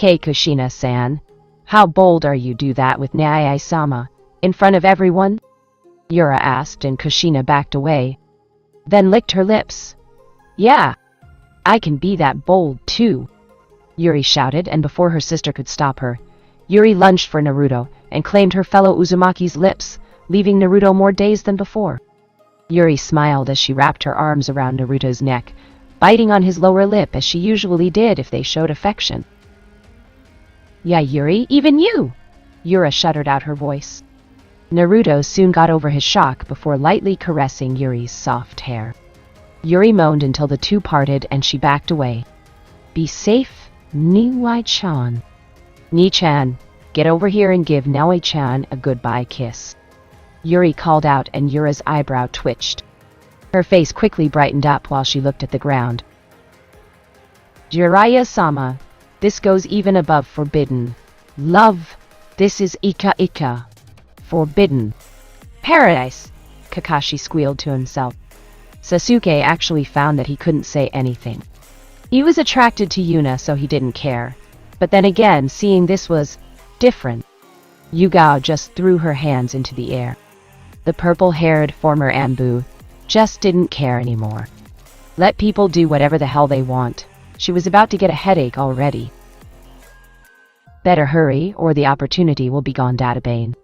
Kei Kushina-san, how bold are you do that with Nae-sama, in front of everyone? Yura asked, and Kushina backed away, then licked her lips. Yeah, I can be that bold too, Yuri shouted, and before her sister could stop her, Yuri lunged for Naruto and claimed her fellow Uzumaki's lips, leaving Naruto more dazed than before. Yuri smiled as she wrapped her arms around Naruto's neck, biting on his lower lip as she usually did if they showed affection. Yeah, Yuri, even you! Yura shuddered out her voice. Naruto soon got over his shock before lightly caressing Yuri's soft hair. Yuri moaned until the two parted and she backed away. Be safe, Niwai-chan. Ni-chan, get over here and give Naoi-chan a goodbye kiss. Yuri called out, and Yura's eyebrow twitched. Her face quickly brightened up while she looked at the ground. Jiraiya-sama, this goes even above forbidden. Love, this is Ika-Ika. Forbidden. Paradise, Kakashi squealed to himself. Sasuke actually found that he couldn't say anything. He was attracted to Yuna, so he didn't care. But then again, seeing this was different. Yugao just threw her hands into the air. The purple-haired former Anbu just didn't care anymore. Let people do whatever the hell they want. She was about to get a headache already. Better hurry, or the opportunity will be gone, Databane.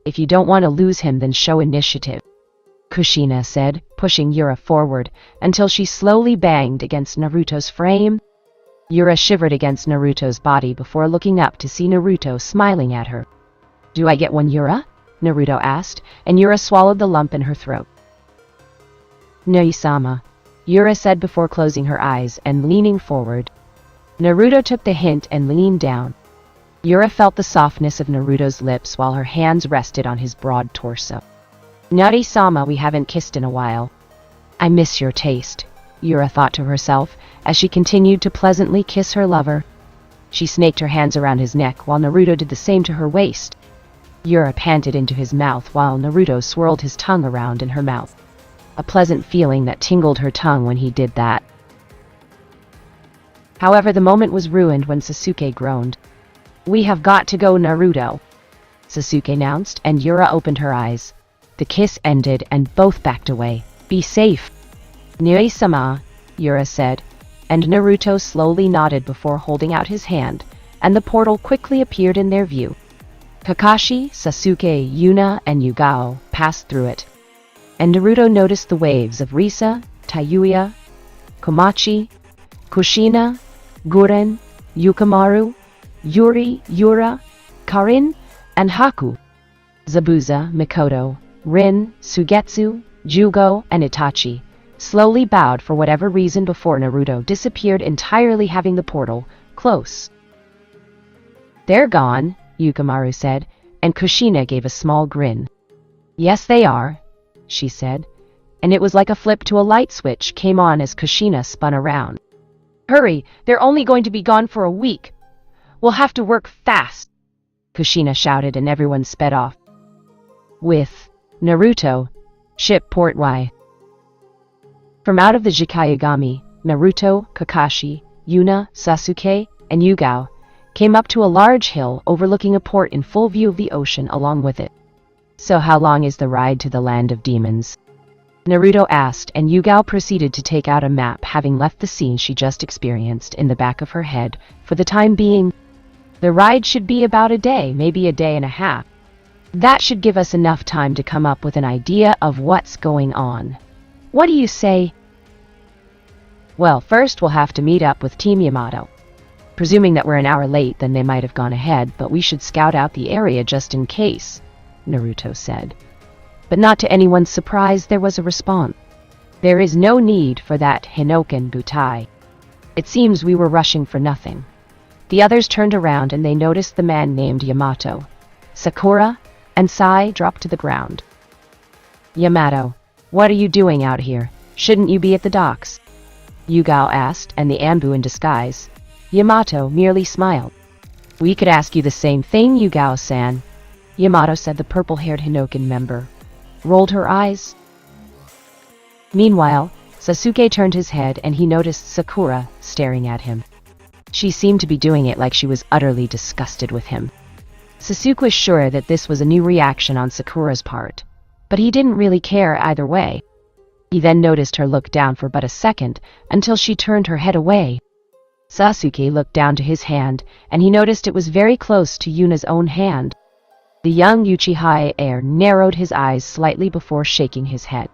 If you don't want to lose him, then show initiative, Kushina said, pushing Yura forward until she slowly banged against Naruto's frame. Yura shivered against Naruto's body before looking up to see Naruto smiling at her. Do I get one, Yura? Naruto asked, and Yura swallowed the lump in her throat. No-sama, Yura said before closing her eyes and leaning forward. Naruto took the hint and leaned down. Yura felt the softness of Naruto's lips while her hands rested on his broad torso. Nari-sama, we haven't kissed in a while. I miss your taste, Yura thought to herself as she continued to pleasantly kiss her lover. She snaked her hands around his neck while Naruto did the same to her waist. Yura panted into his mouth while Naruto swirled his tongue around in her mouth. A pleasant feeling that tingled her tongue when he did that. However, the moment was ruined when Sasuke groaned. We have got to go, Naruto, Sasuke announced, and Yura opened her eyes. The kiss ended and both backed away. Be safe, Nui-sama, Yura said, and Naruto slowly nodded before holding out his hand, and the portal quickly appeared in their view. Kakashi, Sasuke, Yuna, and Yugao passed through it, and Naruto noticed the waves of Risa, Tayuya, Komachi, Kushina, Guren, Yukamaru, Yuri, Yura, Karin, and Haku. Zabuza, Mikoto, Rin, Sugetsu, Jugo, and Itachi slowly bowed for whatever reason before Naruto disappeared entirely, having the portal close. They're gone, Yukamaru said, and Kushina gave a small grin. Yes, they are, she said, and it was like a flip to a light switch came on as Kushina spun around. Hurry, they're only going to be gone for a week. We'll have to work fast, Kushina shouted, and everyone sped off. With Naruto, ship port Y. From out of the Jikayagami, Naruto, Kakashi, Yuna, Sasuke, and Yugao came up to a large hill overlooking a port in full view of the ocean along with it. So how long is the ride to the land of demons? Naruto asked, and Yugao proceeded to take out a map, having left the scene she just experienced in the back of her head for the time being. The ride should be about a day, maybe a day and a half. That should give us enough time to come up with an idea of what's going on. What do you say? Well, first we'll have to meet up with Team Yamato. Presuming that we're an hour late, then they might have gone ahead, but we should scout out the area just in case, Naruto said. But not to anyone's surprise, there was a response. There is no need for that Hinoken Butai. It seems we were rushing for nothing. The others turned around and they noticed the man named Yamato. Sakura and Sai dropped to the ground. Yamato, what are you doing out here? Shouldn't you be at the docks? Yugao asked, and the Anbu in disguise. Yamato merely smiled. We could ask you the same thing, Yugao-san, Yamato said. The purple-haired Hinoken member rolled her eyes. Meanwhile, Sasuke turned his head and he noticed Sakura staring at him. She seemed to be doing it like she was utterly disgusted with him. Sasuke was sure that this was a new reaction on Sakura's part, but he didn't really care either way. He then noticed her look down for but a second until she turned her head away. Sasuke looked down to his hand, and he noticed it was very close to Yuna's own hand. The young Uchiha heir narrowed his eyes slightly before shaking his head.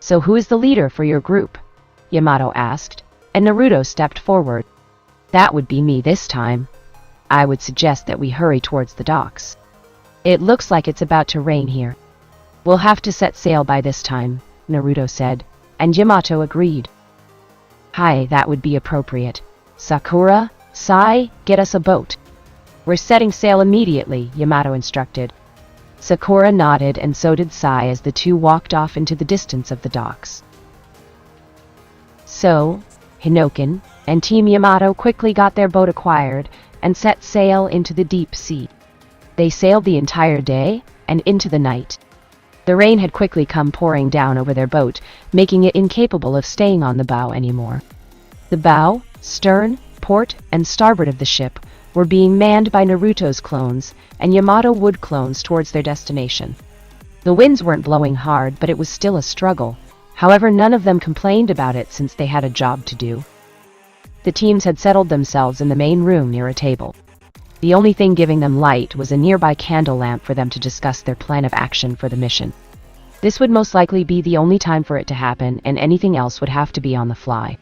"So who is the leader for your group?" Yamato asked, and Naruto stepped forward. "That would be me this time. I would suggest that we hurry towards the docks. It looks like it's about to rain here. We'll have to set sail by this time," Naruto said, and Yamato agreed. "Hi, that would be appropriate. Sakura, Sai, get us a boat." "We're setting sail immediately," Yamato instructed. Sakura nodded, and so did Sai as the two walked off into the distance of the docks. So, Hinoken and Team Yamato quickly got their boat acquired and set sail into the deep sea. They sailed the entire day and into the night. The rain had quickly come pouring down over their boat, making it incapable of staying on the bow anymore. The bow, stern, port, and starboard of the ship were being manned by Naruto's clones and Yamato wood clones towards their destination. The winds weren't blowing hard, but it was still a struggle. However, none of them complained about it since they had a job to do. The teams had settled themselves in the main room near a table. The only thing giving them light was a nearby candle lamp for them to discuss their plan of action for the mission. This would most likely be the only time for it to happen, and anything else would have to be on the fly.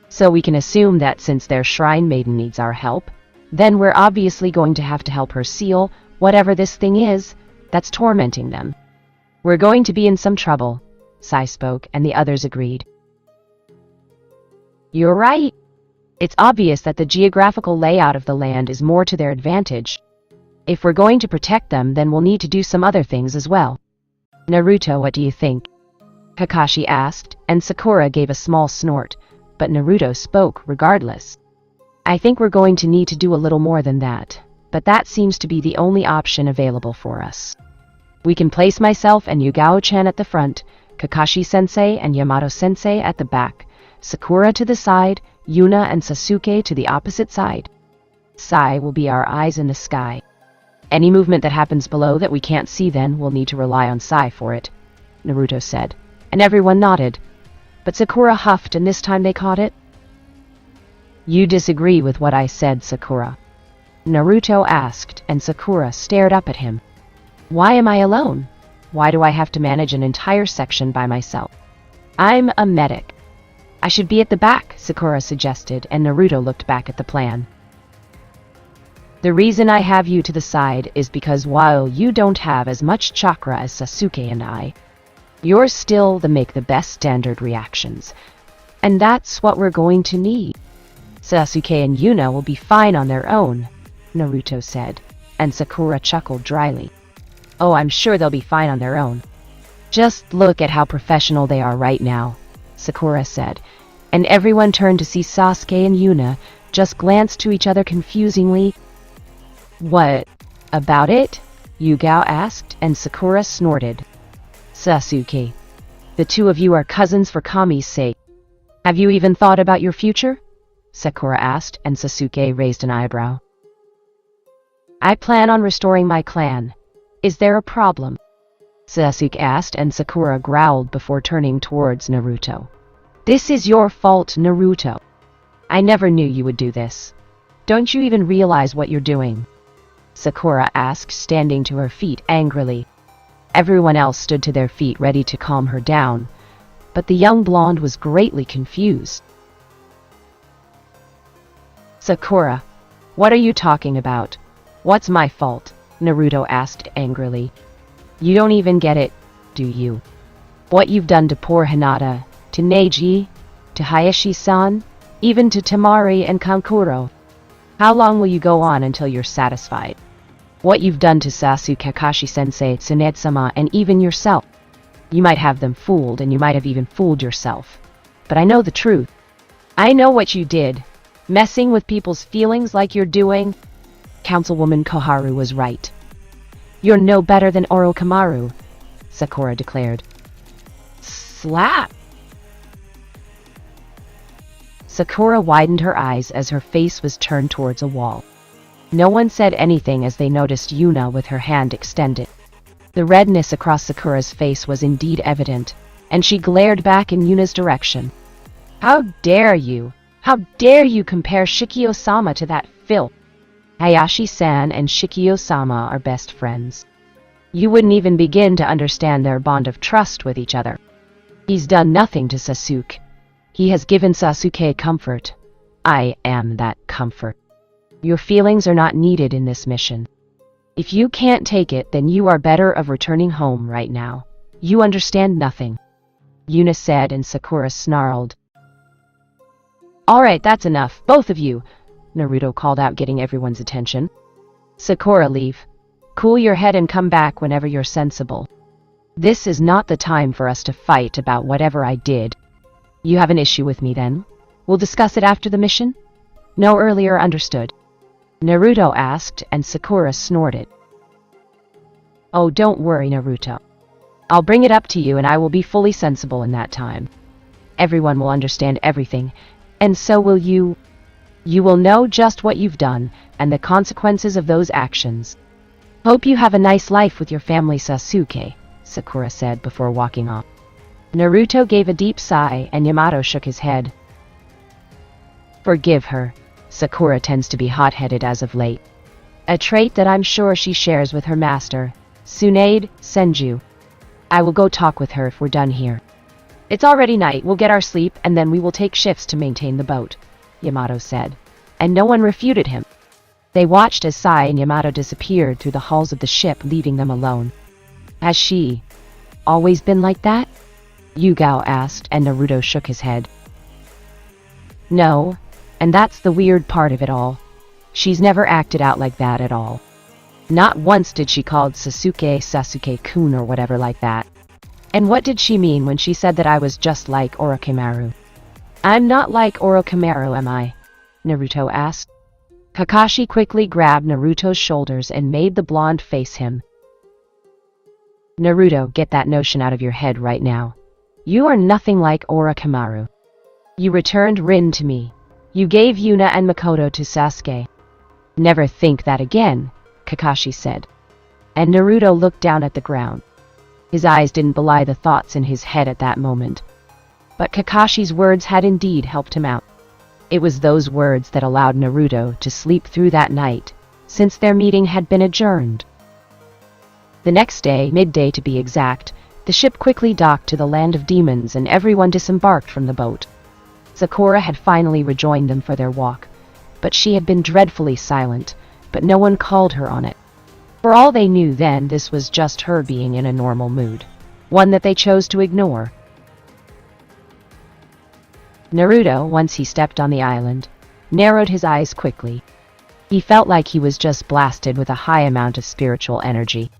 So we can assume that since their shrine maiden needs our help, then we're obviously going to have to help her seal whatever this thing is that's tormenting them. We're going to be in some trouble, Sai spoke, and the others agreed. You're right. It's obvious that the geographical layout of the land is more to their advantage. If we're going to protect them, then we'll need to do some other things as well. Naruto, what do you think? Kakashi asked, and Sakura gave a small snort, but Naruto spoke regardless. I think we're going to need to do a little more than that, but that seems to be the only option available for us. We can place myself and Yugao-chan at the front, Kakashi-sensei and Yamato-sensei at the back, Sakura to the side, Yuna and Sasuke to the opposite side. Sai will be our eyes in the sky. Any movement that happens below that we can't see, then we'll need to rely on Sai for it, Naruto said, and everyone nodded. But Sakura huffed, and this time they caught it. You disagree with what I said, Sakura? Naruto asked, and Sakura stared up at him. Why am I alone? Why do I have to manage an entire section by myself? I'm a medic. I should be at the back, Sakura suggested, and Naruto looked back at the plan. The reason I have you to the side is because while you don't have as much chakra as Sasuke and I, you're still make the best standard reactions. And that's what we're going to need. Sasuke and Yuna will be fine on their own, Naruto said, and Sakura chuckled dryly. Oh, I'm sure they'll be fine on their own. Just look at how professional they are right now, Sakura said, and everyone turned to see Sasuke and Yuna just glanced to each other confusingly. What about it? Yugao asked, and Sakura snorted. Sasuke, the two of you are cousins for Kami's sake. Have you even thought about your future? Sakura asked, and Sasuke raised an eyebrow. I plan on restoring my clan. Is there a problem? Sasuke asked, and Sakura growled before turning towards Naruto. This is your fault, Naruto. I never knew you would do this. Don't you even realize what you're doing? Sakura asked, standing to her feet angrily. Everyone else stood to their feet ready to calm her down, but the young blonde was greatly confused. Sakura, what are you talking about? What's my fault? Naruto asked angrily. You don't even get it, do you? What you've done to poor Hinata, to Neji, to Hayashi-san, even to Temari and Kankuro. How long will you go on until you're satisfied? What you've done to Sasuke, Kakashi-sensei, Tsunade-sama, and even yourself. You might have them fooled, and you might have even fooled yourself. But I know the truth. I know what you did. Messing with people's feelings like you're doing. Councilwoman Koharu was right. You're no better than Orochimaru, Sakura declared. Slap! Sakura widened her eyes as her face was turned towards a wall. No one said anything as they noticed Yuna with her hand extended. The redness across Sakura's face was indeed evident, and she glared back in Yuna's direction. "How dare you? How dare you compare Shikio-sama to that filth? Hayashi-san and Shikio-sama are best friends. You wouldn't even begin to understand their bond of trust with each other. He's done nothing to Sasuke. He has given Sasuke comfort. I am that comfort. Your feelings are not needed in this mission. If you can't take it, then you are better of returning home right now. You understand nothing," Yuna said, and Sakura snarled. "All right, that's enough, both of you," Naruto called out, getting everyone's attention. "Sakura, leave. Cool your head and come back whenever you're sensible. This is not the time for us to fight about whatever I did. You have an issue with me then? We'll discuss it after the mission? No earlier understood?" Naruto asked, and Sakura snorted. "Oh, don't worry, Naruto. I'll bring it up to you and I will be fully sensible in that time. Everyone will understand everything, and so will you. You will know just what you've done and the consequences of those actions. Hope you have a nice life with your family, Sasuke," Sakura said before walking off. Naruto gave a deep sigh and Yamato shook his head. "Forgive her. Sakura tends to be hot-headed as of late. A trait that I'm sure she shares with her master, Tsunade Senju. I will go talk with her if we're done here. It's already night, we'll get our sleep and then we will take shifts to maintain the boat," Yamato said, and no one refuted him. They watched as Sai and Yamato disappeared through the halls of the ship, leaving them alone. "Has she always been like that?" Yugao asked, and Naruto shook his head. "No, and that's the weird part of it all. She's never acted out like that at all. Not once did she call Sasuke Sasuke-kun or whatever like that. And what did she mean when she said that I was just like Orochimaru?" "I'm not like Orochimaru, am I?" Naruto asked. Kakashi quickly grabbed Naruto's shoulders and made the blonde face him. "Naruto, get that notion out of your head right now. You are nothing like Orochimaru. You returned Rin to me. You gave Yuna and Makoto to Sasuke." "Never think that again," Kakashi said. And Naruto looked down at the ground. His eyes didn't belie the thoughts in his head at that moment. But Kakashi's words had indeed helped him out. It was those words that allowed Naruto to sleep through that night, since their meeting had been adjourned. The next day, midday to be exact, the ship quickly docked to the land of demons and everyone disembarked from the boat. Sakura had finally rejoined them for their walk, but she had been dreadfully silent, but no one called her on it. For all they knew then, this was just her being in a normal mood, one that they chose to ignore. Naruto, once he stepped on the island, narrowed his eyes quickly. He felt like he was just blasted with a high amount of spiritual energy.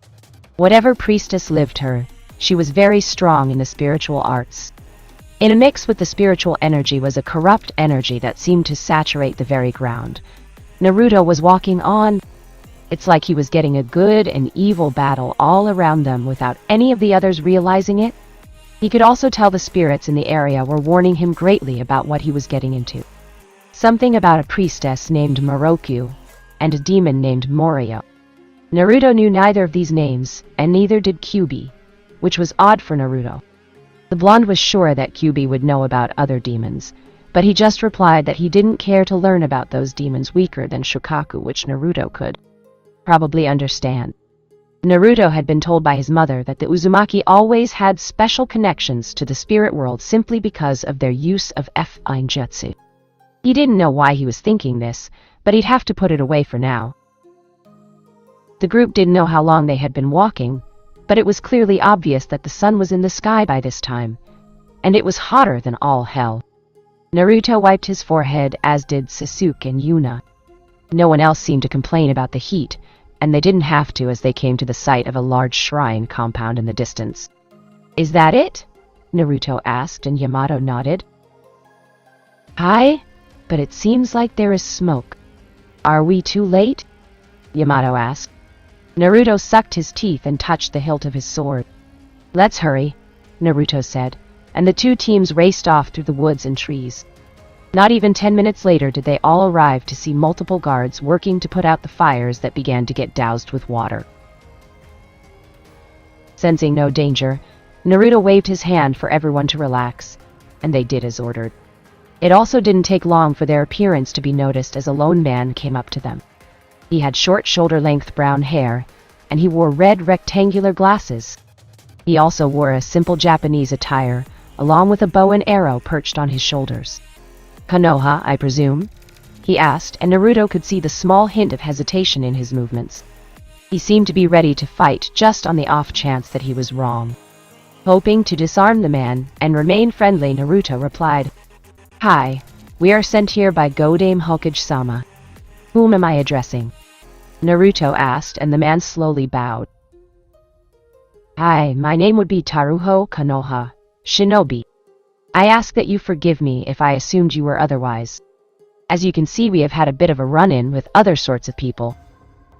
Whatever priestess lived her, she was very strong in the spiritual arts. In a mix with the spiritual energy was a corrupt energy that seemed to saturate the very ground. Naruto was walking on. It's like he was getting a good and evil battle all around them without any of the others realizing it. He could also tell the spirits in the area were warning him greatly about what he was getting into. Something about a priestess named Moroku and a demon named Morio. Naruto knew neither of these names, and neither did Kyuubi, which was odd for Naruto. The blonde was sure that Kyuubi would know about other demons, but he just replied that he didn't care to learn about those demons weaker than Shukaku, which Naruto could probably understand. Naruto had been told by his mother that the Uzumaki always had special connections to the spirit world simply because of their use of fine jutsu. He didn't know why he was thinking this, but he'd have to put it away for now. The group didn't know how long they had been walking, but it was clearly obvious that the sun was in the sky by this time, and it was hotter than all hell. Naruto wiped his forehead, as did Sasuke and Yuna. No one else seemed to complain about the heat, and they didn't have to as they came to the site of a large shrine compound in the distance. "Is that it?" Naruto asked, and Yamato nodded. "Hi, but it seems like there is smoke. Are we too late?" Yamato asked. Naruto sucked his teeth and touched the hilt of his sword. "Let's hurry," Naruto said, and the two teams raced off through the woods and trees. Not even 10 minutes later did they all arrive to see multiple guards working to put out the fires that began to get doused with water. Sensing no danger, Naruto waved his hand for everyone to relax, and they did as ordered. It also didn't take long for their appearance to be noticed as a lone man came up to them. He had short shoulder-length brown hair, and he wore red rectangular glasses. He also wore a simple Japanese attire, along with a bow and arrow perched on his shoulders. "Konoha, I presume?" he asked, and Naruto could see the small hint of hesitation in his movements. He seemed to be ready to fight just on the off chance that he was wrong. Hoping to disarm the man and remain friendly, Naruto replied, "Hi, we are sent here by Godame Hokage-sama. Whom am I addressing?" Naruto asked, and the man slowly bowed. "Hi, my name would be Taruho Konoha, Shinobi. I ask that you forgive me if I assumed you were otherwise. As you can see, we have had a bit of a run-in with other sorts of people.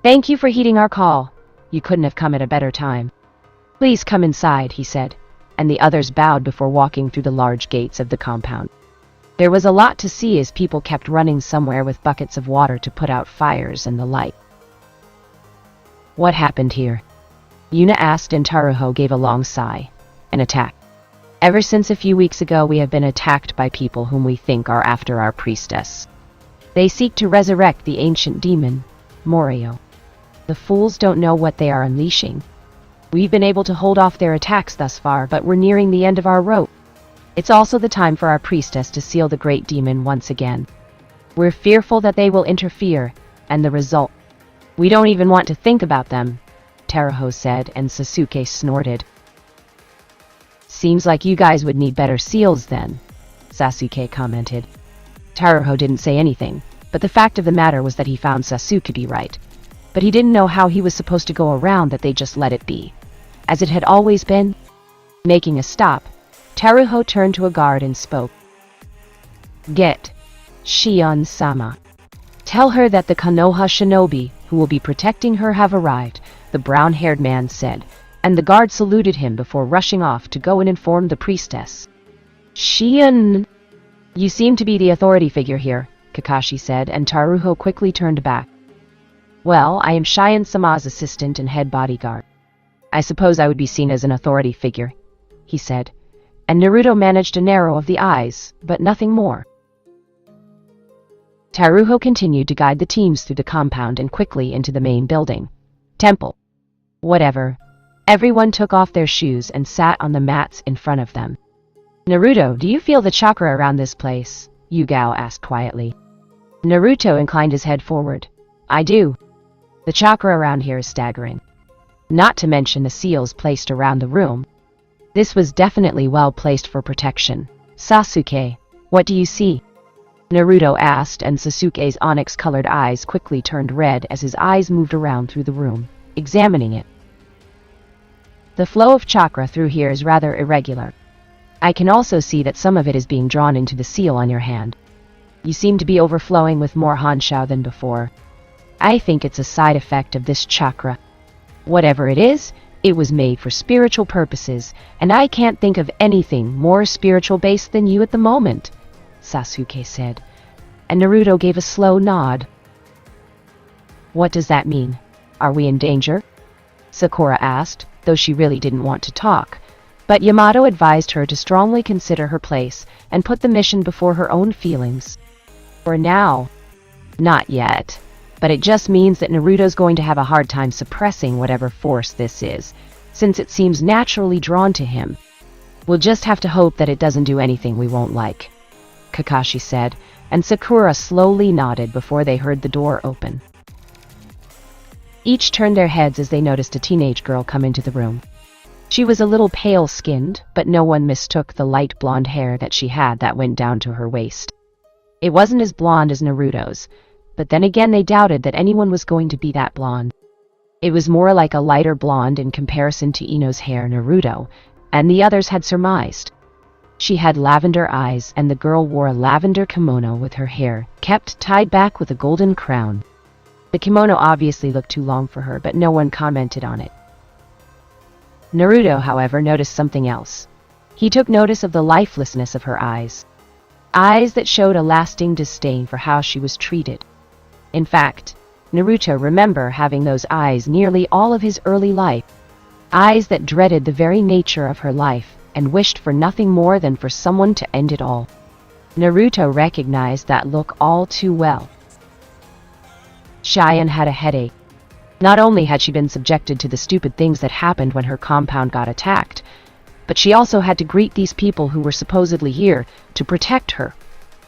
Thank you for heeding our call. You couldn't have come at a better time. Please come inside," he said, and the others bowed before walking through the large gates of the compound. There was a lot to see as people kept running somewhere with buckets of water to put out fires and the like. "What happened here?" Yuna asked, and Taruho gave a long sigh. "An attack. Ever since a few weeks ago, we have been attacked by people whom we think are after our priestess. They seek to resurrect the ancient demon, Morio. The fools don't know what they are unleashing. We've been able to hold off their attacks thus far, but we're nearing the end of our rope. It's also the time for our priestess to seal the great demon once again. We're fearful that they will interfere, and the result. We don't even want to think about them," Taruho said, and Sasuke snorted. "Seems like you guys would need better seals then," Sasuke commented. Taruho didn't say anything, but the fact of the matter was that he found Sasuke be right. But he didn't know how he was supposed to go around that they just let it be, as it had always been. Making a stop, Taruho turned to a guard and spoke. "Get Shion-sama. Tell her that the Konoha shinobi who will be protecting her have arrived," the brown-haired man said, and the guard saluted him before rushing off to go and inform the priestess. "Shion, you seem to be the authority figure here," Kakashi said, and Taruho quickly turned back. "Well, I am Shion-sama's assistant and head bodyguard. I suppose I would be seen as an authority figure," he said, and Naruto managed a narrow of the eyes, but nothing more. Taruho continued to guide the teams through the compound and quickly into the main building. Temple. Whatever. Everyone took off their shoes and sat on the mats in front of them. "Naruto, do you feel the chakra around this place?" Yugao asked quietly. Naruto inclined his head forward. "I do. The chakra around here is staggering. Not to mention the seals placed around the room. This was definitely well placed for protection. Sasuke, what do you see?" Naruto asked, and Sasuke's onyx-colored eyes quickly turned red as his eyes moved around through the room, examining it. "The flow of chakra through here is rather irregular. I can also see that some of it is being drawn into the seal on your hand. You seem to be overflowing with more Hanshao than before. I think it's a side effect of this chakra. Whatever it is, it was made for spiritual purposes, and I can't think of anything more spiritual-based than you at the moment," Sasuke said, and Naruto gave a slow nod. "What does that mean? Are we in danger?" Sakura asked, though she really didn't want to talk, but Yamato advised her to strongly consider her place and put the mission before her own feelings. "For now, not yet. But it just means that Naruto's going to have a hard time suppressing whatever force this is, since it seems naturally drawn to him. We'll just have to hope that it doesn't do anything we won't like," Kakashi said, and Sakura slowly nodded before they heard the door open. Each turned their heads as they noticed a teenage girl come into the room. She was a little pale-skinned, but no one mistook the light blonde hair that she had that went down to her waist. It wasn't as blonde as Naruto's, but then again they doubted that anyone was going to be that blonde. It was more like a lighter blonde in comparison to Ino's hair, Naruto, and the others had surmised. She had lavender eyes, and the girl wore a lavender kimono with her hair kept tied back with a golden crown. The kimono obviously looked too long for her, but no one commented on it. Naruto, however, noticed something else. He took notice of the lifelessness of her eyes. eyes that showed a lasting disdain for how she was treated. In fact, Naruto remembered having those eyes nearly all of his early life, eyes that dreaded the very nature of her life and wished for nothing more than for someone to end it all. Naruto recognized that look all too well. Cheyenne had a headache. Not only had she been subjected to the stupid things that happened when her compound got attacked, but she also had to greet these people who were supposedly here to protect her,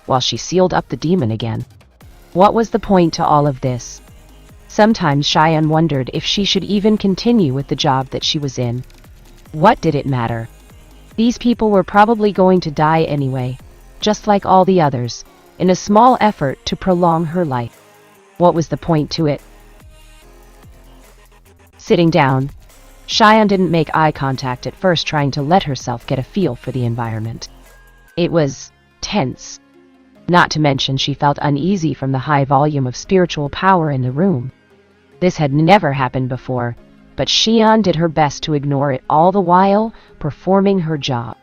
while she sealed up the demon again. What was the point to all of this? Sometimes Cheyenne wondered if she should even continue with the job that she was in. What did it matter? These people were probably going to die anyway, just like all the others, in a small effort to prolong her life. What was the point to it? Sitting down, Cheyenne didn't make eye contact at first, trying to let herself get a feel for the environment. It was tense. Not to mention she felt uneasy from the high volume of spiritual power in the room. This had never happened before, but Cheyenne did her best to ignore it, all the while performing her job.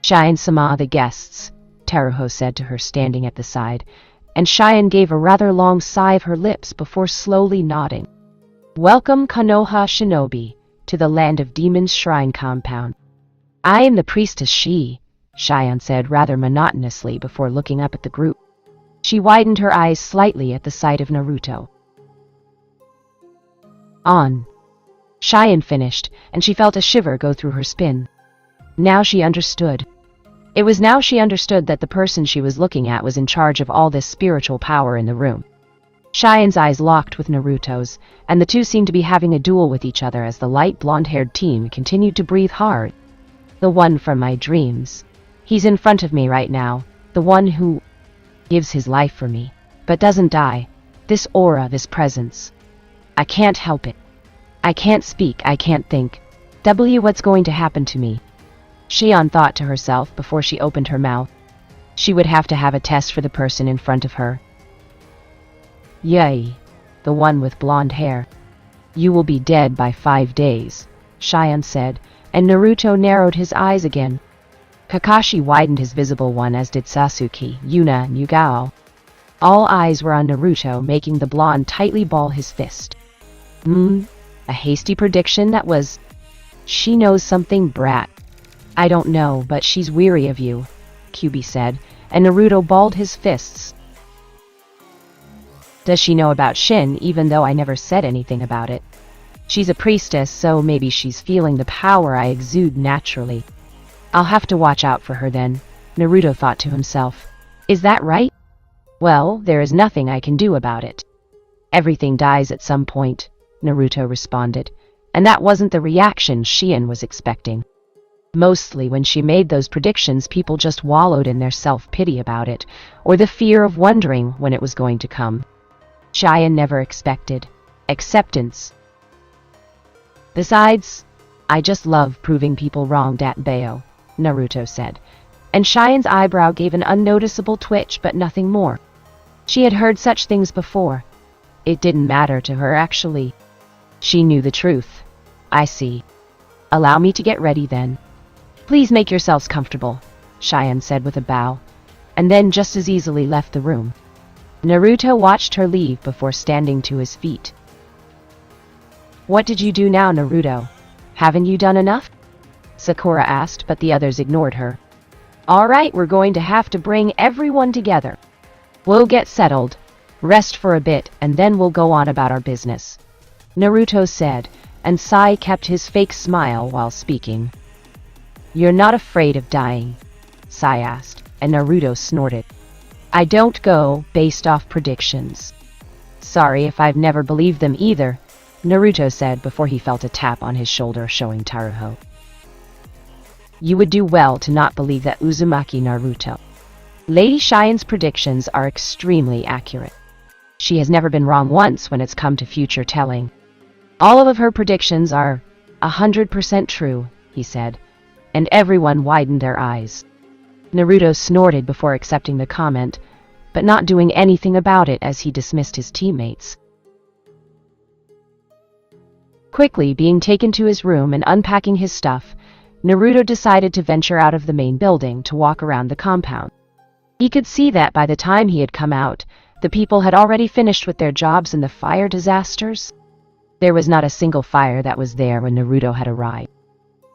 "Cheyenne-sama, the guests," Teruho said to her standing at the side, and Cheyenne gave a rather long sigh of her lips before slowly nodding. "Welcome, Konoha Shinobi, to the Land of Demons Shrine compound. I am the priestess Shi," Cheyenne said rather monotonously before looking up at the group. She widened her eyes slightly at the sight of Naruto. "On." Cheyenne finished, and she felt a shiver go through her spine. Now she understood. It was now she understood that the person she was looking at was in charge of all this spiritual power in the room. Cheyenne's eyes locked with Naruto's, and the two seemed to be having a duel with each other as the light blonde-haired teen continued to breathe hard. "The one from my dreams. He's in front of me right now, the one who gives his life for me, but doesn't die. This aura, this presence. I can't help it. I can't speak, I can't think. What's going to happen to me?" Cheyenne thought to herself before she opened her mouth. She would have to have a test for the person in front of her. "Yay, the one with blonde hair. You will be dead by 5 days," Cheyenne said, and Naruto narrowed his eyes again. Kakashi widened his visible one, as did Sasuke, Yuna, and Yugao. All eyes were on Naruto, making the blonde tightly ball his fist. A hasty prediction that was... "She knows something, brat." "I don't know, but she's weary of you," Kyuubi said, and Naruto balled his fists. "Does she know about Shin, even though I never said anything about it? She's a priestess, so maybe she's feeling the power I exude naturally. I'll have to watch out for her then," Naruto thought to himself. "Is that right? Well, there is nothing I can do about it. Everything dies at some point," Naruto responded, and that wasn't the reaction Cheyenne was expecting. Mostly when she made those predictions, people just wallowed in their self-pity about it, or the fear of wondering when it was going to come. Cheyenne never expected acceptance. "Besides, I just love proving people wrong, dat Bayo," Naruto said, and Cheyenne's eyebrow gave an unnoticeable twitch, but nothing more. She had heard such things before. It didn't matter to her, actually. She knew the truth. "I see. Allow me to get ready then." "Please make yourselves comfortable," Cheyenne said with a bow, and then just as easily left the room. Naruto watched her leave before standing to his feet. "What did you do now, Naruto? Haven't you done enough?" Sakura asked, but the others ignored her. "All right, we're going to have to bring everyone together. We'll get settled, rest for a bit, and then we'll go on about our business," Naruto said, and Sai kept his fake smile while speaking. "You're not afraid of dying?" Sai asked, and Naruto snorted. "I don't go based off predictions." "Sorry if I've never believed them either," Naruto said before he felt a tap on his shoulder showing Teruho. "You would do well to not believe that Uzumaki Naruto. Lady Cheyenne's predictions are extremely accurate. She has never been wrong once when it's come to future telling. All of her predictions are 100% true," he said, and everyone widened their eyes. Naruto snorted before accepting the comment, but not doing anything about it as he dismissed his teammates. Quickly being taken to his room and unpacking his stuff, Naruto decided to venture out of the main building to walk around the compound. He could see that by the time he had come out, the people had already finished with their jobs in the fire disasters. There was not a single fire that was there when Naruto had arrived.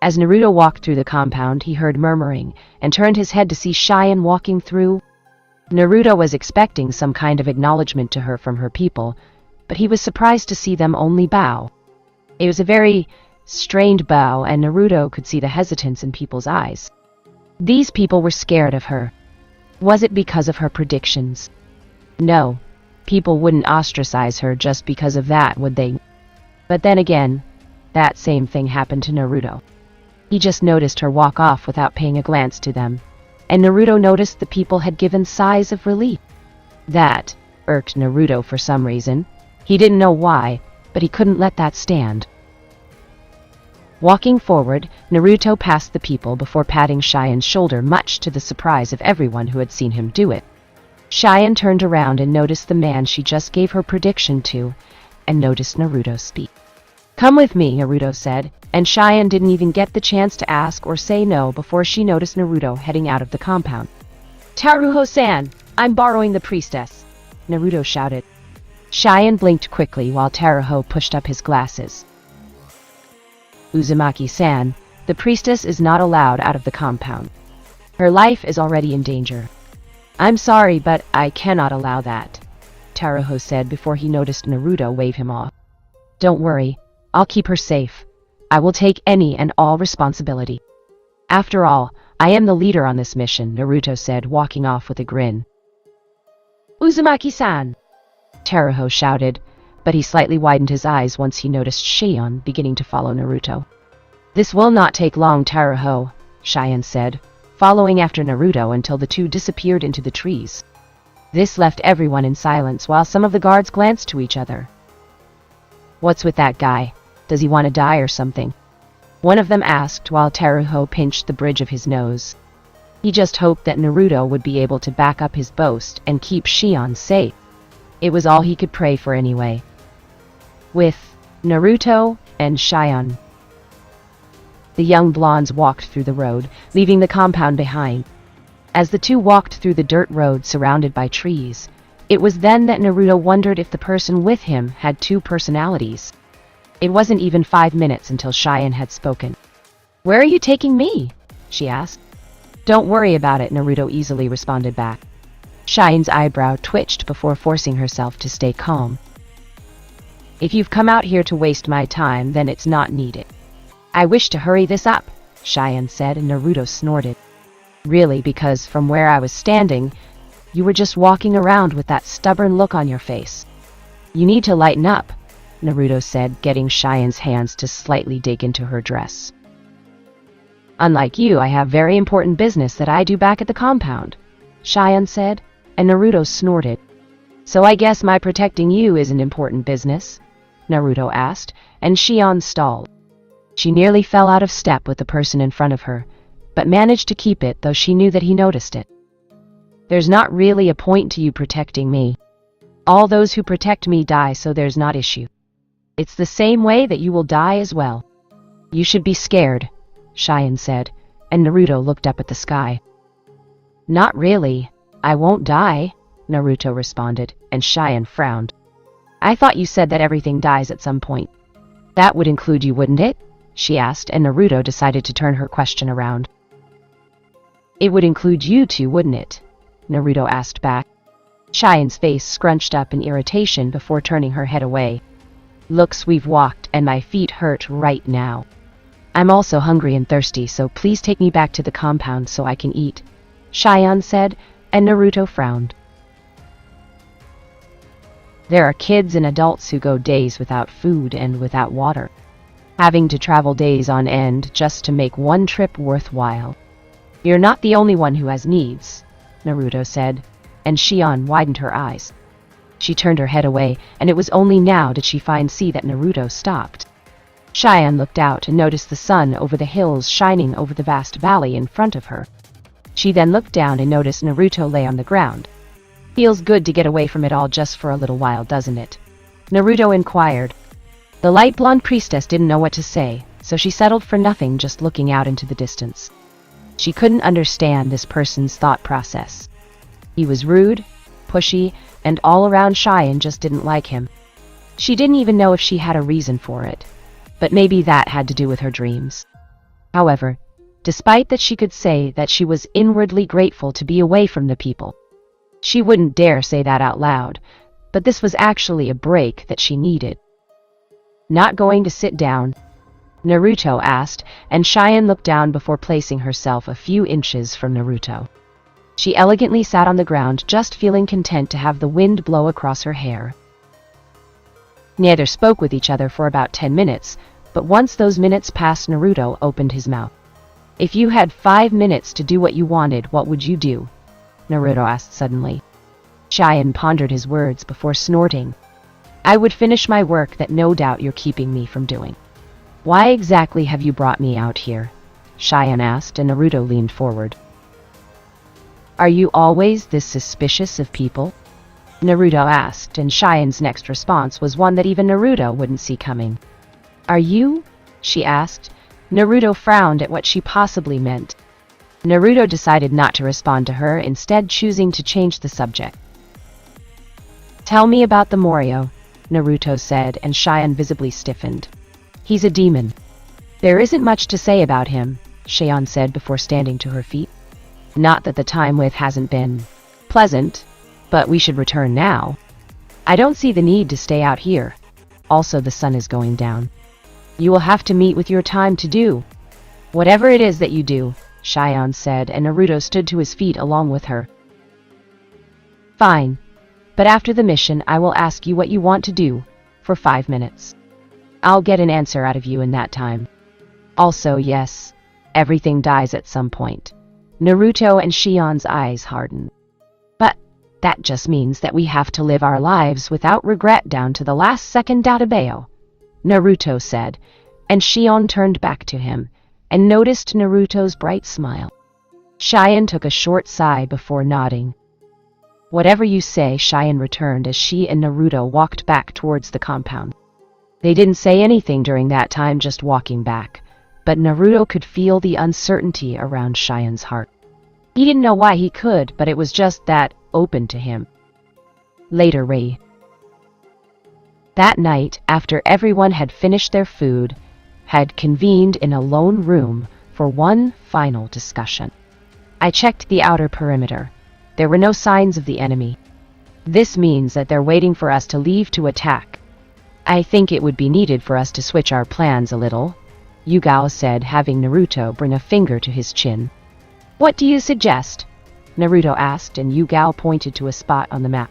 As Naruto walked through the compound, he heard murmuring and turned his head to see Cheyenne walking through. Naruto was expecting some kind of acknowledgement to her from her people, but he was surprised to see them only bow. It was a very strained bow, and Naruto could see the hesitance in people's eyes. These people were scared of her. Was it because of her predictions? No, people wouldn't ostracize her just because of that, would they? But then again, that same thing happened to Naruto. He just noticed her walk off without paying a glance to them, and Naruto noticed the people had given sighs of relief. That irked Naruto for some reason. He didn't know why, but he couldn't let that stand. Walking forward, Naruto passed the people before patting Cheyenne's shoulder, much to the surprise of everyone who had seen him do it. Cheyenne turned around and noticed the man she just gave her prediction to, and noticed Naruto speak. "Come with me," Naruto said, and Cheyenne didn't even get the chance to ask or say no before she noticed Naruto heading out of the compound. "Taruho-san, I'm borrowing the priestess," Naruto shouted. Cheyenne blinked quickly while Taruho pushed up his glasses. "Uzumaki-san, the priestess is not allowed out of the compound. Her life is already in danger." "I'm sorry, but I cannot allow that," Taruho said before he noticed Naruto wave him off. "Don't worry, I'll keep her safe. I will take any and all responsibility. After all, I am the leader on this mission," Naruto said, walking off with a grin. "Uzumaki-san!" Taruho shouted, but he slightly widened his eyes once he noticed Cheyenne beginning to follow Naruto. "This will not take long, Taruho," Cheyenne said, following after Naruto until the two disappeared into the trees. This left everyone in silence while some of the guards glanced to each other. "What's with that guy? Does he want to die or something?" one of them asked while Taruho pinched the bridge of his nose. He just hoped that Naruto would be able to back up his boast and keep Cheyenne safe. It was all he could pray for anyway. With Naruto and Cheyenne. The young blondes walked through the road, leaving the compound behind. As the two walked through the dirt road surrounded by trees, it was then that Naruto wondered if the person with him had two personalities. It wasn't even 5 minutes until Cheyenne had spoken. "Where are you taking me?" she asked. "Don't worry about it," Naruto easily responded back. Cheyenne's eyebrow twitched before forcing herself to stay calm. "If you've come out here to waste my time, then it's not needed." "I wish to hurry this up," Cheyenne said, and Naruto snorted. "Really, because from where I was standing, you were just walking around with that stubborn look on your face. You need to lighten up," Naruto said, getting Cheyenne's hands to slightly dig into her dress. "Unlike you, I have very important business that I do back at the compound," Cheyenne said, and Naruto snorted. "So I guess my protecting you isn't important business?" Naruto asked, and Cheyenne stalled. She nearly fell out of step with the person in front of her, but managed to keep it, though she knew that he noticed it. "There's not really a point to you protecting me. All those who protect me die, so there's not issue. It's the same way that you will die as well. You should be scared," Cheyenne said, and Naruto looked up at the sky. "Not really. I won't die," Naruto responded, and Cheyenne frowned. "I thought you said that everything dies at some point." "That would include you, wouldn't it?" she asked, and Naruto decided to turn her question around. "It would include you too, wouldn't it?" Naruto asked back. Cheyenne's face scrunched up in irritation before turning her head away. "Looks, we've walked, and my feet hurt right now. I'm also hungry and thirsty, so please take me back to the compound so I can eat," Cheyenne said, and Naruto frowned. There are kids and adults who go days without food and without water, having to travel days on end just to make one trip worthwhile. "You're not the only one who has needs," Naruto said, and Cheyenne widened her eyes. She turned her head away, and it was only now did she see that Naruto stopped. Cheyenne looked out and noticed the sun over the hills shining over the vast valley in front of her. She then looked down and noticed Naruto lay on the ground. "Feels good to get away from it all just for a little while, doesn't it?" Naruto inquired. The light blonde priestess didn't know what to say, so she settled for nothing, just looking out into the distance. She couldn't understand this person's thought process. He was rude, pushy, and all around shy and just didn't like him. She didn't even know if she had a reason for it, but maybe that had to do with her dreams. However, despite that she could say that she was inwardly grateful to be away from the people, she wouldn't dare say that out loud, but this was actually a break that she needed. Not going to sit down? Naruto asked, and Cheyenne looked down before placing herself a few inches from Naruto. She elegantly sat on the ground, just feeling content to have the wind blow across her hair. Neither spoke with each other for about 10 minutes, but once those minutes passed, Naruto opened his mouth. If you had 5 minutes to do what you wanted, what would you do? Naruto asked suddenly. Cheyenne pondered his words before snorting. I would finish my work that no doubt you're keeping me from doing. Why exactly have you brought me out here? Cheyenne asked, and Naruto leaned forward. Are you always this suspicious of people? Naruto asked, and Cheyenne's next response was one that even Naruto wouldn't see coming. Are you? She asked. Naruto frowned at what she possibly meant. Naruto decided not to respond to her, instead choosing to change the subject. Tell me about the Morio, Naruto said, and Cheyenne visibly stiffened. He's a demon. There isn't much to say about him, Cheyenne said before standing to her feet. Not that the time with hasn't been pleasant, but we should return now. I don't see the need to stay out here. Also, the sun is going down. You will have to meet with your time to do whatever it is that you do, Cheyenne said, and Naruto stood to his feet along with her. Fine. But after the mission, I will ask you what you want to do, for 5 minutes. I'll get an answer out of you in that time. Also, yes, everything dies at some point. Naruto and Cheyenne's eyes hardened. But that just means that we have to live our lives without regret down to the last second, Databeo, Naruto said, and Cheyenne turned back to him and noticed Naruto's bright smile. Cheyenne took a short sigh before nodding. Whatever you say, Cheyenne returned as she and Naruto walked back towards the compound. They didn't say anything during that time, just walking back, but Naruto could feel the uncertainty around Cheyenne's heart. He didn't know why he could, but it was just that open to him. Later, Ray. That night, after everyone had finished their food, had convened in a lone room for one final discussion. I checked the outer perimeter. There were no signs of the enemy. This means that they're waiting for us to leave to attack. I think it would be needed for us to switch our plans a little, Yugao said, having Naruto bring a finger to his chin. What do you suggest? Naruto asked, and Yugao pointed to a spot on the map.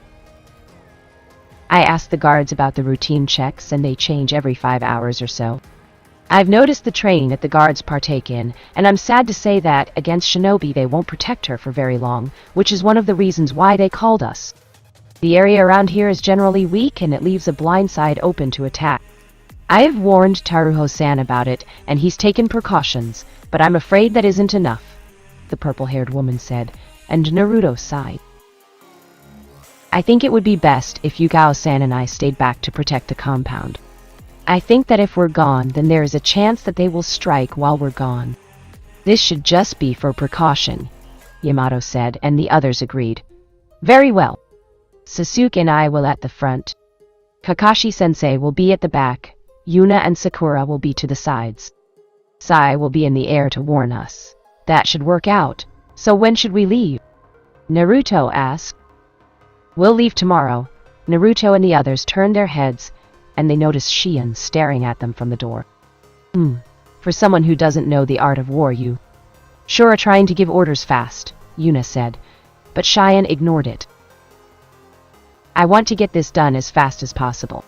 I asked the guards about the routine checks, and they change every 5 hours or so. I've noticed the training that the guards partake in, and I'm sad to say that, against Shinobi, they won't protect her for very long, which is one of the reasons why they called us. The area around here is generally weak, and it leaves a blind side open to attack. I have warned Taruho-san about it, and he's taken precautions, but I'm afraid that isn't enough, the purple-haired woman said, and Naruto sighed. I think it would be best if Yugao-san and I stayed back to protect the compound. I think that if we're gone, then there is a chance that they will strike while we're gone. This should just be for precaution, Yamato said, and the others agreed. Very well. Sasuke and I will at the front. Kakashi-sensei will be at the back. Yuna and Sakura will be to the sides. Sai will be in the air to warn us. That should work out. So when should we leave? Naruto asked. We'll leave tomorrow. Naruto and the others turned their heads, and they noticed Cheyenne staring at them from the door. For someone who doesn't know the art of war, you sure are trying to give orders fast, Yuna said, but Cheyenne ignored it. I want to get this done as fast as possible.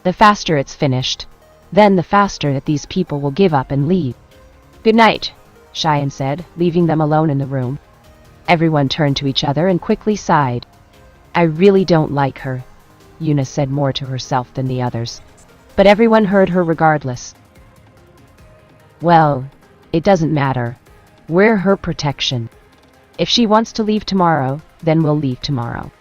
The faster it's finished, then the faster that these people will give up and leave. Good night, Cheyenne said, leaving them alone in the room. Everyone turned to each other and quickly sighed. I really don't like her, Yuna said more to herself than the others, but everyone heard her regardless. Well, it doesn't matter. We're her protection. If she wants to leave tomorrow, then we'll leave tomorrow.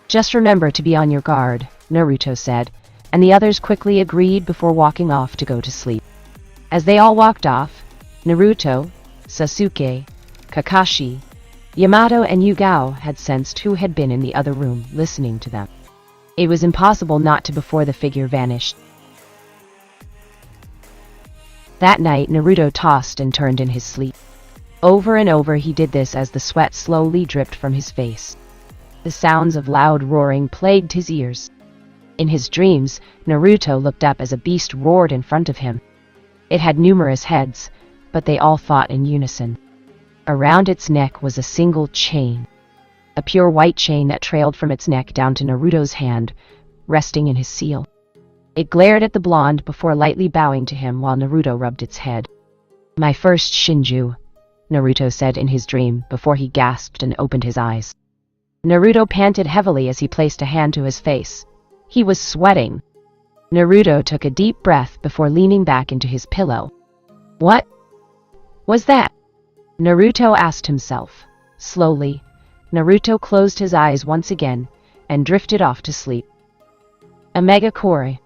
Just remember to be on your guard, Naruto said, and the others quickly agreed before walking off to go to sleep. As they all walked off, Naruto, Sasuke, Kakashi, Yamato and Yugao had sensed who had been in the other room listening to them. It was impossible not to before the figure vanished. That night, Naruto tossed and turned in his sleep. Over and over he did this as the sweat slowly dripped from his face. The sounds of loud roaring plagued his ears. In his dreams, Naruto looked up as a beast roared in front of him. It had numerous heads, but they all fought in unison. Around its neck was a single chain, a pure white chain that trailed from its neck down to Naruto's hand, resting in his seal. It glared at the blonde before lightly bowing to him while Naruto rubbed its head. "My first Shinju," Naruto said in his dream before he gasped and opened his eyes. Naruto panted heavily as he placed a hand to his face. He was sweating. Naruto took a deep breath before leaning back into his pillow. "What was that?" Naruto asked himself. Slowly, Naruto closed his eyes once again and drifted off to sleep. Omega Core.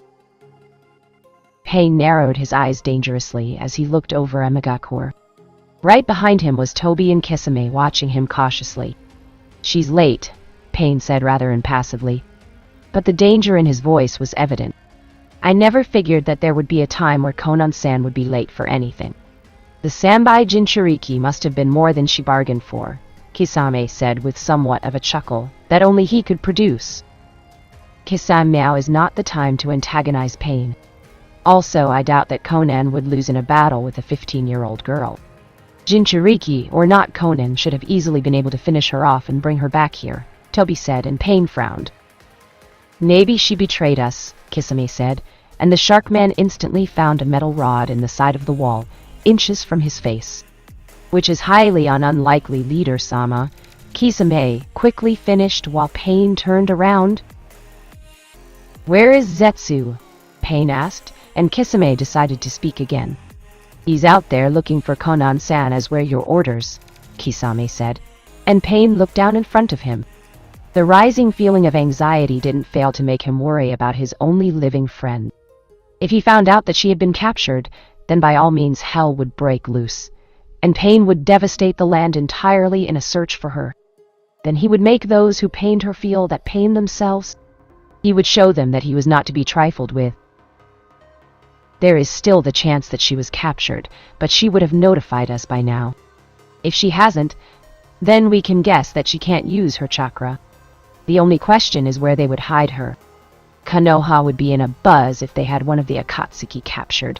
Pain narrowed his eyes dangerously as he looked over Omega Core. Right behind him was Toby and Kisame watching him cautiously. "She's late," Pain said rather impassively. But the danger in his voice was evident. "I never figured that there would be a time where Konan-san would be late for anything." "The Sambai Jinchuriki must have been more than she bargained for," Kisame said with somewhat of a chuckle that only he could produce. "Kisame, now is not the time to antagonize Pain. Also, I doubt that Konan would lose in a battle with a 15-year-old girl. Jinchuriki or not, Konan should have easily been able to finish her off and bring her back here," Toby said, and Pain frowned. "Maybe she betrayed us," Kisame said, and the shark man instantly found a metal rod in the side of the wall, inches from his face. "Which is highly unlikely, Leader-sama," Kisame quickly finished while Pain turned around. "Where is Zetsu?" Pain asked, and Kisame decided to speak again. "He's out there looking for Konan-san as were your orders," Kisame said, and Pain looked down in front of him. The rising feeling of anxiety didn't fail to make him worry about his only living friend. If he found out that she had been captured, then by all means hell would break loose, and Pain would devastate the land entirely in a search for her. Then he would make those who pained her feel that pain themselves. He would show them that he was not to be trifled with. There is still the chance that she was captured, but she would have notified us by now. If she hasn't, then we can guess that she can't use her chakra. The only question is where they would hide her. Konoha would be in a buzz if they had one of the Akatsuki captured.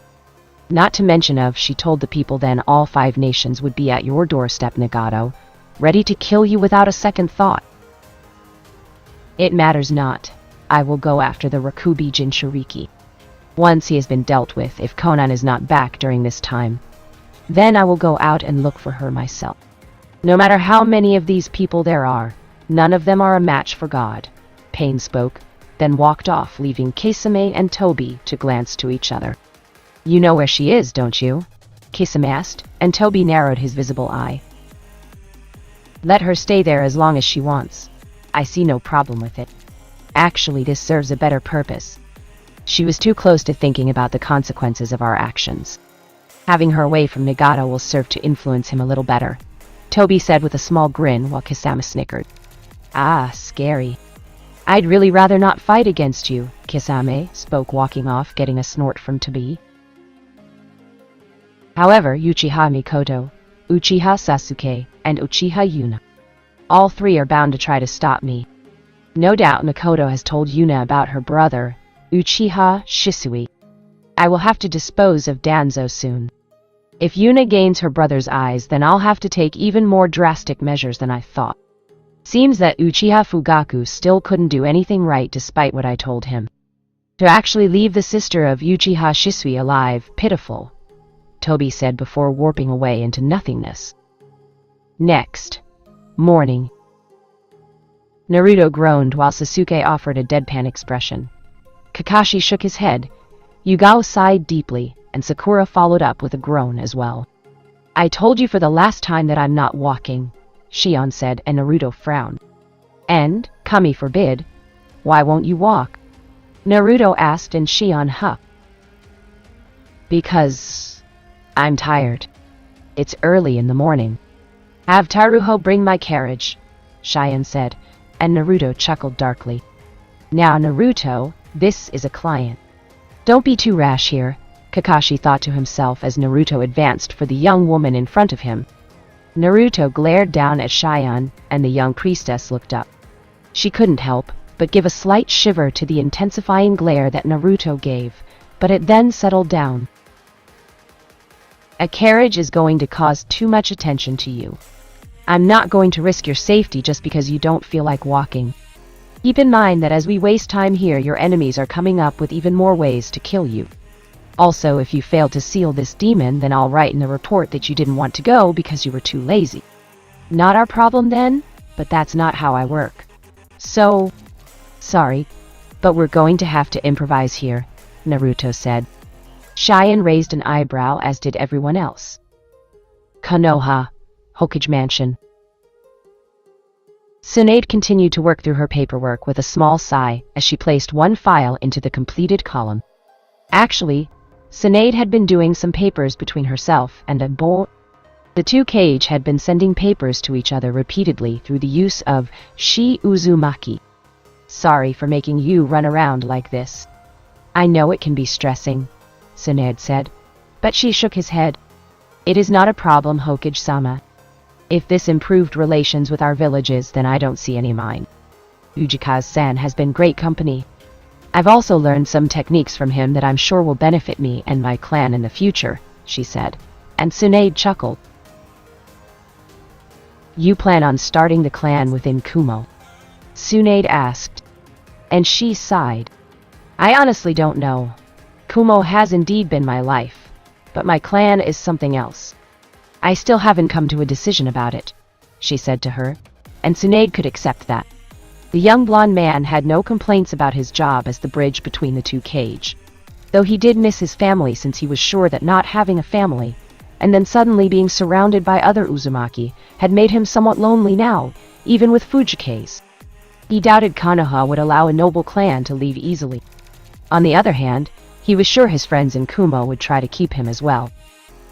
Not to mention of, she told the people then all 5 nations would be at your doorstep, Nagato, ready to kill you without a second thought. "It matters not. I will go after the Rakubi Jinchuriki. Once he has been dealt with, if Konan is not back during this time, then I will go out and look for her myself. No matter how many of these people there are, none of them are a match for God." Pain spoke, then walked off, leaving Kisame and Toby to glance to each other. "You know where she is, don't you?" Kisame asked, and Toby narrowed his visible eye. "Let her stay there as long as she wants. I see no problem with it. Actually, this serves a better purpose. She was too close to thinking about the consequences of our actions. Having her away from Nagato will serve to influence him a little better," Toby said with a small grin while Kisame snickered. "Ah, scary. I'd really rather not fight against you," Kisame spoke, walking off, getting a snort from Toby. "However, Uchiha Mikoto, Uchiha Sasuke, and Uchiha Yuna, all 3 are bound to try to stop me. No doubt Mikoto has told Yuna about her brother, Uchiha Shisui. I will have to dispose of Danzo soon. If Yuna gains her brother's eyes, then I'll have to take even more drastic measures than I thought. Seems that Uchiha Fugaku still couldn't do anything right despite what I told him. To actually leave the sister of Uchiha Shisui alive, pitiful," Toby said before warping away into nothingness. Next morning, Naruto groaned while Sasuke offered a deadpan expression. Kakashi shook his head, Yugao sighed deeply, and Sakura followed up with a groan as well. "I told you for the last time that I'm not walking," Shion said, and Naruto frowned. "And, Kami forbid, why won't you walk?" Naruto asked, and Shion huffed. "Because I'm tired. It's early in the morning." Have Taruho bring my carriage, Cheyenne said, and Naruto chuckled darkly. Now Naruto, this is a client. Don't be too rash here, Kakashi thought to himself as Naruto advanced for the young woman in front of him. Naruto glared down at Cheyenne, and the young priestess looked up. She couldn't help but give a slight shiver to the intensifying glare that Naruto gave, but it then settled down. A carriage is going to cause too much attention to you. I'm not going to risk your safety just because you don't feel like walking. Keep in mind that as we waste time here, your enemies are coming up with even more ways to kill you. Also, if you fail to seal this demon, then I'll write in the report that you didn't want to go because you were too lazy. Not our problem then, but that's not how I work. So, sorry, but we're going to have to improvise here, Naruto said. Cheyenne raised an eyebrow, as did everyone else. Konoha, Hokage Mansion. Tsunade continued to work through her paperwork with a small sigh as she placed one file into the completed column. Actually, Tsunade had been doing some papers between herself and a boy. The two Kage had been sending papers to each other repeatedly through the use of Shi Uzumaki. Sorry for making you run around like this. I know it can be stressing, Tsunade said, but she shook his head. It is not a problem, Hokage-sama. If this improved relations with our villages, then I don't see any mind. Ujikaze-san has been great company. I've also learned some techniques from him that I'm sure will benefit me and my clan in the future, she said, and Tsunade chuckled. You plan on starting the clan within Kumo? Tsunade asked, and she sighed. I honestly don't know. Kumo has indeed been my life, but my clan is something else. I still haven't come to a decision about it, she said to her, and Tsunade could accept that. The young blonde man had no complaints about his job as the bridge between the two Kage, though he did miss his family since he was sure that not having a family, and then suddenly being surrounded by other Uzumaki, had made him somewhat lonely now, even with Fujikaze. He doubted Konoha would allow a noble clan to leave easily. On the other hand, he was sure his friends in Kumo would try to keep him as well.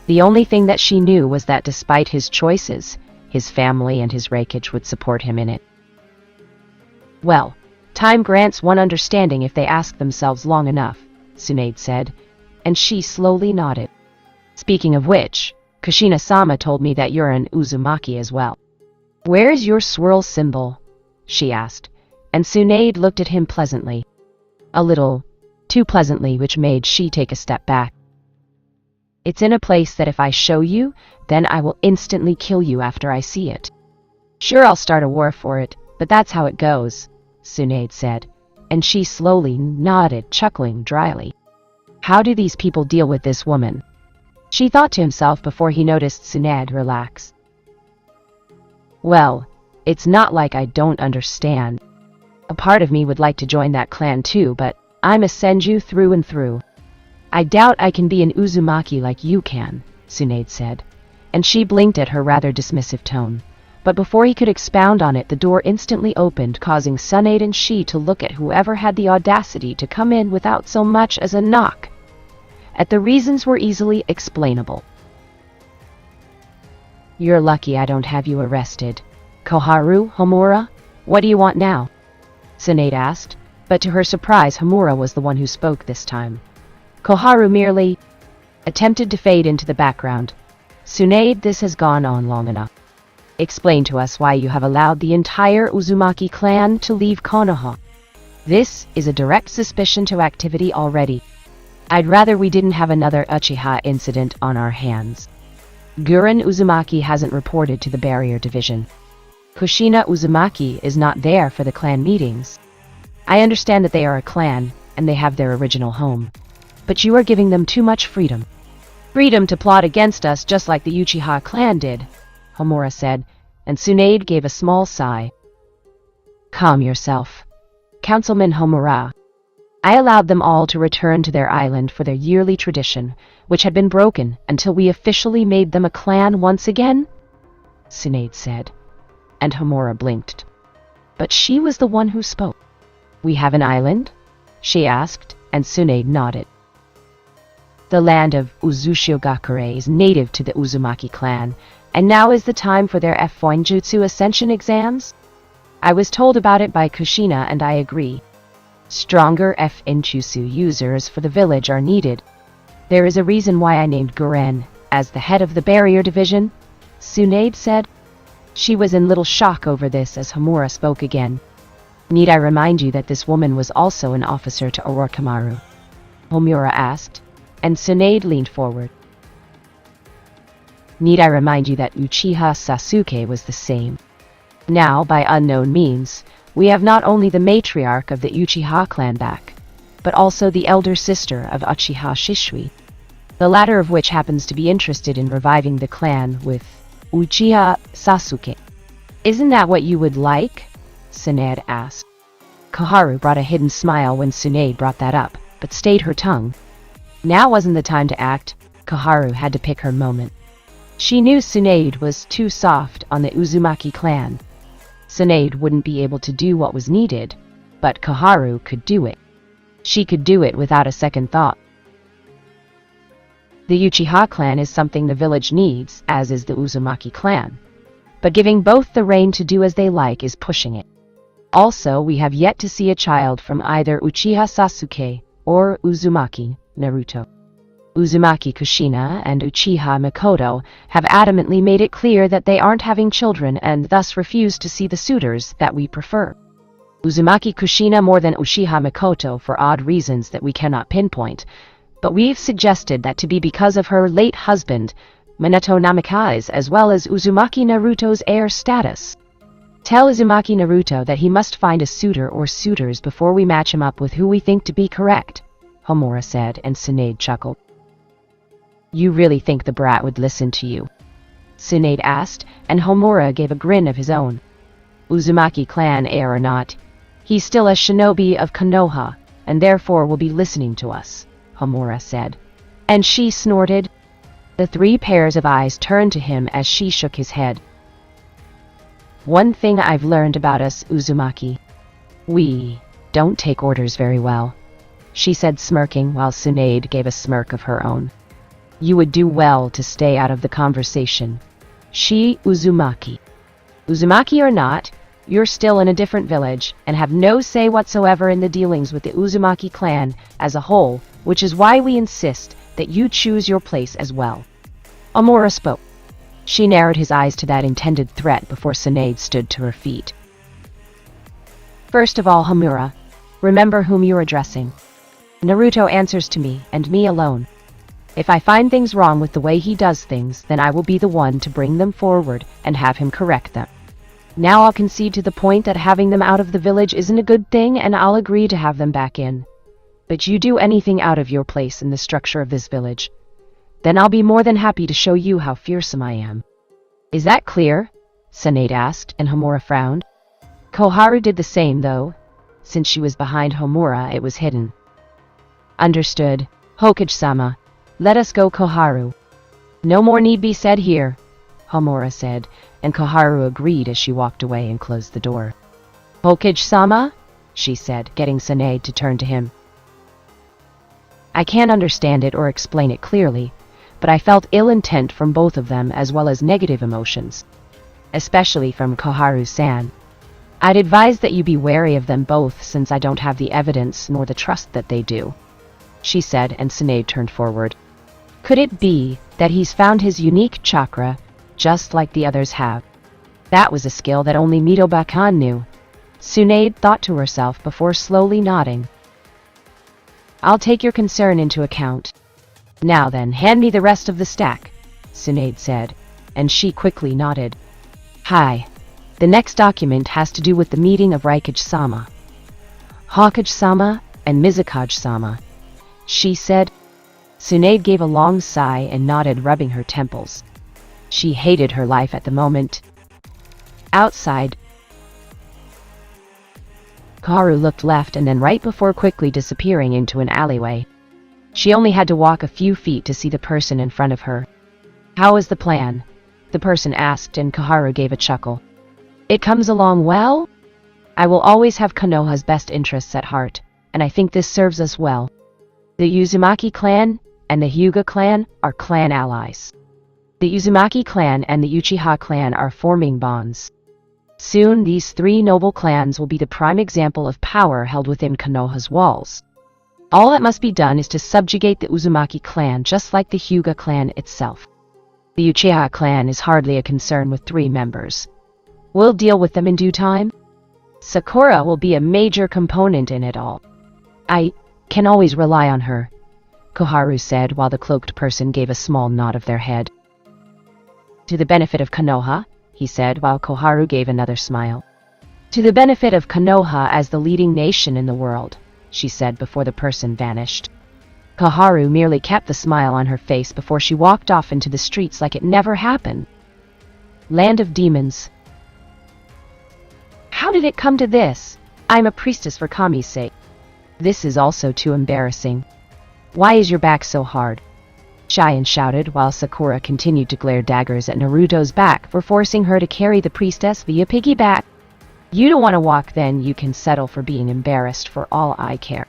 The only thing that she knew was that despite his choices, his family and his Reikage would support him in it. Well, time grants one understanding if they ask themselves long enough, Tsunade said, and she slowly nodded. Speaking of which, Kushina-sama told me that you're an Uzumaki as well. Where's your swirl symbol? She asked, and Tsunade looked at him pleasantly. A little too pleasantly, which made she take a step back. It's in a place that if I show you, then I will instantly kill you after I see it. Sure, I'll start a war for it, but that's how it goes, Tsunade said, and she slowly nodded, chuckling dryly. How do these people deal with this woman? She thought to himself before he noticed Tsunade relax. Well, it's not like I don't understand. A part of me would like to join that clan too, but I'm a Senju through and through. I doubt I can be an Uzumaki like you can, Tsunade said, and she blinked at her rather dismissive tone. But before he could expound on it, the door instantly opened, causing Tsunade and she to look at whoever had the audacity to come in without so much as a knock. And the reasons were easily explainable. You're lucky I don't have you arrested. Koharu, Homura, what do you want now? Tsunade asked, but to her surprise Homura was the one who spoke this time. Koharu merely attempted to fade into the background. Tsunade, this has gone on long enough. Explain to us why you have allowed the entire Uzumaki clan to leave Konoha. This is a direct suspicion to activity already. I'd rather we didn't have another Uchiha incident on our hands. Guren Uzumaki hasn't reported to the barrier division. Kushina Uzumaki is not there for the clan meetings. I understand that they are a clan, and they have their original home. But you are giving them too much freedom. Freedom to plot against us just like the Uchiha clan did, Homura said, and Tsunade gave a small sigh. Calm yourself. Councilman Homura. I allowed them all to return to their island for their yearly tradition, which had been broken until we officially made them a clan once again, Tsunade said, and Homura blinked. But she was the one who spoke. We have an island? She asked, and Tsunade nodded. The land of Uzushiogakure is native to the Uzumaki clan, And now is the time for their F1 Ascension exams? I was told about it by Kushina and I agree. Stronger F-Inchutsu users for the village are needed. There is a reason why I named Guren as the head of the barrier division, Tsunade said. She was in little shock over this as Homura spoke again. Need I remind you that this woman was also an officer to Orochimaru? Homura asked, and Tsunade leaned forward. Need I remind you that Uchiha Sasuke was the same? Now, by unknown means, we have not only the matriarch of the Uchiha clan back, but also the elder sister of Uchiha Shisui, the latter of which happens to be interested in reviving the clan with Uchiha Sasuke. Isn't that what you would like? Tsunade asked. Koharu brought a hidden smile when Tsunade brought that up, but stayed her tongue. Now wasn't the time to act. Koharu had to pick her moment. She knew Tsunade was too soft on the Uzumaki clan. Tsunade wouldn't be able to do what was needed, but Koharu could do it. She could do it without a second thought. The Uchiha clan is something the village needs, as is the Uzumaki clan. But giving both the reign to do as they like is pushing it. Also, we have yet to see a child from either Uchiha Sasuke or Uzumaki Naruto. Uzumaki Kushina and Uchiha Mikoto have adamantly made it clear that they aren't having children and thus refuse to see the suitors that we prefer. Uzumaki Kushina more than Uchiha Mikoto for odd reasons that we cannot pinpoint, but we've suggested that to be because of her late husband, Minato Namikaze, as well as Uzumaki Naruto's heir status. Tell Uzumaki Naruto that he must find a suitor or suitors before we match him up with who we think to be correct, Homura said, and Tsunade chuckled. You really think the brat would listen to you? Tsunade asked, and Homura gave a grin of his own. Uzumaki clan heir or not, he's still a shinobi of Konoha, and therefore will be listening to us, Homura said. And she snorted. The three pairs of eyes turned to him as she shook his head. One thing I've learned about us Uzumaki. We don't take orders very well, she said, smirking, while Tsunade gave a smirk of her own. You would do well to stay out of the conversation. She Uzumaki. Uzumaki or not, you're still in a different village and have no say whatsoever in the dealings with the Uzumaki clan as a whole, which is why we insist that you choose your place as well. Homura spoke. She narrowed his eyes to that intended threat before Tsunade stood to her feet. First of all, Homura, remember whom you're addressing. Naruto answers to me, and me alone. If I find things wrong with the way he does things, then I will be the one to bring them forward and have him correct them. Now I'll concede to the point that having them out of the village isn't a good thing, and I'll agree to have them back in. But you do anything out of your place in the structure of this village, then I'll be more than happy to show you how fearsome I am. Is that clear? Tsunade asked, and Homura frowned. Koharu did the same, though. Since she was behind Homura, it was hidden. Understood. Hokage-sama, let us go, Koharu. No more need be said here, Homura said, and Koharu agreed as she walked away and closed the door. Hokage-sama? She said, getting Tsunade to turn to him. I can't understand it or explain it clearly, but I felt ill intent from both of them as well as negative emotions, especially from Koharu-san. I'd advise that you be wary of them both since I don't have the evidence nor the trust that they do, she said, and Tsunade turned forward. Could it be that he's found his unique chakra, just like the others have? That was a skill that only Mito-Bakan knew. Tsunade thought to herself before slowly nodding. I'll take your concern into account. Now then, hand me the rest of the stack, Tsunade said, and she quickly nodded. Hi. The next document has to do with the meeting of Raikage-sama. Hokage-sama and Mizukage-sama, she said. Tsunade gave a long sigh and nodded, rubbing her temples. She hated her life at the moment. Outside, Koharu looked left and then right before quickly disappearing into an alleyway. She only had to walk a few feet to see the person in front of her. How is the plan? The person asked, and Koharu gave a chuckle. It comes along well? I will always have Konoha's best interests at heart, and I think this serves us well. The Uzumaki clan and the Hyuga clan are clan allies. The Uzumaki clan and the Uchiha clan are forming bonds. Soon, these three noble clans will be the prime example of power held within Konoha's walls. All that must be done is to subjugate the Uzumaki clan just like the Hyuga clan itself. The Uchiha clan is hardly a concern with 3 members. We'll deal with them in due time. Sakura will be a major component in it all. I can always rely on her, Koharu said while the cloaked person gave a small nod of their head. To the benefit of Konoha, he said while Koharu gave another smile. To the benefit of Konoha as the leading nation in the world, she said before the person vanished. Koharu merely kept the smile on her face before she walked off into the streets like it never happened. Land of demons. How did it come to this? I'm a priestess for Kami's sake. This is also too embarrassing. Why is your back so hard? Cheyenne shouted while Sakura continued to glare daggers at Naruto's back for forcing her to carry the priestess via piggyback. You don't want to walk, then you can settle for being embarrassed for all I care.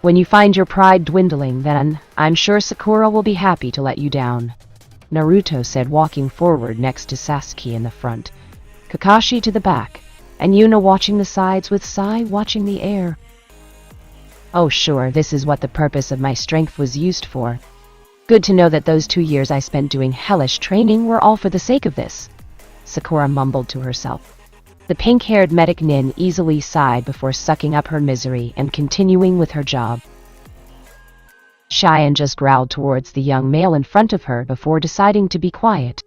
When you find your pride dwindling, then I'm sure Sakura will be happy to let you down, Naruto said, walking forward next to Sasuke in the front, Kakashi to the back, and Yuna watching the sides with Sai watching the air. Oh sure, this is what the purpose of my strength was used for. Good to know that those 2 years I spent doing hellish training were all for the sake of this, Sakura mumbled to herself. The pink-haired medic Nin easily sighed before sucking up her misery and continuing with her job. Cheyenne just growled towards the young male in front of her before deciding to be quiet.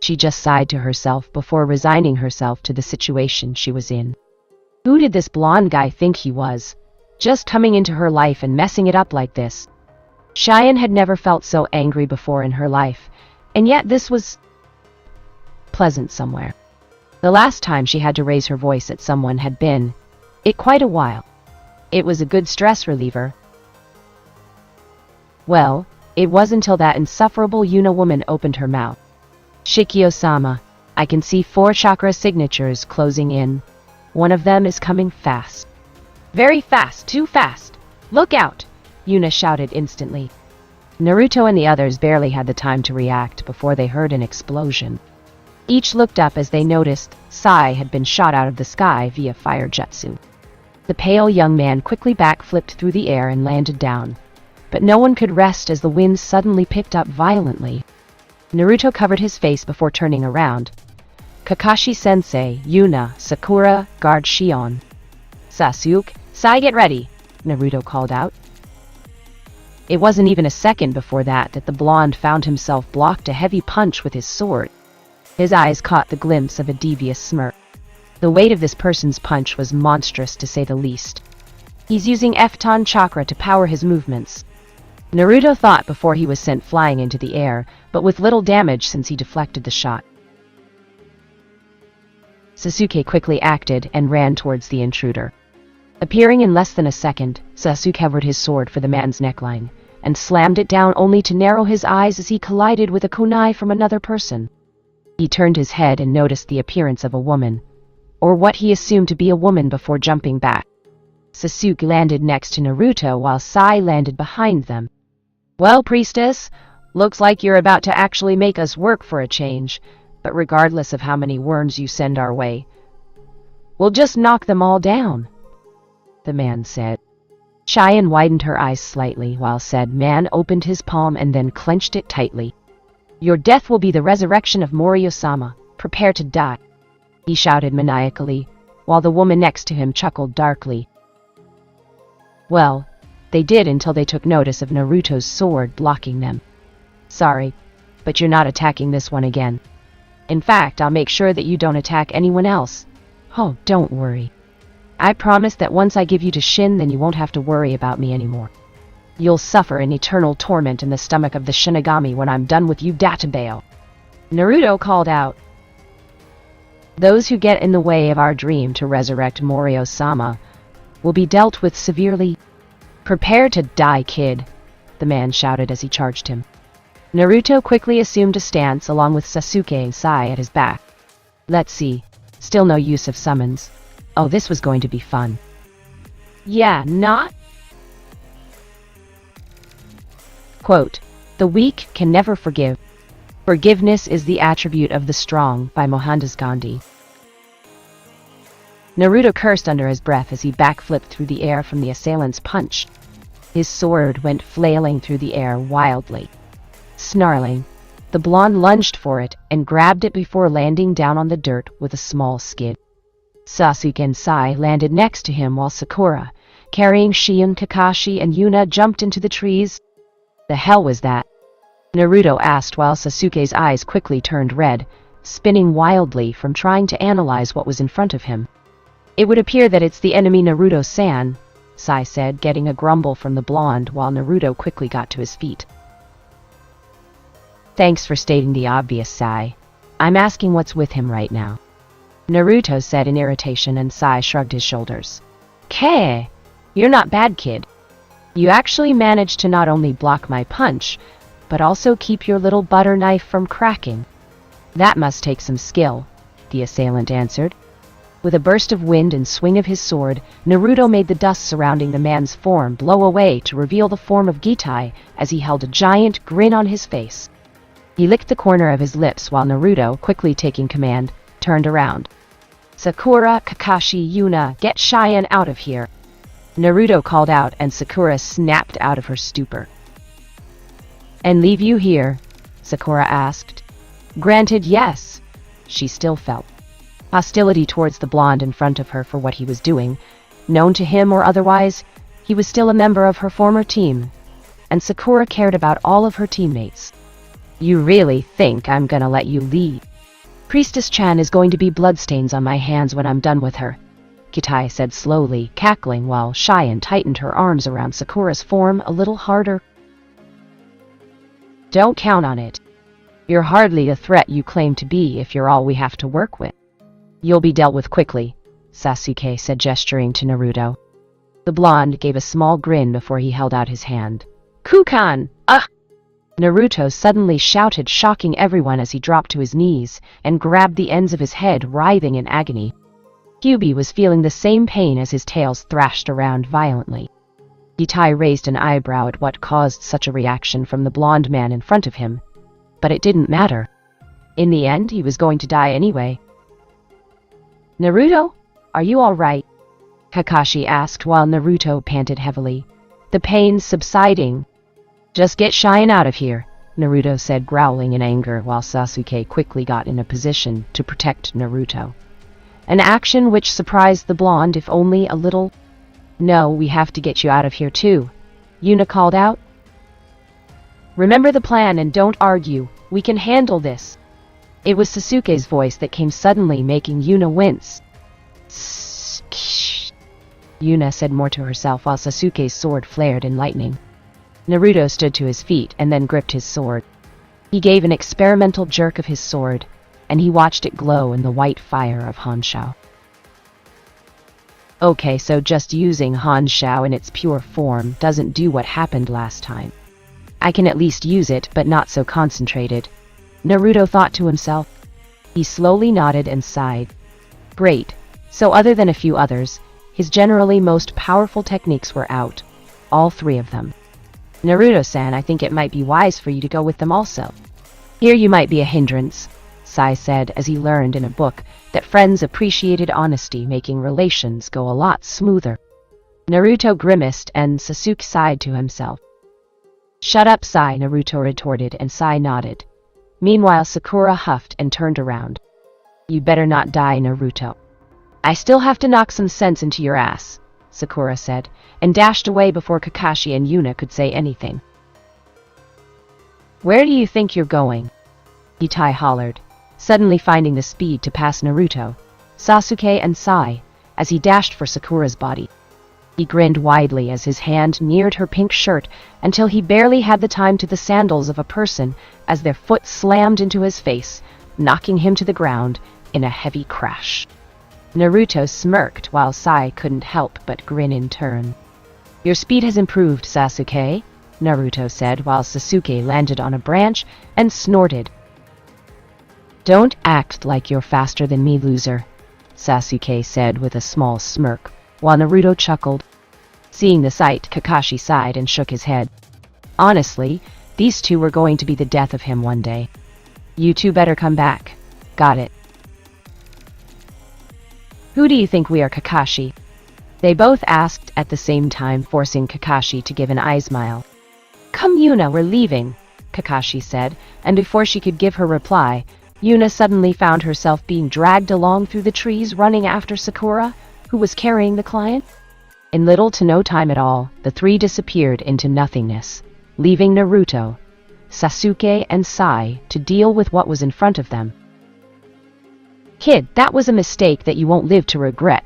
She just sighed to herself before resigning herself to the situation she was in. Who did this blonde guy think he was? Just coming into her life and messing it up like this. Cheyenne had never felt so angry before in her life, and yet this was pleasant somewhere. The last time she had to raise her voice at someone had been quite a while. It was a good stress reliever. Well, it was until that insufferable Yuna woman opened her mouth. Shikio-sama, I can see 4 chakra signatures closing in. One of them is coming fast. Very fast, too fast. Look out! Yuna shouted instantly. Naruto and the others barely had the time to react before they heard an explosion. Each looked up as they noticed Sai had been shot out of the sky via fire jutsu. The pale young man quickly backflipped through the air and landed down, but no one could rest as the wind suddenly picked up violently. Naruto covered his face before turning around. Kakashi-sensei, Yuna, Sakura, guard Shion. Sasuke, Sai, get ready, Naruto called out. It wasn't even a second before that the blonde found himself blocked a heavy punch with his sword. His eyes caught the glimpse of a devious smirk. The weight of this person's punch was monstrous to say the least. He's using F-ton chakra to power his movements. Naruto thought before he was sent flying into the air, but with little damage since he deflected the shot. Sasuke quickly acted and ran towards the intruder. Appearing in less than a second, Sasuke covered his sword for the man's neckline, and slammed it down only to narrow his eyes as he collided with a kunai from another person. He turned his head and noticed the appearance of a woman, or what he assumed to be a woman, before jumping back. Sasuke landed next to Naruto while Sai landed behind them. Well, priestess, looks like you're about to actually make us work for a change, but regardless of how many worms you send our way, we'll just knock them all down, the man said. Cheyenne widened her eyes slightly while said man opened his palm and then clenched it tightly. Your death will be the resurrection of Morio-sama. Prepare to die, he shouted maniacally, while the woman next to him chuckled darkly. Well, they did until they took notice of Naruto's sword blocking them. Sorry, but you're not attacking this one again. In fact, I'll make sure that you don't attack anyone else. Oh, don't worry. I promise that once I give you to Shin, then you won't have to worry about me anymore. You'll suffer an eternal torment in the stomach of the shinigami when I'm done with you, Databao, Naruto called out. Those who get in the way of our dream to resurrect Morio-sama will be dealt with severely. Prepare to die, kid, the man shouted as he charged him. Naruto quickly assumed a stance along with Sasuke and Sai at his back. Let's see. Still no use of summons. Oh, this was going to be fun. Yeah, not? Quote, the weak can never forgive. Forgiveness is the attribute of the strong, by Mohandas Gandhi. Naruto cursed under his breath as he backflipped through the air from the assailant's punch. His sword went flailing through the air wildly. Snarling, the blonde lunged for it and grabbed it before landing down on the dirt with a small skid. Sasuke and Sai landed next to him while Sakura, carrying Shion, Kakashi, and Yuna jumped into the trees. The hell was that? Naruto asked while Sasuke's eyes quickly turned red, spinning wildly from trying to analyze what was in front of him. It would appear that it's the enemy Naruto-san, Sai said, getting a grumble from the blonde while Naruto quickly got to his feet. Thanks for stating the obvious, Sai. I'm asking what's with him right now. Naruto said in irritation, and Sai shrugged his shoulders. Kei, you're not bad, kid. You actually managed to not only block my punch, but also keep your little butter knife from cracking. That must take some skill, the assailant answered. With a burst of wind and swing of his sword, Naruto made the dust surrounding the man's form blow away to reveal the form of Gitai as he held a giant grin on his face. He licked the corner of his lips while Naruto, quickly taking command, turned around. Sakura, Kakashi, Yuna, get Shion out of here. Naruto called out and Sakura snapped out of her stupor. And leave you here? Sakura asked. Granted, yes. She still felt hostility towards the blonde in front of her for what he was doing. Known to him or otherwise, he was still a member of her former team, and Sakura cared about all of her teammates. You really think I'm gonna let you leave? Priestess Chan is going to be bloodstains on my hands when I'm done with her, Kitai said slowly, cackling while Shion tightened her arms around Sakura's form a little harder. Don't count on it. You're hardly the threat you claim to be if you're all we have to work with. You'll be dealt with quickly, Sasuke said, gesturing to Naruto. The blonde gave a small grin before he held out his hand. Kukan! Naruto suddenly shouted, shocking everyone as he dropped to his knees and grabbed the ends of his head, writhing in agony. Kyuubi was feeling the same pain as his tails thrashed around violently. Gitai raised an eyebrow at what caused such a reaction from the blonde man in front of him, but it didn't matter. In the end, he was going to die anyway. Naruto, are you all right? Kakashi asked while Naruto panted heavily, the pain subsiding. Just get Shion out of here, Naruto said, growling in anger while Sasuke quickly got in a position to protect Naruto. An action which surprised the blonde, if only a little. No, we have to get you out of here too, Yuna called out. Remember the plan and don't argue, we can handle this. It was Sasuke's voice that came suddenly, making Yuna wince. Yuna said more to herself while Sasuke's sword flared in lightning. Naruto stood to his feet and then gripped his sword. He gave an experimental jerk of his sword, and he watched it glow in the white fire of Hanshao. Okay, so just using Hanshao in its pure form doesn't do what happened last time. I can at least use it, but not so concentrated, Naruto thought to himself. He slowly nodded and sighed. Great. So other than a few others, his generally most powerful techniques were out. All three of them. Naruto-san, I think it might be wise for you to go with them also. Here you might be a hindrance, Sai said as he learned in a book that friends appreciated honesty, making relations go a lot smoother. Naruto grimaced and Sasuke sighed to himself. Shut up, Sai, Naruto retorted, and Sai nodded. Meanwhile, Sakura huffed and turned around. You better not die, Naruto. I still have to knock some sense into your ass, Sakura said, and dashed away before Kakashi and Yuna could say anything. Where do you think you're going? Gitai hollered, suddenly finding the speed to pass Naruto, Sasuke, and Sai as he dashed for Sakura's body. He grinned widely as his hand neared her pink shirt until he barely had the time to the sandals of a person as their foot slammed into his face, knocking him to the ground in a heavy crash. Naruto smirked while Sai couldn't help but grin in turn. Your speed has improved, Sasuke, Naruto said while Sasuke landed on a branch and snorted. Don't act like you're faster than me, loser, Sasuke said with a small smirk, while Naruto chuckled. Seeing the sight, Kakashi sighed and shook his head. Honestly, these two were going to be the death of him one day. You two better come back. Got it. Who do you think we are, Kakashi? They both asked at the same time, forcing Kakashi to give an eye smile. Come Yuna, we're leaving, Kakashi said, and before she could give her reply, Yuna suddenly found herself being dragged along through the trees running after Sakura, who was carrying the client. In little to no time at all, the three disappeared into nothingness, leaving Naruto, Sasuke, and Sai to deal with what was in front of them. Kid, that was a mistake that you won't live to regret,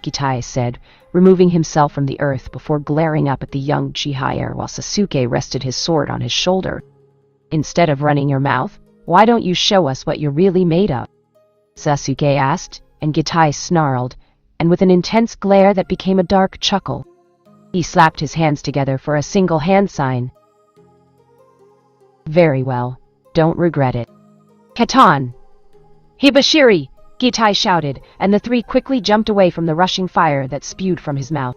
Gitai said, removing himself from the earth before glaring up at the young Chihaya while Sasuke rested his sword on his shoulder. Instead of running your mouth, why don't you show us what you're really made of? Sasuke asked, and Gitai snarled, and with an intense glare that became a dark chuckle. He slapped his hands together for a single hand sign. Very well, don't regret it. Katan! Hibashiri! Gitai shouted, and the three quickly jumped away from the rushing fire that spewed from his mouth.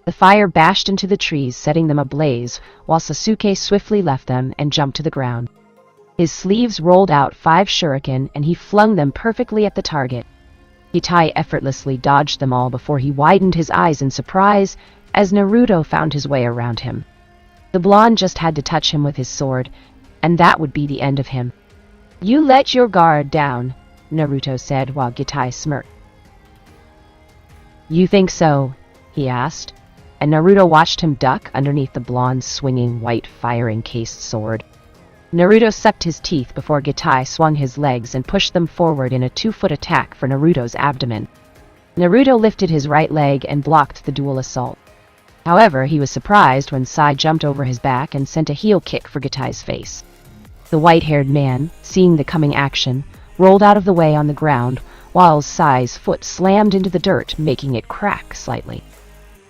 The fire bashed into the trees, setting them ablaze, while Sasuke swiftly left them and jumped to the ground. His sleeves rolled out 5 shuriken and he flung them perfectly at the target. Gitai effortlessly dodged them all before he widened his eyes in surprise as Naruto found his way around him. The blonde just had to touch him with his sword, and that would be the end of him. You let your guard down, Naruto said while Gitai smirked. You think so? He asked, and Naruto watched him duck underneath the blonde's swinging white fire-encased sword. Naruto sucked his teeth before Gitai swung his legs and pushed them forward in a 2-foot attack for Naruto's abdomen. Naruto lifted his right leg and blocked the dual assault. However, he was surprised when Sai jumped over his back and sent a heel kick for Gitai's face. The white-haired man, seeing the coming action, rolled out of the way on the ground, while Sai's foot slammed into the dirt, making it crack slightly.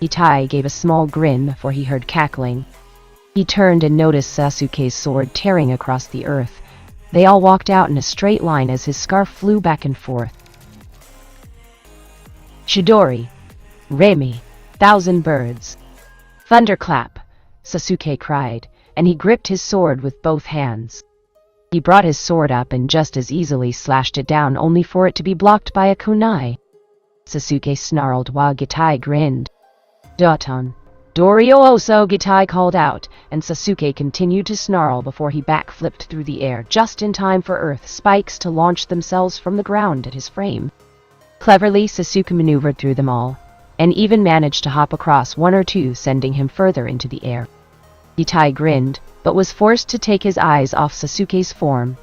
Gitai gave a small grin before he heard cackling. He turned and noticed Sasuke's sword tearing across the earth. They all walked out in a straight line as his scarf flew back and forth. Chidori! Remi! 1,000 birds! Thunderclap! Sasuke cried, and he gripped his sword with both hands. He brought his sword up and just as easily slashed it down, only for it to be blocked by a kunai. Sasuke snarled while Gitai grinned. Doton! Dorio Oso! Gitai called out, and Sasuke continued to snarl before he backflipped through the air just in time for earth spikes to launch themselves from the ground at his frame. Cleverly, Sasuke maneuvered through them all, and even managed to hop across 1 or 2, sending him further into the air. Gitai grinned, but was forced to take his eyes off Sasuke's form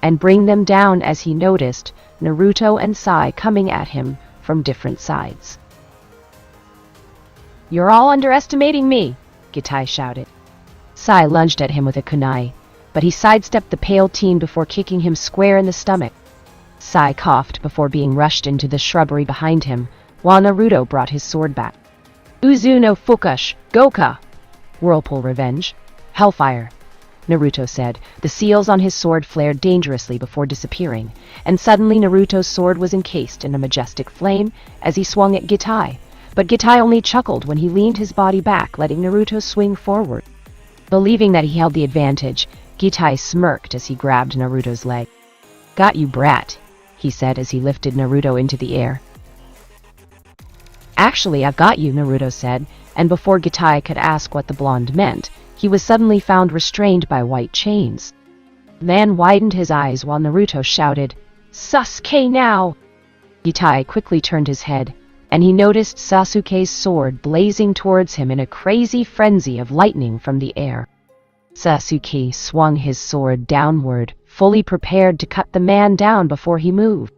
and bring them down as he noticed Naruto and Sai coming at him from different sides. You're all underestimating me, Gitai shouted. Sai lunged at him with a kunai, but he sidestepped the pale teen before kicking him square in the stomach. Sai coughed before being rushed into the shrubbery behind him, while Naruto brought his sword back. Uzu no Fukush, Goka! Whirlpool Revenge. Hellfire, Naruto said. The seals on his sword flared dangerously before disappearing, and suddenly Naruto's sword was encased in a majestic flame as he swung at Gitai, but Gitai only chuckled when he leaned his body back, letting Naruto swing forward. Believing that he held the advantage, Gitai smirked as he grabbed Naruto's leg. Got you, brat, he said as he lifted Naruto into the air. Actually, I've got you, Naruto said, and before Gitai could ask what the blonde meant, he was suddenly found restrained by white chains. The man widened his eyes while Naruto shouted, Sasuke now! Gitai quickly turned his head, and he noticed Sasuke's sword blazing towards him in a crazy frenzy of lightning from the air. Sasuke swung his sword downward, fully prepared to cut the man down before he moved.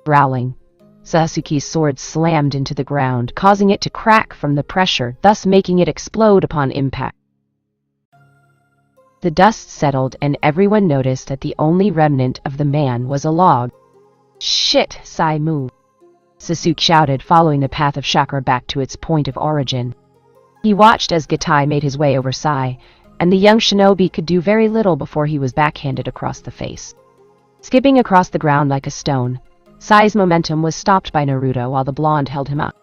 Growling, Sasuke's sword slammed into the ground, causing it to crack from the pressure, thus making it explode upon impact. The dust settled and everyone noticed that the only remnant of the man was a log. Shit, Sai moved, Sasuke shouted, following the path of chakra back to its point of origin. He watched as Gitai made his way over Sai, and the young shinobi could do very little before he was backhanded across the face. Skipping across the ground like a stone, Sai's momentum was stopped by Naruto while the blonde held him up.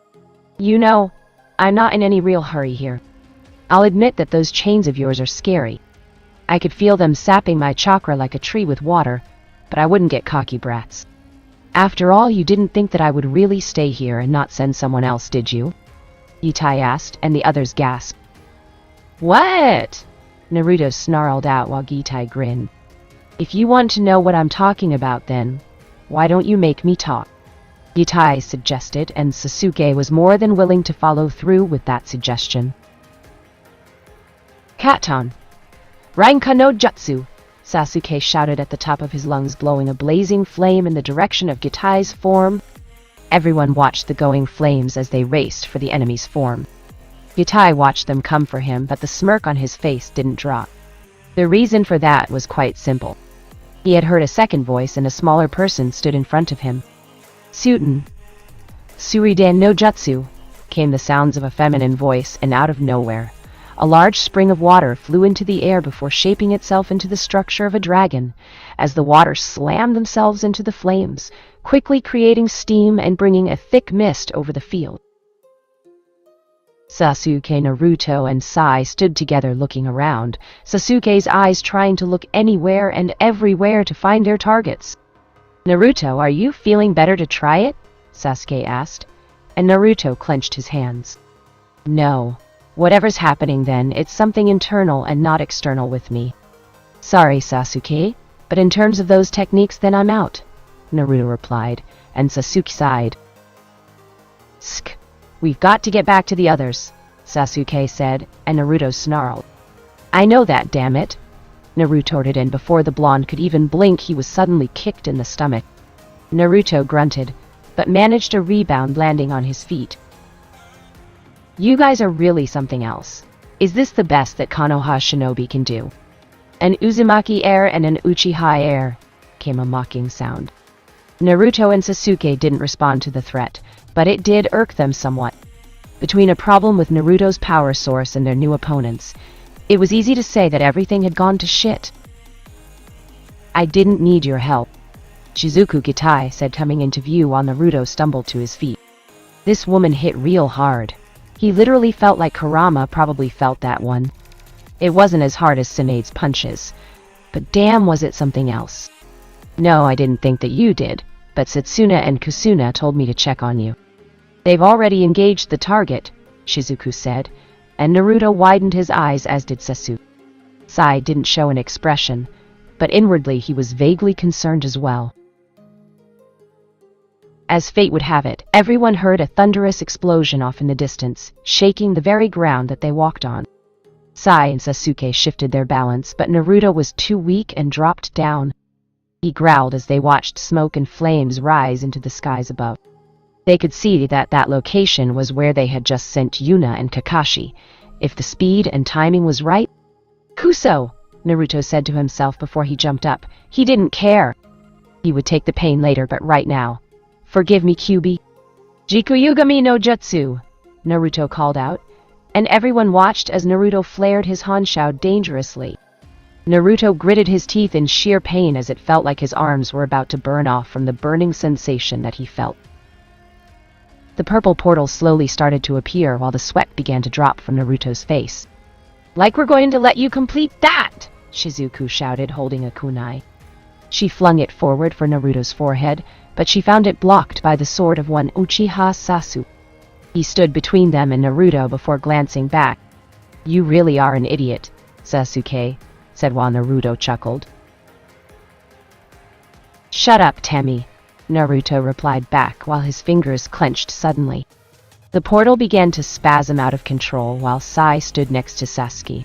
You know, I'm not in any real hurry here. I'll admit that those chains of yours are scary. I could feel them sapping my chakra like a tree with water, but I wouldn't get cocky, brats. After all, you didn't think that I would really stay here and not send someone else, did you? Gitai asked, and the others gasped. What? Naruto snarled out while Gitai grinned. If you want to know what I'm talking about, then why don't you make me talk? Gitai suggested, and Sasuke was more than willing to follow through with that suggestion. Katon! Ranka no Jutsu! Sasuke shouted at the top of his lungs, blowing a blazing flame in the direction of Gitai's form. Everyone watched the going flames as they raced for the enemy's form. Gitai watched them come for him, but the smirk on his face didn't drop. The reason for that was quite simple. He had heard a second voice, and a smaller person stood in front of him. Suiten. Suriden no Jutsu, came the sounds of a feminine voice, and out of nowhere, a large spring of water flew into the air before shaping itself into the structure of a dragon, as the water slammed themselves into the flames, quickly creating steam and bringing a thick mist over the field. Sasuke, Naruto, and Sai stood together looking around, Sasuke's eyes trying to look anywhere and everywhere to find their targets. Naruto, are you feeling better to try it? Sasuke asked, and Naruto clenched his hands. No. Whatever's happening then, it's something internal and not external with me. Sorry, Sasuke, but in terms of those techniques, then I'm out, Naruto replied, and Sasuke sighed. Sk. We've got to get back to the others, Sasuke said, and Naruto snarled. I know that, damn it, Naruto retorted, and before the blonde could even blink, he was suddenly kicked in the stomach. Naruto grunted, but managed to rebound, landing on his feet. You guys are really something else. Is this the best that Konoha Shinobi can do? An Uzumaki air and an Uchiha air, came a mocking sound. Naruto and Sasuke didn't respond to the threat, but it did irk them somewhat. Between a problem with Naruto's power source and their new opponents, it was easy to say that everything had gone to shit. I didn't need your help, Shizuku Gitai said, coming into view while Naruto stumbled to his feet. This woman hit real hard. He literally felt like Kurama probably felt that one. It wasn't as hard as Tsunade's punches, but damn was it something else. No, I didn't think that you did, but Setsuna and Kusuna told me to check on you. They've already engaged the target, Shizuku said, and Naruto widened his eyes, as did Sasuke. Sai didn't show an expression, but inwardly he was vaguely concerned as well. As fate would have it, everyone heard a thunderous explosion off in the distance, shaking the very ground that they walked on. Sai and Sasuke shifted their balance, but Naruto was too weak and dropped down. He growled as they watched smoke and flames rise into the skies above. They could see that that location was where they had just sent Yuna and Kakashi. If the speed and timing was right... Kuso! Naruto said to himself before he jumped up. He didn't care. He would take the pain later, but right now... Forgive me, Kyuubi. Jikuyugami no Jutsu, Naruto called out, and everyone watched as Naruto flared his Hanshou dangerously. Naruto gritted his teeth in sheer pain as it felt like his arms were about to burn off from the burning sensation that he felt. The purple portal slowly started to appear while the sweat began to drop from Naruto's face. Like we're going to let you complete that, Shizuku shouted, holding a kunai. She flung it forward for Naruto's forehead, but she found it blocked by the sword of one Uchiha Sasuke. He stood between them and Naruto before glancing back. You really are an idiot, Sasuke, said while Naruto chuckled. Shut up, Temi, Naruto replied back while his fingers clenched suddenly. The portal began to spasm out of control while Sai stood next to Sasuke.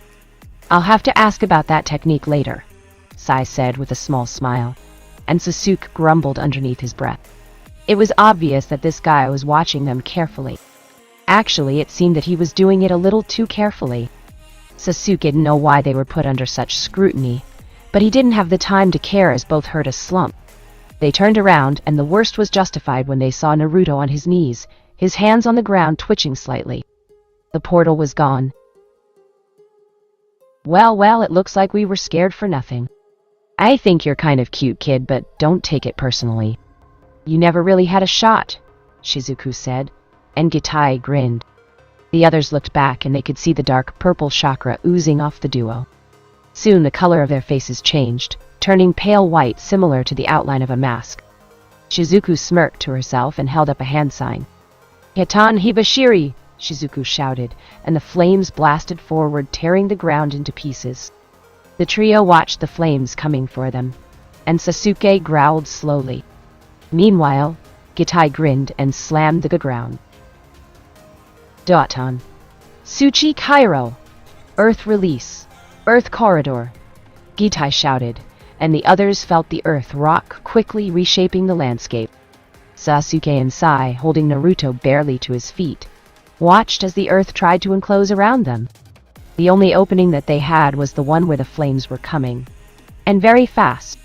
I'll have to ask about that technique later, Sai said with a small smile, and Sasuke grumbled underneath his breath. It was obvious that this guy was watching them carefully. Actually, it seemed that he was doing it a little too carefully. Sasuke didn't know why they were put under such scrutiny, but he didn't have the time to care as both heard a slump. They turned around, and the worst was justified when they saw Naruto on his knees, his hands on the ground twitching slightly. The portal was gone. Well, it looks like we were scared for nothing. I think you're kind of cute, kid, but don't take it personally. You never really had a shot, Shizuku said, and Gitai grinned. The others looked back, and they could see the dark purple chakra oozing off the duo. Soon the color of their faces changed, turning pale white similar to the outline of a mask. Shizuku smirked to herself and held up a hand sign. "Hitan Hibashiri!" Shizuku shouted, and the flames blasted forward, tearing the ground into pieces. The trio watched the flames coming for them, and Sasuke growled slowly. Meanwhile, Gitai grinned and slammed the ground. Doton. Suchi Cairo! Earth release! Earth corridor! Gitai shouted, and the others felt the earth rock, quickly reshaping the landscape. Sasuke and Sai, holding Naruto barely to his feet, watched as the earth tried to enclose around them. The only opening that they had was the one where the flames were coming, and very fast.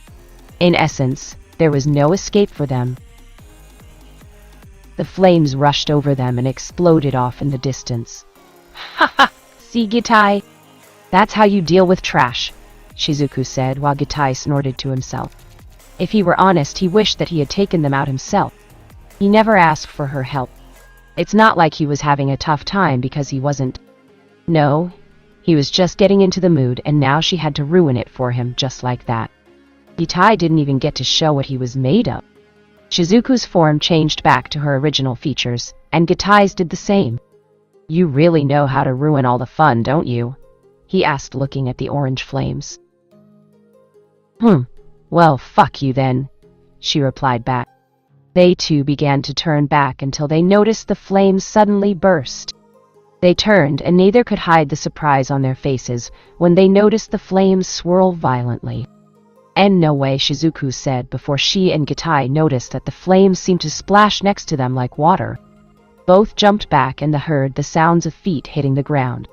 In essence, there was no escape for them. The flames rushed over them and exploded off in the distance. "Ha ha! See, Gitai? That's how you deal with trash," Shizuku said while Gitai snorted to himself. If he were honest, he wished that he had taken them out himself. He never asked for her help. It's not like he was having a tough time because he wasn't. No, he was just getting into the mood, and now she had to ruin it for him just like that. Gitai didn't even get to show what he was made of. Shizuku's form changed back to her original features, and Gitai's did the same. "You really know how to ruin all the fun, don't you?" he asked, looking at the orange flames. Well, fuck you then," she replied back. They too began to turn back until they noticed the flames suddenly burst. They turned, and neither could hide the surprise on their faces when they noticed the flames swirl violently. "And no way," Shizuku said before she and Gitai noticed that the flames seemed to splash next to them like water. Both jumped back and heard the sounds of feet hitting the ground.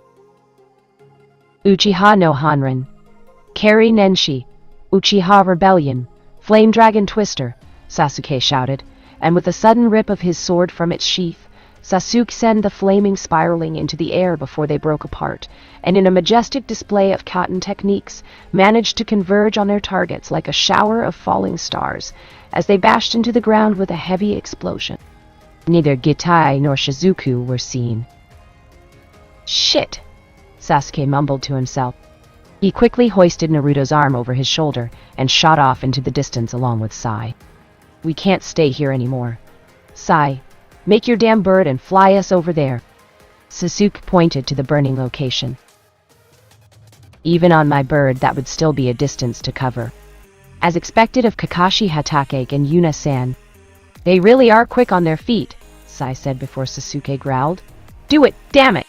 "Uchiha no Hanrin. Kari Nenshi. Uchiha Rebellion. Flame Dragon Twister," Sasuke shouted, and with a sudden rip of his sword from its sheath, Sasuke sent the flaming spiraling into the air before they broke apart, and in a majestic display of cotton techniques, managed to converge on their targets like a shower of falling stars as they bashed into the ground with a heavy explosion. Neither Gitai nor Shizuku were seen. "Shit," Sasuke mumbled to himself. He quickly hoisted Naruto's arm over his shoulder and shot off into the distance along with Sai. "We can't stay here anymore. Sai, make your damn bird and fly us over there." Sasuke pointed to the burning location. "Even on my bird, that would still be a distance to cover." As expected of Kakashi Hatake and Yuna-san. "They really are quick on their feet," Sai said before Sasuke growled. "Do it, damn it!"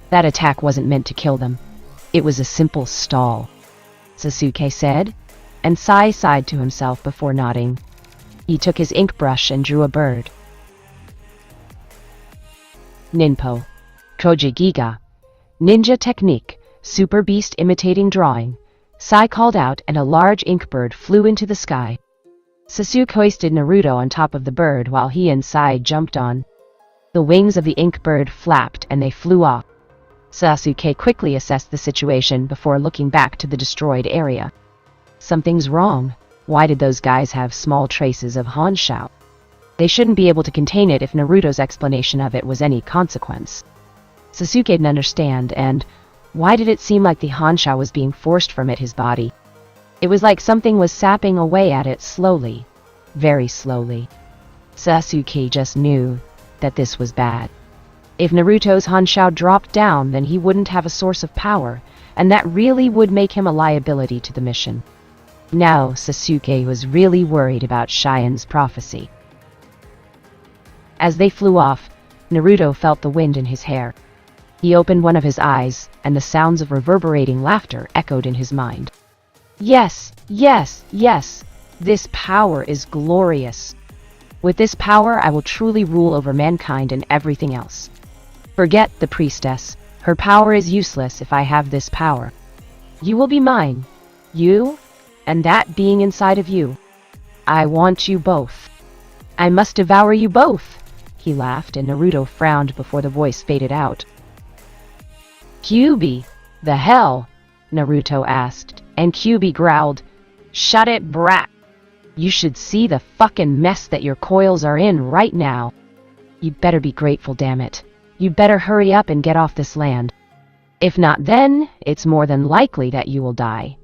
That attack wasn't meant to kill them. It was a simple stall, Sasuke said, and Sai sighed to himself before nodding. He took his ink brush and drew a bird. Ninpo. Koji Giga. Ninja technique. Super beast imitating drawing. Sai called out, and a large ink bird flew into the sky. Sasuke hoisted Naruto on top of the bird while he and Sai jumped on. The wings of the ink bird flapped and they flew off. Sasuke quickly assessed the situation before looking back to the destroyed area. Something's wrong. Why did those guys have small traces of Hanshao? They shouldn't be able to contain it if Naruto's explanation of it was any consequence. Sasuke didn't understand, and why did it seem like the Hanshao was being forced from his body? It was like something was sapping away at it slowly, very slowly. Sasuke just knew that this was bad. If Naruto's Hanshao dropped down, then he wouldn't have a source of power, and that really would make him a liability to the mission. Now Sasuke was really worried about Shien's prophecy. As they flew off, Naruto felt the wind in his hair. He opened one of his eyes, and the sounds of reverberating laughter echoed in his mind. Yes, yes, yes, this power is glorious. With this power, I will truly rule over mankind and everything else. Forget the priestess. Her power is useless if I have this power. You will be mine. You, and that being inside of you. I want you both. I must devour you both. He laughed, and Naruto frowned before the voice faded out. Kyuubi, the hell? Naruto asked, and Kyuubi growled, Shut it, brat. You should see the fucking mess that your coils are in right now. You'd better be grateful, damn it. You'd better hurry up and get off this land. If not, then it's more than likely that you will die,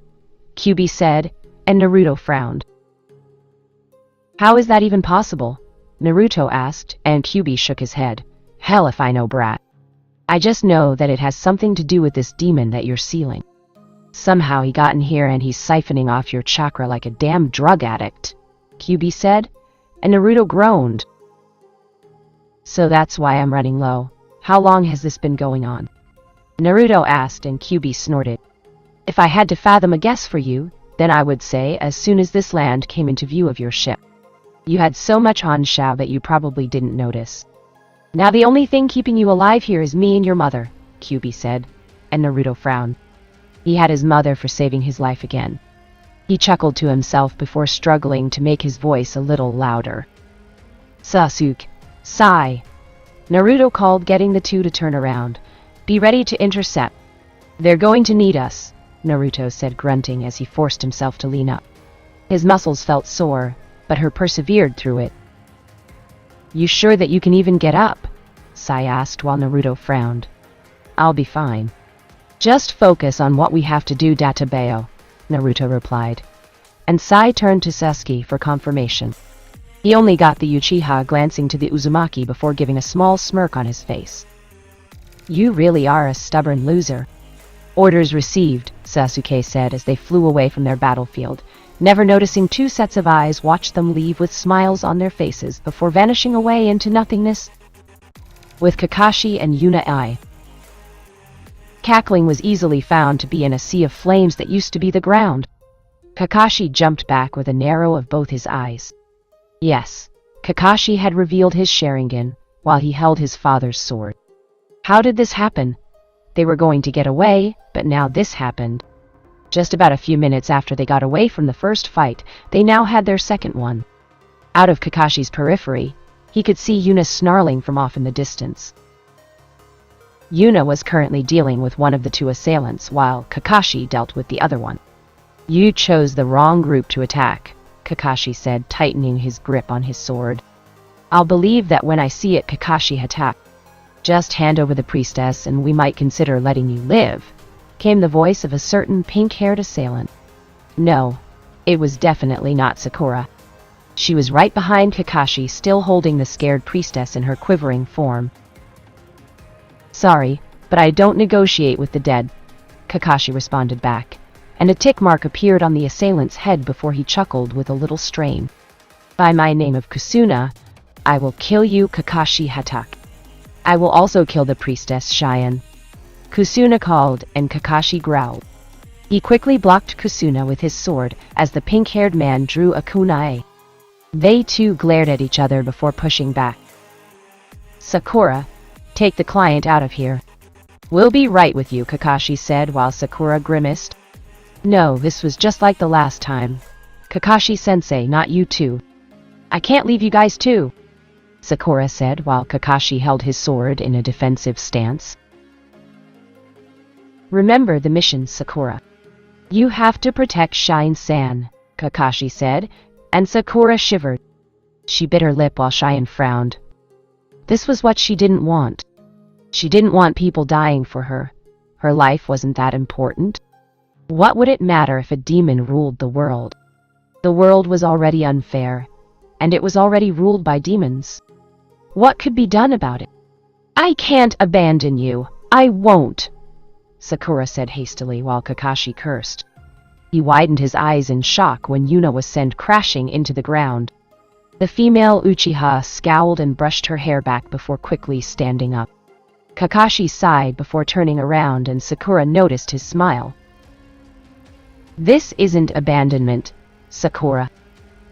Kyuubi said, and Naruto frowned. How is that even possible? Naruto asked, and Kyuubi shook his head. Hell if I know, brat. I just know that it has something to do with this demon that you're sealing. Somehow he got in here and he's siphoning off your chakra like a damn drug addict, Kyuubi said, and Naruto groaned. So that's why I'm running low. How long has this been going on? Naruto asked, and Kyuubi snorted. If I had to fathom a guess for you, then I would say as soon as this land came into view of your ship. You had so much Hanshao that you probably didn't notice. Now the only thing keeping you alive here is me and your mother, Kyuubi said, and Naruto frowned. He had his mother for saving his life again. He chuckled to himself before struggling to make his voice a little louder. Sasuke, sigh. Naruto called, getting the two to turn around. Be ready to intercept. They're going to need us, Naruto said, grunting as he forced himself to lean up. His muscles felt sore, but he persevered through it. You sure that you can even get up? Sai asked while Naruto frowned. I'll be fine. Just focus on what we have to do, Databeo, Naruto replied. And Sai turned to Sasuke for confirmation. He only got the Uchiha glancing to the Uzumaki before giving a small smirk on his face. You really are a stubborn loser. Orders received, Sasuke said as they flew away from their battlefield, never noticing two sets of eyes watched them leave with smiles on their faces before vanishing away into nothingness. With Kakashi and Yuna cackling was easily found to be in a sea of flames that used to be the ground. Kakashi jumped back with a narrow of both his eyes. Yes, Kakashi had revealed his Sharingan while he held his father's sword. How did this happen? They were going to get away, but now this happened. Just about a few minutes after they got away from the first fight, they now had their second one. Out of Kakashi's periphery, he could see Yuna snarling from off in the distance. Yuna was currently dealing with one of the two assailants, while Kakashi dealt with the other one. You chose the wrong group to attack, Kakashi said, tightening his grip on his sword. I'll believe that when I see it, Kakashi attack. Just hand over the priestess and we might consider letting you live, came the voice of a certain pink-haired assailant. No, it was definitely not Sakura. She was right behind Kakashi, still holding the scared priestess in her quivering form. Sorry, but I don't negotiate with the dead, Kakashi responded back, and a tick mark appeared on the assailant's head before he chuckled with a little strain. By my name of Kusuna, I will kill you, Kakashi Hatak. I will also kill the priestess Cheyenne. Kusuna called, and Kakashi growled. He quickly blocked Kusuna with his sword as the pink-haired man drew a kunai. They too glared at each other before pushing back. Sakura, take the client out of here. We'll be right with you, Kakashi said while Sakura grimaced. No, this was just like the last time. Kakashi-sensei, not you too. I can't leave you guys too, Sakura said while Kakashi held his sword in a defensive stance. Remember the mission, Sakura. You have to protect Shine-san, Kakashi said, and Sakura shivered. She bit her lip while Cheyenne frowned. This was what she didn't want. She didn't want people dying for her. Her life wasn't that important. What would it matter if a demon ruled the world? The world was already unfair, and it was already ruled by demons. What could be done about it? I can't abandon you. I won't, Sakura said hastily while Kakashi cursed. He widened his eyes in shock when Yuna was sent crashing into the ground. The female Uchiha scowled and brushed her hair back before quickly standing up. Kakashi sighed before turning around, and Sakura noticed his smile. This isn't abandonment, Sakura.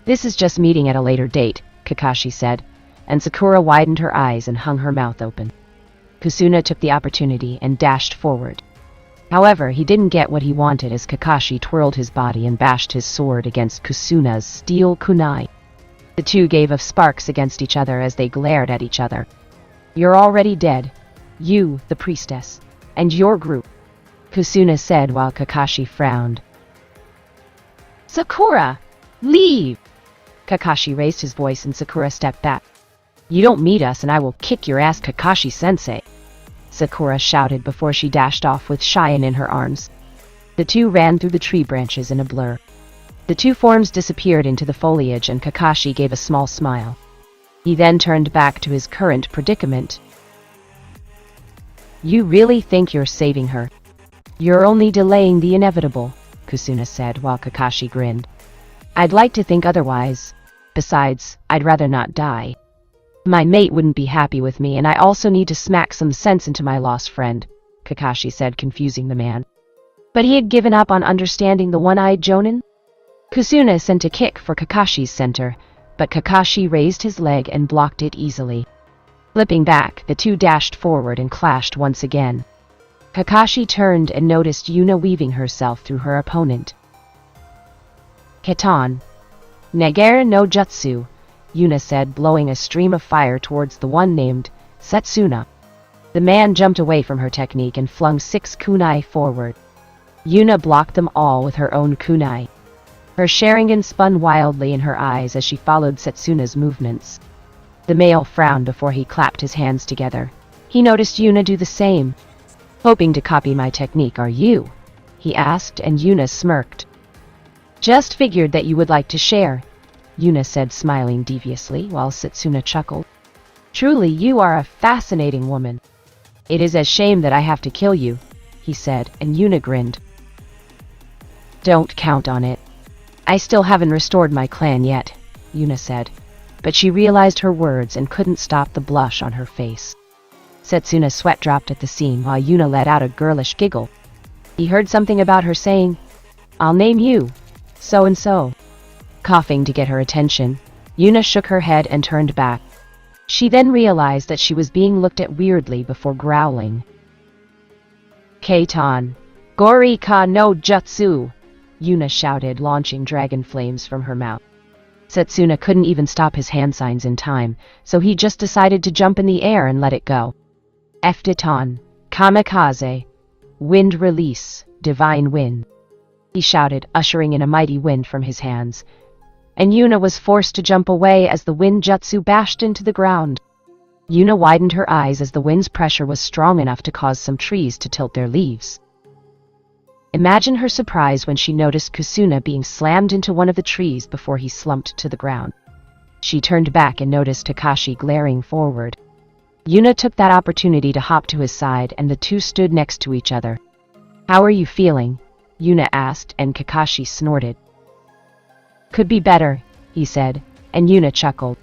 This is just meeting at a later date, Kakashi said, and Sakura widened her eyes and hung her mouth open. Kusuna took the opportunity and dashed forward. However, he didn't get what he wanted as Kakashi twirled his body and bashed his sword against Kusuna's steel kunai. The two gave off sparks against each other as they glared at each other. You're already dead. You, the priestess, and your group, Kusuna said while Kakashi frowned. Sakura, leave! Kakashi raised his voice and Sakura stepped back. You don't meet us and I will kick your ass, Kakashi-sensei, Sakura shouted before she dashed off with Cheyenne in her arms. The two ran through the tree branches in a blur. The two forms disappeared into the foliage and Kakashi gave a small smile. He then turned back to his current predicament. You really think you're saving her? You're only delaying the inevitable, Kusuna said while Kakashi grinned. I'd like to think otherwise. Besides, I'd rather not die. My mate wouldn't be happy with me, and I also need to smack some sense into my lost friend, Kakashi said, confusing the man. But he had given up on understanding the one-eyed Jonin? Kusuna sent a kick for Kakashi's center, but Kakashi raised his leg and blocked it easily. Flipping back, the two dashed forward and clashed once again. Kakashi turned and noticed Yuna weaving herself through her opponent. Ketan. Nagare no Jutsu, Yuna said, blowing a stream of fire towards the one named Setsuna. The man jumped away from her technique and flung 6 kunai forward. Yuna blocked them all with her own kunai. Her Sharingan spun wildly in her eyes as she followed Setsuna's movements. The male frowned before he clapped his hands together. He noticed Yuna do the same. Hoping to copy my technique, are you? He asked, and Yuna smirked. Just figured that you would like to share, Yuna said, smiling deviously, while Setsuna chuckled. Truly, you are a fascinating woman. It is a shame that I have to kill you, he said, and Yuna grinned. Don't count on it. I still haven't restored my clan yet, Yuna said, but she realized her words and couldn't stop the blush on her face. Setsuna's sweat dropped at the seam while Yuna let out a girlish giggle. He heard something about her saying, I'll name you so-and-so. Coughing to get her attention, Yuna shook her head and turned back. She then realized that she was being looked at weirdly before growling. Keitan. Gori ka no jutsu, Yuna shouted, launching dragon flames from her mouth. Setsuna couldn't even stop his hand signs in time, so he just decided to jump in the air and let it go. Eftitan. Kamikaze. Wind release, divine wind, he shouted, ushering in a mighty wind from his hands. And Yuna was forced to jump away as the wind jutsu bashed into the ground. Yuna widened her eyes as the wind's pressure was strong enough to cause some trees to tilt their leaves. Imagine her surprise when she noticed Kusuna being slammed into one of the trees before he slumped to the ground. She turned back and noticed Kakashi glaring forward. Yuna took that opportunity to hop to his side, and the two stood next to each other. How are you feeling? Yuna asked, and Kakashi snorted. Could be better, he said, and Yuna chuckled.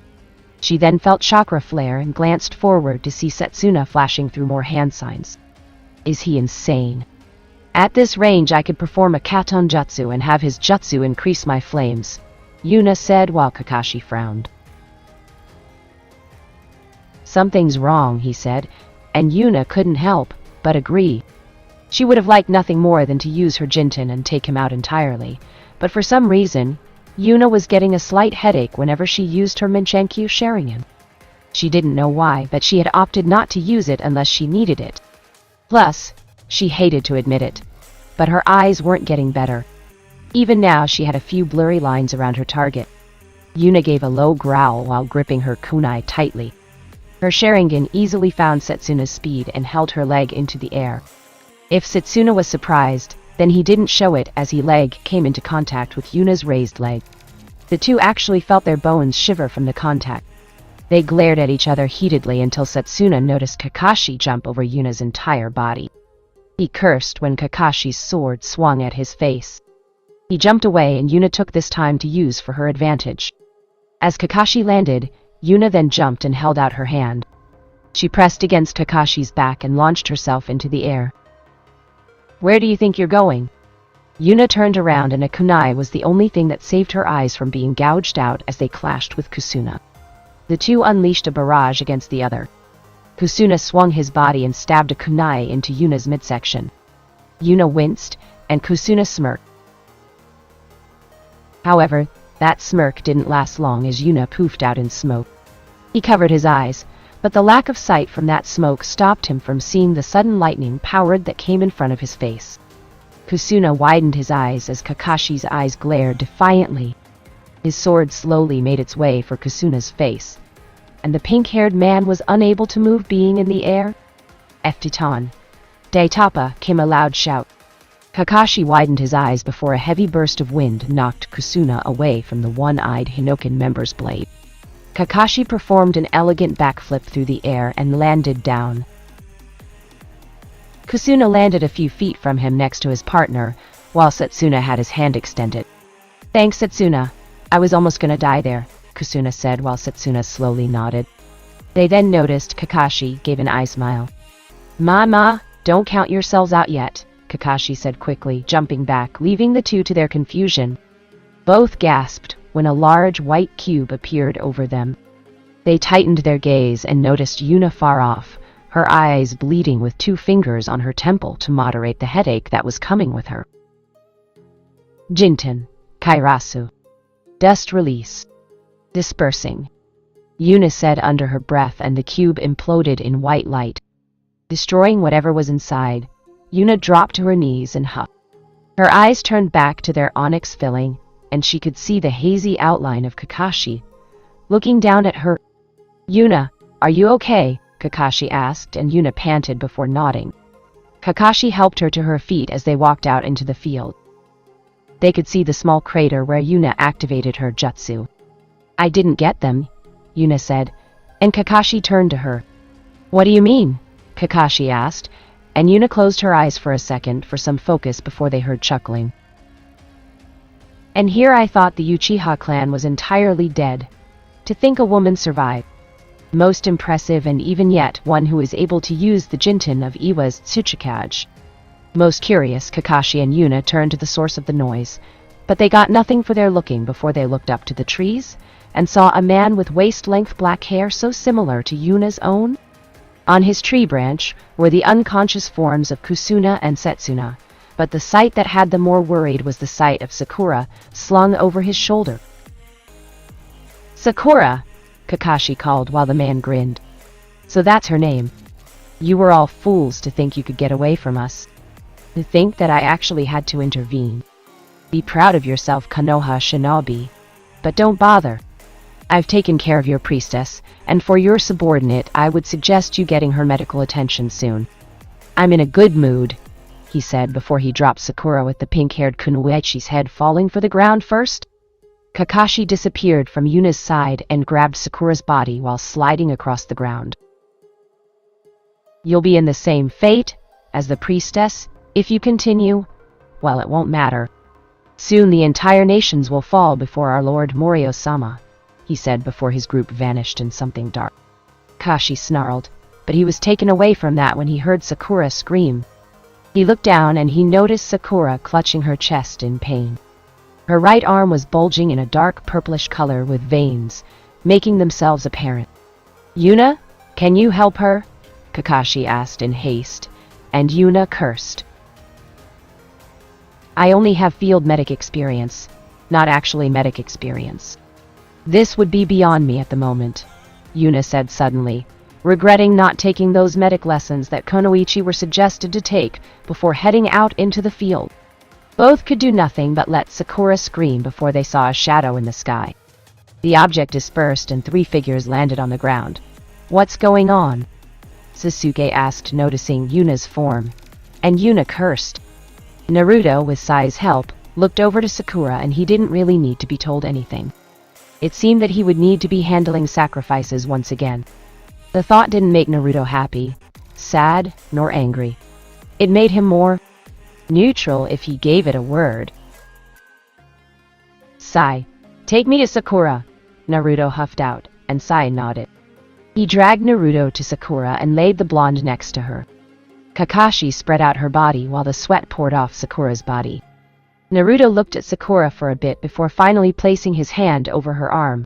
She then felt chakra flare and glanced forward to see Setsuna flashing through more hand signs. Is he insane? At this range I could perform a Katon Jutsu and have his jutsu increase my flames, Yuna said while Kakashi frowned. Something's wrong, he said, and Yuna couldn't help but agree. She would have liked nothing more than to use her Jinten and take him out entirely, but for some reason, Yuna was getting a slight headache whenever she used her Minchankyu Sharingan. She didn't know why, but she had opted not to use it unless she needed it. Plus, she hated to admit it, but her eyes weren't getting better. Even now she had a few blurry lines around her target. Yuna gave a low growl while gripping her kunai tightly. Her Sharingan easily found Setsuna's speed and held her leg into the air. If Setsuna was surprised, then he didn't show it as his leg came into contact with Yuna's raised leg. The two actually felt their bones shiver from the contact. They glared at each other heatedly until Setsuna noticed Kakashi jump over Yuna's entire body. He cursed when Kakashi's sword swung at his face. He jumped away, and Yuna took this time to use for her advantage. As Kakashi landed, Yuna then jumped and held out her hand. She pressed against Kakashi's back and launched herself into the air. Where do you think you're going? Yuna turned around, and a kunai was the only thing that saved her eyes from being gouged out as they clashed with Kusuna. The two unleashed a barrage against the other. Kusuna swung his body and stabbed a kunai into Yuna's midsection. Yuna winced, and Kusuna smirked. However, that smirk didn't last long as Yuna poofed out in smoke. He covered his eyes, but the lack of sight from that smoke stopped him from seeing the sudden lightning powered that came in front of his face. Kusuna widened his eyes as Kakashi's eyes glared defiantly. His sword slowly made its way for Kusuna's face, and the pink-haired man was unable to move, being in the air. Eftitan. Daitapa, came a loud shout. Kakashi widened his eyes before a heavy burst of wind knocked Kusuna away from the one-eyed Hinoken member's blade. Kakashi performed an elegant backflip through the air and landed down. Kusuna landed a few feet from him next to his partner, while Setsuna had his hand extended. "Thanks, Setsuna. I was almost gonna die there," Kusuna said while Setsuna slowly nodded. They then noticed Kakashi gave an eye smile. "Ma, don't count yourselves out yet," Kakashi said quickly, jumping back, leaving the two to their confusion. Both gasped when a large white cube appeared over them. They tightened their gaze and noticed Yuna far off, her eyes bleeding with 2 fingers on her temple to moderate the headache that was coming with her. Jinten, Kairasu. Dust release. Dispersing. Yuna said under her breath, and the cube imploded in white light, destroying whatever was inside. Yuna dropped to her knees and huffed. Her eyes turned back to their onyx filling, and she could see the hazy outline of Kakashi, looking down at her. "Yuna, are you okay?" Kakashi asked, and Yuna panted before nodding. Kakashi helped her to her feet as they walked out into the field. They could see the small crater where Yuna activated her jutsu. "I didn't get them," Yuna said, and Kakashi turned to her. "What do you mean?" Kakashi asked, and Yuna closed her eyes for a second for some focus before they heard chuckling. "And here I thought the Uchiha clan was entirely dead. To think a woman survived. Most impressive, and even yet one who is able to use the Jinten of Iwa's Tsuchikage." Most curious, Kakashi and Yuna turned to the source of the noise, but they got nothing for their looking before they looked up to the trees and saw a man with waist-length black hair so similar to Yuna's own. On his tree branch were the unconscious forms of Kusuna and Setsuna, but the sight that had them more worried was the sight of Sakura slung over his shoulder. "Sakura!" Kakashi called while the man grinned. "So that's her name. You were all fools to think you could get away from us. To think that I actually had to intervene. Be proud of yourself, Konoha Shinobi. But don't bother. I've taken care of your priestess, and for your subordinate I would suggest you getting her medical attention soon. I'm in a good mood," he said before he dropped Sakura with the pink-haired Kunoichi's head falling for the ground first. Kakashi disappeared from Yuna's side and grabbed Sakura's body while sliding across the ground. "You'll be in the same fate as the priestess if you continue. Well, it won't matter. Soon the entire nations will fall before our Lord Morio-sama," he said before his group vanished in something dark. Kakashi snarled, but he was taken away from that when he heard Sakura scream. He looked down and he noticed Sakura clutching her chest in pain. Her right arm was bulging in a dark purplish color with veins, making themselves apparent. "Yuna, can you help her?" Kakashi asked in haste, and Yuna cursed. "I only have field medic experience, not actually medic experience. This would be beyond me at the moment," Yuna said suddenly, regretting not taking those medic lessons that Kunoichi were suggested to take before heading out into the field. Both could do nothing but let Sakura scream before they saw a shadow in the sky. The object dispersed and 3 figures landed on the ground. "What's going on?" Sasuke asked, noticing Yuna's form, and Yuna cursed. Naruto, with Sai's help, looked over to Sakura, and he didn't really need to be told anything. It seemed that he would need to be handling sacrifices once again. The thought didn't make Naruto happy, sad, nor angry. It made him more neutral if he gave it a word. "Sai, take me to Sakura," Naruto huffed out, and Sai nodded. He dragged Naruto to Sakura and laid the blonde next to her. Kakashi spread out her body while the sweat poured off Sakura's body. Naruto looked at Sakura for a bit before finally placing his hand over her arm.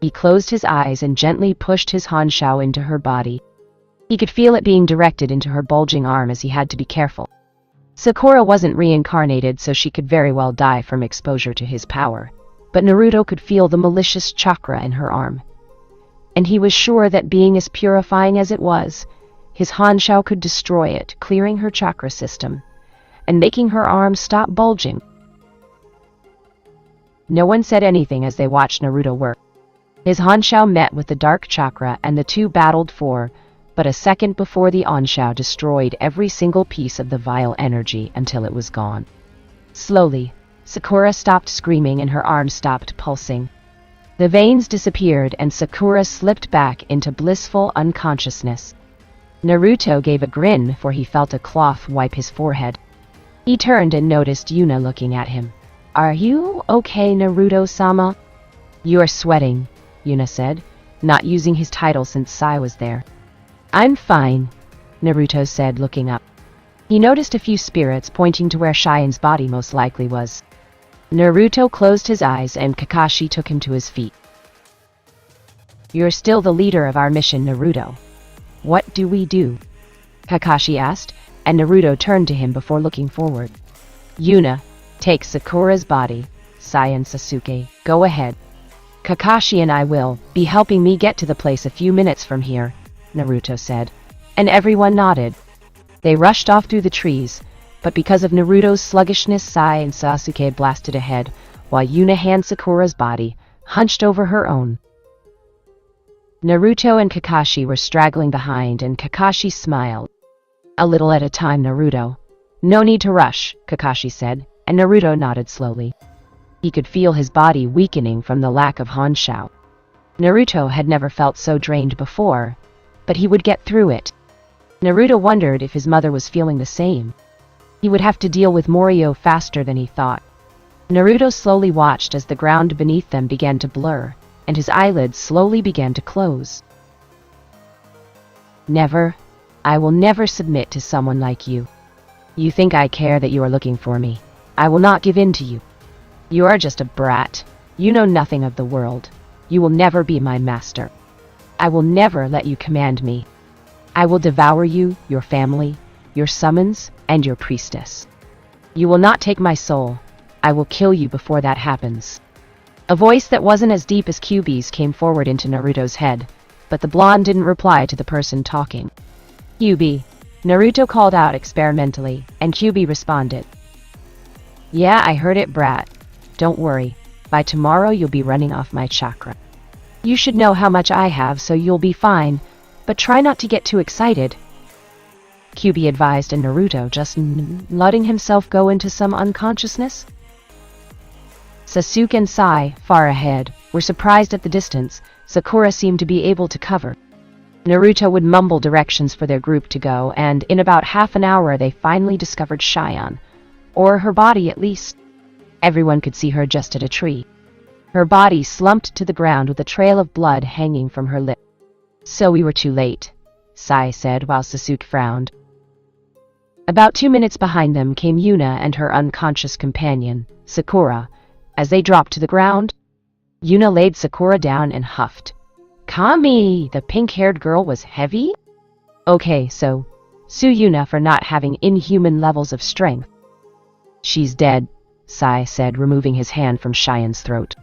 He closed his eyes and gently pushed his hanshou into her body. He could feel it being directed into her bulging arm as he had to be careful. Sakura wasn't reincarnated, so she could very well die from exposure to his power, but Naruto could feel the malicious chakra in her arm. And he was sure that being as purifying as it was, his hanshou could destroy it, clearing her chakra system, and making her arm stop bulging. No one said anything as they watched Naruto work. His hanshou met with the dark chakra, and the two battled for but a second before the onshao destroyed every single piece of the vile energy until it was gone. Slowly, Sakura stopped screaming and her arms stopped pulsing. The veins disappeared and Sakura slipped back into blissful unconsciousness. Naruto gave a grin, for he felt a cloth wipe his forehead. He turned and noticed Yuna looking at him. "Are you okay, Naruto-sama?" "You are sweating," Yuna said, not using his title since Sai was there. "I'm fine," Naruto said, looking up. He noticed a few spirits pointing to where Shien's body most likely was. Naruto closed his eyes and Kakashi took him to his feet. "You're still the leader of our mission, Naruto. What do we do?" Kakashi asked, and Naruto turned to him before looking forward. "Yuna, take Sakura's body. Sai and Sasuke, go ahead. Kakashi and I will be helping me get to the place a few minutes from here," Naruto said, and everyone nodded. They rushed off through the trees, but because of Naruto's sluggishness, Sai and Sasuke blasted ahead, while Yuna handed Sakura's body, hunched over her own. Naruto and Kakashi were straggling behind, and Kakashi smiled. "A little at a time, Naruto. No need to rush," Kakashi said, and Naruto nodded slowly. He could feel his body weakening from the lack of Honshao. Naruto had never felt so drained before, but he would get through it. Naruto wondered if his mother was feeling the same. He would have to deal with Morio faster than he thought. Naruto slowly watched as the ground beneath them began to blur, and his eyelids slowly began to close. I will never submit to someone like you. You think I care that you are looking for me. I will not give in to you. You are just a brat. You know nothing of the world. You will never be my master. I will never let you command me. I will devour you, your family, your summons, and your priestess. You will not take my soul. I will kill you before that happens." A voice that wasn't as deep as Kyuubi's came forward into Naruto's head, but the blonde didn't reply to the person talking. "Kyuubi," Naruto called out experimentally, and Kyuubi responded. "Yeah, I heard it, brat. Don't worry. By tomorrow you'll be running off my chakra. You should know how much I have, so you'll be fine, but try not to get too excited," Kyuubi advised, and Naruto just letting himself go into some unconsciousness. Sasuke and Sai, far ahead, were surprised at the distance Sakura seemed to be able to cover. Naruto would mumble directions for their group to go, and in about half an hour they finally discovered Shion, or her body at least. Everyone could see her just at a tree. Her body slumped to the ground with a trail of blood hanging from her lip. "So we were too late," Sai said while Sasuke frowned. About 2 minutes behind them came Yuna and her unconscious companion, Sakura. As they dropped to the ground, Yuna laid Sakura down and huffed. "Kami, the pink-haired girl was heavy? Okay, so sue Yuna for not having inhuman levels of strength." "She's dead," Sai said, removing his hand from Shien's throat.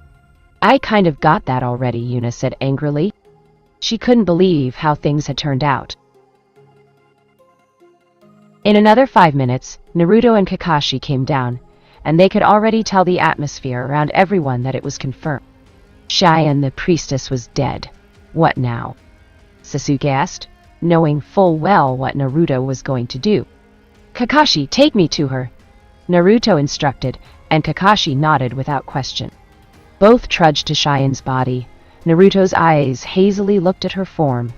"I kind of got that already," Yuna said angrily. She couldn't believe how things had turned out. In another 5 minutes, Naruto and Kakashi came down, and they could already tell the atmosphere around everyone that it was confirmed. Shion, the priestess, was dead. What now? Sasuke asked, knowing full well what Naruto was going to do. "Kakashi, take me to her," Naruto instructed, and Kakashi nodded without question. Both trudged to Shion's body. Naruto's eyes hazily looked at her form.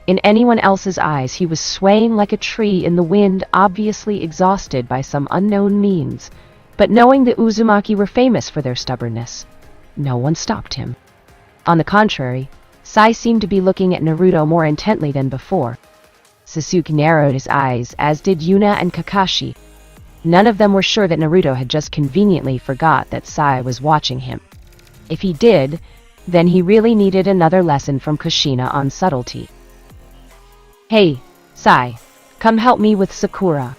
In anyone else's eyes, he was swaying like a tree in the wind, obviously exhausted by some unknown means. But knowing the Uzumaki were famous for their stubbornness, no one stopped him. On the contrary, Sai seemed to be looking at Naruto more intently than before. Sasuke narrowed his eyes, as did Yuna and Kakashi. None of them were sure that Naruto had just conveniently forgot that Sai was watching him. If he did, then he really needed another lesson from Kushina on subtlety. "Hey, Sai, come help me with Sakura,"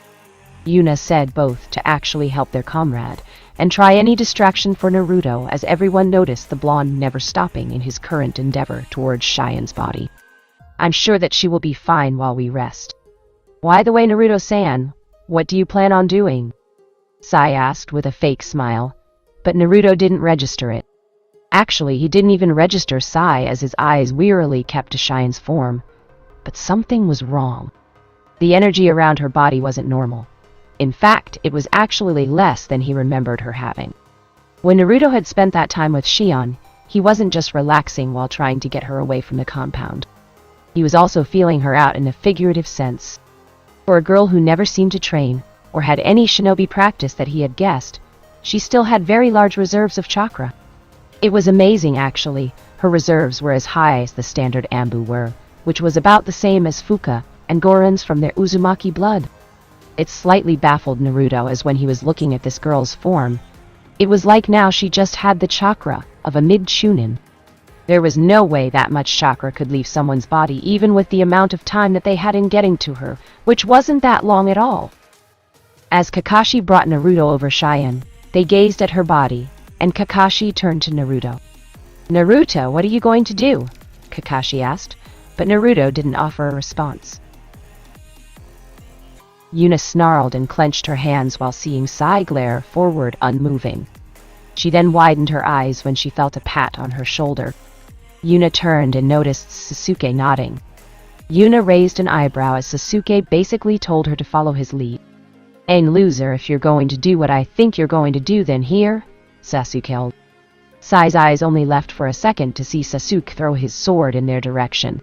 Yuna said, both to actually help their comrade and try any distraction for Naruto, as everyone noticed the blonde never stopping in his current endeavor towards Shion's body. "I'm sure that she will be fine while we rest." "Why the way, Naruto-san? What do you plan on doing?" Sai asked with a fake smile, but Naruto didn't register it. Actually, he didn't even register Sai, as his eyes wearily kept to Shion's form. but something was wrong. The energy around her body wasn't normal. In fact, it was actually less than he remembered her having. When Naruto had spent that time with Shion, he wasn't just relaxing while trying to get her away from the compound. He was also feeling her out in a figurative sense. For a girl who never seemed to train, or had any shinobi practice that he had guessed, she still had very large reserves of chakra. It was amazing, actually. Her reserves were as high as the standard Ambu were, which was about the same as Fuka and Goran's from their Uzumaki blood. It slightly baffled Naruto as when he was looking at this girl's form. It was like now she just had the chakra of a mid-chunin. There was no way that much chakra could leave someone's body even with the amount of time that they had in getting to her, which wasn't that long at all. As Kakashi brought Naruto over Cheyenne, they gazed at her body, and Kakashi turned to Naruto. "Naruto, what are you going to do?" Kakashi asked, but Naruto didn't offer a response. Yuna snarled and clenched her hands while seeing Sai glare forward unmoving. She then widened her eyes when she felt a pat on her shoulder. Yuna turned and noticed Sasuke nodding. Yuna raised an eyebrow as Sasuke basically told her to follow his lead. "And loser, if you're going to do what I think you're going to do, then here," Sasuke held. Sai's eyes only left for a second to see Sasuke throw his sword in their direction.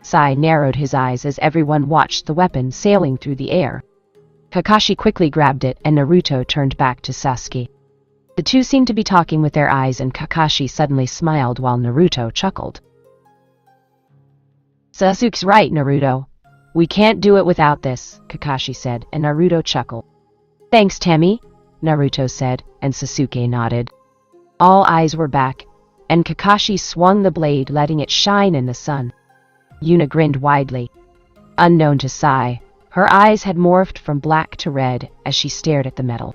Sai narrowed his eyes as everyone watched the weapon sailing through the air. Kakashi quickly grabbed it and Naruto turned back to Sasuke. The two seemed to be talking with their eyes and Kakashi suddenly smiled while Naruto chuckled. "Sasuke's right, Naruto. We can't do it without this," Kakashi said, and Naruto chuckled. "Thanks, Temi," Naruto said, and Sasuke nodded. All eyes were back, and Kakashi swung the blade, letting it shine in the sun. Yuna grinned widely. Unknown to Sai, her eyes had morphed from black to red as she stared at the metal.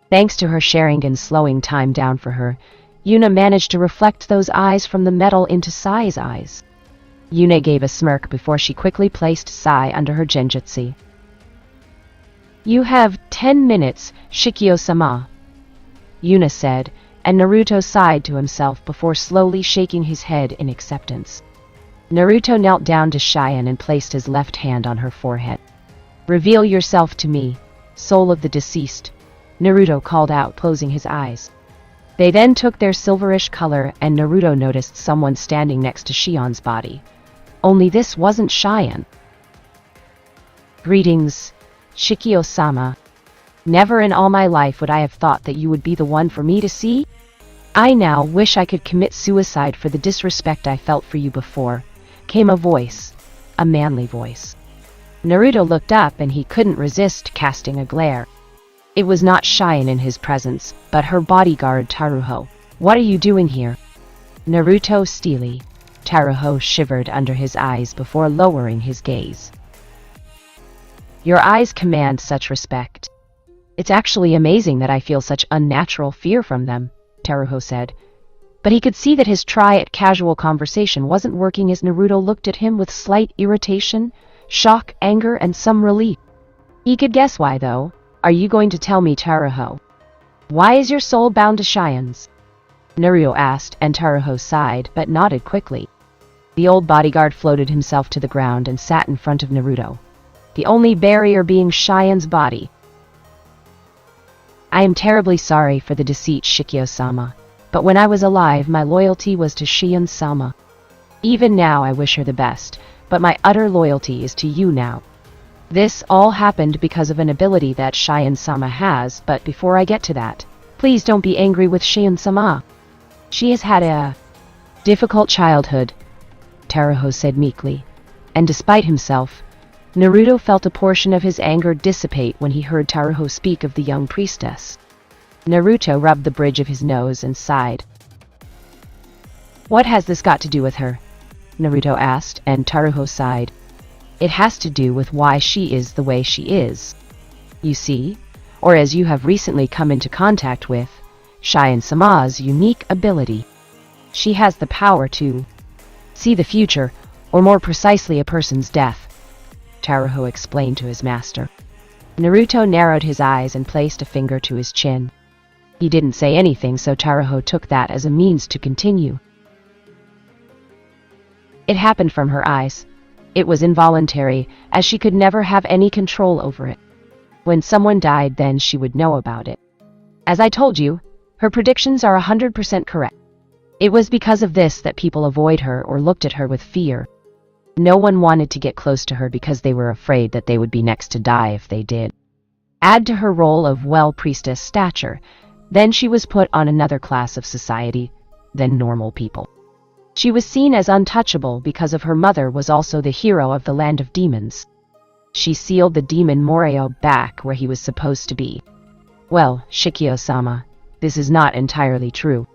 Thanks to her Sharingan slowing time down for her, Yuna managed to reflect those eyes from the metal into Sai's eyes. Yuna gave a smirk before she quickly placed Sai under her genjutsu. "You have 10 minutes, Shikyo-sama," Yuna said, and Naruto sighed to himself before slowly shaking his head in acceptance. Naruto knelt down to Cheyenne and placed his left hand on her forehead. "Reveal yourself to me, soul of the deceased," Naruto called out, closing his eyes. They then took their silverish color and Naruto noticed someone standing next to Shion's body. Only this wasn't Cheyenne. "Greetings, Shikyo-sama. Never in all my life would I have thought that you would be the one for me to see. I now wish I could commit suicide for the disrespect I felt for you before," came a voice, a manly voice. Naruto looked up and he couldn't resist casting a glare. It was not Cheyenne in his presence, but her bodyguard Taruho. "What are you doing here?" "Naruto steely." Taruho shivered under his eyes before lowering his gaze. "Your eyes command such respect. It's actually amazing that I feel such unnatural fear from them," Taruho said. But he could see that his try at casual conversation wasn't working as Naruto looked at him with slight irritation, shock, anger, and some relief. He could guess why, though. "Are you going to tell me, Taruho? Why is your soul bound to Cheyenne's?" Naruto asked, and Taruho sighed, but nodded quickly. The old bodyguard floated himself to the ground and sat in front of Naruto, the only barrier being Cheyenne's body. "I am terribly sorry for the deceit, Shikyo-sama. But when I was alive, my loyalty was to Shion-sama. Even now I wish her the best, but my utter loyalty is to you now. This all happened because of an ability that Shion-sama has, but before I get to that, please don't be angry with Shion-sama. She has had a difficult childhood," Taruho said meekly, and despite himself, Naruto felt a portion of his anger dissipate when he heard Taruho speak of the young priestess. Naruto rubbed the bridge of his nose and sighed. "What has this got to do with her?" Naruto asked, and Taruho sighed. "It has to do with why she is the way she is. You see, or as you have recently come into contact with, Shion-sama's unique ability. She has the power to see the future, or more precisely a person's death," Taruho explained to his master. Naruto narrowed his eyes and placed a finger to his chin. He didn't say anything, so Taruho took that as a means to continue. "It happened from her eyes. It was involuntary, as she could never have any control over it. When someone died, then she would know about it. As I told you, her predictions are 100% correct. It was because of this that people avoid her or looked at her with fear. No one wanted to get close to her because they were afraid that they would be next to die if they did. Add to her role of priestess stature, then she was put on another class of society than normal people. She was seen as untouchable because of her mother was also the hero of the land of demons. She sealed the demon Morio back where he was supposed to be. Well, Shikio-sama, this is not entirely true.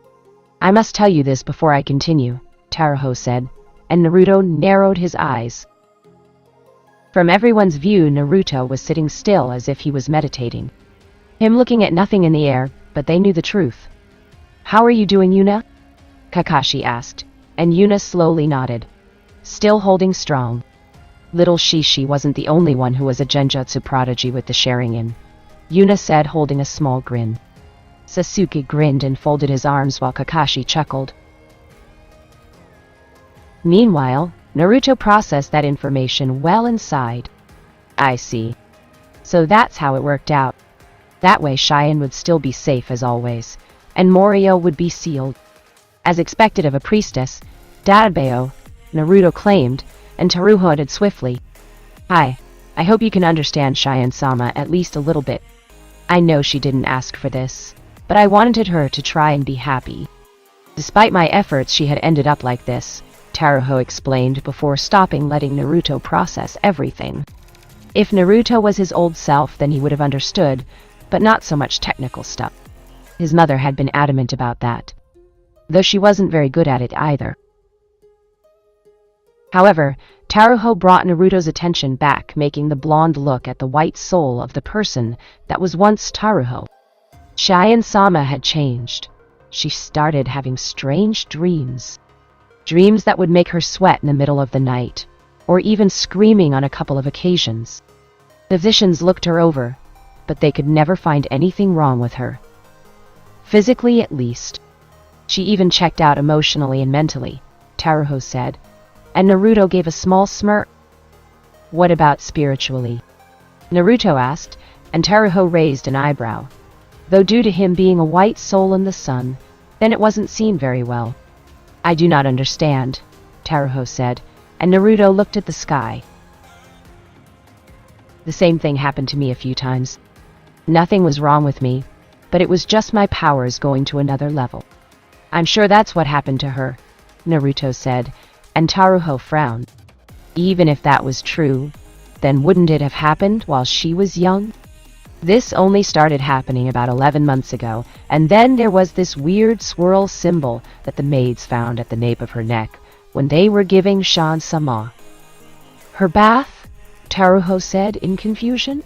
I must tell you this before I continue, Taruho said, and Naruto narrowed his eyes. From everyone's view, Naruto was sitting still as if he was meditating. Him looking at nothing in the air, but they knew the truth. How are you doing, Yuna? Kakashi asked, and Yuna slowly nodded, still holding strong. Little Shishi wasn't the only one who was a genjutsu prodigy with the Sharingan, Yuna said, holding a small grin. Sasuke grinned and folded his arms while Kakashi chuckled. Meanwhile, Naruto processed that information well inside. I see. So that's how it worked out. That way Cheyenne would still be safe as always, and Morio would be sealed. As expected of a priestess, Dadabeo, Naruto claimed, and Taruho added swiftly. Hi, I hope you can understand Cheyenne-sama at least a little bit. I know she didn't ask for this, but I wanted her to try and be happy. Despite my efforts, she had ended up like this, Taruho explained before stopping, letting Naruto process everything. If Naruto was his old self, then he would have understood, but not so much technical stuff. His mother had been adamant about that, though she wasn't very good at it either. However, Taruho brought Naruto's attention back, making the blonde look at the white soul of the person that was once Taruho. Cheyenne-sama had changed. She started having strange dreams. Dreams that would make her sweat in the middle of the night, or even screaming on a couple of occasions. The physicians looked her over, but they could never find anything wrong with her. Physically, at least. She even checked out emotionally and mentally, Taruho said, and Naruto gave a small smirk. What about spiritually? Naruto asked, and Taruho raised an eyebrow. Though due to him being a white soul in the sun, then it wasn't seen very well. I do not understand, Taruho said, and Naruto looked at the sky. The same thing happened to me a few times. Nothing was wrong with me, but it was just my powers going to another level. I'm sure that's what happened to her, Naruto said, and Taruho frowned. Even if that was true, then wouldn't it have happened while she was young? This only started happening about 11 months ago, and then there was this weird swirl symbol that the maids found at the nape of her neck when they were giving Shan-sama her bath, Taruho said in confusion.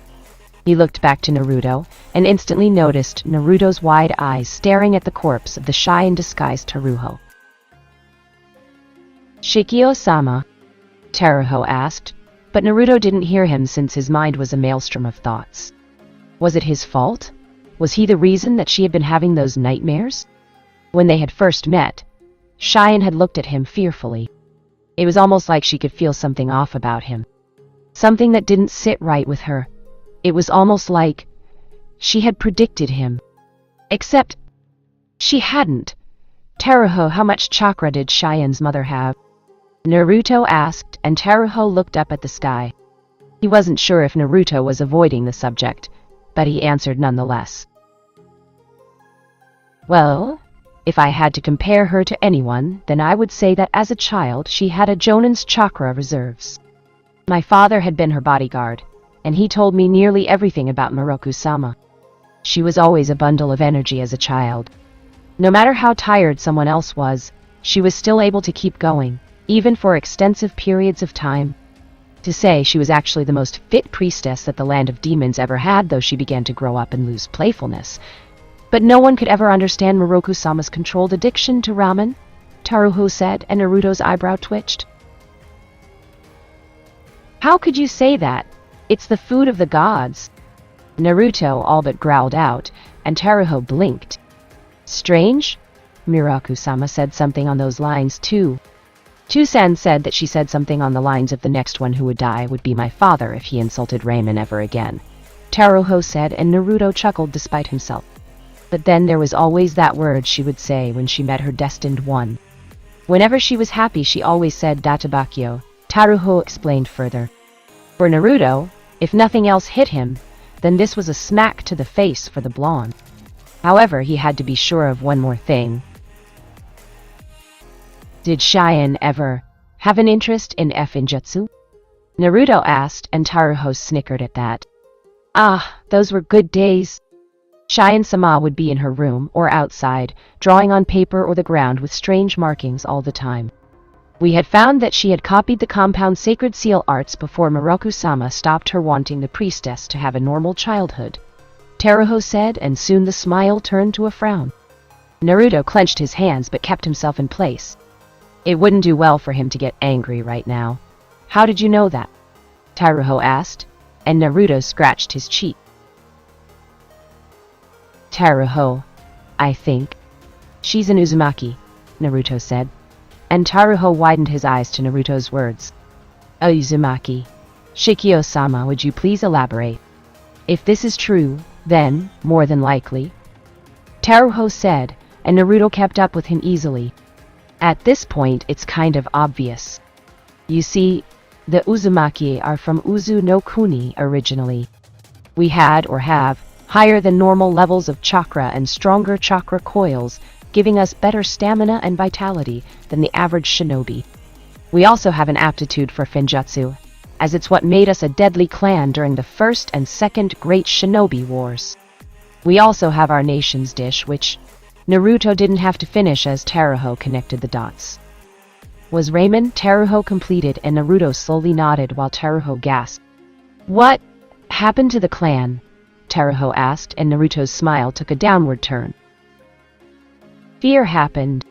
He looked back to Naruto and instantly noticed Naruto's wide eyes staring at the corpse of the shy and disguised Taruho. Shikio-sama? Taruho asked, but Naruto didn't hear him since his mind was a maelstrom of thoughts. Was it his fault? Was he the reason that she had been having those nightmares? When they had first met, Cheyenne had looked at him fearfully. It was almost like she could feel something off about him. Something that didn't sit right with her. It was almost like she had predicted him. Except she hadn't. Taruho, how much chakra did Cheyenne's mother have? Naruto asked, and Taruho looked up at the sky. He wasn't sure if Naruto was avoiding the subject, but he answered nonetheless. Well, if I had to compare her to anyone, then I would say that as a child she had a Jonin's chakra reserves. My father had been her bodyguard, and he told me nearly everything about Miroku-sama. She was always a bundle of energy as a child. No matter how tired someone else was, she was still able to keep going, even for extensive periods of time. To say she was actually the most fit priestess that the land of demons ever had, though she began to grow up and lose playfulness. But no one could ever understand Miroku-sama's controlled addiction to ramen, Taruho said, and Naruto's eyebrow twitched. How could you say that? It's the food of the gods. Naruto all but growled out, and Taruho blinked. Strange? Miroku-sama said something on those lines too. Chusen said that she said something on the lines of the next one who would die would be my father if he insulted Raymond ever again. Teruho said, and Naruto chuckled despite himself. But then there was always that word she would say when she met her destined one. Whenever she was happy, she always said Databakyo. Teruho explained further. For Naruto, if nothing else hit him, then this was a smack to the face for the blonde. However, he had to be sure of one more thing. Did Cheyenne ever have an interest in Ninjutsu? Naruto asked, and Teruho snickered at that. Ah, those were good days. Cheyenne-sama would be in her room or outside, drawing on paper or the ground with strange markings all the time. We had found that she had copied the compound sacred seal arts before Moroku-sama stopped her wanting the priestess to have a normal childhood. Teruho said, and soon the smile turned to a frown. Naruto clenched his hands but kept himself in place. It wouldn't do well for him to get angry right now. How did you know that? Teruho asked, and Naruto scratched his cheek. Teruho, I think. She's an Uzumaki, Naruto said, and Teruho widened his eyes to Naruto's words. A Uzumaki. Shikio-sama, would you please elaborate? If this is true, then, more than likely. Teruho said, and Naruto kept up with him easily. At this point, it's kind of obvious. You see, the Uzumaki are from Uzu no Kuni originally. We had, or have, higher than normal levels of chakra and stronger chakra coils, giving us better stamina and vitality than the average shinobi. We also have an aptitude for Finjutsu, as it's what made us a deadly clan during the First and Second Great Shinobi Wars. We also have our nation's dish, which Naruto didn't have to finish as Teruho connected the dots. Was Raymond? Teruho completed, and Naruto slowly nodded while Teruho gasped. What happened to the clan? Teruho asked, and Naruto's smile took a downward turn. Fear happened.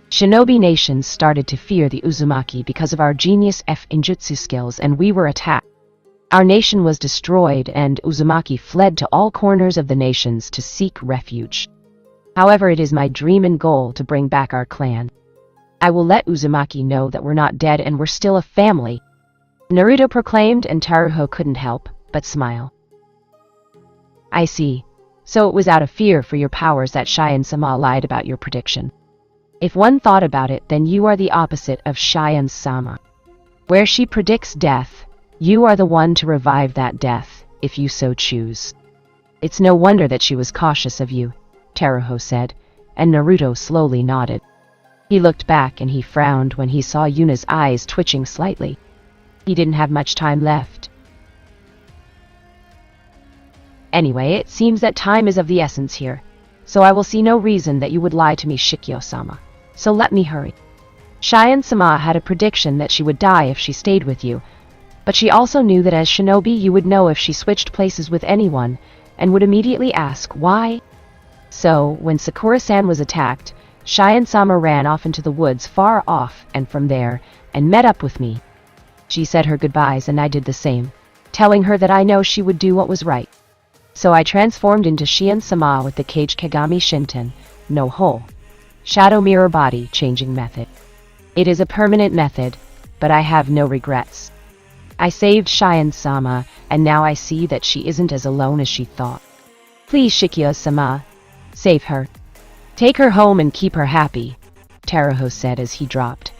Shinobi nations started to fear the Uzumaki because of our genius Ninjutsu skills, and we were attacked. Our nation was destroyed, and Uzumaki fled to all corners of the nations to seek refuge. However, it is my dream and goal to bring back our clan. I will let Uzumaki know that we're not dead and we're still a family, Naruto proclaimed, and Teruho couldn't help but smile. I see. So it was out of fear for your powers that Cheyenne-sama lied about your prediction. If one thought about it, then you are the opposite of Cheyenne-sama. Where she predicts death, you are the one to revive that death, if you so choose. It's no wonder that she was cautious of you, Teruho said, and Naruto slowly nodded. He looked back and he frowned when he saw Yuna's eyes twitching slightly. He didn't have much time left. Anyway, it seems that time is of the essence here, so I will see no reason that you would lie to me, Shikio-sama. So let me hurry. Cheyenne-sama had a prediction that she would die if she stayed with you, but she also knew that as shinobi you would know if she switched places with anyone, and would immediately ask why. So, when Sakura-san was attacked, Cheyenne-sama ran off into the woods far off, and from there, and met up with me. She said her goodbyes and I did the same, telling her that I know she would do what was right. So I transformed into Cheyenne-sama with the Kage Kagami Shinten, no hole. Shadow mirror body changing method. It is a permanent method, but I have no regrets. I saved Cheyenne-sama, and now I see that she isn't as alone as she thought. Please, Shikio-sama, save her. Take her home and keep her happy, Teruho said as he dropped.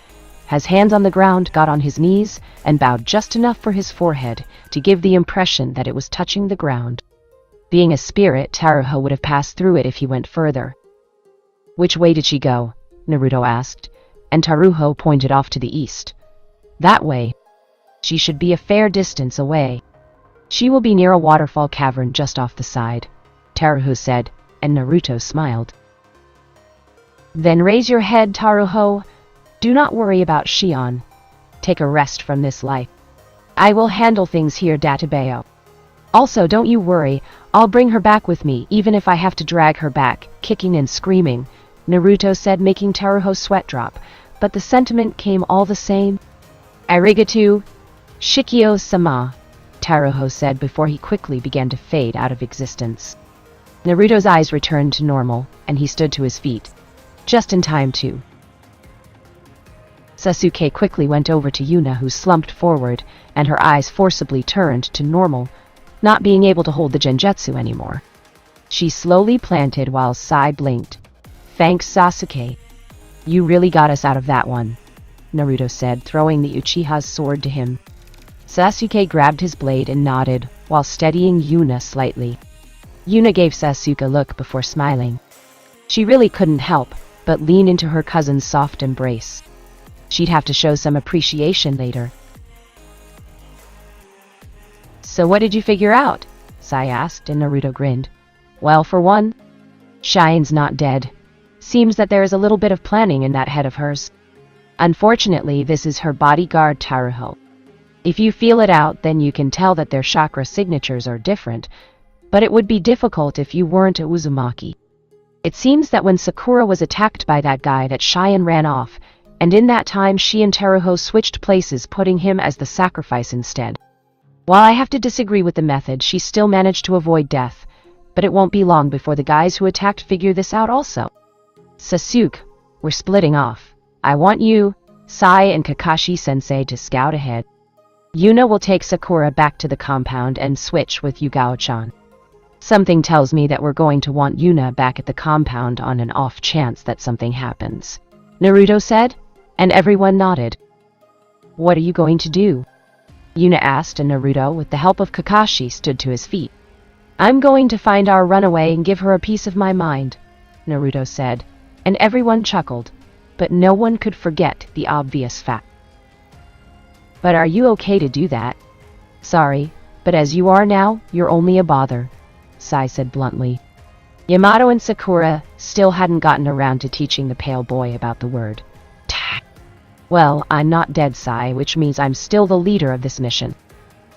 His hands on the ground, got on his knees, and bowed just enough for his forehead to give the impression that it was touching the ground. Being a spirit, Teruho would have passed through it if he went further. Which way did she go? Naruto asked, and Teruho pointed off to the east. That way. She should be a fair distance away. She will be near a waterfall cavern just off the side, Teruho said, and Naruto smiled. Then raise your head, Teruho. Do not worry about Shion. Take a rest from this life. I will handle things here, Databeo. Also, don't you worry, I'll bring her back with me, even if I have to drag her back, kicking and screaming, Naruto said, making Teruho's sweat drop, but the sentiment came all the same. Arigato, Shikio-sama, Teruho said before he quickly began to fade out of existence. Naruto's eyes returned to normal, and he stood to his feet. Just in time, too. Sasuke quickly went over to Yuna, who slumped forward, and her eyes forcibly turned to normal, not being able to hold the genjutsu anymore. She slowly planted while Sai blinked. "Thanks, Sasuke. You really got us out of that one," Naruto said, throwing the Uchiha's sword to him. Sasuke grabbed his blade and nodded, while steadying Yuna slightly. Yuna gave Sasuke a look before smiling. She really couldn't help but lean into her cousin's soft embrace. She'd have to show some appreciation later. "So what did you figure out?" Sai asked, and Naruto grinned. "Well, for one, Shine's not dead. Seems that there is a little bit of planning in that head of hers. Unfortunately, this is her bodyguard Taruho. If you feel it out, then you can tell that their chakra signatures are different, but it would be difficult if you weren't a Uzumaki. It seems that when Sakura was attacked by that guy, that Cheyenne ran off, and in that time she and Taruho switched places, putting him as the sacrifice instead. While I have to disagree with the method, she still managed to avoid death, but it won't be long before the guys who attacked figure this out also. Sasuke, we're splitting off. I want you, Sai, and Kakashi-sensei to scout ahead. Yuna will take Sakura back to the compound and switch with Yugao-chan. Something tells me that we're going to want Yuna back at the compound on an off chance that something happens," Naruto said, and everyone nodded. "What are you going to do?" Yuna asked, and Naruto, with the help of Kakashi, stood to his feet. "I'm going to find our runaway and give her a piece of my mind," Naruto said, and everyone chuckled, but no one could forget the obvious fact. "But are you okay to do that?" "Sorry, but as you are now, you're only a bother," Sai said bluntly. Yamato and Sakura still hadn't gotten around to teaching the pale boy about the word "tag." "Well, I'm not dead, Sai, which means I'm still the leader of this mission.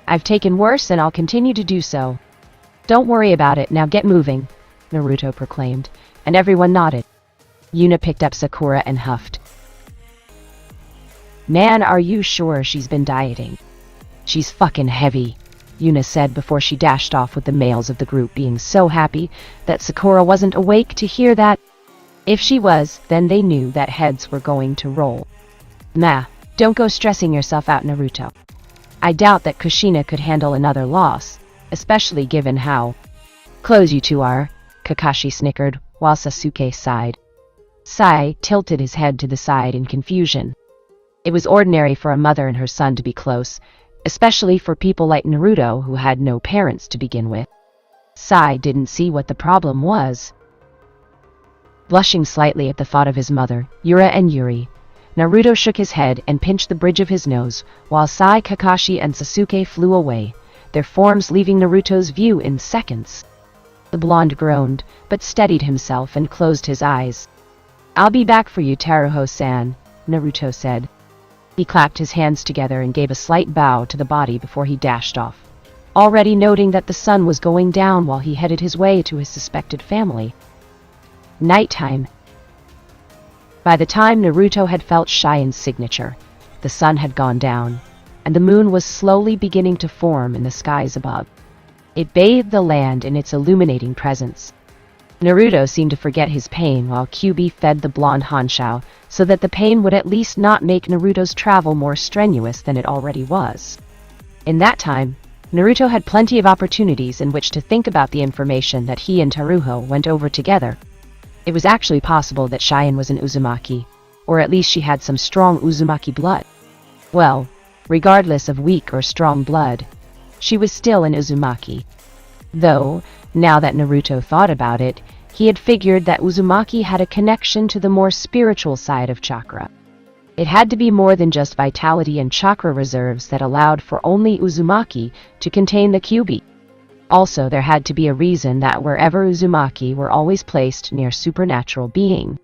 I've taken worse and I'll continue to do so. Don't worry about it, now get moving," Naruto proclaimed, and everyone nodded. Yuna picked up Sakura and huffed. "Man, are you sure she's been dieting?" "She's fucking heavy," Yuna said before she dashed off, with the males of the group being so happy that Sakura wasn't awake to hear that. If she was, then they knew that heads were going to roll. "Nah, don't go stressing yourself out, Naruto. I doubt that Kushina could handle another loss, especially given how close you two are," Kakashi snickered, while Sasuke sighed. Sai tilted his head to the side in confusion. It was ordinary for a mother and her son to be close, especially for people like Naruto who had no parents to begin with. Sai didn't see what the problem was. Blushing slightly at the thought of his mother, Yura, and Yuri, Naruto shook his head and pinched the bridge of his nose, while Sai, Kakashi, and Sasuke flew away, their forms leaving Naruto's view in seconds. The blonde groaned, but steadied himself and closed his eyes. "I'll be back for you, Taruho-san," Naruto said. He clapped his hands together and gave a slight bow to the body before he dashed off, already noting that the sun was going down while he headed his way to his suspected family. Nighttime. By the time Naruto had felt Shine's signature, the sun had gone down, and the moon was slowly beginning to form in the skies above. It bathed the land in its illuminating presence. Naruto seemed to forget his pain while Kyuubi fed the blonde Hanshao, so that the pain would at least not make Naruto's travel more strenuous than it already was. In that time, Naruto had plenty of opportunities in which to think about the information that he and Taruho went over together. It was actually possible that Cheyenne was an Uzumaki, or at least she had some strong Uzumaki blood. Well, regardless of weak or strong blood, she was still an Uzumaki. Though, now that Naruto thought about it, he had figured that Uzumaki had a connection to the more spiritual side of chakra. It had to be more than just vitality and chakra reserves that allowed for only Uzumaki to contain the Kyuubi. Also, there had to be a reason that wherever Uzumaki were always placed near supernatural being.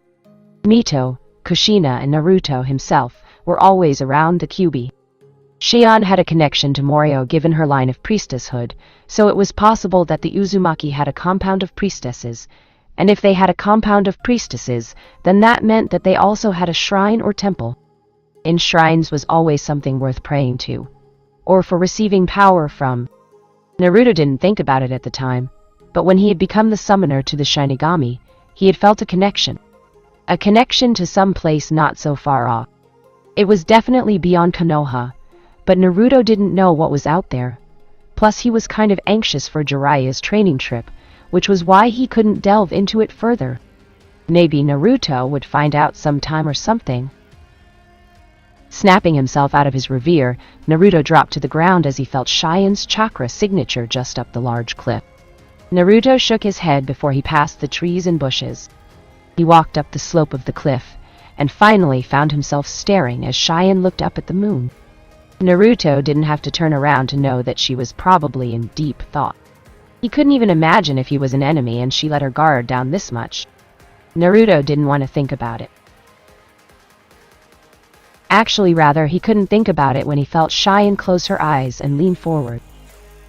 Mito, Kushina, and Naruto himself were always around the Kyuubi. Shion had a connection to Morio given her line of priestesshood, so it was possible that the Uzumaki had a compound of priestesses, and if they had a compound of priestesses, then that meant that they also had a shrine or temple. In shrines was always something worth praying to, or for receiving power from. Naruto didn't think about it at the time, but when he had become the summoner to the shinigami, he had felt a connection. A connection to some place not so far off. It was definitely beyond Konoha, but Naruto didn't know what was out there. Plus he was kind of anxious for Jiraiya's training trip, which was why he couldn't delve into it further. Maybe Naruto would find out sometime or something. Snapping himself out of his reverie, Naruto dropped to the ground as he felt Shien's chakra signature just up the large cliff. Naruto shook his head before he passed the trees and bushes. He walked up the slope of the cliff, and finally found himself staring as Shien looked up at the moon. Naruto didn't have to turn around to know that she was probably in deep thought. He couldn't even imagine if he was an enemy and she let her guard down this much. Naruto didn't want to think about it. Actually, rather, he couldn't think about it when he felt Shien close her eyes and lean forward.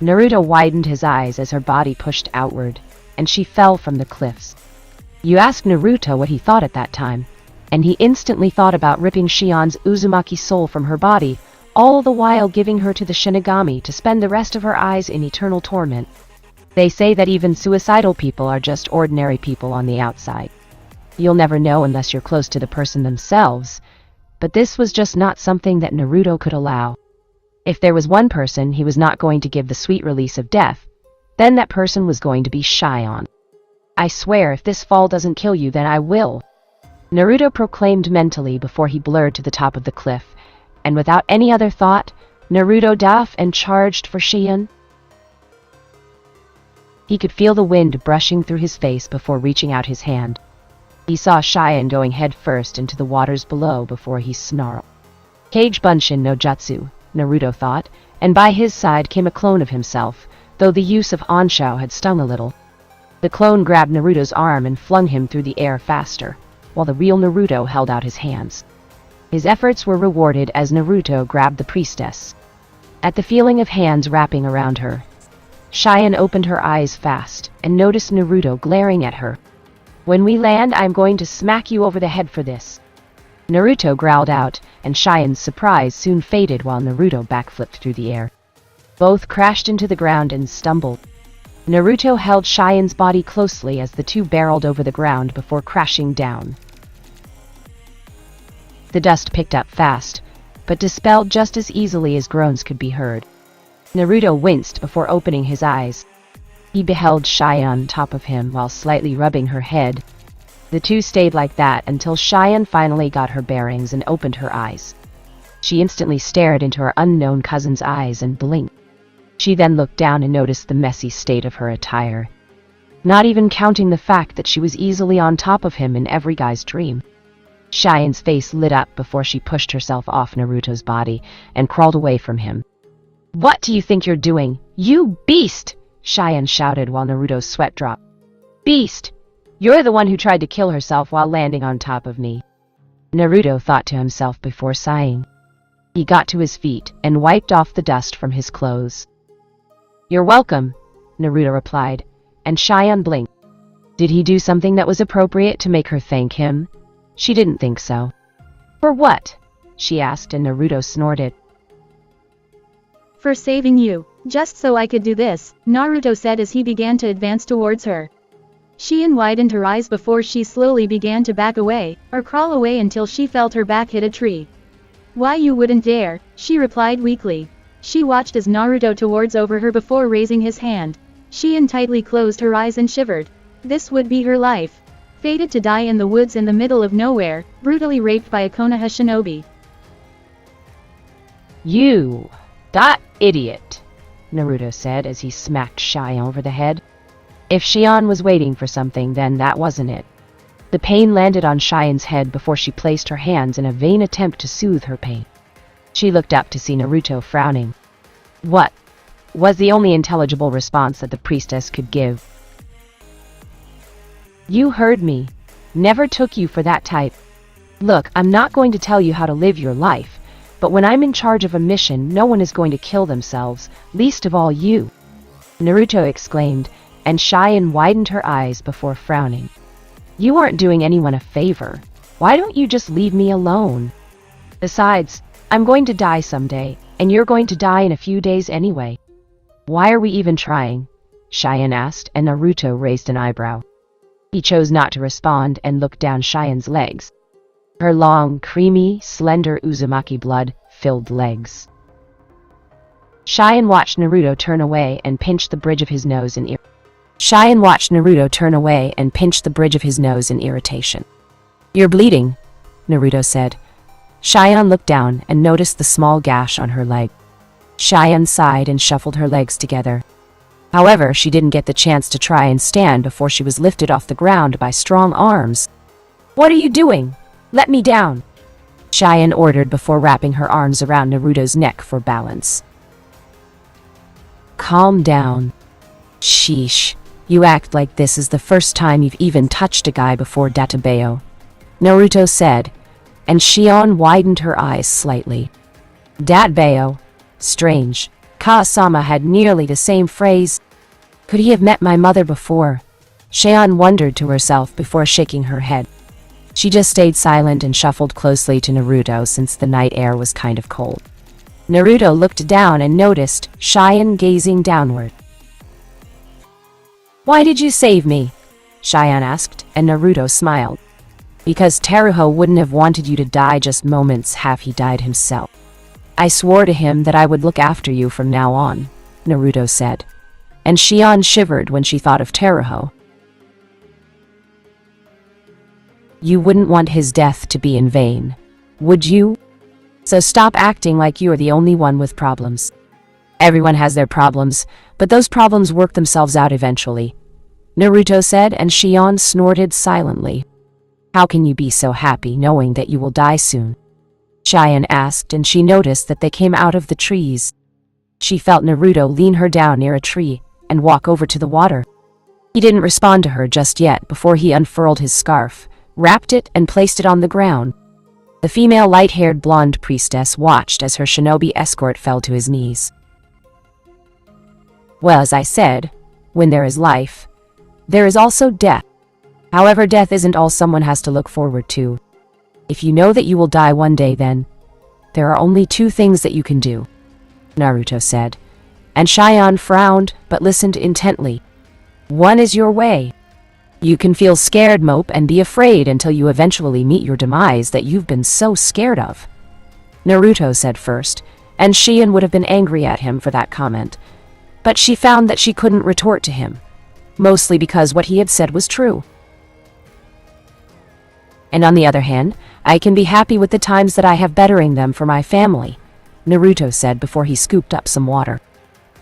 Naruto widened his eyes as her body pushed outward, and she fell from the cliffs. You asked Naruto what he thought at that time, and he instantly thought about ripping Shien's Uzumaki soul from her body, all the while giving her to the shinigami to spend the rest of her eyes in eternal torment. They say that even suicidal people are just ordinary people on the outside. You'll never know unless you're close to the person themselves, but this was just not something that Naruto could allow. If there was one person he was not going to give the sweet release of death, then that person was going to be Shien. I swear if this fall doesn't kill you, then I will, Naruto proclaimed mentally before he blurred to the top of the cliff, and without any other thought, Naruto dove and charged for Shien. He could feel the wind brushing through his face before reaching out his hand. He saw Shien going head first into the waters below before he snarled. Kage Bunshin no Jutsu, Naruto thought, and by his side came a clone of himself, though the use of Anshou had stung a little. The clone grabbed Naruto's arm and flung him through the air faster, while the real Naruto held out his hands. His efforts were rewarded as Naruto grabbed the priestess. At the feeling of hands wrapping around her, Shien opened her eyes fast and noticed Naruto glaring at her. When we land, I'm going to smack you over the head for this, Naruto growled out, and Shien's surprise soon faded while Naruto backflipped through the air. Both crashed into the ground and stumbled. Naruto held Shien's body closely as the two barreled over the ground before crashing down. The dust picked up fast, but dispelled just as easily as groans could be heard. Naruto winced before opening his eyes. He beheld Shien on top of him while slightly rubbing her head. The two stayed like that until Shien finally got her bearings and opened her eyes. She instantly stared into her unknown cousin's eyes and blinked. She then looked down and noticed the messy state of her attire, not even counting the fact that she was easily on top of him in every guy's dream. Shien's face lit up before she pushed herself off Naruto's body and crawled away from him. "What do you think you're doing, you beast?" Shien shouted while Naruto's sweat dropped. "Beast! You're the one who tried to kill herself while landing on top of me," Naruto thought to himself before sighing. He got to his feet and wiped off the dust from his clothes. "You're welcome," Naruto replied, and Shien blinked. Did he do something that was appropriate to make her thank him? She didn't think so. "For what?" she asked, and Naruto snorted. "For saving you, just so I could do this," Naruto said as he began to advance towards her. Shien widened her eyes before she slowly began to back away, or crawl away until she felt her back hit a tree. "Why you wouldn't dare," she replied weakly. She watched as Naruto towards over her before raising his hand. Shien tightly closed her eyes and shivered. This would be her life. Fated to die in the woods in the middle of nowhere, brutally raped by a Konoha shinobi. "You, that idiot," Naruto said as he smacked Shien over the head. If Shien was waiting for something, then that wasn't it. The pain landed on Shien's head before she placed her hands in a vain attempt to soothe her pain. She looked up to see Naruto frowning. "What?" was the only intelligible response that the priestess could give. "You heard me. Never took you for that type. Look, I'm not going to tell you how to live your life, but when I'm in charge of a mission, no one is going to kill themselves, least of all you," Naruto exclaimed, and Shien widened her eyes before frowning. "You aren't doing anyone a favor. Why don't you just leave me alone? Besides, I'm going to die someday, and you're going to die in a few days anyway. Why are we even trying?" Shien asked, and Naruto raised an eyebrow. He chose not to respond and looked down Shien's legs. her long, creamy, slender Uzumaki blood-filled legs. Cheyenne watched Naruto turn away and pinch the bridge of his nose in irritation. "You're bleeding," Naruto said. Cheyenne looked down and noticed the small gash on her leg. Cheyenne sighed and shuffled her legs together. However, she didn't get the chance to try and stand before she was lifted off the ground by strong arms. "What are you doing? Let me down," Cheyenne ordered before wrapping her arms around Naruto's neck for balance. "Calm down. Sheesh, you act like this is the first time you've even touched a guy before, Databeo," Naruto said, and Cheyenne widened her eyes slightly. "Databeo? Strange. Ka-sama had nearly the same phrase. Could he have met my mother before?" Cheyenne wondered to herself before shaking her head. She just stayed silent and shuffled closely to Naruto since the night air was kind of cold. Naruto looked down and noticed Cheyenne gazing downward. "Why did you save me?" Cheyenne asked, and Naruto smiled. "Because Teruho wouldn't have wanted you to die just moments have he died himself. I swore to him that I would look after you from now on," Naruto said, and Cheyenne shivered when she thought of Teruho. "You wouldn't want his death to be in vain, would you? So stop acting like you're the only one with problems. Everyone has their problems, but those problems work themselves out eventually," Naruto said, and Cheyenne snorted silently. "How can you be so happy knowing that you will die soon?" Cheyenne asked, and she noticed that they came out of the trees. She felt Naruto lean her down near a tree and walk over to the water. He didn't respond to her just yet before he unfurled his scarf, wrapped it, and placed it on the ground. The female light-haired blonde priestess watched as her shinobi escort fell to his knees. "Well, as I said, when there is life, there is also death. However, death isn't all someone has to look forward to. If you know that you will die one day, then there are only two things that you can do," Naruto said, and Cheyenne frowned but listened intently. "One is your way. You can feel scared, mope, and be afraid until you eventually meet your demise that you've been so scared of," Naruto said first, and Cheyenne would have been angry at him for that comment, but she found that she couldn't retort to him, mostly because what he had said was true. "And on the other hand, I can be happy with the times that I have bettering them for my family," Naruto said before he scooped up some water.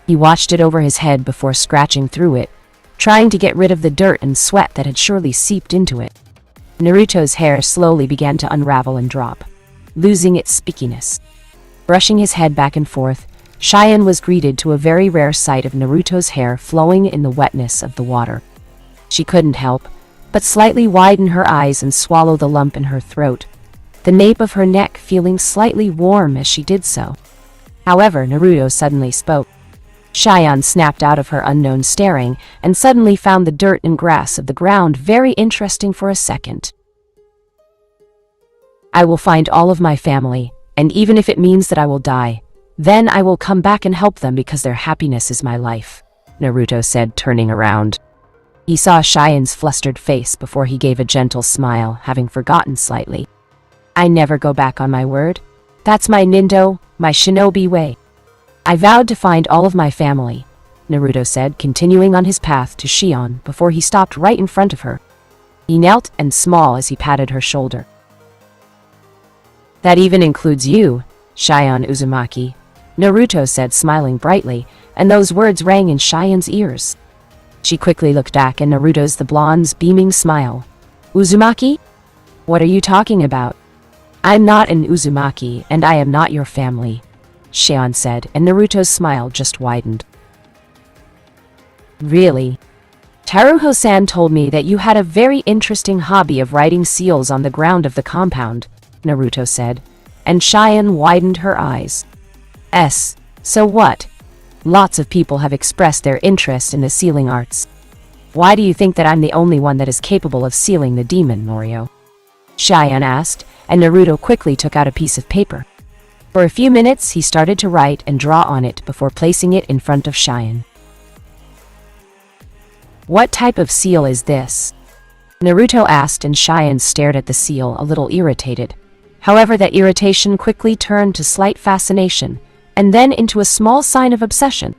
He watched it over his head before scratching through it, trying to get rid of the dirt and sweat that had surely seeped into it. Naruto's hair slowly began to unravel and drop, losing its spickiness. Brushing his head back and forth, Cheyenne was greeted to a very rare sight of Naruto's hair flowing in the wetness of the water. She couldn't help but slightly widen her eyes and swallow the lump in her throat, the nape of her neck feeling slightly warm as she did so. However, Naruto suddenly spoke. Cheyenne snapped out of her unknown staring and suddenly found the dirt and grass of the ground very interesting for a second. "I will find all of my family, and even if it means that I will die, then I will come back and help them because their happiness is my life," Naruto said, turning around. He saw Cheyenne's flustered face before he gave a gentle smile, having forgotten slightly. "I never go back on my word. That's my Nindo, my shinobi way. I vowed to find all of my family," Naruto said, continuing on his path to Cheyenne before he stopped right in front of her. He knelt and smiled as he patted her shoulder. "That even includes you, Cheyenne Uzumaki," Naruto said, smiling brightly, and those words rang in Cheyenne's ears. She quickly looked back at Naruto's the blonde's beaming smile. "Uzumaki? What are you talking about? I'm not an Uzumaki, and I am not your family," Cheyenne said, and Naruto's smile just widened. "Really? Teruho-san told me that you had a very interesting hobby of writing seals on the ground of the compound," Naruto said, and Cheyenne widened her eyes. So what? Lots of people have expressed their interest in the sealing arts. Why do you think that I'm the only one that is capable of sealing the demon, Norio?" Cheyenne asked, and Naruto quickly took out a piece of paper. For a few minutes, he started to write and draw on it before placing it in front of Cheyenne. "What type of seal is this?" Naruto asked, and Cheyenne stared at the seal, a little irritated. However, that irritation quickly turned to slight fascination, and then into a small sign of obsession.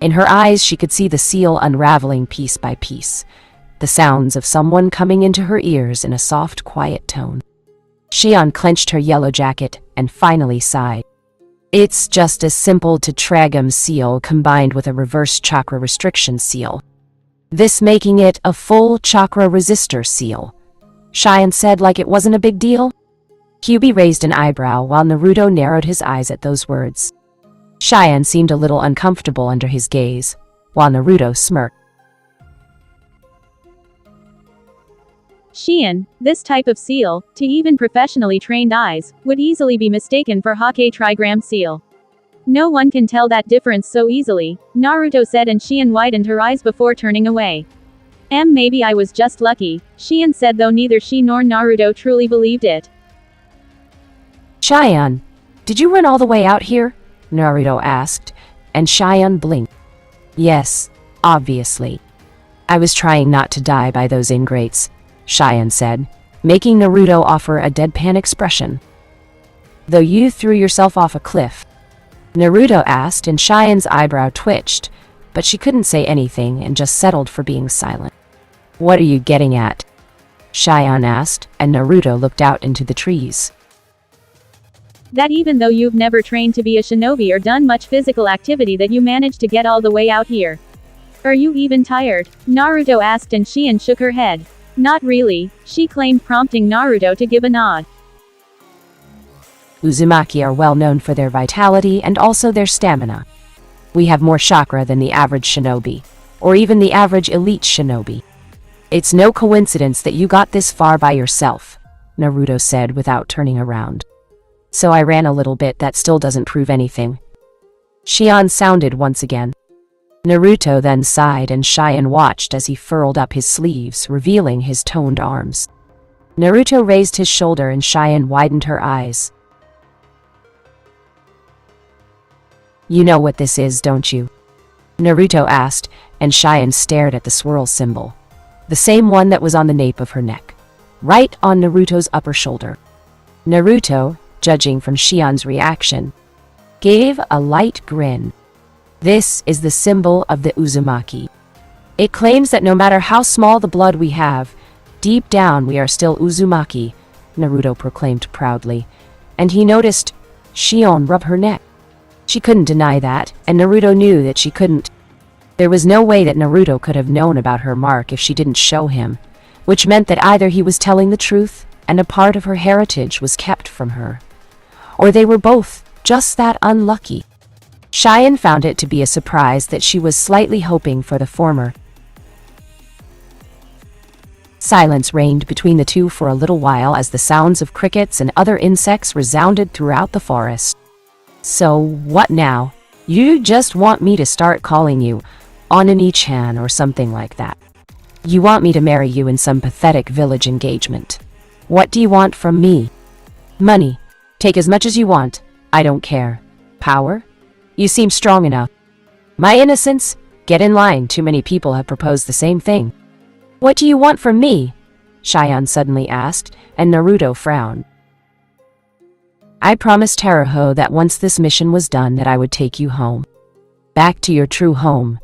In her eyes, she could see the seal unraveling piece by piece, the sounds of someone coming into her ears in a soft, quiet tone. Cheyenne clenched her yellow jacket and finally sighed. It's just a simple tetragram seal combined with a reverse chakra restriction seal, this making it a full chakra resistor seal, Cheyenne said like it wasn't a big deal. Kyuubi raised an eyebrow while Naruto narrowed his eyes at those words. Cheyenne seemed a little uncomfortable under his gaze, while Naruto smirked. Cheyenne, this type of seal, to even professionally trained eyes, would easily be mistaken for Hokage trigram seal. No one can tell that difference so easily, Naruto said, and Cheyenne widened her eyes before turning away. Maybe I was just lucky, Cheyenne said, though neither she nor Naruto truly believed it. Cheyenne, did you run all the way out here? Naruto asked, and Cheyenne blinked. Yes, obviously. I was trying not to die by those ingrates, Cheyenne said, making Naruto offer a deadpan expression. Though you threw yourself off a cliff? Naruto asked, and Cheyenne's eyebrow twitched, but she couldn't say anything and just settled for being silent. What are you getting at? Cheyenne asked, and Naruto looked out into the trees. That even though you've never trained to be a shinobi or done much physical activity, that you managed to get all the way out here. Are you even tired? Naruto asked, and Cheyenne shook her head. Not really, she claimed, prompting Naruto to give a nod. Uzumaki are well known for their vitality and also their stamina. We have more chakra than the average shinobi, or even the average elite shinobi. It's no coincidence that you got this far by yourself, Naruto said without turning around. So I ran a little bit, that still doesn't prove anything. Cheyenne sounded once again. Naruto then sighed, and Cheyenne watched as he furled up his sleeves, revealing his toned arms. Naruto raised his shoulder, and Cheyenne widened her eyes. You know what this is, don't you? Naruto asked, and Cheyenne stared at the swirl symbol. The same one that was on the nape of her neck, right on Naruto's upper shoulder. Naruto, judging from Cheyenne's reaction, gave a light grin. This is the symbol of the Uzumaki. It claims that no matter how small the blood we have, deep down we are still Uzumaki, Naruto proclaimed proudly, and he noticed Cheyenne rub her neck. She couldn't deny that, and Naruto knew that she couldn't. There was no way that Naruto could have known about her mark if she didn't show him, which meant that either he was telling the truth and a part of her heritage was kept from her, or they were both just that unlucky. Cheyenne found it to be a surprise that she was slightly hoping for the former. Silence reigned between the two for a little while as the sounds of crickets and other insects resounded throughout the forest. So, what now? You just want me to start calling you Onani-chan or something like that. You want me to marry you in some pathetic village engagement. What do you want from me? Money. Take as much as you want. I don't care. Power? You seem strong enough. My innocence? Get in line, too many people have proposed the same thing. What do you want from me? Cheyenne suddenly asked, and Naruto frowned. I promised Teruho that once this mission was done that I would take you home. Back to your true home.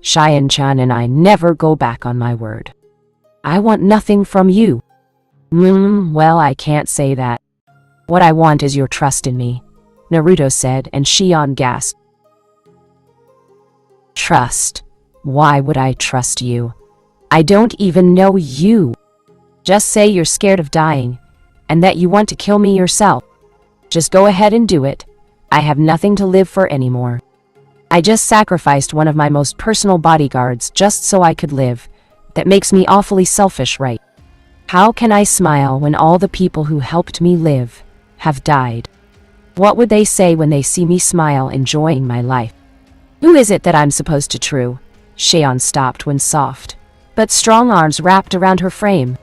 Cheyenne-chan and I never go back on my word. I want nothing from you. Well, I can't say that. What I want is your trust in me, Naruto said, and Cheyenne gasped. Trust? Why would I trust you? I don't even know you. Just say you're scared of dying, and that you want to kill me yourself. Just go ahead and do it. I have nothing to live for anymore. I just sacrificed one of my most personal bodyguards just so I could live. That makes me awfully selfish, right? How can I smile when all the people who helped me live have died? What would they say when they see me smile enjoying my life? Who is it that I'm supposed to true? Cheyenne stopped when soft, but strong arms wrapped around her frame.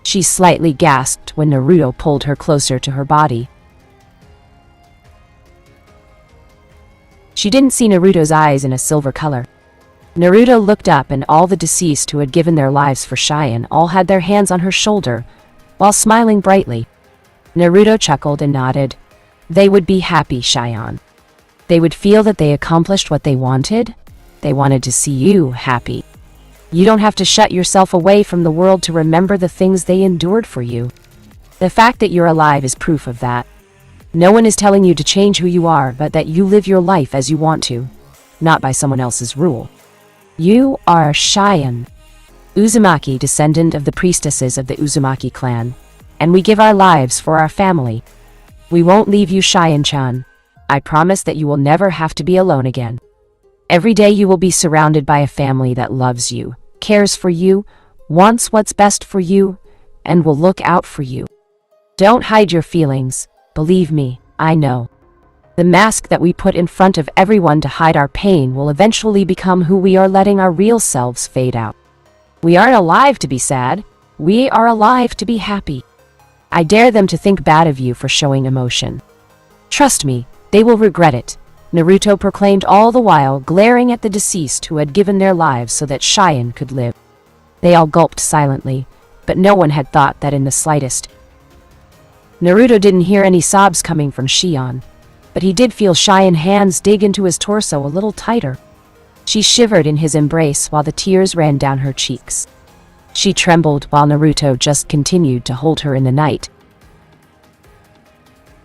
She slightly gasped when Naruto pulled her closer to her body. She didn't see Naruto's eyes in a silver color. Naruto looked up and all the deceased who had given their lives for Cheyenne all had their hands on her shoulder, while smiling brightly. Naruto chuckled and nodded. They would be happy, Cheyenne. They would feel that they accomplished what they wanted. They wanted to see you happy. You don't have to shut yourself away from the world to remember the things they endured for you. The fact that you're alive is proof of that. No one is telling you to change who you are, but that you live your life as you want to, not by someone else's rule. You are Cheyenne, Uzumaki, descendant of the priestesses of the Uzumaki clan, and we give our lives for our family. We won't leave you, Cheyenne-chan. I promise that you will never have to be alone again. Every day you will be surrounded by a family that loves you, cares for you, wants what's best for you, and will look out for you. Don't hide your feelings. Believe me, I know. The mask that we put in front of everyone to hide our pain will eventually become who we are, letting our real selves fade out. We aren't alive to be sad. We are alive to be happy. I dare them to think bad of you for showing emotion. Trust me, they will regret it, Naruto proclaimed, all the while glaring at the deceased who had given their lives so that Cheyenne could live. They all gulped silently, but no one had thought that in the slightest. Naruto didn't hear any sobs coming from Cheyenne, but he did feel Cheyenne's hands dig into his torso a little tighter. She shivered in his embrace while the tears ran down her cheeks. She trembled while Naruto just continued to hold her in the night.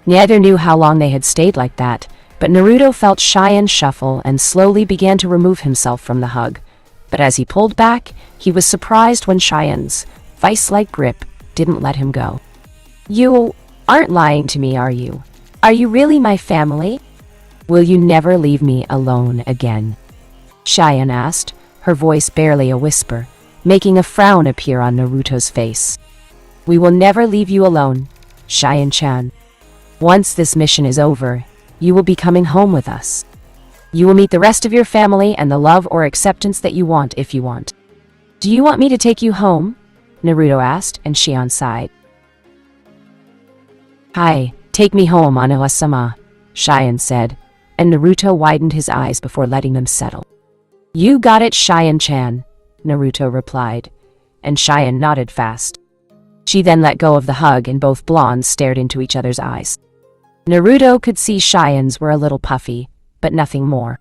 Neither knew how long they had stayed like that, but Naruto felt Cheyenne shuffle and slowly began to remove himself from the hug. But as he pulled back, he was surprised when Cheyenne's vice-like grip didn't let him go. You aren't lying to me, are you? Are you really my family? Will you never leave me alone again? Cheyenne asked, her voice barely a whisper, making a frown appear on Naruto's face. We will never leave you alone, Cheyenne-chan. Once this mission is over, you will be coming home with us. You will meet the rest of your family and the love or acceptance that you want if you want. Do you want me to take you home? Naruto asked, and Cheyenne sighed. Hi, take me home, Anoha-sama, Cheyenne said, and Naruto widened his eyes before letting them settle. You got it, Cheyenne-chan, Naruto replied, and Cheyenne nodded fast. She then let go of the hug and both blondes stared into each other's eyes. Naruto could see Cheyenne's were a little puffy, but nothing more.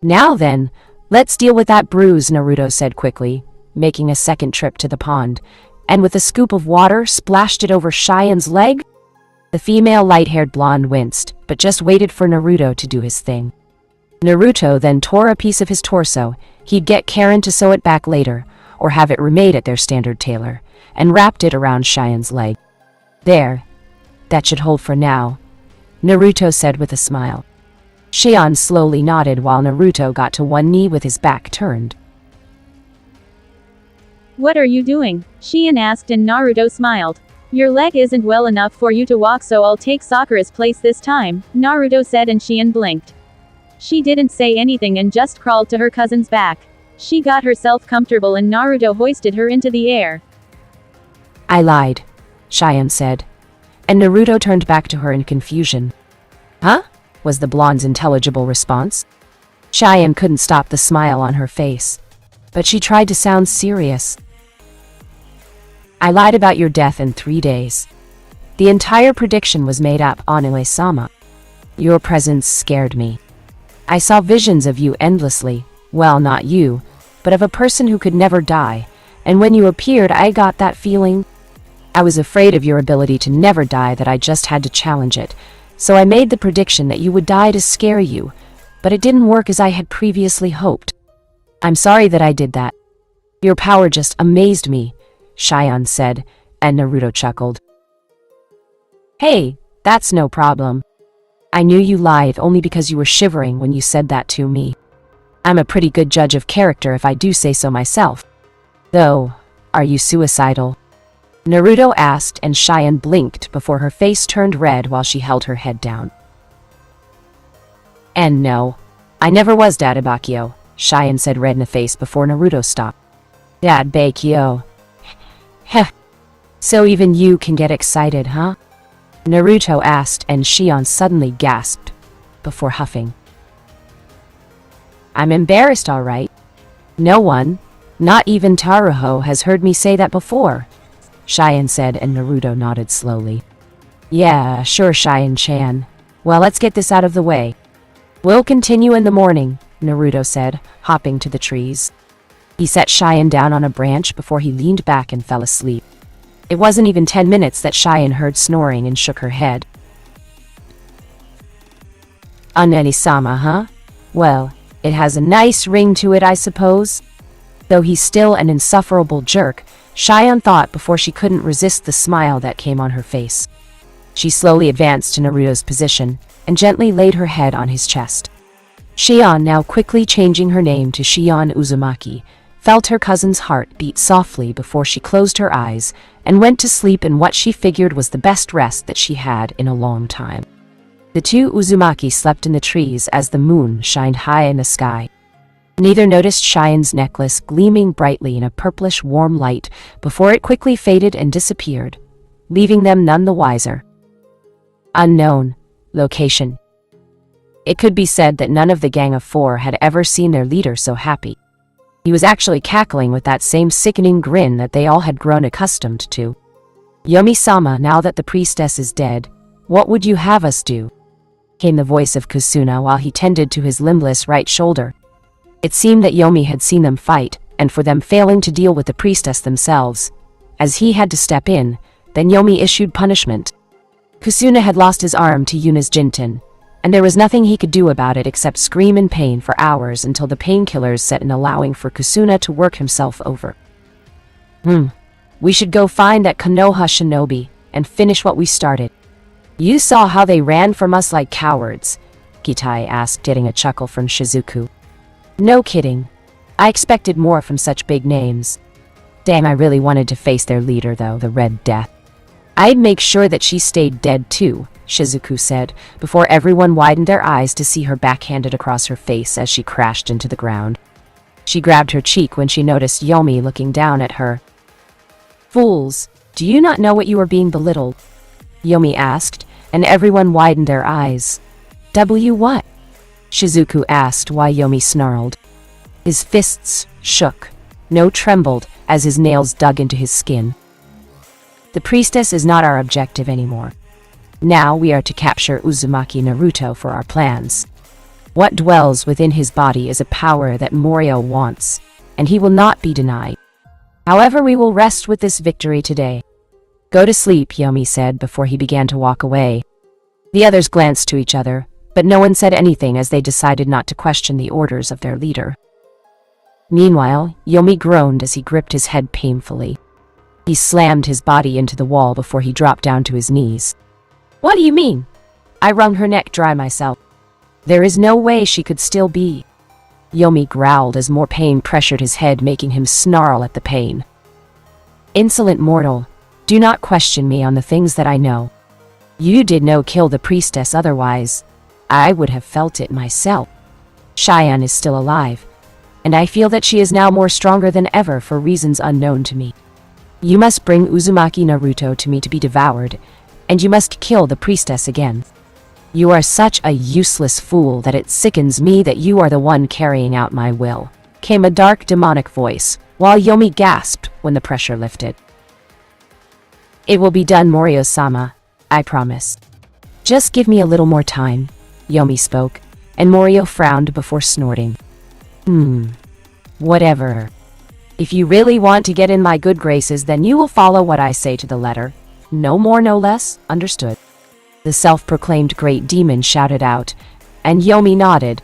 Now then, let's deal with that bruise, Naruto said quickly, making a second trip to the pond, and with a scoop of water splashed it over Cheyenne's leg. The female light-haired blonde winced, but just waited for Naruto to do his thing. Naruto then tore a piece of his torso. He'd get Karen to sew it back later, or have it remade at their standard tailor, and wrapped it around Cheyenne's leg. There, that should hold for now, Naruto said with a smile. Cheyenne slowly nodded while Naruto got to one knee with his back turned. What are you doing? Cheyenne asked and Naruto smiled. Your leg isn't well enough for you to walk, so I'll take Sakura's place this time, Naruto said, and Cheyenne blinked. She didn't say anything and just crawled to her cousin's back. She got herself comfortable and Naruto hoisted her into the air. I lied, Cheyenne said, and Naruto turned back to her in confusion. Huh? Was the blonde's intelligible response. Cheyenne couldn't stop the smile on her face, but she tried to sound serious. I lied about your death in 3 days. The entire prediction was made up, Anue-sama. Your presence scared me. I saw visions of you endlessly, well, not you, but of a person who could never die, and when you appeared I got that feeling. I was afraid of your ability to never die, that I just had to challenge it, so I made the prediction that you would die to scare you, but it didn't work as I had previously hoped. I'm sorry that I did that. Your power just amazed me, Cheyenne said, and Naruto chuckled. Hey, that's no problem. I knew you lied only because you were shivering when you said that to me. I'm a pretty good judge of character if I do say so myself. Though, are you suicidal? Naruto asked, and Cheyenne blinked before her face turned red while she held her head down. And no, I never was, Dadabakyo, Cheyenne said, red in the face, before Naruto stopped. Dadabakyo. Heh. So even you can get excited, huh? Naruto asked, and Cheyenne suddenly gasped, before huffing. I'm embarrassed, all right. No one, not even Taruho, has heard me say that before, Cheyenne said, and Naruto nodded slowly. Yeah, sure, Cheyenne-chan. Well, let's get this out of the way. We'll continue in the morning, Naruto said, hopping to the trees. He set Cheyenne down on a branch before he leaned back and fell asleep. It wasn't even 10 minutes that Cheyenne heard snoring and shook her head. Uneni-sama, huh? Well, it has a nice ring to it, I suppose. Though he's still an insufferable jerk, Cheyenne thought before she couldn't resist the smile that came on her face. She slowly advanced to Naruto's position and gently laid her head on his chest. Cheyenne, now quickly changing her name to Cheyenne Uzumaki, felt her cousin's heart beat softly before she closed her eyes and went to sleep in what she figured was the best rest that she had in a long time. The two Uzumaki slept in the trees as the moon shined high in the sky. Neither noticed Cheyenne's necklace gleaming brightly in a purplish warm light before it quickly faded and disappeared, leaving them none the wiser. Unknown. Location. It could be said that none of the gang of four had ever seen their leader so happy. He was actually cackling with that same sickening grin that they all had grown accustomed to. Yomi-sama, now that the priestess is dead, what would you have us do? Came the voice of Kusuna while he tended to his limbless right shoulder. It seemed that Yomi had seen them fight, and for them failing to deal with the priestess themselves, as he had to step in, then Yomi issued punishment. Kusuna had lost his arm to Yuna's Jinten, and there was nothing he could do about it except scream in pain for hours until the painkillers set in, allowing for Kusuna to work himself over. We should go find that Konoha shinobi and finish what we started. You saw how they ran from us like cowards, Gitai asked, getting a chuckle from Shizuku. No kidding. I expected more from such big names. Damn, I really wanted to face their leader though, the Red Death. I'd make sure that she stayed dead too, Shizuku said, before everyone widened their eyes to see her backhanded across her face as she crashed into the ground. She grabbed her cheek when she noticed Yomi looking down at her. Fools, do you not know what you are being belittled? Yomi asked, and everyone widened their eyes. What? Shizuku asked, while Yomi snarled. His fists shook, no trembled, as his nails dug into his skin. The priestess is not our objective anymore. Now we are to capture Uzumaki Naruto for our plans. What dwells within his body is a power that Morio wants, and he will not be denied. However, we will rest with this victory today. Go to sleep, Yomi said before he began to walk away. The others glanced to each other, but no one said anything as they decided not to question the orders of their leader. Meanwhile, Yomi groaned as he gripped his head painfully. He slammed his body into the wall before he dropped down to his knees. What do you mean? I wrung her neck dry myself. There is no way she could still be. Yomi growled as more pain pressured his head, making him snarl at the pain. Insolent mortal, do not question me on the things that I know. You did no kill the priestess, otherwise I would have felt it myself. Cheyenne is still alive, and I feel that she is now more stronger than ever for reasons unknown to me. You must bring Uzumaki Naruto to me to be devoured, and you must kill the priestess again. You are such a useless fool that it sickens me that you are the one carrying out my will, came a dark demonic voice, while Yomi gasped when the pressure lifted. It will be done, Morio-sama, I promise. Just give me a little more time, Yomi spoke, and Morio frowned before snorting. Whatever. If you really want to get in my good graces, then you will follow what I say to the letter. No more, no less, understood. The self-proclaimed great demon shouted out, and Yomi nodded.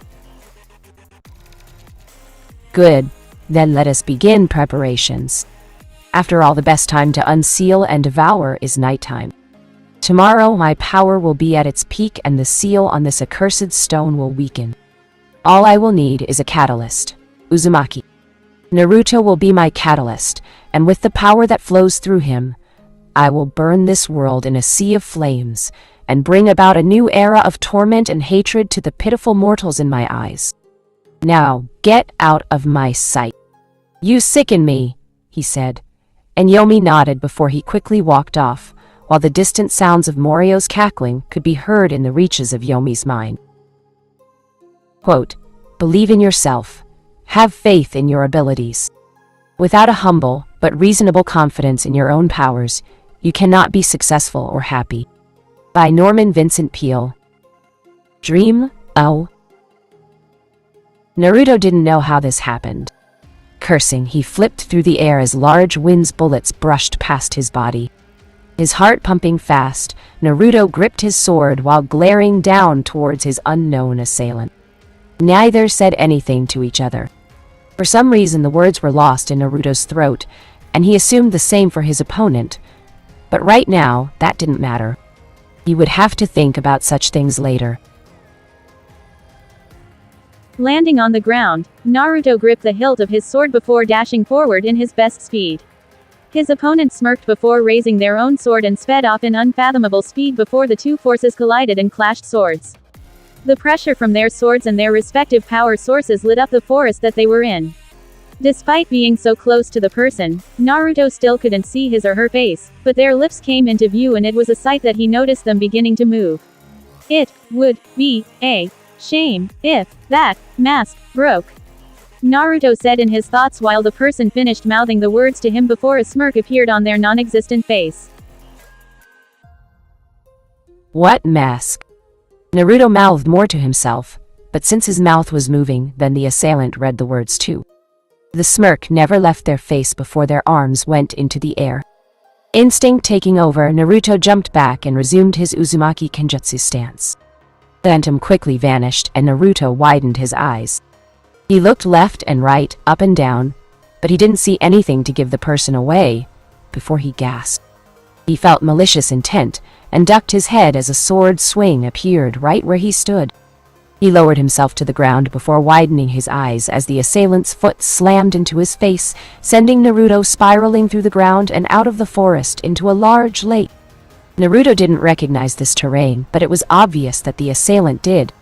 Good, then let us begin preparations. After all, the best time to unseal and devour is nighttime. Tomorrow my power will be at its peak and the seal on this accursed stone will weaken. All I will need is a catalyst, Uzumaki. Naruto will be my catalyst, and with the power that flows through him, I will burn this world in a sea of flames, and bring about a new era of torment and hatred to the pitiful mortals in my eyes. Now, get out of my sight. You sicken me, he said, and Yomi nodded before he quickly walked off, while the distant sounds of Morio's cackling could be heard in the reaches of Yomi's mind. Quote, Believe in yourself. Have faith in your abilities. Without a humble but reasonable confidence in your own powers, you cannot be successful or happy. By Norman Vincent Peale. Dream? Oh. Naruto didn't know how this happened. Cursing, he flipped through the air as large wind's bullets brushed past his body. His heart pumping fast, Naruto gripped his sword while glaring down towards his unknown assailant. Neither said anything to each other. For some reason, the words were lost in Naruto's throat, and he assumed the same for his opponent. But right now, that didn't matter. He would have to think about such things later. Landing on the ground, Naruto gripped the hilt of his sword before dashing forward in his best speed. His opponent smirked before raising their own sword and sped off in unfathomable speed before the two forces collided and clashed swords. The pressure from their swords and their respective power sources lit up the forest that they were in. Despite being so close to the person, Naruto still couldn't see his or her face, but their lips came into view and it was a sight that he noticed them beginning to move. It would be a shame if that mask broke. Naruto said in his thoughts while the person finished mouthing the words to him before a smirk appeared on their non-existent face. What mask? Naruto mouthed more to himself, but since his mouth was moving, then the assailant read the words too. The smirk never left their face before their arms went into the air. Instinct taking over, Naruto jumped back and resumed his Uzumaki Kenjutsu stance. The phantom quickly vanished and Naruto widened his eyes. He looked left and right, up and down, but he didn't see anything to give the person away, before he gasped. He felt malicious intent, and ducked his head as a sword swing appeared right where he stood. He lowered himself to the ground before widening his eyes as the assailant's foot slammed into his face, sending Naruto spiraling through the ground and out of the forest into a large lake. Naruto didn't recognize this terrain, but it was obvious that the assailant did.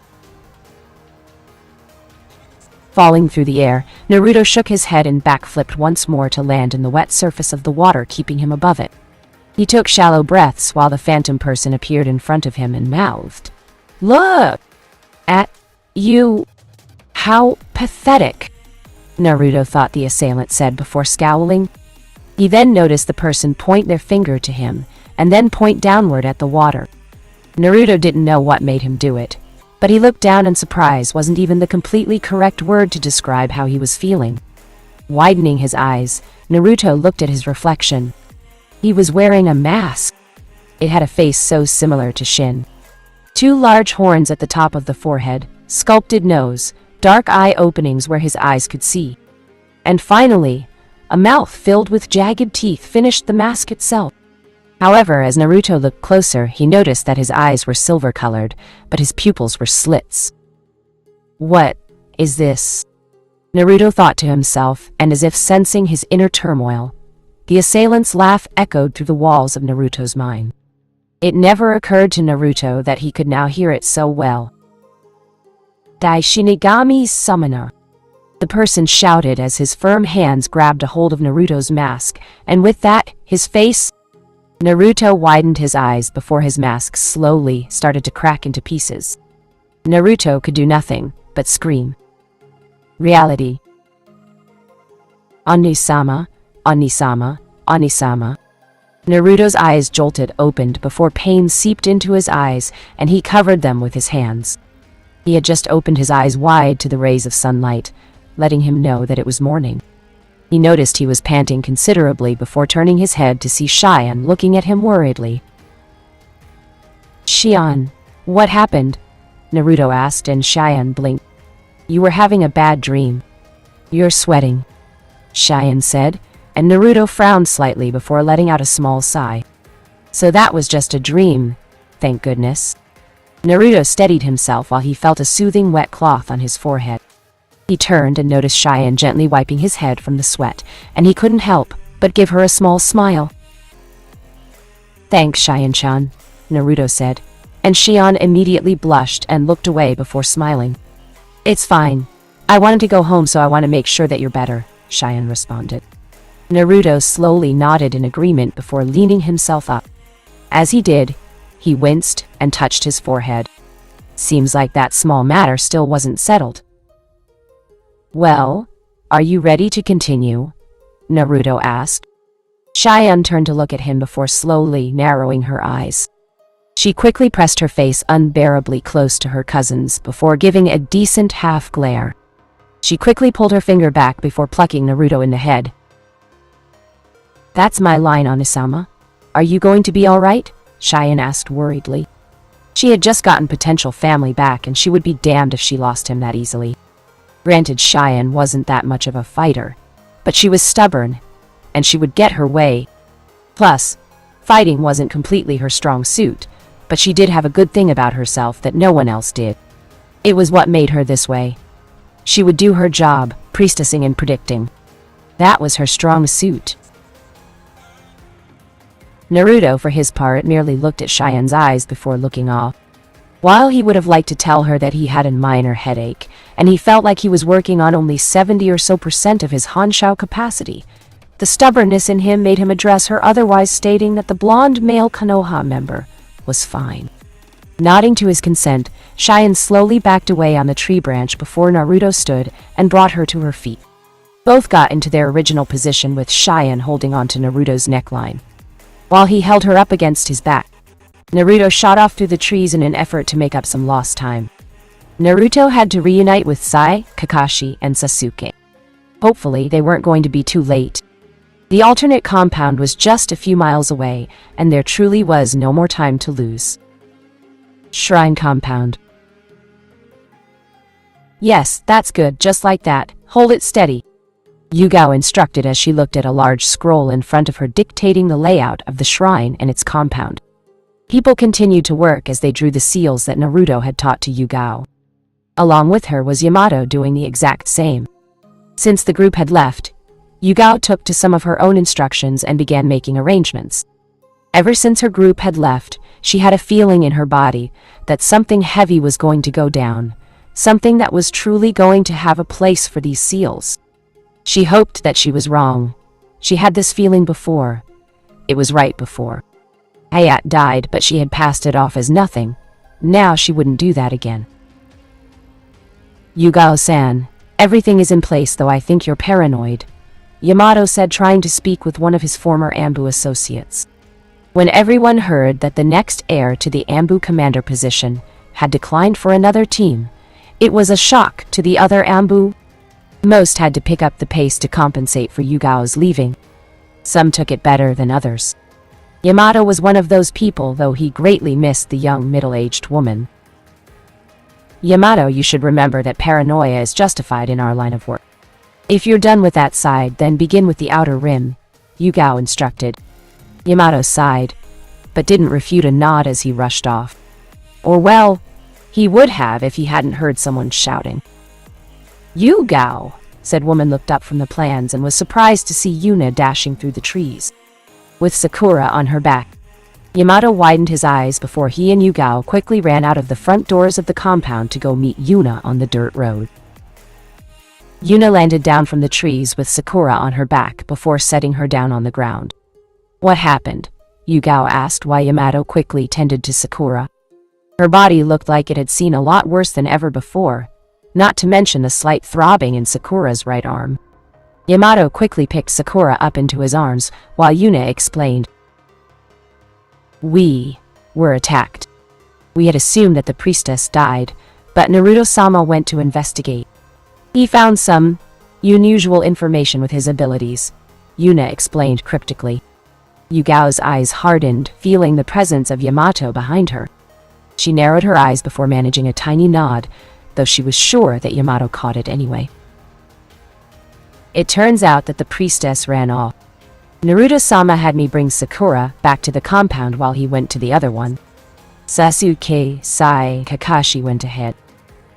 Falling through the air, Naruto shook his head and backflipped once more to land in the wet surface of the water, keeping him above it. He took shallow breaths while the phantom person appeared in front of him and mouthed, "Look at you. How pathetic," Naruto thought the assailant said before scowling. He then noticed the person point their finger to him, and then point downward at the water. Naruto didn't know what made him do it, but he looked down and surprise wasn't even the completely correct word to describe how he was feeling. Widening his eyes, Naruto looked at his reflection. He was wearing a mask. It had a face so similar to Shin. Two large horns at the top of the forehead, sculpted nose, dark eye openings where his eyes could see. And finally, a mouth filled with jagged teeth finished the mask itself. However, as Naruto looked closer, he noticed that his eyes were silver-colored, but his pupils were slits. What is this? Naruto thought to himself, and as if sensing his inner turmoil, the assailant's laugh echoed through the walls of Naruto's mind. It never occurred to Naruto that he could now hear it so well. "Dai Shinigami Summoner," the person shouted as his firm hands grabbed a hold of Naruto's mask, and with that, his face... Naruto widened his eyes before his mask slowly started to crack into pieces. Naruto could do nothing but scream. Reality. Oni-sama, Oni-sama, Oni-sama. Naruto's eyes jolted opened before pain seeped into his eyes, and he covered them with his hands. He had just opened his eyes wide to the rays of sunlight, letting him know that it was morning. He noticed he was panting considerably before turning his head to see Cheyenne looking at him worriedly. "Shion, what happened?" Naruto asked, and Cheyenne blinked. "You were having a bad dream. You're sweating," Cheyenne said, and Naruto frowned slightly before letting out a small sigh. So that was just a dream, thank goodness. Naruto steadied himself while he felt a soothing wet cloth on his forehead. He turned and noticed Cheyenne gently wiping his head from the sweat, and he couldn't help but give her a small smile. "Thanks, Cheyenne-chan," Naruto said, and Shion immediately blushed and looked away before smiling. "It's fine. I wanted to go home, so I want to make sure that you're better," Cheyenne responded. Naruto slowly nodded in agreement before leaning himself up. As he did, he winced and touched his forehead. Seems like that small matter still wasn't settled. Well, are you ready to continue? Naruto asked. Cheyenne turned to look at him before slowly narrowing her eyes. She quickly pressed her face unbearably close to her cousin's before giving a decent half glare. She quickly pulled her finger back before plucking Naruto in the head. That's my line, Onisama. Are you going to be alright? Cheyenne asked worriedly. She had just gotten potential family back and she would be damned if she lost him that easily. Granted, Cheyenne wasn't that much of a fighter, but she was stubborn, and she would get her way. Plus, fighting wasn't completely her strong suit, but she did have a good thing about herself that no one else did. It was what made her this way. She would do her job, priestessing and predicting. That was her strong suit. Naruto, for his part, merely looked at Cheyenne's eyes before looking off. While he would have liked to tell her that he had a minor headache, and he felt like he was working on only 70% or so of his Hanshao capacity, the stubbornness in him made him address her, otherwise stating that the blonde male Konoha member was fine. Nodding to his consent, Cheyenne slowly backed away on the tree branch before Naruto stood and brought her to her feet. Both got into their original position with Cheyenne holding onto Naruto's neckline, while he held her up against his back. Naruto shot off through the trees in an effort to make up some lost time. Naruto had to reunite with Sai, Kakashi, and Sasuke. Hopefully, they weren't going to be too late. The alternate compound was just a few miles away, and there truly was no more time to lose. Shrine compound. Yes, that's good, just like that. Hold it steady, Yugao instructed as she looked at a large scroll in front of her dictating the layout of the shrine and its compound. People continued to work as they drew the seals that Naruto had taught to Yugao. Along with her was Yamato doing the exact same. Since the group had left, Yugao took to some of her own instructions and began making arrangements. Ever since her group had left, she had a feeling in her body that something heavy was going to go down, something that was truly going to have a place for these seals. She hoped that she was wrong. She had this feeling before. It was right before Hayat died, but she had passed it off as nothing. Now she wouldn't do that again. Yugao-san, everything is in place, though I think you're paranoid, Yamato said, trying to speak with one of his former Anbu associates. When everyone heard that the next heir to the Anbu commander position had declined for another team, it was a shock to the other Anbu. Most had to pick up the pace to compensate for Yugao's leaving. Some took it better than others. Yamato was one of those people, though he greatly missed the young middle-aged woman. Yamato, you should remember that paranoia is justified in our line of work. If you're done with that side, then begin with the outer rim, Yugao instructed. Yamato sighed, but didn't refute a nod as he rushed off. Or well, he would have if he hadn't heard someone shouting. Yugao, said woman, looked up from the plans and was surprised to see Yuna dashing through the trees, with Sakura on her back. Yamato widened his eyes before he and Yugao quickly ran out of the front doors of the compound to go meet Yuna on the dirt road. Yuna landed down from the trees with Sakura on her back before setting her down on the ground. What happened? Yugao asked while Yamato quickly tended to Sakura. Her body looked like it had seen a lot worse than ever before, not to mention the slight throbbing in Sakura's right arm. Yamato quickly picked Sakura up into his arms while Yuna explained. We were attacked. We had assumed that the priestess died, but Naruto-sama went to investigate. He found some unusual information with his abilities, Yuna explained cryptically. Yugao's eyes hardened, feeling the presence of Yamato behind her. She narrowed her eyes before managing a tiny nod, though she was sure that Yamato caught it anyway. It turns out that the priestess ran off. Naruto-sama had me bring Sakura back to the compound while he went to the other one. Sasuke, Sai, Kakashi went ahead.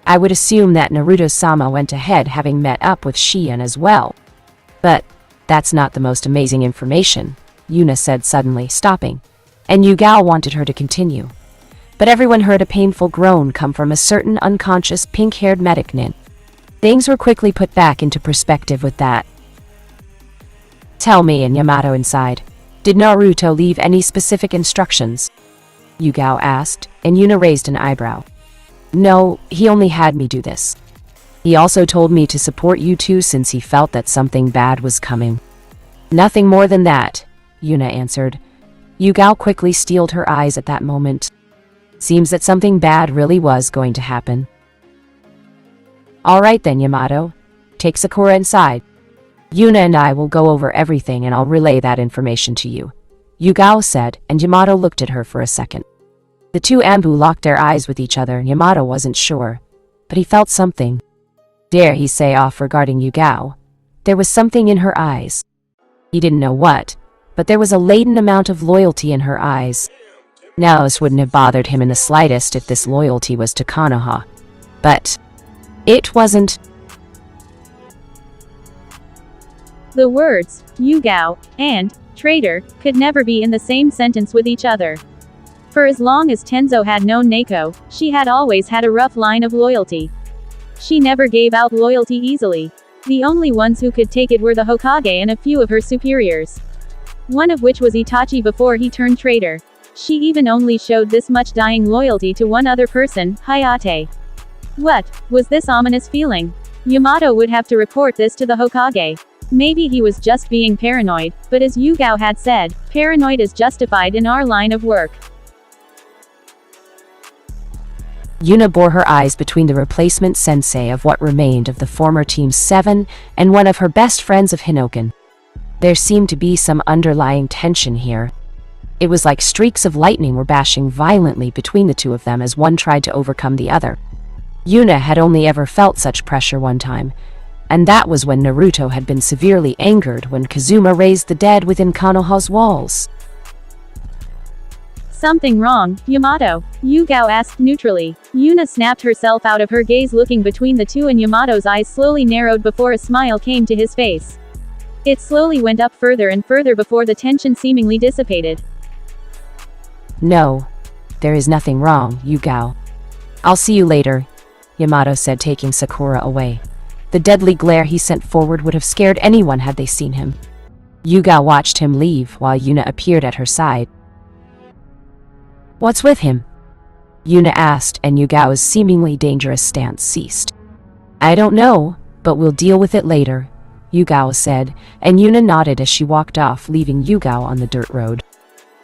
I would assume that Naruto-sama went ahead, having met up with Shion as well. But that's not the most amazing information, Yuna said, suddenly stopping, and Yugao wanted her to continue. But everyone heard a painful groan come from a certain unconscious pink-haired medic nin. Things were quickly put back into perspective with that. Tell me, and Yamato inside, did Naruto leave any specific instructions? Yugao asked, and Yuna raised an eyebrow. No, he only had me do this. He also told me to support you two since he felt that something bad was coming. Nothing more than that, Yuna answered. Yugao quickly steeled her eyes at that moment. Seems that something bad really was going to happen. Alright then, Yamato. Take Sakura inside. Yuna and I will go over everything and I'll relay that information to you, Yugao said, and Yamato looked at her for a second. The two Ambu locked their eyes with each other and Yamato wasn't sure, but he felt something. Dare he say off regarding Yugao? There was something in her eyes. He didn't know what, but there was a latent amount of loyalty in her eyes. Now this wouldn't have bothered him in the slightest if this loyalty was to Konoha. But it wasn't. The words, Yugao, and traitor, could never be in the same sentence with each other. For as long as Tenzo had known Neko, she had always had a rough line of loyalty. She never gave out loyalty easily. The only ones who could take it were the Hokage and a few of her superiors. One of which was Itachi before he turned traitor. She even only showed this much dying loyalty to one other person, Hayate. What was this ominous feeling? Yamato would have to report this to the Hokage. Maybe he was just being paranoid, but as Yugao had said, paranoid is justified in our line of work. Yuna bore her eyes between the replacement sensei of what remained of the former Team 7 and one of her best friends of Hinoken. There seemed to be some underlying tension here. It was like streaks of lightning were bashing violently between the two of them as one tried to overcome the other. Yuna had only ever felt such pressure one time, and that was when Naruto had been severely angered when Kazuma raised the dead within Konoha's walls. Something wrong, Yamato? Yugao asked neutrally. Yuna snapped herself out of her gaze, looking between the two, and Yamato's eyes slowly narrowed before a smile came to his face. It slowly went up further and further before the tension seemingly dissipated. No, there is nothing wrong, Yugao. I'll see you later, Yamato said, taking Sakura away. The deadly glare he sent forward would have scared anyone had they seen him. Yugao watched him leave while Yuna appeared at her side. What's with him? Yuna asked, and Yugao's seemingly dangerous stance ceased. I don't know, but we'll deal with it later, Yugao said, and Yuna nodded as she walked off, leaving Yugao on the dirt road.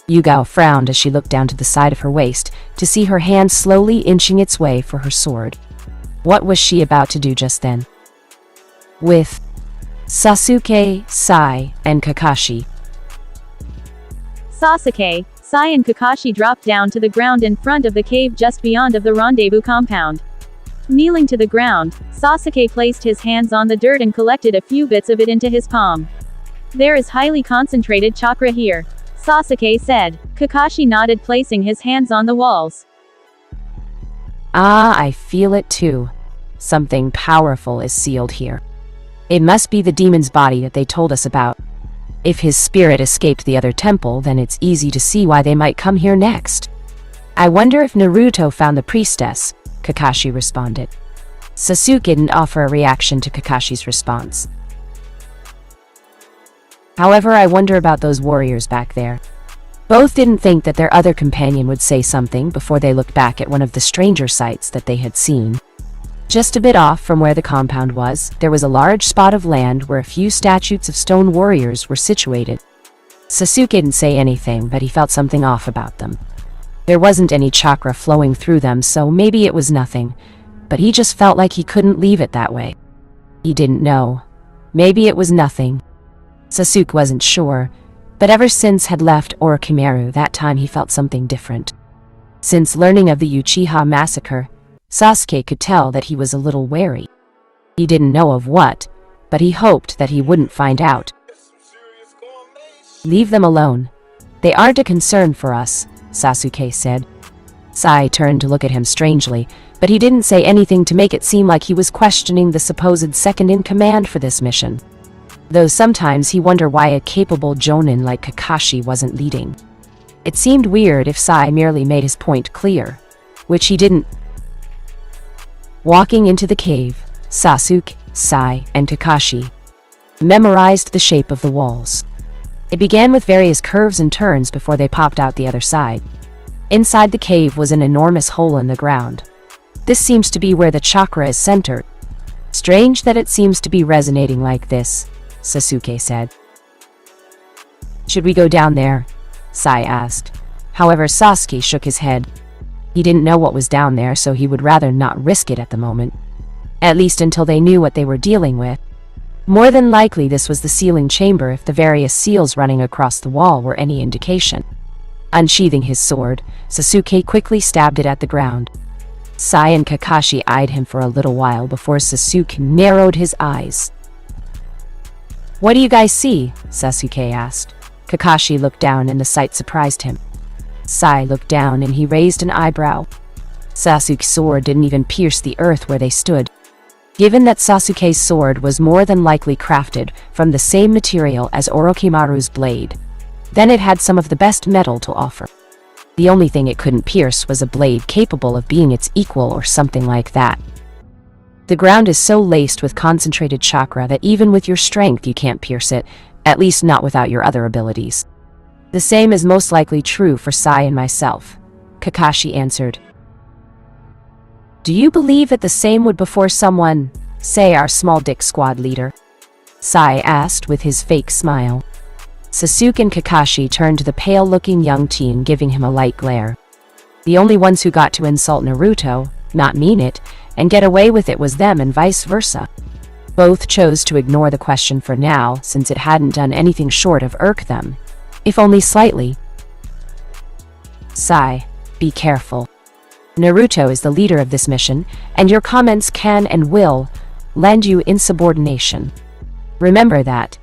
Yugao frowned as she looked down to the side of her waist to see her hand slowly inching its way for her sword. What was she about to do just then? With Sasuke, Sai, and Kakashi. Sasuke, Sai and Kakashi dropped down to the ground in front of the cave just beyond of the rendezvous compound. Kneeling to the ground, Sasuke placed his hands on the dirt and collected a few bits of it into his palm. There is highly concentrated chakra here, Sasuke said. Kakashi nodded, placing his hands on the walls. Ah, I feel it too. Something powerful is sealed here. It must be the demon's body that they told us about. If his spirit escaped the other temple, then it's easy to see why they might come here next. I wonder if Naruto found the priestess, Kakashi responded. Sasuke didn't offer a reaction to Kakashi's response. However, I wonder about those warriors back there. Both didn't think that their other companion would say something before they looked back at one of the stranger sights that they had seen. Just a bit off from where the compound was, there was a large spot of land where a few statues of stone warriors were situated. Sasuke didn't say anything, but he felt something off about them. There wasn't any chakra flowing through them, so maybe it was nothing, but he just felt like he couldn't leave it that way. He didn't know. Maybe it was nothing. Sasuke wasn't sure, but ever since had left Orochimaru that time he felt something different. Since learning of the Uchiha massacre, Sasuke could tell that he was a little wary. He didn't know of what, but he hoped that he wouldn't find out. Leave them alone. They aren't a concern for us, Sasuke said. Sai turned to look at him strangely, but he didn't say anything to make it seem like he was questioning the supposed second-in-command for this mission. Though sometimes he wondered why a capable Jonin like Kakashi wasn't leading. It seemed weird if Sai merely made his point clear, which he didn't. Walking into the cave, Sasuke, Sai, and Kakashi memorized the shape of the walls. It began with various curves and turns before they popped out the other side. Inside the cave was an enormous hole in the ground. This seems to be where the chakra is centered. Strange that it seems to be resonating like this, Sasuke said. Should we go down there? Sai asked. However, Sasuke shook his head. He didn't know what was down there, so he would rather not risk it at the moment. At least until they knew what they were dealing with. More than likely this was the sealing chamber if the various seals running across the wall were any indication. Unsheathing his sword, Sasuke quickly stabbed it at the ground. Sai and Kakashi eyed him for a little while before Sasuke narrowed his eyes. What do you guys see? Sasuke asked. Kakashi looked down and the sight surprised him. Sai looked down and he raised an eyebrow. Sasuke's sword didn't even pierce the earth where they stood. Given that Sasuke's sword was more than likely crafted from the same material as Orochimaru's blade, then it had some of the best metal to offer. The only thing it couldn't pierce was a blade capable of being its equal or something like that. The ground is so laced with concentrated chakra that even with your strength you can't pierce it, at least not without your other abilities. The same is most likely true for Sai and myself, Kakashi answered. Do you believe that the same would before someone, say our small dick squad leader? Sai asked with his fake smile. Sasuke and Kakashi turned to the pale-looking young teen, giving him a light glare. The only ones who got to insult Naruto, not mean it, and get away with it was them and vice versa. Both chose to ignore the question for now, since it hadn't done anything short of irk them, if only slightly. Sai, be careful. Naruto is the leader of this mission, and your comments can and will land you insubordination. Remember that,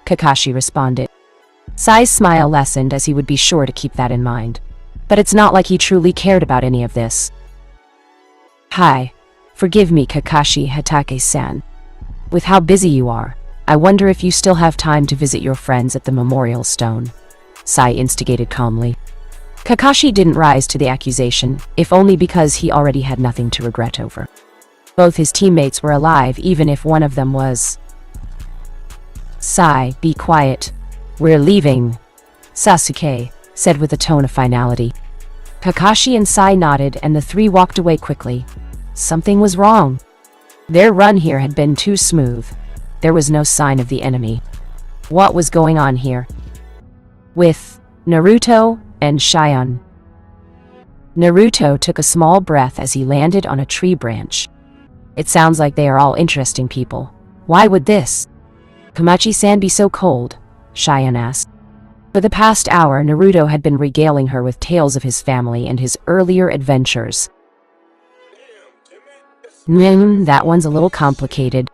Kakashi responded. Sai's smile lessened as he would be sure to keep that in mind. But it's not like he truly cared about any of this. Hi. Forgive me, Kakashi Hatake-san. With how busy you are, I wonder if you still have time to visit your friends at the memorial stone. Sai instigated calmly. Kakashi didn't rise to the accusation, if only because he already had nothing to regret over. Both his teammates were alive, even if one of them was... Sai, be quiet. We're leaving, Sasuke said with a tone of finality. Kakashi and Sai nodded and the three walked away quickly. Something was wrong. Their run here had been too smooth. There was no sign of the enemy. What was going on here? With Naruto and Shion. Naruto took a small breath as he landed on a tree branch. It sounds like they are all interesting people. Why would this? Komachi-san be so cold? Shion asked. For the past hour, Naruto had been regaling her with tales of his family and his earlier adventures. That one's a little complicated.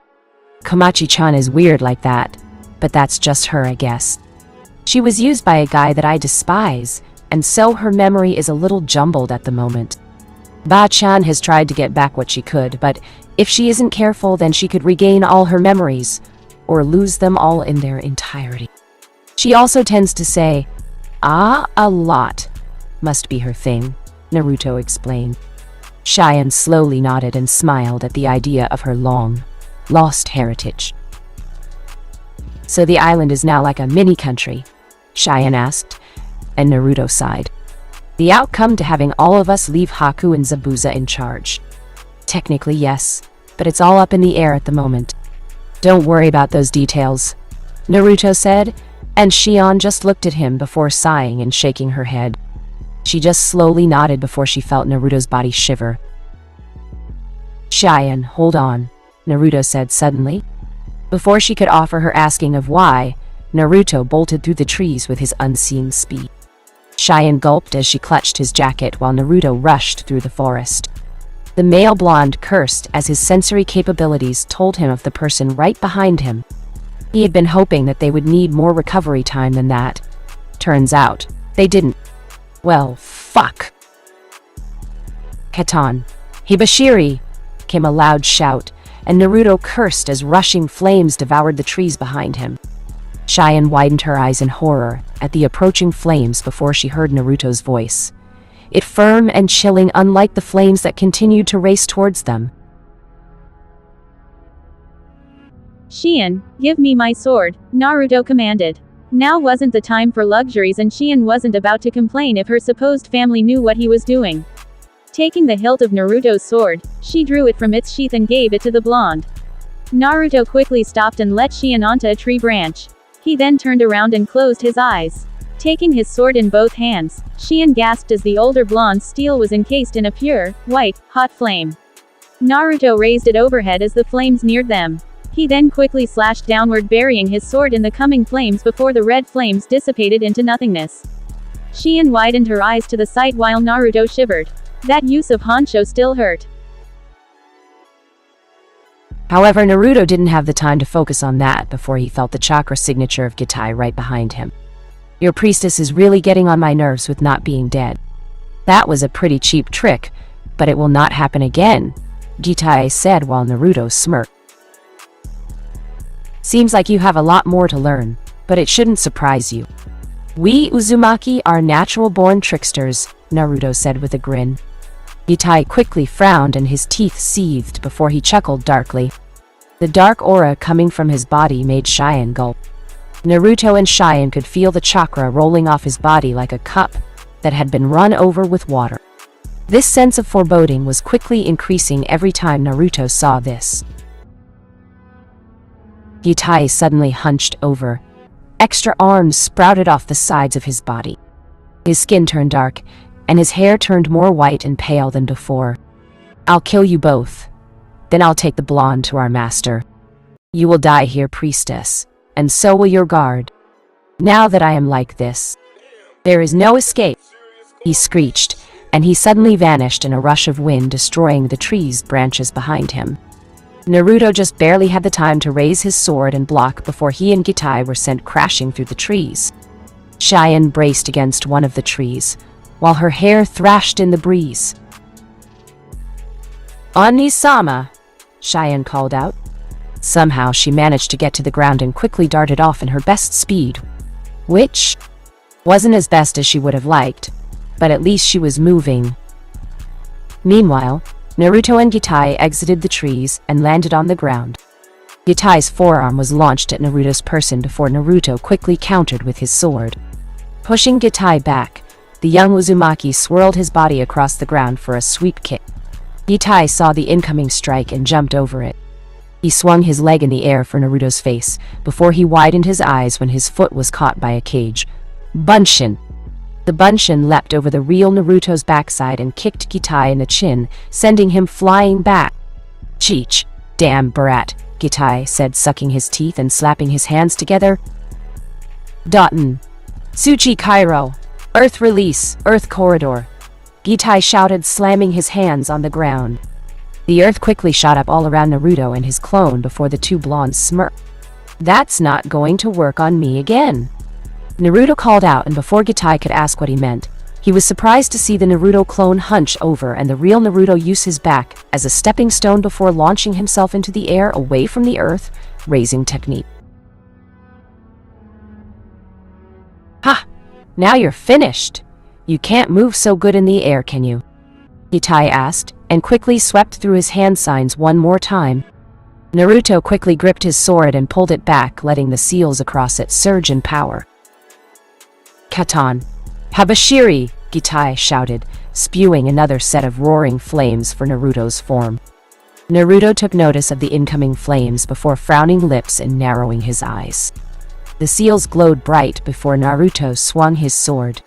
Komachi-chan is weird like that, but that's just her, I guess. She was used by a guy that I despise, and so her memory is a little jumbled at the moment. Ba-chan has tried to get back what she could, but if she isn't careful, then she could regain all her memories, or lose them all in their entirety. She also tends to say, a lot. Must be her thing, Naruto explained. Shion slowly nodded and smiled at the idea of her long, lost heritage. So the island is now like a mini-country? Shion asked, and Naruto sighed. The outcome to having all of us leave Haku and Zabuza in charge. Technically, yes, but it's all up in the air at the moment. Don't worry about those details, Naruto said, and Shion just looked at him before sighing and shaking her head. She just slowly nodded before she felt Naruto's body shiver. Shion, hold on, Naruto said suddenly. Before she could offer her asking of why, Naruto bolted through the trees with his unseen speed. Shion gulped as she clutched his jacket while Naruto rushed through the forest. The male blonde cursed as his sensory capabilities told him of the person right behind him. He had been hoping that they would need more recovery time than that. Turns out, they didn't. Well, fuck. Keton. Hibashiri! Came a loud shout, and Naruto cursed as rushing flames devoured the trees behind him. Shion widened her eyes in horror at the approaching flames before she heard Naruto's voice. It firm and chilling, unlike the flames that continued to race towards them. Shion, give me my sword, Naruto commanded. Now wasn't the time for luxuries, and Shion wasn't about to complain if her supposed family knew what he was doing. Taking the hilt of Naruto's sword, she drew it from its sheath and gave it to the blonde. Naruto quickly stopped and let Shien onto a tree branch. He then turned around and closed his eyes. Taking his sword in both hands, Shien gasped as the older blonde's steel was encased in a pure, white, hot flame. Naruto raised it overhead as the flames neared them. He then quickly slashed downward, burying his sword in the coming flames before the red flames dissipated into nothingness. Shien widened her eyes to the sight while Naruto shivered. That use of Honsho still hurt. However, Naruto didn't have the time to focus on that before he felt the chakra signature of Gitai right behind him. Your priestess is really getting on my nerves with not being dead. That was a pretty cheap trick, but it will not happen again, Gitai said while Naruto smirked. Seems like you have a lot more to learn, but it shouldn't surprise you. We Uzumaki are natural-born tricksters, Naruto said with a grin. Gitai quickly frowned and his teeth seethed before he chuckled darkly. The dark aura coming from his body made Shien gulp. Naruto and Shien could feel the chakra rolling off his body like a cup that had been run over with water. This sense of foreboding was quickly increasing every time Naruto saw this. Gitai suddenly hunched over. Extra arms sprouted off the sides of his body. His skin turned dark, and his hair turned more white and pale than before. I'll kill you both. Then I'll take the blonde to our master. You will die here, priestess, and so will your guard. Now that I am like this, there is no escape, he screeched, and he suddenly vanished in a rush of wind, destroying the tree's branches behind him. Naruto just barely had the time to raise his sword and block before he and Gitai were sent crashing through the trees. Shien braced against one of the trees, while her hair thrashed in the breeze. "Oni-sama," Shien called out. Somehow she managed to get to the ground and quickly darted off in her best speed, which wasn't as best as she would have liked, but at least she was moving. Meanwhile, Naruto and Gitai exited the trees and landed on the ground. Gitai's forearm was launched at Naruto's person before Naruto quickly countered with his sword. Pushing Gitai back, the young Uzumaki swirled his body across the ground for a sweep kick. Gitai saw the incoming strike and jumped over it. He swung his leg in the air for Naruto's face before he widened his eyes when his foot was caught by a cage. Bunshin! The Bunshin leapt over the real Naruto's backside and kicked Gitai in the chin, sending him flying back. Cheech! Damn brat, Gitai said, sucking his teeth and slapping his hands together. Daten! Tsuchi Kairo! Earth release! Earth corridor! Gitai shouted, slamming his hands on the ground. The earth quickly shot up all around Naruto and his clone before the two blondes smirked. That's not going to work on me again, Naruto called out, and before Gitai could ask what he meant, he was surprised to see the Naruto clone hunch over and the real Naruto use his back as a stepping stone before launching himself into the air away from the earth, raising technique. Ha! Now you're finished! You can't move so good in the air, can you? Gitai asked, and quickly swept through his hand signs one more time. Naruto quickly gripped his sword and pulled it back, letting the seals across it surge in power. Katan! Habashiri! Gitai shouted, spewing another set of roaring flames for Naruto's form. Naruto took notice of the incoming flames before frowning lips and narrowing his eyes. The seals glowed bright before Naruto swung his sword.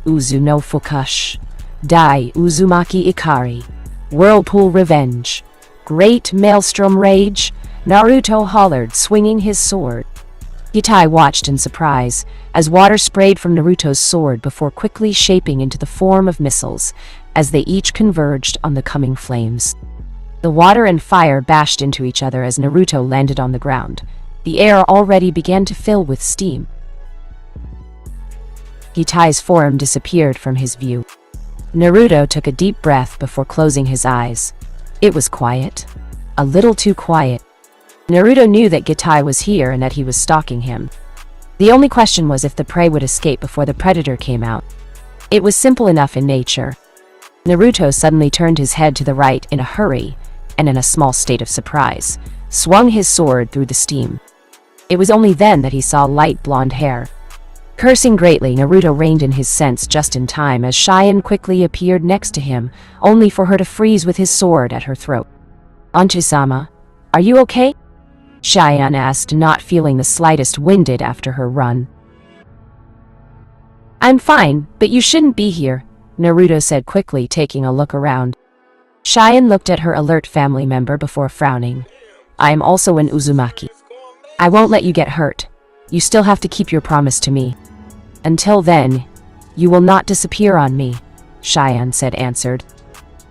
Uzu no Fukush. Dai Uzumaki Ikari. Whirlpool Revenge. Great Maelstrom Rage! Naruto hollered, swinging his sword. Gitai watched in surprise, as water sprayed from Naruto's sword before quickly shaping into the form of missiles, as they each converged on the coming flames. The water and fire bashed into each other as Naruto landed on the ground. The air already began to fill with steam. Gitai's form disappeared from his view. Naruto took a deep breath before closing his eyes. It was quiet. A little too quiet. Naruto knew that Gitai was here and that he was stalking him. The only question was if the prey would escape before the predator came out. It was simple enough in nature. Naruto suddenly turned his head to the right in a hurry, and in a small state of surprise, swung his sword through the steam. It was only then that he saw light blonde hair. Cursing greatly, Naruto reined in his sense just in time as Shien quickly appeared next to him, only for her to freeze with his sword at her throat. Onchi-sama, Are you okay? Cheyenne asked, not feeling the slightest winded after her run. I'm fine, but you shouldn't be here, Naruto said quickly, taking a look around. Cheyenne looked at her alert family member before frowning. I am also an Uzumaki. I won't let you get hurt. You still have to keep your promise to me. Until then, you will not disappear on me, Cheyenne answered.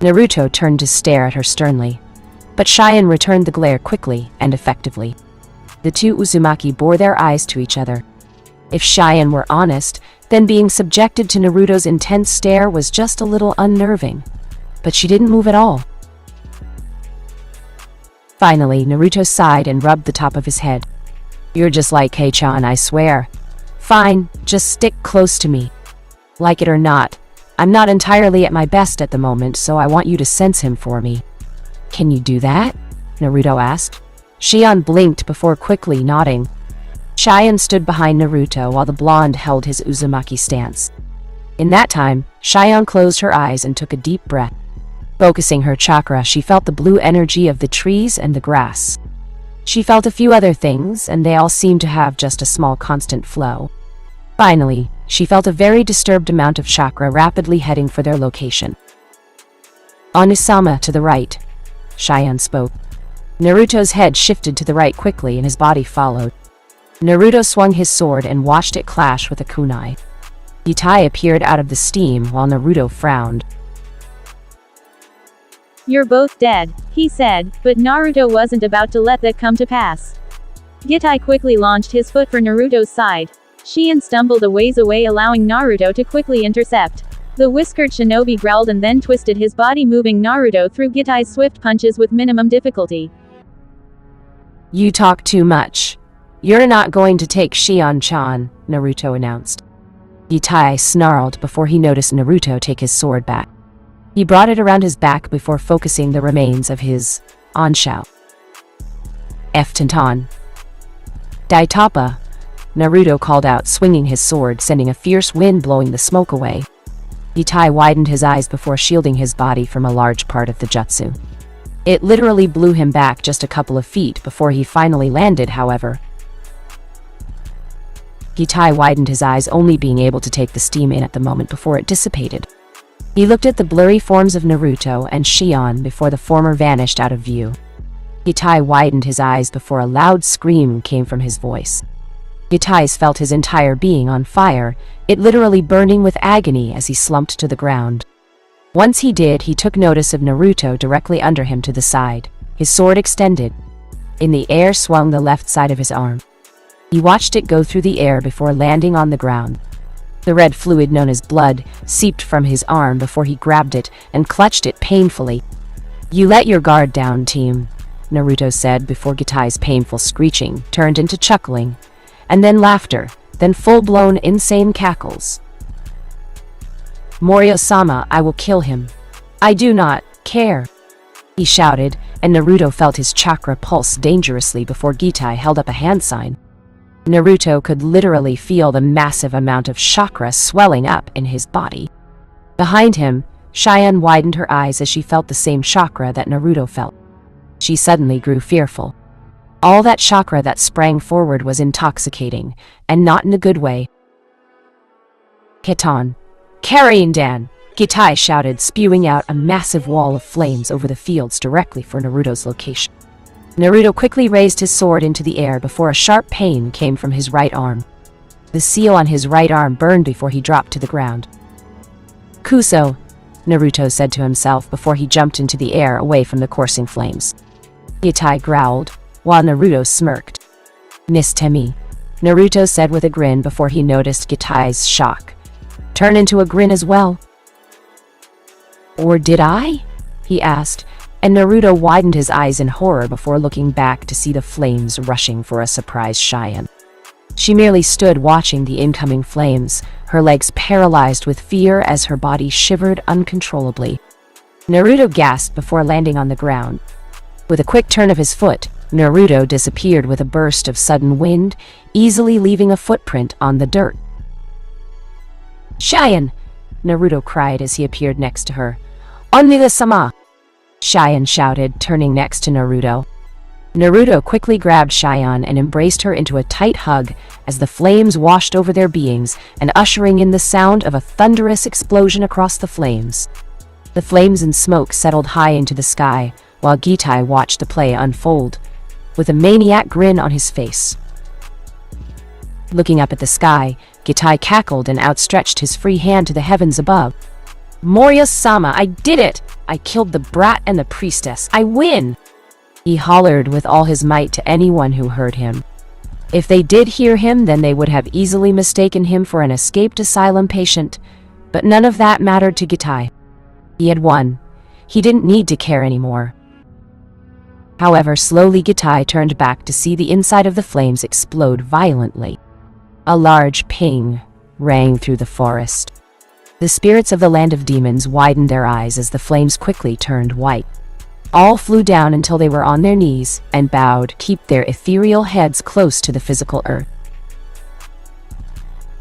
Naruto turned to stare at her sternly, but Cheyenne returned the glare quickly and effectively. The two Uzumaki bore their eyes to each other. If Cheyenne were honest, then being subjected to Naruto's intense stare was just a little unnerving. But she didn't move at all. Finally, Naruto sighed and rubbed the top of his head. You're just like Hei-chan, I swear. Fine, just stick close to me. Like it or not, I'm not entirely at my best at the moment, so I want you to sense him for me. Can you do that? Naruto asked. Cheyenne blinked before quickly nodding. Cheyenne stood behind Naruto while the blonde held his Uzumaki stance. In that time, Cheyenne closed her eyes and took a deep breath. Focusing her chakra, she felt the blue energy of the trees and the grass. She felt a few other things, and they all seemed to have just a small constant flow. Finally, she felt a very disturbed amount of chakra rapidly heading for their location. Onusama to the right, Cheyenne spoke. Naruto's head shifted to the right quickly and his body followed. Naruto swung his sword and watched it clash with a kunai. Itai appeared out of the steam while Naruto frowned. You're both dead, he said, but Naruto wasn't about to let that come to pass. Gitai quickly launched his foot for Naruto's side. Cheyenne stumbled a ways away, allowing Naruto to quickly intercept. The whiskered shinobi growled and then twisted his body, moving Naruto through Gitai's swift punches with minimum difficulty. You talk too much. You're not going to take Shion-chan, Naruto announced. Gitai snarled before he noticed Naruto take his sword back. He brought it around his back before focusing the remains of his onshao. F. Tantan. Daitapa, Naruto called out, swinging his sword, sending a fierce wind blowing the smoke away. Gitai widened his eyes before shielding his body from a large part of the jutsu. It literally blew him back just a couple of feet before he finally landed, however. Gitai widened his eyes, only being able to take the steam in at the moment before it dissipated. He looked at the blurry forms of Naruto and Shion before the former vanished out of view. Gitai widened his eyes before a loud scream came from his voice. Gitai felt his entire being on fire, it literally burning with agony as he slumped to the ground. Once he did, he took notice of Naruto directly under him to the side, his sword extended. In the air swung the left side of his arm. He watched it go through the air before landing on the ground. The red fluid known as blood seeped from his arm before he grabbed it and clutched it painfully. You let your guard down, team, Naruto said before Gitai's painful screeching turned into chuckling, and then laughter, then full-blown insane cackles. Morio-sama, I will kill him. I do not care, he shouted, and Naruto felt his chakra pulse dangerously before Gitai held up a hand sign. Naruto could literally feel the massive amount of chakra swelling up in his body. Behind him, Cheyenne widened her eyes as she felt the same chakra that Naruto felt. She suddenly grew fearful. All that chakra that sprang forward was intoxicating, and not in a good way. Kitan. Carrying Dan! Gitai shouted, spewing out a massive wall of flames over the fields directly for Naruto's location. Naruto quickly raised his sword into the air before a sharp pain came from his right arm. The seal on his right arm burned before he dropped to the ground. Kuso, Naruto said to himself before he jumped into the air away from the coursing flames. Gitai growled, while Naruto smirked. Miss Temi, Naruto said with a grin before he noticed Gitai's shock turn into a grin as well. Or did I? He asked, and Naruto widened his eyes in horror before looking back to see the flames rushing for a surprised Cheyenne. She merely stood watching the incoming flames, her legs paralyzed with fear as her body shivered uncontrollably. Naruto gasped before landing on the ground. With a quick turn of his foot, Naruto disappeared with a burst of sudden wind, easily leaving a footprint on the dirt. Cheyenne! Naruto cried as he appeared next to her. Onmida-sama! Cheyenne shouted, turning next to Naruto. Naruto quickly grabbed Shion and embraced her into a tight hug as the flames washed over their beings and ushering in the sound of a thunderous explosion across the flames. The flames and smoke settled high into the sky while Gitai watched the play unfold, with a maniac grin on his face. Looking up at the sky, Gitai cackled and outstretched his free hand to the heavens above. "Moria-sama, I did it! I killed the brat and the priestess! I win!" He hollered with all his might to anyone who heard him. If they did hear him, then they would have easily mistaken him for an escaped asylum patient, but none of that mattered to Gitai. He had won. He didn't need to care anymore. However, slowly Gitai turned back to see the inside of the flames explode violently. A large ping rang through the forest. The spirits of the land of demons widened their eyes as the flames quickly turned white. All flew down until they were on their knees and bowed, keep their ethereal heads close to the physical earth.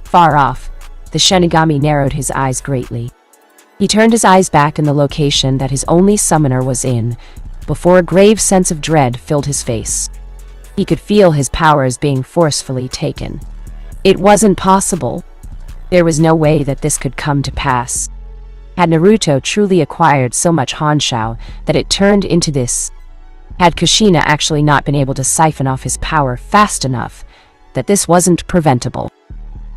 Far off, the shinigami narrowed his eyes greatly. He turned his eyes back in the location that his only summoner was in, before a grave sense of dread filled his face. He could feel his powers being forcefully taken. It wasn't possible. There was no way that this could come to pass. Had Naruto truly acquired so much Hanshao that it turned into this? Had Kushina actually not been able to siphon off his power fast enough that this wasn't preventable?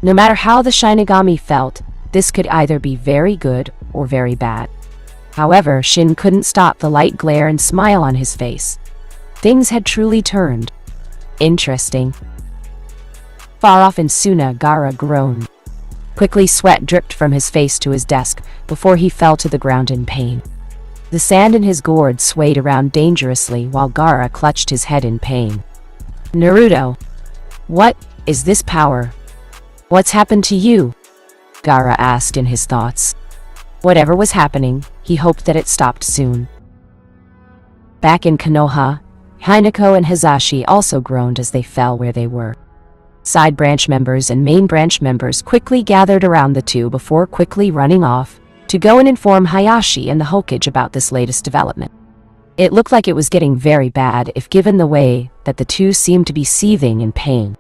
No matter how the Shinigami felt, this could either be very good or very bad. However, Shin couldn't stop the light glare and smile on his face. Things had truly turned. Interesting. Far off in Suna, Gaara groaned. Quickly, sweat dripped from his face to his desk before he fell to the ground in pain. The sand in his gourd swayed around dangerously while Gaara clutched his head in pain. "Naruto, what is this power? What's happened to you?" Gaara asked in his thoughts. Whatever was happening, he hoped that it stopped soon. Back in Konoha, Hinako and Hizashi also groaned as they fell where they were. Side branch members and main branch members quickly gathered around the two before quickly running off to go and inform Hayashi and the Hokage about this latest development. It looked like it was getting very bad if given the way that the two seemed to be seething in pain.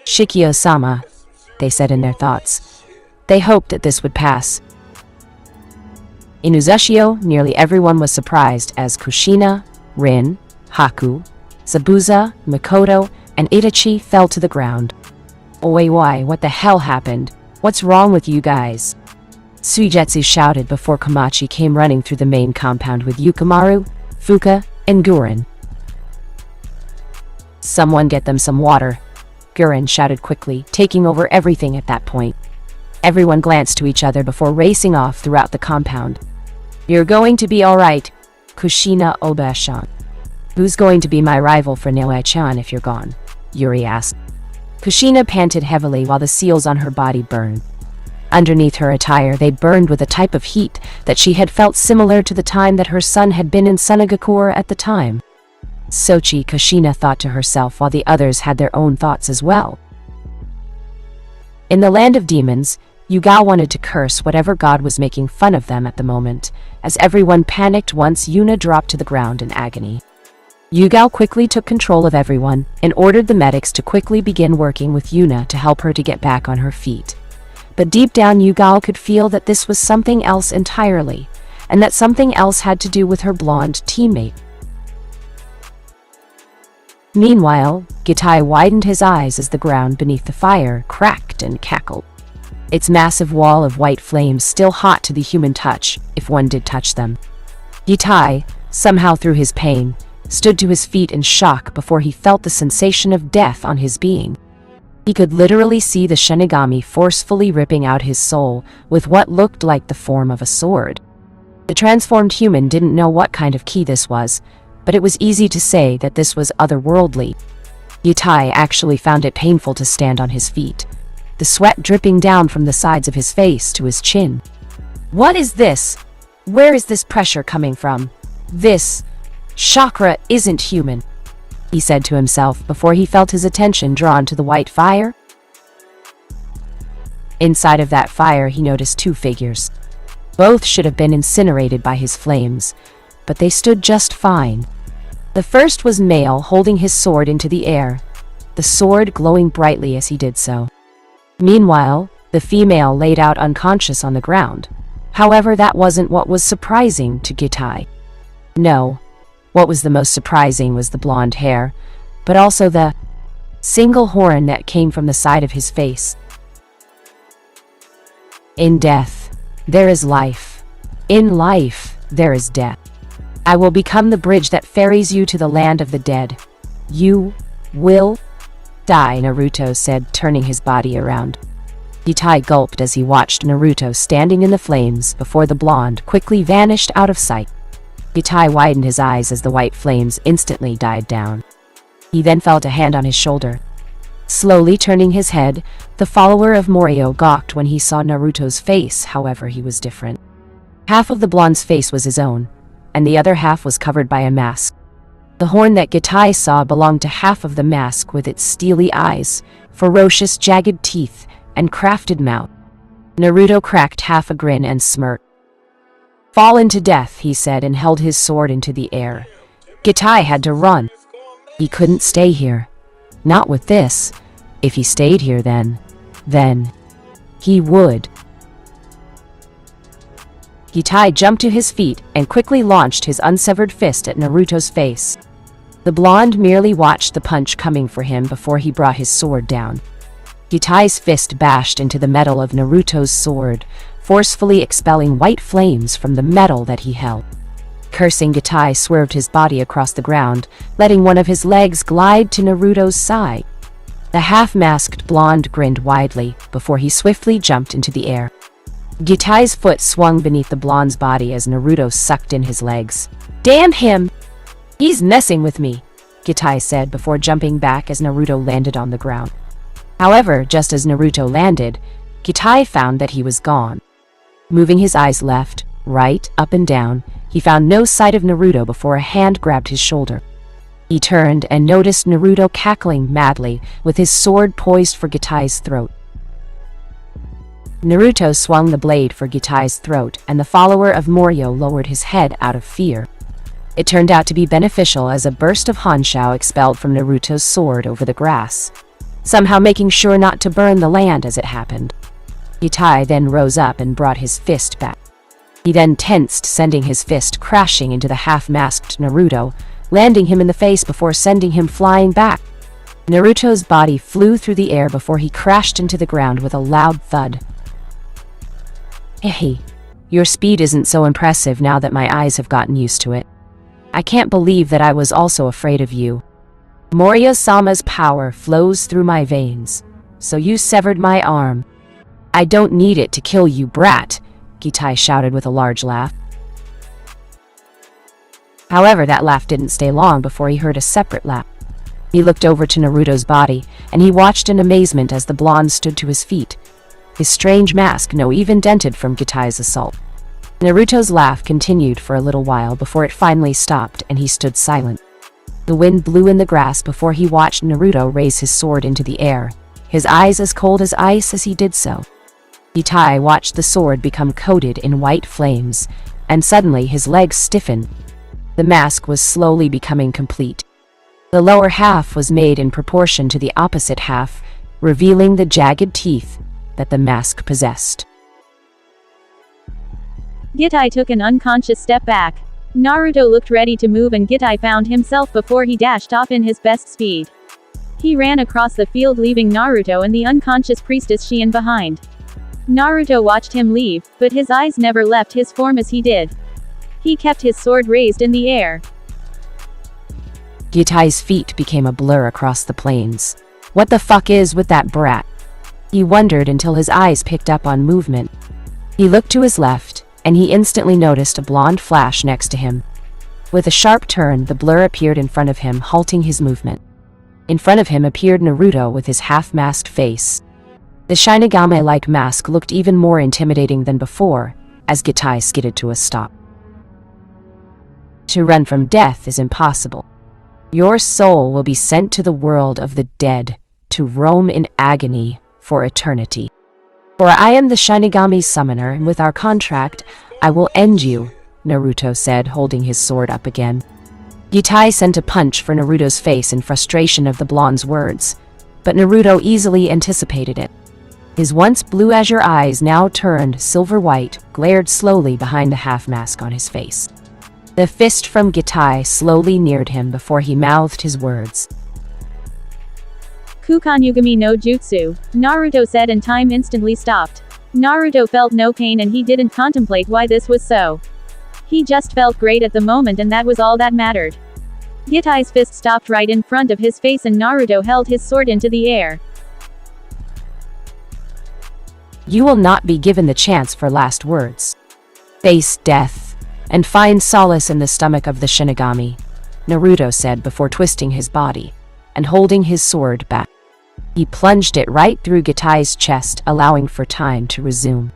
"Shikio-sama," they said in their thoughts. They hoped that this would pass. In Uzushio, nearly everyone was surprised as Kushina, Rin, Haku, Zabuza, Mikoto, and Itachi fell to the ground. "Oi, what the hell happened? What's wrong with you guys?" Suigetsu shouted before Komachi came running through the main compound with Yukimaru, Fuka, and Guren. "Someone get them some water," Guren shouted quickly, taking over everything at that point. Everyone glanced to each other before racing off throughout the compound. "You're going to be alright, Kushina Obashan. Who's going to be my rival for Noe-chan if you're gone?" Yuri asked. Kushina panted heavily while the seals on her body burned. Underneath her attire, they burned with a type of heat that she had felt similar to the time that her son had been in Sunagakure at the time. "Sochi," Kushina thought to herself while the others had their own thoughts as well. In the land of demons, Yuga wanted to curse whatever god was making fun of them at the moment, as everyone panicked once Yuna dropped to the ground in agony. Yugao quickly took control of everyone and ordered the medics to quickly begin working with Yuna to help her to get back on her feet. But deep down, Yugao could feel that this was something else entirely, and that something else had to do with her blonde teammate. Meanwhile, Gitai widened his eyes as the ground beneath the fire cracked and cackled. Its massive wall of white flames still hot to the human touch, if one did touch them. Gitai, somehow through his pain, stood to his feet in shock before he felt the sensation of death on his being. He could literally see the Shinigami forcefully ripping out his soul with what looked like the form of a sword. The transformed human didn't know what kind of key this was, but it was easy to say that this was otherworldly. Gitai actually found it painful to stand on his feet, the sweat dripping down from the sides of his face to his chin. "What is this? Where is this pressure coming from? This chakra isn't human," he said to himself before he felt his attention drawn to the white fire. Inside of that fire, he noticed two figures. Both should have been incinerated by his flames, but they stood just fine. The first was male, holding his sword into the air, the sword glowing brightly as he did so. Meanwhile, the female laid out unconscious on the ground. However, that wasn't what was surprising to Gitai. No, what was the most surprising was the blonde hair, but also the single horn that came from the side of his face. In death, there is life. In life, there is death. I will become the bridge that ferries you to the land of the dead. You will die, Naruto said, turning his body around. Gitai gulped as he watched Naruto standing in the flames before the blonde quickly vanished out of sight. Gitai widened his eyes as the white flames instantly died down. He then felt a hand on his shoulder. Slowly turning his head, the follower of Morio gawked when he saw Naruto's face. However, he was different. Half of the blonde's face was his own, and the other half was covered by a mask. The horn that Gitai saw belonged to half of the mask, with its steely eyes, ferocious jagged teeth, and crafted mouth. Naruto cracked half a grin and smirked. "Fall into death," he said, and held his sword into the air. Gitai had to run. He couldn't stay here. Not with this. If he stayed here then he would. Gitai jumped to his feet and quickly launched his unsevered fist at Naruto's face. The blonde merely watched the punch coming for him before he brought his sword down. Gitai's fist bashed into the metal of Naruto's sword, forcefully expelling white flames from the metal that he held. Cursing, Gitai swerved his body across the ground, letting one of his legs glide to Naruto's side. The half-masked blonde grinned widely before he swiftly jumped into the air. Gitai's foot swung beneath the blonde's body as Naruto sucked in his legs. "Damn him! He's messing with me," Gitai said before jumping back as Naruto landed on the ground. However, just as Naruto landed, Gitai found that he was gone. Moving his eyes left, right, up and down, he found no sight of Naruto before a hand grabbed his shoulder. He turned and noticed Naruto cackling madly, with his sword poised for Gitai's throat. Naruto swung the blade for Gitai's throat, and the follower of Morio lowered his head out of fear. It turned out to be beneficial as a burst of Hanshao expelled from Naruto's sword over the grass, somehow making sure not to burn the land as it happened. Gitai then rose up and brought his fist back. He then tensed, sending his fist crashing into the half-masked Naruto, landing him in the face before sending him flying back. Naruto's body flew through the air before he crashed into the ground with a loud thud. "Hey, your speed isn't so impressive now that my eyes have gotten used to it. I can't believe that I was also afraid of you. Moria-sama's power flows through my veins, so you severed my arm. I don't need it to kill you, brat," Gitai shouted with a large laugh. However, that laugh didn't stay long before he heard a separate laugh. He looked over to Naruto's body, and he watched in amazement as the blonde stood to his feet, his strange mask no even dented from Gitai's assault. Naruto's laugh continued for a little while before it finally stopped, and he stood silent. The wind blew in the grass before he watched Naruto raise his sword into the air, his eyes as cold as ice as he did so. Gitai watched the sword become coated in white flames, and suddenly his legs stiffened. The mask was slowly becoming complete. The lower half was made in proportion to the opposite half, revealing the jagged teeth that the mask possessed. Gitai took an unconscious step back. Naruto looked ready to move, and Gitai found himself before he dashed off in his best speed. He ran across the field, leaving Naruto and the unconscious priestess Shion behind. Naruto watched him leave, but his eyes never left his form as he did. He kept his sword raised in the air. Gitai's feet became a blur across the plains. What the fuck is with that brat? He wondered until his eyes picked up on movement. He looked to his left, and he instantly noticed a blonde flash next to him. With a sharp turn, the blur appeared in front of him, halting his movement. In front of him appeared Naruto with his half-masked face. The shinigami-like mask looked even more intimidating than before, as Gitai skidded to a stop. To run from death is impossible. Your soul will be sent to the world of the dead, to roam in agony for eternity. For I am the Shinigami summoner, and with our contract, I will end you, Naruto said, holding his sword up again. Gitai sent a punch for Naruto's face in frustration of the blonde's words, but Naruto easily anticipated it. His once blue azure eyes now turned silver-white, glared slowly behind the half-mask on his face. The fist from Gitai slowly neared him before he mouthed his words. Kukanyugami no Jutsu, Naruto said, and time instantly stopped. Naruto felt no pain and he didn't contemplate why this was so. He just felt great at the moment and that was all that mattered. Gitai's fist stopped right in front of his face and Naruto held his sword into the air. You will not be given the chance for last words. Face death, and find solace in the stomach of the shinigami, Naruto said before twisting his body and holding his sword back. He plunged it right through Gitai's chest, allowing for time to resume.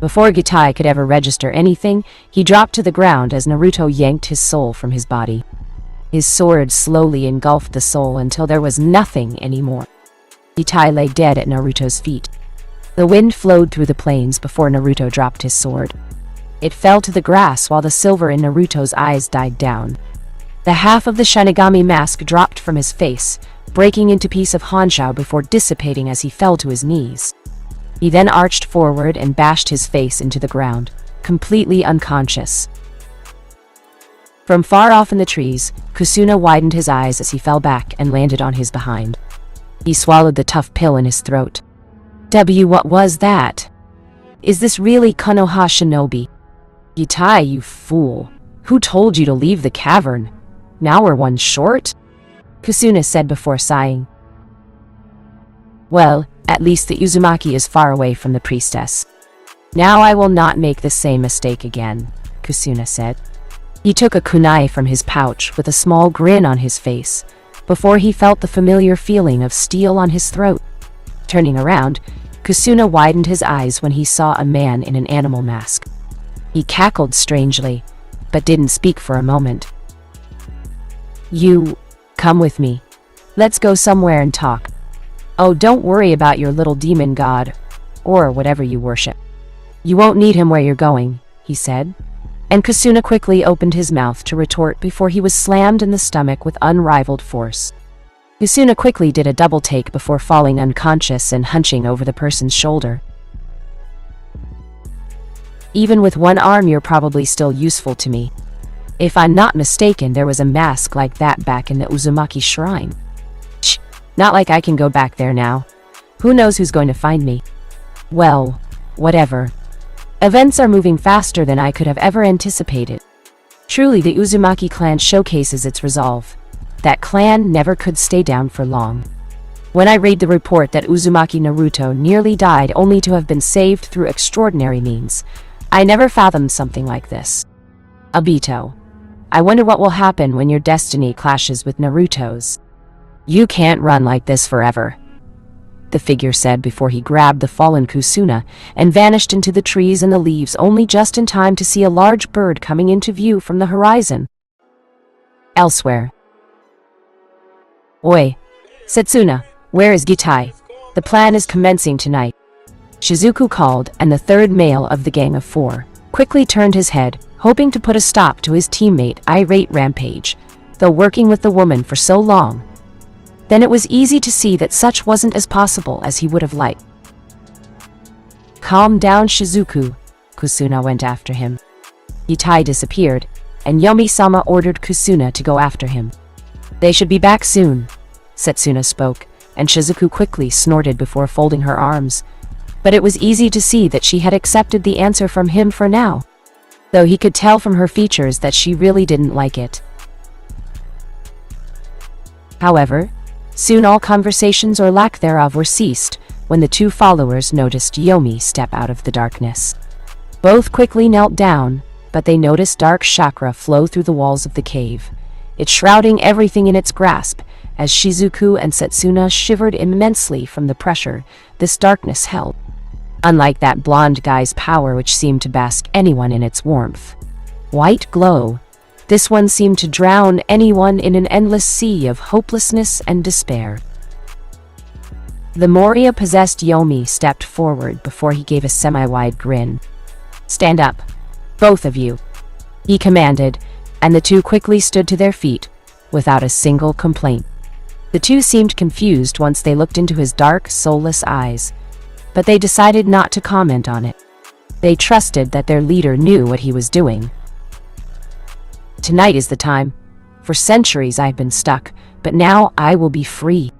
Before Gitai could ever register anything, he dropped to the ground as Naruto yanked his soul from his body. His sword slowly engulfed the soul until there was nothing anymore. Gitai lay dead at Naruto's feet. The wind flowed through the plains before Naruto dropped his sword. It fell to the grass while the silver in Naruto's eyes died down. The half of the shinigami mask dropped from his face, breaking into piece of Hanshao before dissipating as he fell to his knees. He then arched forward and bashed his face into the ground, completely unconscious. From far off in the trees, Kusuna widened his eyes as he fell back and landed on his behind. He swallowed the tough pill in his throat. What was that? Is this really Konoha Shinobi? Gitai, you fool. Who told you to leave the cavern? Now we're one short? Kusuna said before sighing. Well, at least the Uzumaki is far away from the priestess. Now I will not make the same mistake again, Kusuna said. He took a kunai from his pouch with a small grin on his face, before he felt the familiar feeling of steel on his throat. Turning around, Kusuna widened his eyes when he saw a man in an animal mask. He cackled strangely, but didn't speak for a moment. You, come with me. Let's go somewhere and talk. Oh, don't worry about your little demon god, or whatever you worship. You won't need him where you're going, he said, and Kusuna quickly opened his mouth to retort before he was slammed in the stomach with unrivaled force. Kusuna quickly did a double take before falling unconscious and hunching over the person's shoulder. Even with one arm, you're probably still useful to me. If I'm not mistaken, there was a mask like that back in the Uzumaki shrine. Shh, not like I can go back there now. Who knows who's going to find me? Well, whatever. Events are moving faster than I could have ever anticipated. Truly, the Uzumaki clan showcases its resolve. That clan never could stay down for long. When I read the report that Uzumaki Naruto nearly died only to have been saved through extraordinary means, I never fathomed something like this. Obito, I wonder what will happen when your destiny clashes with Naruto's. You can't run like this forever, the figure said before he grabbed the fallen Kusuna and vanished into the trees and the leaves only just in time to see a large bird coming into view from the horizon. Elsewhere. Oi, Setsuna, where is Gitai? The plan is commencing tonight. Shizuku called, and the third male of the gang of four quickly turned his head, hoping to put a stop to his teammate irate rampage, though working with the woman for so long. Then it was easy to see that such wasn't as possible as he would have liked. Calm down, Shizuku, Kusuna went after him. Gitai disappeared, and Yomi-sama ordered Kusuna to go after him. They should be back soon, Setsuna spoke, and Shizuku quickly snorted before folding her arms. But it was easy to see that she had accepted the answer from him for now, though he could tell from her features that she really didn't like it. However, soon all conversations or lack thereof were ceased when the two followers noticed Yomi step out of the darkness. Both quickly knelt down, but they noticed dark chakra flow through the walls of the cave, it shrouding everything in its grasp. As Shizuku and Setsuna shivered immensely from the pressure this darkness held. Unlike that blonde guy's power which seemed to bask anyone in its warmth. White glow, this one seemed to drown anyone in an endless sea of hopelessness and despair. The Moria-possessed Yomi stepped forward before he gave a semi-wide grin. Stand up, both of you, he commanded, and the two quickly stood to their feet, without a single complaint. The two seemed confused once they looked into his dark, soulless eyes, but they decided not to comment on it. They trusted that their leader knew what he was doing. Tonight is the time. For centuries I've been stuck, but now I will be free.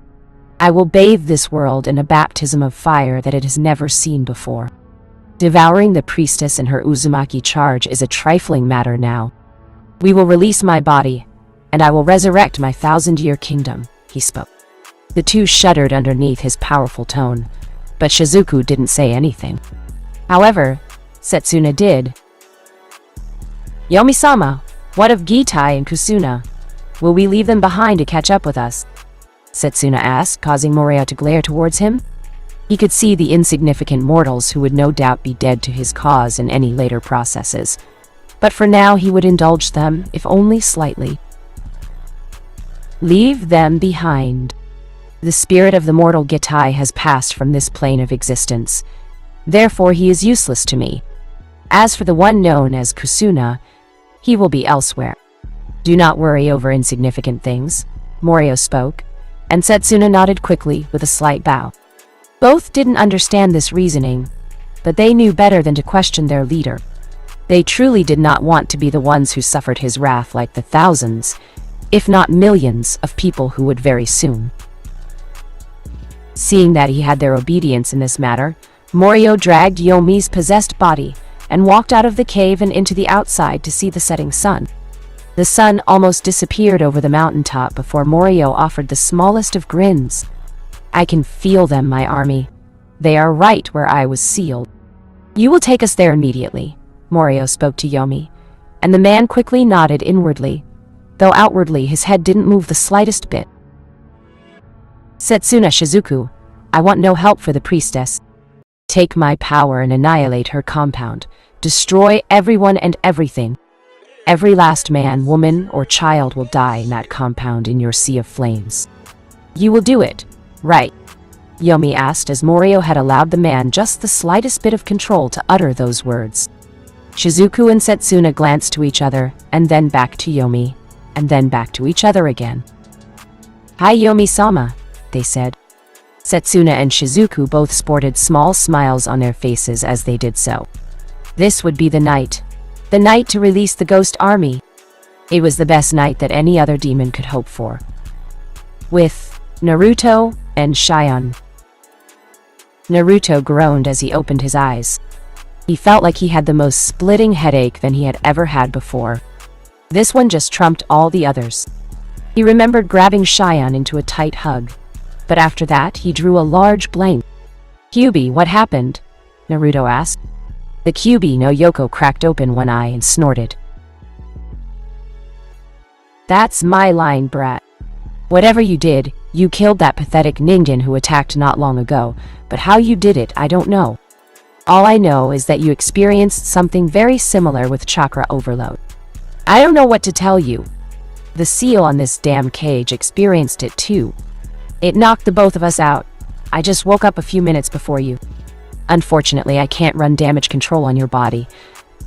I will bathe this world in a baptism of fire that it has never seen before. Devouring the priestess and her Uzumaki charge is a trifling matter now. We will release my body, and I will resurrect my 1,000-year kingdom, he spoke. The two shuddered underneath his powerful tone, but Shizuku didn't say anything. However, Setsuna did. Yomi-sama, what of Gitai and Kusuna? Will we leave them behind to catch up with us? Setsuna asked, causing Moreo to glare towards him. He could see the insignificant mortals who would no doubt be dead to his cause in any later processes. But for now he would indulge them, if only slightly. Leave them behind. The spirit of the mortal Gitai has passed from this plane of existence. Therefore he is useless to me. As for the one known as Kusuna, he will be elsewhere. Do not worry over insignificant things, Moreo spoke, and Setsuna nodded quickly with a slight bow. Both didn't understand this reasoning, but they knew better than to question their leader. They truly did not want to be the ones who suffered his wrath like the thousands, if not millions, of people who would very soon. Seeing that he had their obedience in this matter, Moreo dragged Yomi's possessed body and walked out of the cave and into the outside to see the setting sun. The sun almost disappeared over the mountaintop before Moreo offered the smallest of grins. I can feel them, my army. They are right where I was sealed. You will take us there immediately, Moreo spoke to Yomi, and the man quickly nodded inwardly, though outwardly his head didn't move the slightest bit. Setsuna Shizuku, I want no help for the priestess. Take my power and annihilate her compound. Destroy everyone and everything. Every last man, woman, or child will die in that compound in your sea of flames. You will do it, right? Yomi asked as Moreo had allowed the man just the slightest bit of control to utter those words. Shizuku and Setsuna glanced to each other, and then back to Yomi, and then back to each other again. Hi Yomi-sama, they said. Setsuna and Shizuku both sported small smiles on their faces as they did so. This would be the night to release the ghost army. It was the best night that any other demon could hope for. With Naruto and Shion. Naruto groaned as he opened his eyes. He felt like he had the most splitting headache than he had ever had before. This one just trumped all the others. He remembered grabbing Shion into a tight hug, but after that he drew a large blank. Kyuubi, what happened? Naruto asked. The Kyuubi no Yoko cracked open one eye and snorted. That's my line, brat. Whatever you did, you killed that pathetic Ningen who attacked not long ago, but how you did it, I don't know. All I know is that you experienced something very similar with chakra overload. I don't know what to tell you. The seal on this damn cage experienced it too. It knocked the both of us out. I just woke up a few minutes before you. Unfortunately, I can't run damage control on your body,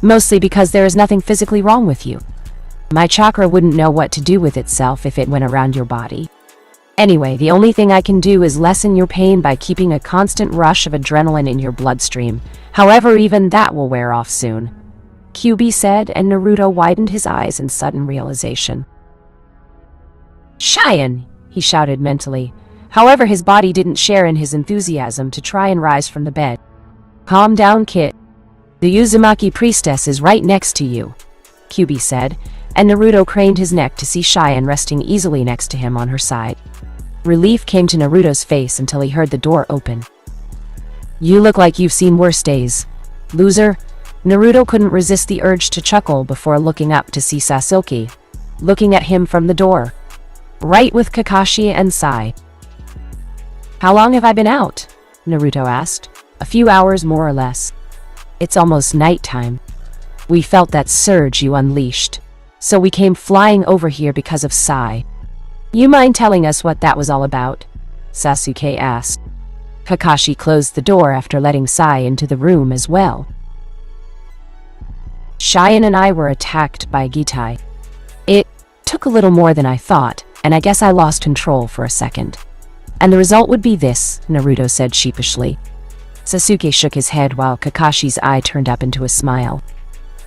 mostly because there is nothing physically wrong with you. My chakra wouldn't know what to do with itself if it went around your body. Anyway, the only thing I can do is lessen your pain by keeping a constant rush of adrenaline in your bloodstream. However, even that will wear off soon, Kyuubi said, and Naruto widened his eyes in sudden realization. Shion! He shouted mentally. However, his body didn't share in his enthusiasm to try and rise from the bed. Calm down, kid. The Uzumaki priestess is right next to you, Kyuubi said, and Naruto craned his neck to see Shion resting easily next to him on her side. Relief came to Naruto's face until he heard the door open. You look like you've seen worse days, loser. Naruto couldn't resist the urge to chuckle before looking up to see Sasuke, looking at him from the door, right with Kakashi and Sai. How long have I been out? Naruto asked. A few hours more or less. It's almost nighttime. We felt that surge you unleashed, so we came flying over here because of Sai. You mind telling us what that was all about? Sasuke asked. Kakashi closed the door after letting Sai into the room as well. Shion and I were attacked by Gitai. It took a little more than I thought, and I guess I lost control for a second. And the result would be this, Naruto said sheepishly. Sasuke shook his head while Kakashi's eye turned up into a smile.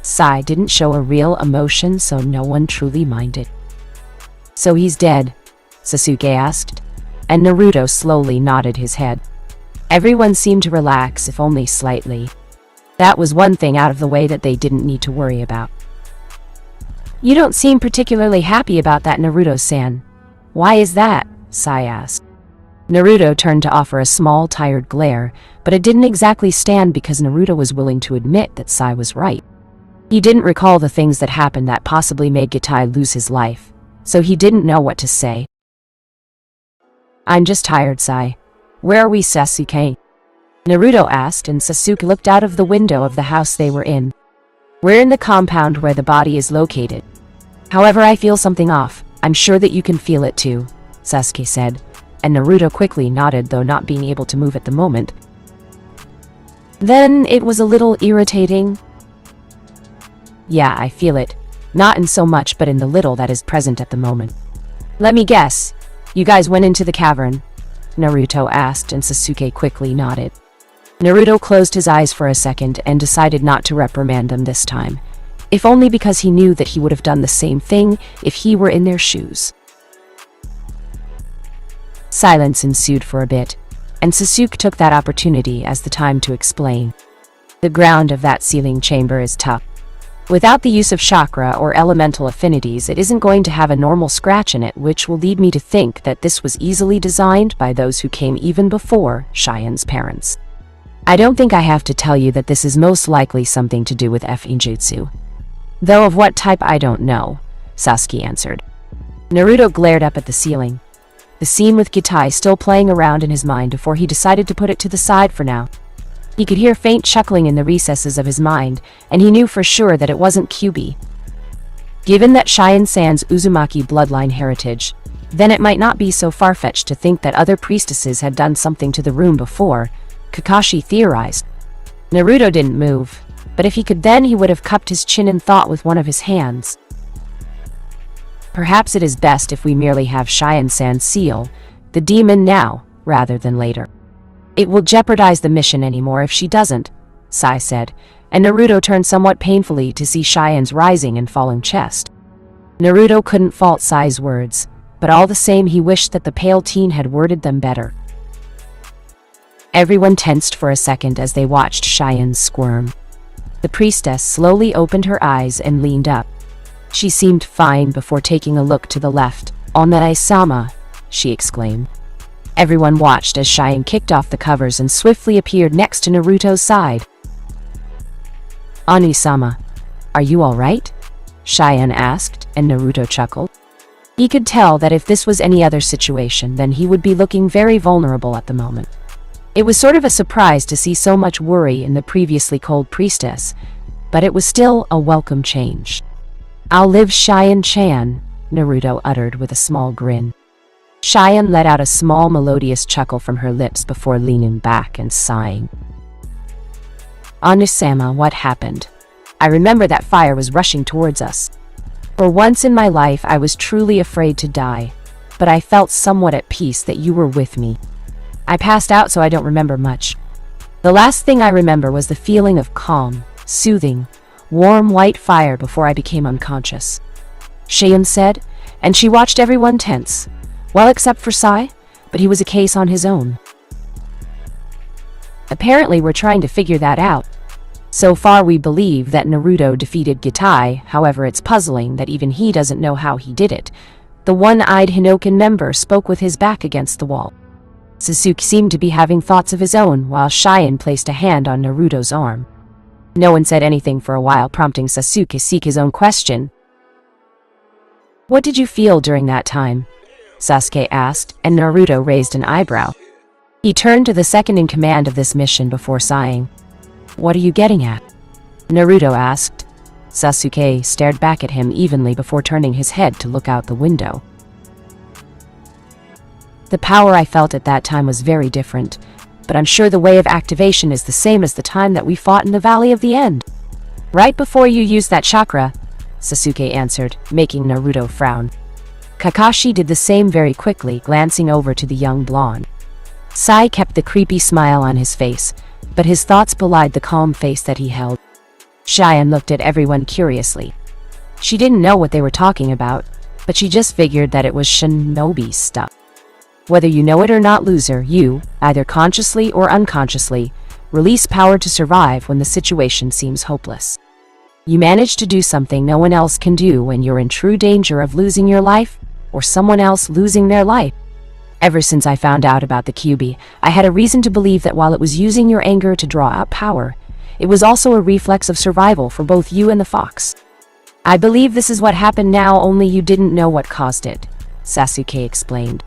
Sai didn't show a real emotion, so no one truly minded. So he's dead? Sasuke asked, and Naruto slowly nodded his head. Everyone seemed to relax, if only slightly. That was one thing out of the way that they didn't need to worry about. You don't seem particularly happy about that, Naruto-san. Why is that? Sai asked. Naruto turned to offer a small, tired glare, but it didn't exactly stand because Naruto was willing to admit that Sai was right. He didn't recall the things that happened that possibly made Gitai lose his life, so he didn't know what to say. I'm just tired, Sai. Where are we, Sasuke? Naruto asked, and Sasuke looked out of the window of the house they were in. We're in the compound where the body is located. However, I feel something off. I'm sure that you can feel it too, Sasuke said, and Naruto quickly nodded, though not being able to move at the moment. Then it was a little irritating. Yeah, I feel it. Not in so much, but in the little that is present at the moment. Let me guess. You guys went into the cavern? Naruto asked, and Sasuke quickly nodded. Naruto closed his eyes for a second and decided not to reprimand them this time, if only because he knew that he would have done the same thing if he were in their shoes. Silence ensued for a bit, and Sasuke took that opportunity as the time to explain. The ground of that sealing chamber is tough. Without the use of chakra or elemental affinities, it isn't going to have a normal scratch in it, which will lead me to think that this was easily designed by those who came even before Cheyenne parents. I don't think I have to tell you that this is most likely something to do with F-injutsu. Though of what type I don't know, Sasuke answered. Naruto glared up at the ceiling, the scene with Gitai still playing around in his mind before he decided to put it to the side for now. He could hear faint chuckling in the recesses of his mind, and he knew for sure that it wasn't Kyuubi. Given that Cheyenne-san's Uzumaki bloodline heritage, then it might not be so far-fetched to think that other priestesses had done something to the room before, Kakashi theorized. Naruto didn't move, but if he could, then he would have cupped his chin in thought with one of his hands. Perhaps it is best if we merely have Cheyenne-san seal the demon now, rather than later. It will jeopardize the mission anymore if she doesn't, Sai said, and Naruto turned somewhat painfully to see Cheyenne's rising and falling chest. Naruto couldn't fault Sai's words, but all the same he wished that the pale teen had worded them better. Everyone tensed for a second as they watched Cheyenne squirm. The priestess slowly opened her eyes and leaned up. She seemed fine before taking a look to the left. "Onae-sama," she exclaimed. Everyone watched as Cheyenne kicked off the covers and swiftly appeared next to Naruto's side. "Oni-sama, are you all right?" Cheyenne asked, and Naruto chuckled. He could tell that if this was any other situation, then he would be looking very vulnerable at the moment. It was sort of a surprise to see so much worry in the previously cold priestess, but it was still a welcome change. "I'll live, Cheyenne-chan," Naruto uttered with a small grin. Cheyenne let out a small melodious chuckle from her lips before leaning back and sighing. "Oni-sama, what happened? I remember that fire was rushing towards us. For once in my life I was truly afraid to die, but I felt somewhat at peace that you were with me. I passed out, so I don't remember much. The last thing I remember was the feeling of calm, soothing, warm white fire before I became unconscious," Cheyenne said, and she watched everyone tense. Well, except for Sai, but he was a case on his own. Apparently we're trying to figure that out. So far we believe that Naruto defeated Gitai, however it's puzzling that even he doesn't know how he did it. The one-eyed Hinokan member spoke with his back against the wall. Sasuke seemed to be having thoughts of his own while Cheyenne placed a hand on Naruto's arm. No one said anything for a while, prompting Sasuke to seek his own question. "What did you feel during that time?" Sasuke asked, and Naruto raised an eyebrow. He turned to the second in command of this mission before sighing. "What are you getting at?" Naruto asked. Sasuke stared back at him evenly before turning his head to look out the window. "The power I felt at that time was very different, but I'm sure the way of activation is the same as the time that we fought in the Valley of the End. Right before you used that chakra," Sasuke answered, making Naruto frown. Kakashi did the same very quickly, glancing over to the young blonde. Sai kept the creepy smile on his face, but his thoughts belied the calm face that he held. Cheyenne looked at everyone curiously. She didn't know what they were talking about, but she just figured that it was shinobi stuff. Whether you know it or not, loser, you, either consciously or unconsciously, release power to survive when the situation seems hopeless. You manage to do something no one else can do when you're in true danger of losing your life or someone else losing their life. Ever since I found out about the Kyuubi, I had a reason to believe that while it was using your anger to draw out power, it was also a reflex of survival for both you and the fox. I believe this is what happened now, only you didn't know what caused it, Sasuke explained.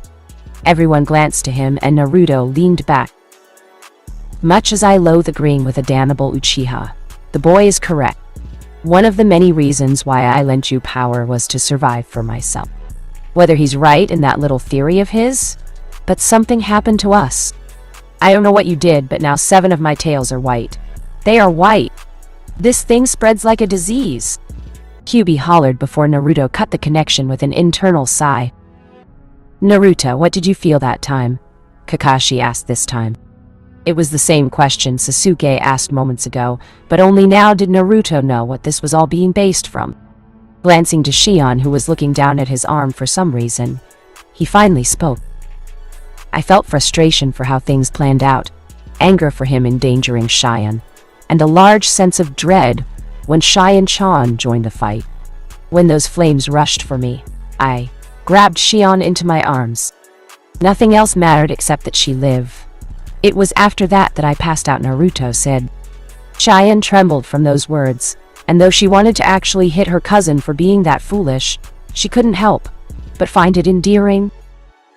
Everyone glanced to him and Naruto leaned back. Much as I loathe agreeing with a damnable Uchiha, the boy is correct. One of the many reasons why I lent you power was to survive for myself. Whether he's right in that little theory of his, but something happened to us. I don't know what you did, but now 7 of my tails are white. They are white. This thing spreads like a disease. Kyuubi hollered before Naruto cut the connection with an internal sigh. Naruto, what did you feel that time? Kakashi asked this time. It was the same question Sasuke asked moments ago, but only now did Naruto know what this was all being based from. Glancing to Shion, who was looking down at his arm for some reason, he finally spoke. I felt frustration for how things planned out, anger for him endangering Shion, and a large sense of dread when Shion-chan joined the fight. When those flames rushed for me, I grabbed Shion into my arms. Nothing else mattered except that she lived. It was after that I passed out, Naruto said. Shion trembled from those words, and though she wanted to actually hit her cousin for being that foolish, she couldn't help but find it endearing.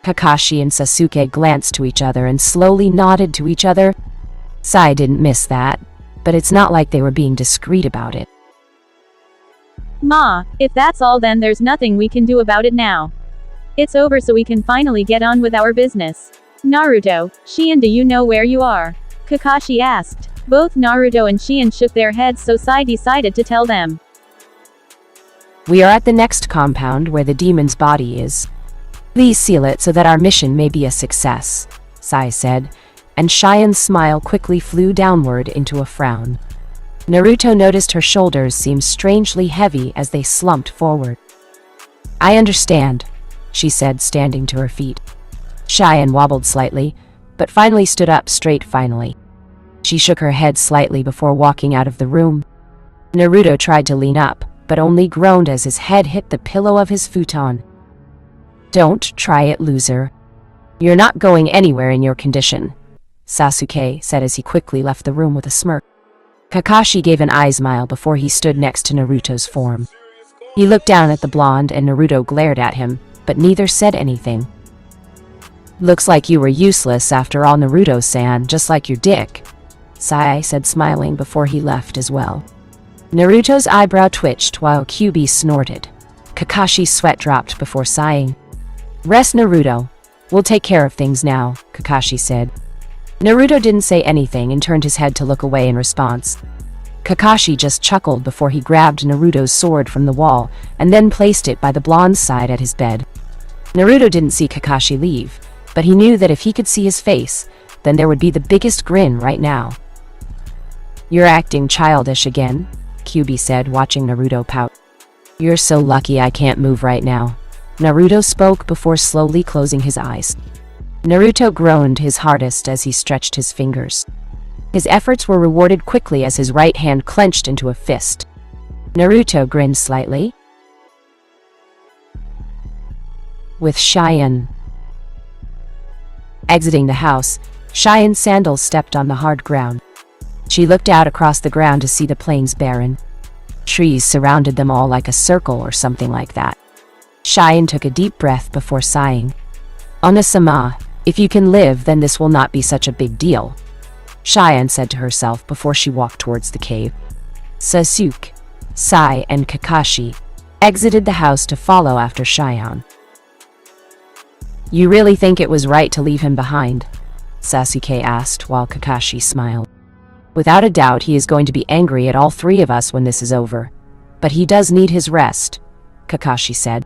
Kakashi and Sasuke glanced to each other and slowly nodded to each other. Sai didn't miss that, but it's not like they were being discreet about it. Ma, if that's all, then there's nothing we can do about it now. It's over, so we can finally get on with our business. Naruto, Shion, do you know where you are? Kakashi asked. Both Naruto and Shion shook their heads, so Sai decided to tell them. We are at the next compound where the demon's body is. Please seal it so that our mission may be a success, Sai said, and Shion's smile quickly flew downward into a frown. Naruto noticed her shoulders seemed strangely heavy as they slumped forward. I understand, she said, standing to her feet. Shion wobbled slightly, but finally stood up straight finally. She shook her head slightly before walking out of the room. Naruto tried to lean up, but only groaned as his head hit the pillow of his futon. Don't try it, loser. You're not going anywhere in your condition, Sasuke said as he quickly left the room with a smirk. Kakashi gave an eye smile before he stood next to Naruto's form. He looked down at the blonde and Naruto glared at him, but neither said anything. Looks like you were useless after all, Naruto-san, just like your dick, Sai said, smiling before he left as well. Naruto's eyebrow twitched while Kyuubi snorted. Kakashi's sweat dropped before sighing. Rest, Naruto. We'll take care of things now, Kakashi said. Naruto didn't say anything and turned his head to look away in response. Kakashi just chuckled before he grabbed Naruto's sword from the wall and then placed it by the blonde's side at his bed. Naruto didn't see Kakashi leave, but he knew that if he could see his face, then there would be the biggest grin right now. You're acting childish again, Kyuubi said, watching Naruto pout. You're so lucky I can't move right now, Naruto spoke before slowly closing his eyes. Naruto groaned his hardest as he stretched his fingers. His efforts were rewarded quickly as his right hand clenched into a fist. Naruto grinned slightly. With Shion. Exiting the house, Shion's sandals stepped on the hard ground. She looked out across the ground to see the plains barren. Trees surrounded them all like a circle or something like that. Shion took a deep breath before sighing. Ona-sama, if you can live, then this will not be such a big deal, Shion said to herself before she walked towards the cave. Sasuke, Sai, and Kakashi exited the house to follow after Shion. You really think it was right to leave him behind? Sasuke asked while Kakashi smiled. Without a doubt, he is going to be angry at all 3 of us when this is over, But he does need his rest, Kakashi said.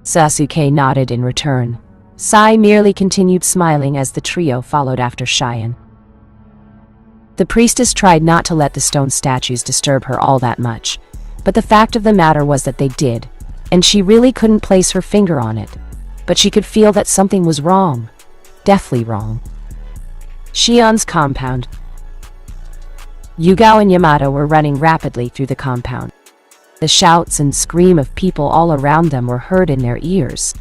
Sasuke nodded in return. Sai merely continued smiling as the trio followed after Cheyenne. The priestess tried not to let the stone statues disturb her all that much, but the fact of the matter was that they did, and she really couldn't place her finger on it. But she could feel that something was wrong. Deathly wrong. Shion's compound. Yugao and Yamato were running rapidly through the compound. The shouts and scream of people all around them were heard in their ears.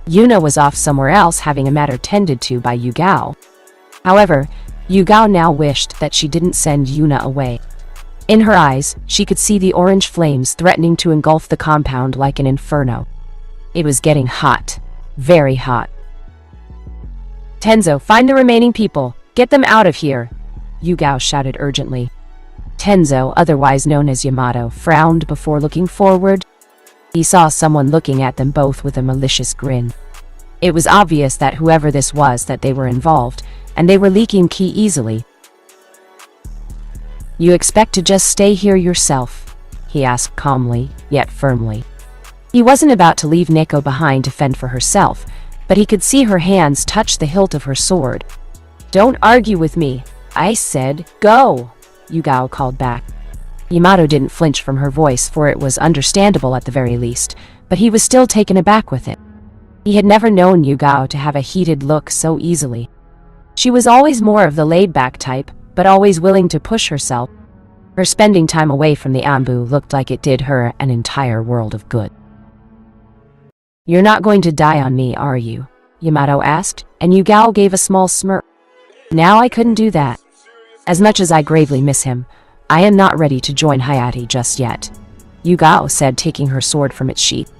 Yuna was off somewhere else having a matter tended to by Yugao. However, Yugao now wished that she didn't send Yuna away. In her eyes, she could see the orange flames threatening to engulf the compound like an inferno. It was getting hot. Very hot. Tenzo, find the remaining people. Get them out of here, Yugao shouted urgently. Tenzo, otherwise known as Yamato, frowned before looking forward. He saw someone looking at them both with a malicious grin. It was obvious that whoever this was that they were involved, and they were leaking ki easily. You expect to just stay here yourself? He asked calmly, yet firmly. He wasn't about to leave Neko behind to fend for herself, but he could see her hands touch the hilt of her sword. Don't argue with me, I said, go, Yugao called back. Yamato didn't flinch from her voice, for it was understandable at the very least, but he was still taken aback with it. He had never known Yugao to have a heated look so easily. She was always more of the laid-back type, but always willing to push herself. Her spending time away from the Ambu looked like it did her an entire world of good. You're not going to die on me, are you? Yamato asked, and Yugao gave a small smirk. Now I couldn't do that. As much as I gravely miss him, I am not ready to join Hayate just yet, Yugao said, taking her sword from its sheath.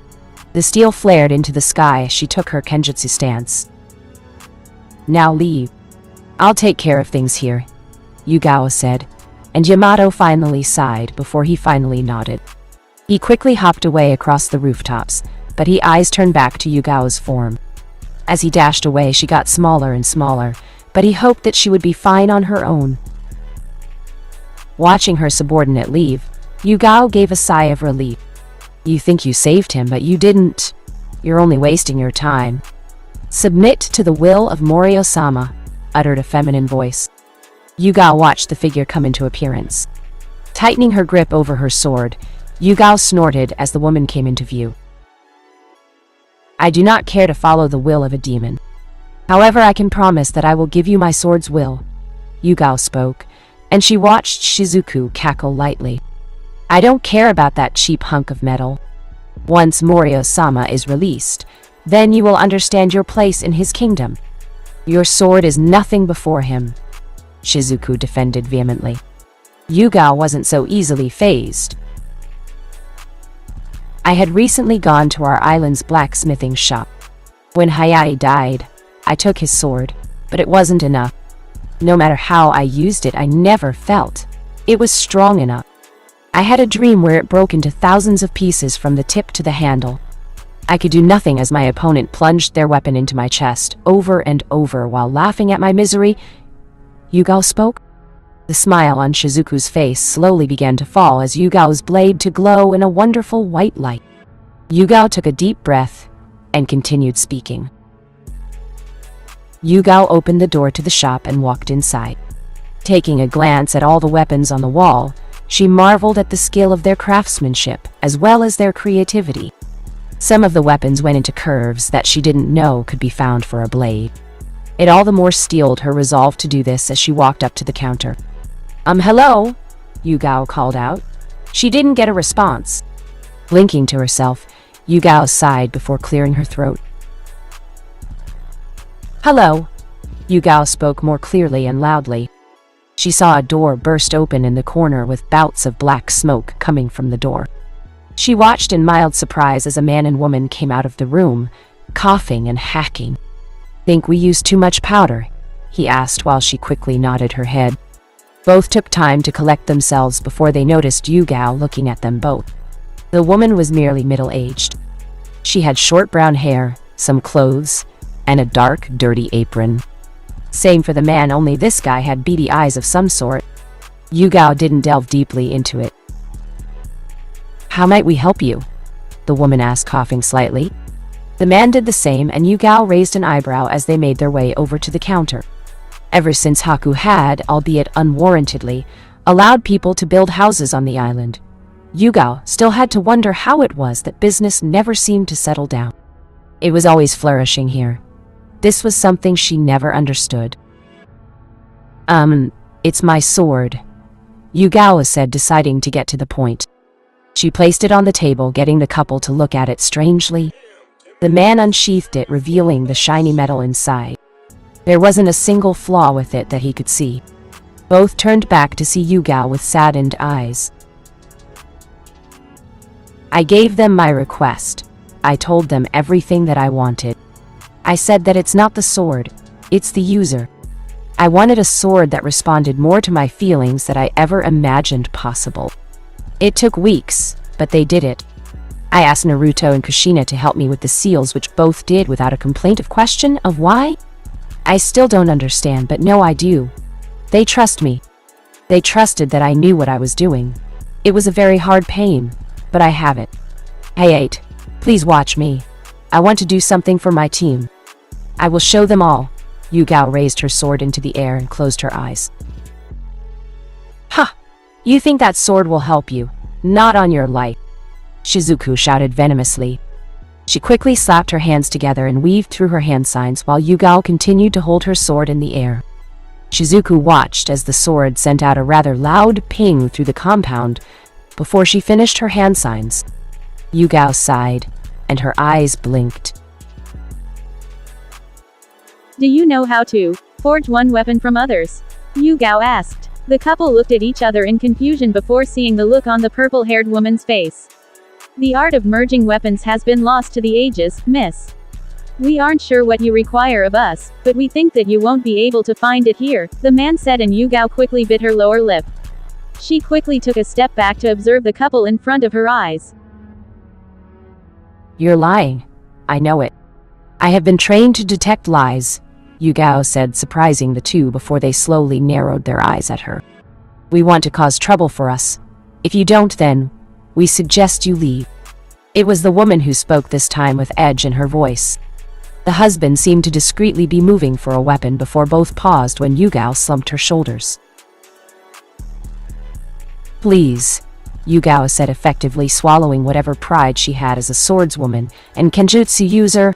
The steel flared into the sky as she took her kenjutsu stance. Now leave. I'll take care of things here, Yugao said, and Yamato finally sighed before he finally nodded. He quickly hopped away across the rooftops, but his eyes turned back to Yugao's form. As he dashed away, she got smaller and smaller, but he hoped that she would be fine on her own. Watching her subordinate leave, Yugao gave a sigh of relief. You think you saved him, but you didn't. You're only wasting your time. Submit to the will of Morio-sama, uttered a feminine voice. Yugao watched the figure come into appearance. Tightening her grip over her sword, Yugao snorted as the woman came into view. I do not care to follow the will of a demon. However, I can promise that I will give you my sword's will, Yugao spoke, and she watched Shizuku cackle lightly. I don't care about that cheap hunk of metal. Once Morio-sama is released, then you will understand your place in his kingdom. Your sword is nothing before him, Shizuku defended vehemently. Yugao wasn't so easily fazed. I had recently gone to our island's blacksmithing shop. When Hayate died, I took his sword, but it wasn't enough. No matter how I used it, I never felt it was strong enough. I had a dream where it broke into thousands of pieces from the tip to the handle. I could do nothing as my opponent plunged their weapon into my chest over and over while laughing at my misery. Yugao spoke. The smile on Shizuku's face slowly began to fall as Yugao's blade to glow in a wonderful white light. Yugao took a deep breath and continued speaking. Yugao opened the door to the shop and walked inside. Taking a glance at all the weapons on the wall, she marveled at the skill of their craftsmanship as well as their creativity. Some of the weapons went into curves that she didn't know could be found for a blade. It all the more steeled her resolve to do this as she walked up to the counter. Hello? Yugao called out. She didn't get a response. Blinking to herself, Yugao sighed before clearing her throat. Hello, Yugao spoke more clearly and loudly. She saw a door burst open in the corner with bouts of black smoke coming from the door. She watched in mild surprise as a man and woman came out of the room, coughing and hacking. Think we used too much powder? He asked while she quickly nodded her head. Both took time to collect themselves before they noticed Yugao looking at them both. The woman was merely middle-aged. She had short brown hair, some clothes, and a dark, dirty apron. Same for the man, only this guy had beady eyes of some sort. Yugao didn't delve deeply into it. How might we help you? The woman asked, coughing slightly. The man did the same, and Yugao raised an eyebrow as they made their way over to the counter. Ever since Haku had, albeit unwarrantedly, allowed people to build houses on the island, Yugao still had to wonder how it was that business never seemed to settle down. It was always flourishing here. This was something she never understood. It's my sword, Yugao said, deciding to get to the point. She placed it on the table, getting the couple to look at it strangely. The man unsheathed it, revealing the shiny metal inside. There wasn't a single flaw with it that he could see. Both turned back to see Yugao with saddened eyes. I gave them my request. I told them everything that I wanted. I said that it's not the sword, it's the user. I wanted a sword that responded more to my feelings than I ever imagined possible. It took weeks, but they did it. I asked Naruto and Kushina to help me with the seals, which both did without a complaint of question of why. I still don't understand, but no, I do. They trust me. They trusted that I knew what I was doing. It was a very hard pain, but I have it. Hey 8, please watch me. I want to do something for my team. I will show them all. Yugao raised her sword into the air and closed her eyes. Ha! You think that sword will help you? Not on your life, Shizuku shouted venomously. She quickly slapped her hands together and weaved through her hand signs while Yugao continued to hold her sword in the air. Shizuku watched as the sword sent out a rather loud ping through the compound before she finished her hand signs. Yugao sighed, and her eyes blinked. Do you know how to forge one weapon from others? Yugao asked. The couple looked at each other in confusion before seeing the look on the purple-haired woman's face. The art of merging weapons has been lost to the ages, miss. We aren't sure what you require of us, but we think that you won't be able to find it here, the man said, and Yugao quickly bit her lower lip. She quickly took a step back to observe the couple in front of her eyes. You're lying. I know it. I have been trained to detect lies, Yugao said, surprising the two before they slowly narrowed their eyes at her. We want to cause trouble for us. If you don't, then we suggest you leave. It was the woman who spoke this time with edge in her voice. The husband seemed to discreetly be moving for a weapon before both paused when Yugao slumped her shoulders. Please, Yugao said, effectively swallowing whatever pride she had as a swordswoman and kenjutsu user.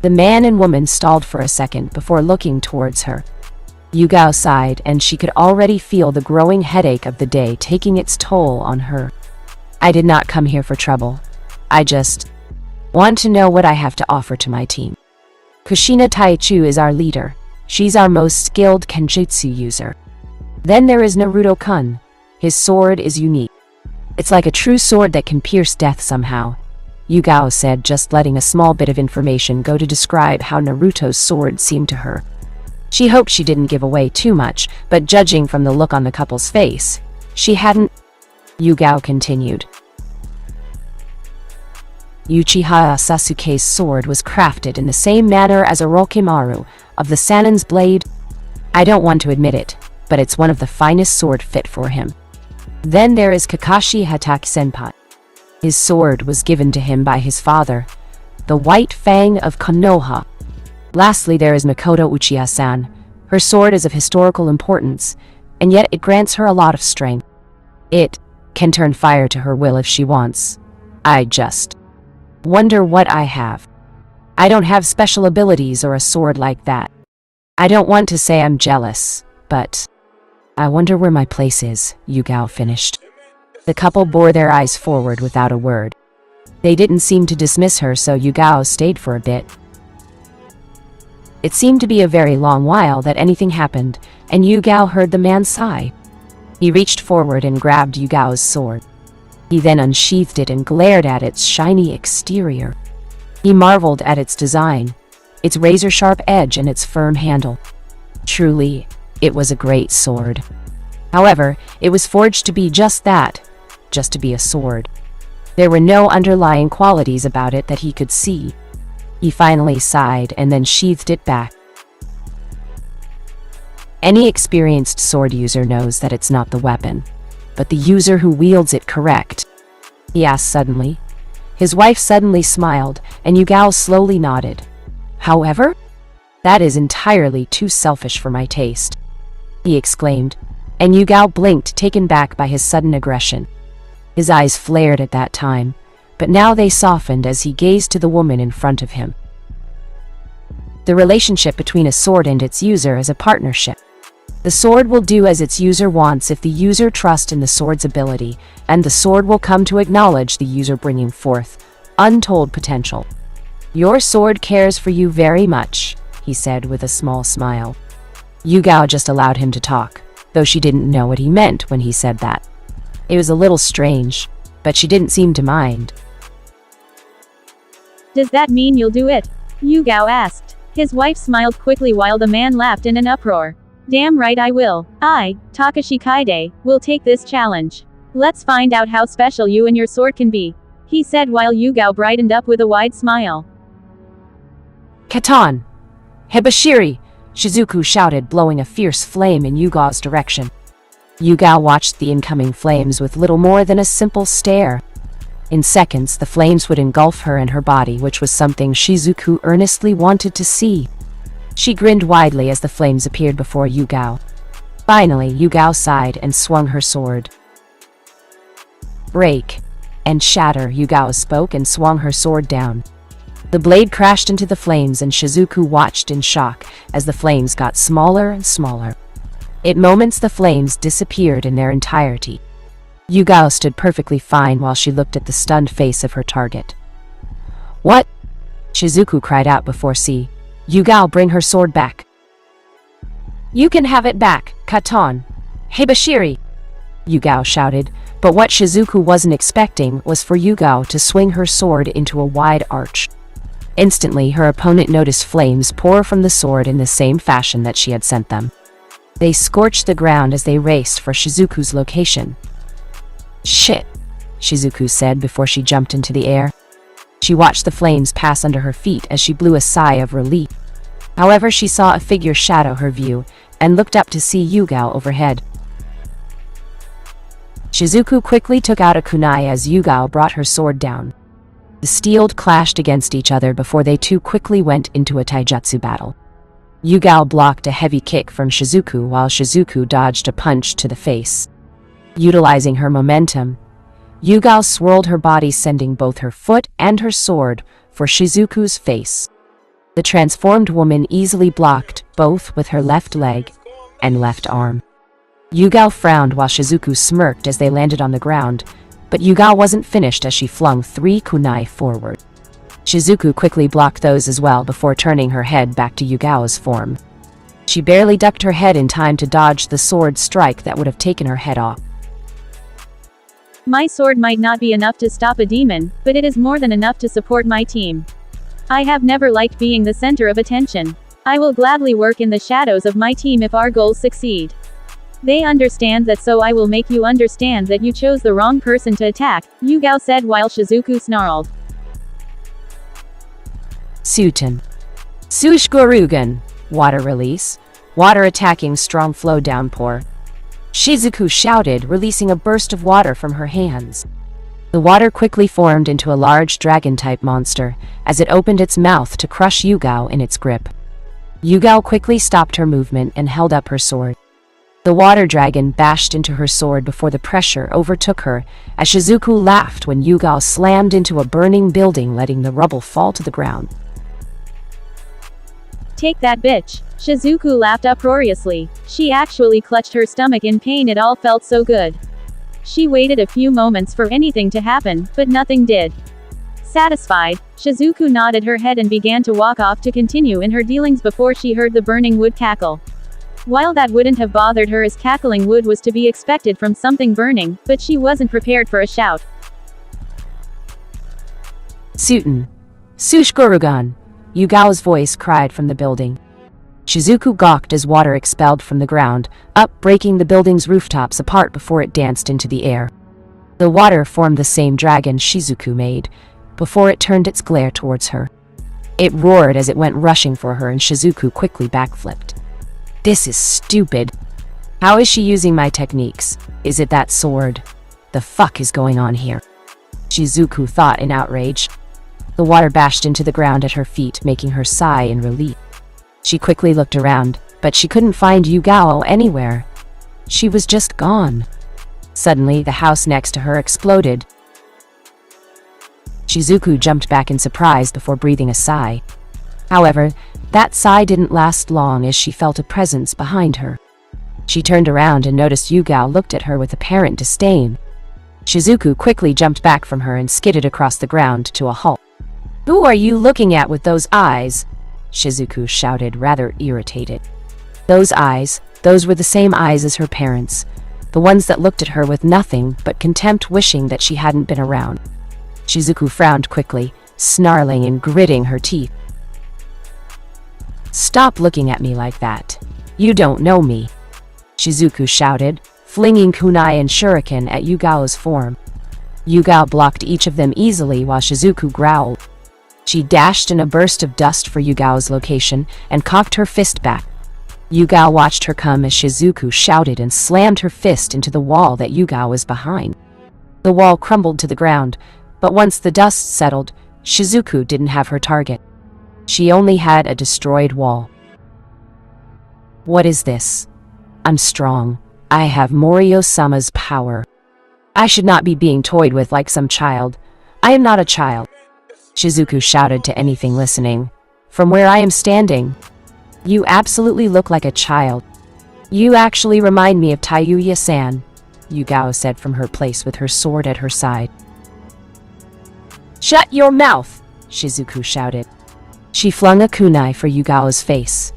The man and woman stalled for a second before looking towards her. Yugao sighed, and she could already feel the growing headache of the day taking its toll on her. I did not come here for trouble. I just want to know what I have to offer to my team. Kushina Taichu is our leader. She's our most skilled kenjutsu user. Then there is Naruto-kun. His sword is unique. It's like a true sword that can pierce death somehow, Yugao said, just letting a small bit of information go to describe how Naruto's sword seemed to her. She hoped she didn't give away too much, but judging from the look on the couple's face, she hadn't. Yugao continued. Uchiha Sasuke's sword was crafted in the same manner as Orochimaru of the Sanin's blade. I don't want to admit it, but it's one of the finest sword fit for him. Then there is Kakashi Hatake Senpai. His sword was given to him by his father, the White Fang of Konoha. Lastly, there is Mikoto Uchiha-san. Her sword is of historical importance, and yet it grants her a lot of strength. It can turn fire to her will if she wants. I just wonder what I have. I don't have special abilities or a sword like that. I don't want to say I'm jealous, but I wonder where my place is, Yugao finished. The couple bore their eyes forward without a word. They didn't seem to dismiss her, so Yugao stayed for a bit. It seemed to be a very long while that anything happened, and Yugao heard the man sigh. He reached forward and grabbed Yugao's sword. He then unsheathed it and glared at its shiny exterior. He marveled at its design, its razor-sharp edge and its firm handle. Truly, it was a great sword. However, it was forged to be just that, just to be a sword. There were no underlying qualities about it that he could see. He finally sighed and then sheathed it back. Any experienced sword user knows that it's not the weapon, but the user who wields it correct. he asked suddenly. His wife suddenly smiled, and Yugao slowly nodded. However, that is entirely too selfish for my taste, he exclaimed, and Yugao blinked, taken back by his sudden aggression. His eyes flared at that time, but now they softened as he gazed to the woman in front of him. The relationship between a sword and its user is a partnership. The sword will do as its user wants if the user trusts in the sword's ability, and the sword will come to acknowledge the user bringing forth untold potential. Your sword cares for you very much, he said with a small smile. Yugao just allowed him to talk, though she didn't know what he meant when he said that. It was a little strange, but she didn't seem to mind. Does that mean you'll do it? Yugao asked. His wife smiled quickly while the man laughed in an uproar. Damn right I will. I, Takashi Kaide, will take this challenge. Let's find out how special you and your sword can be, he said while Yugao brightened up with a wide smile. Katan! Hibashiri! Shizuku shouted, blowing a fierce flame in Yugao's direction. Yugao watched the incoming flames with little more than a simple stare. In seconds, the flames would engulf her and her body, which was something Shizuku earnestly wanted to see. She grinned widely as the flames appeared before Yugao. Finally, Yugao sighed and swung her sword. Break and shatter, Yugao spoke and swung her sword down. The blade crashed into the flames and Shizuku watched in shock as the flames got smaller and smaller. In moments, the flames disappeared in their entirety. Yugao stood perfectly fine while she looked at the stunned face of her target. What? Shizuku cried out before see. Yugao, bring her sword back. You can have it back, Katan. Hibashiri! Yugao shouted, but what Shizuku wasn't expecting was for Yugao to swing her sword into a wide arch. Instantly, her opponent noticed flames pour from the sword in the same fashion that she had sent them. They scorched the ground as they raced for Shizuku's location. Shit, Shizuku said before she jumped into the air. She watched the flames pass under her feet as she blew a sigh of relief. However, she saw a figure shadow her view and looked up to see Yugao overhead. Shizuku quickly took out a kunai as Yugao brought her sword down. The steel clashed against each other before they two quickly went into a taijutsu battle. Yugao blocked a heavy kick from Shizuku while Shizuku dodged a punch to the face. Utilizing her momentum, Yugao swirled her body, sending both her foot and her sword for Shizuku's face. The transformed woman easily blocked both with her left leg and left arm. Yugao frowned while Shizuku smirked as they landed on the ground, but Yugao wasn't finished as she flung 3 kunai forward. Shizuku quickly blocked those as well before turning her head back to Yugao's form. She barely ducked her head in time to dodge the sword strike that would have taken her head off. My sword might not be enough to stop a demon, but it is more than enough to support my team. I have never liked being the center of attention. I will gladly work in the shadows of my team if our goals succeed. They understand that, so I will make you understand that you chose the wrong person to attack, Yugao said while Shizuku snarled. Suiten. Sushgorugan. Water release. Water attacking strong flow downpour. Shizuku shouted, releasing a burst of water from her hands. The water quickly formed into a large dragon-type monster as it opened its mouth to crush Yugao in its grip. Yugao quickly stopped her movement and held up her sword. The water dragon bashed into her sword before the pressure overtook her as Shizuku laughed when Yugao slammed into a burning building, letting the rubble fall to the ground. Take that, bitch! Shizuku laughed uproariously. She actually clutched her stomach in pain, it all felt so good. She waited a few moments for anything to happen, but nothing did. Satisfied, Shizuku nodded her head and began to walk off to continue in her dealings before she heard the burning wood cackle. While that wouldn't have bothered her as cackling wood was to be expected from something burning, but she wasn't prepared for a shout. Suiten. Sushgorugan. Yugao's voice cried from the building. Shizuku gawked as water expelled from the ground, up breaking the building's rooftops apart before it danced into the air. The water formed the same dragon Shizuku made, before it turned its glare towards her. It roared as it went rushing for her and Shizuku quickly backflipped. This is stupid. How is she using my techniques? Is it that sword? The fuck is going on here? Shizuku thought in outrage. The water bashed into the ground at her feet, making her sigh in relief. She quickly looked around, but she couldn't find Yugao anywhere. She was just gone. Suddenly, the house next to her exploded. Shizuku jumped back in surprise before breathing a sigh. However, that sigh didn't last long as she felt a presence behind her. She turned around and noticed Yugao looked at her with apparent disdain. Shizuku quickly jumped back from her and skidded across the ground to a halt. "Who are you looking at with those eyes?" Shizuku shouted, rather irritated. Those eyes, those were the same eyes as her parents, the ones that looked at her with nothing but contempt, wishing that she hadn't been around. Shizuku frowned quickly, snarling and gritting her teeth. "Stop looking at me like that. You don't know me," Shizuku shouted, flinging kunai and shuriken at Yugao's form. Yugao blocked each of them easily while Shizuku growled. She dashed in a burst of dust for Yugao's location and cocked her fist back. Yugao watched her come as Shizuku shouted and slammed her fist into the wall that Yugao was behind. The wall crumbled to the ground, but once the dust settled, Shizuku didn't have her target. She only had a destroyed wall. "What is this? I'm strong. I have Morio-sama's power. I should not be being toyed with like some child. I am not a child," Shizuku shouted to anything listening. "From where I am standing, you absolutely look like a child. You actually remind me of Tayuya-san," Yugao said from her place with her sword at her side. "Shut your mouth!" Shizuku shouted. She flung a kunai for Yugao's face.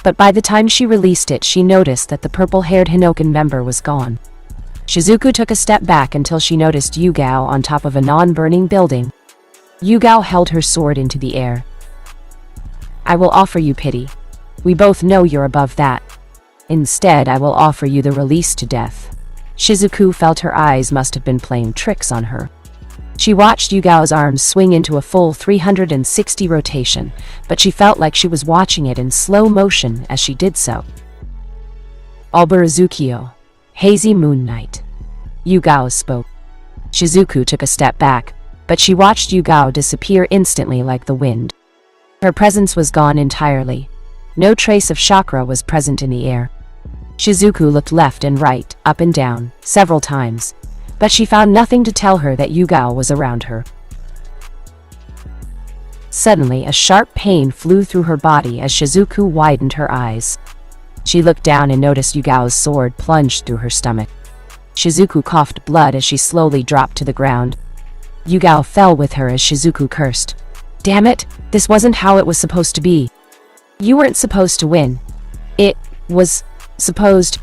But by the time she released it, she noticed that the purple-haired Hinokan member was gone. Shizuku took a step back until she noticed Yugao on top of a non-burning building. Yugao held her sword into the air. "I will offer you pity. We both know you're above that. Instead, I will offer you the release to death." Shizuku felt her eyes must have been playing tricks on her. She watched Yugao's arms swing into a full 360 rotation, but she felt like she was watching it in slow motion as she did so. "Albarazukio, hazy moon night," Yugao spoke. Shizuku took a step back, but she watched Yugao disappear instantly like the wind. Her presence was gone entirely. No trace of chakra was present in the air. Shizuku looked left and right, up and down, several times, but she found nothing to tell her that Yugao was around her. Suddenly, a sharp pain flew through her body as Shizuku widened her eyes. She looked down and noticed Yugao's sword plunged through her stomach. Shizuku coughed blood as she slowly dropped to the ground. Yugao fell with her as Shizuku cursed. "Damn it, this wasn't how it was supposed to be. You weren't supposed to win. It was supposed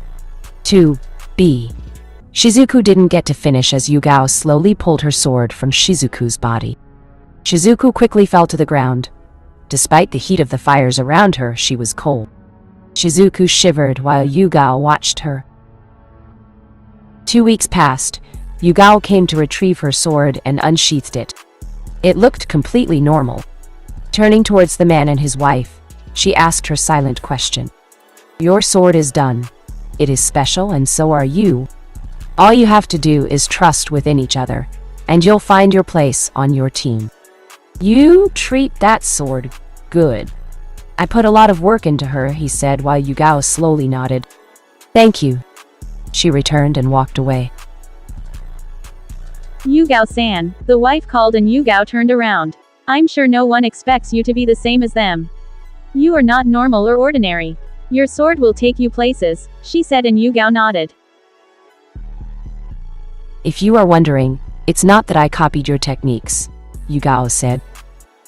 to be." Shizuku didn't get to finish as Yugao slowly pulled her sword from Shizuku's body. Shizuku quickly fell to the ground. Despite the heat of the fires around her, she was cold. Shizuku shivered while Yugao watched her. 2 weeks passed. Yugao came to retrieve her sword and unsheathed it. It looked completely normal. Turning towards the man and his wife, she asked her silent question. "Your sword is done. It is special, and so are you. All you have to do is trust within each other, and you'll find your place on your team. You treat that sword good. I put a lot of work into her," he said while Yugao slowly nodded. "Thank you," she returned and walked away. Yugao-san, the wife called and Yugao turned around. "I'm sure no one expects you to be the same as them. You are not normal or ordinary. Your sword will take you places," she said, and Yugao nodded. "If you are wondering, it's not that I copied your techniques," Yugao said.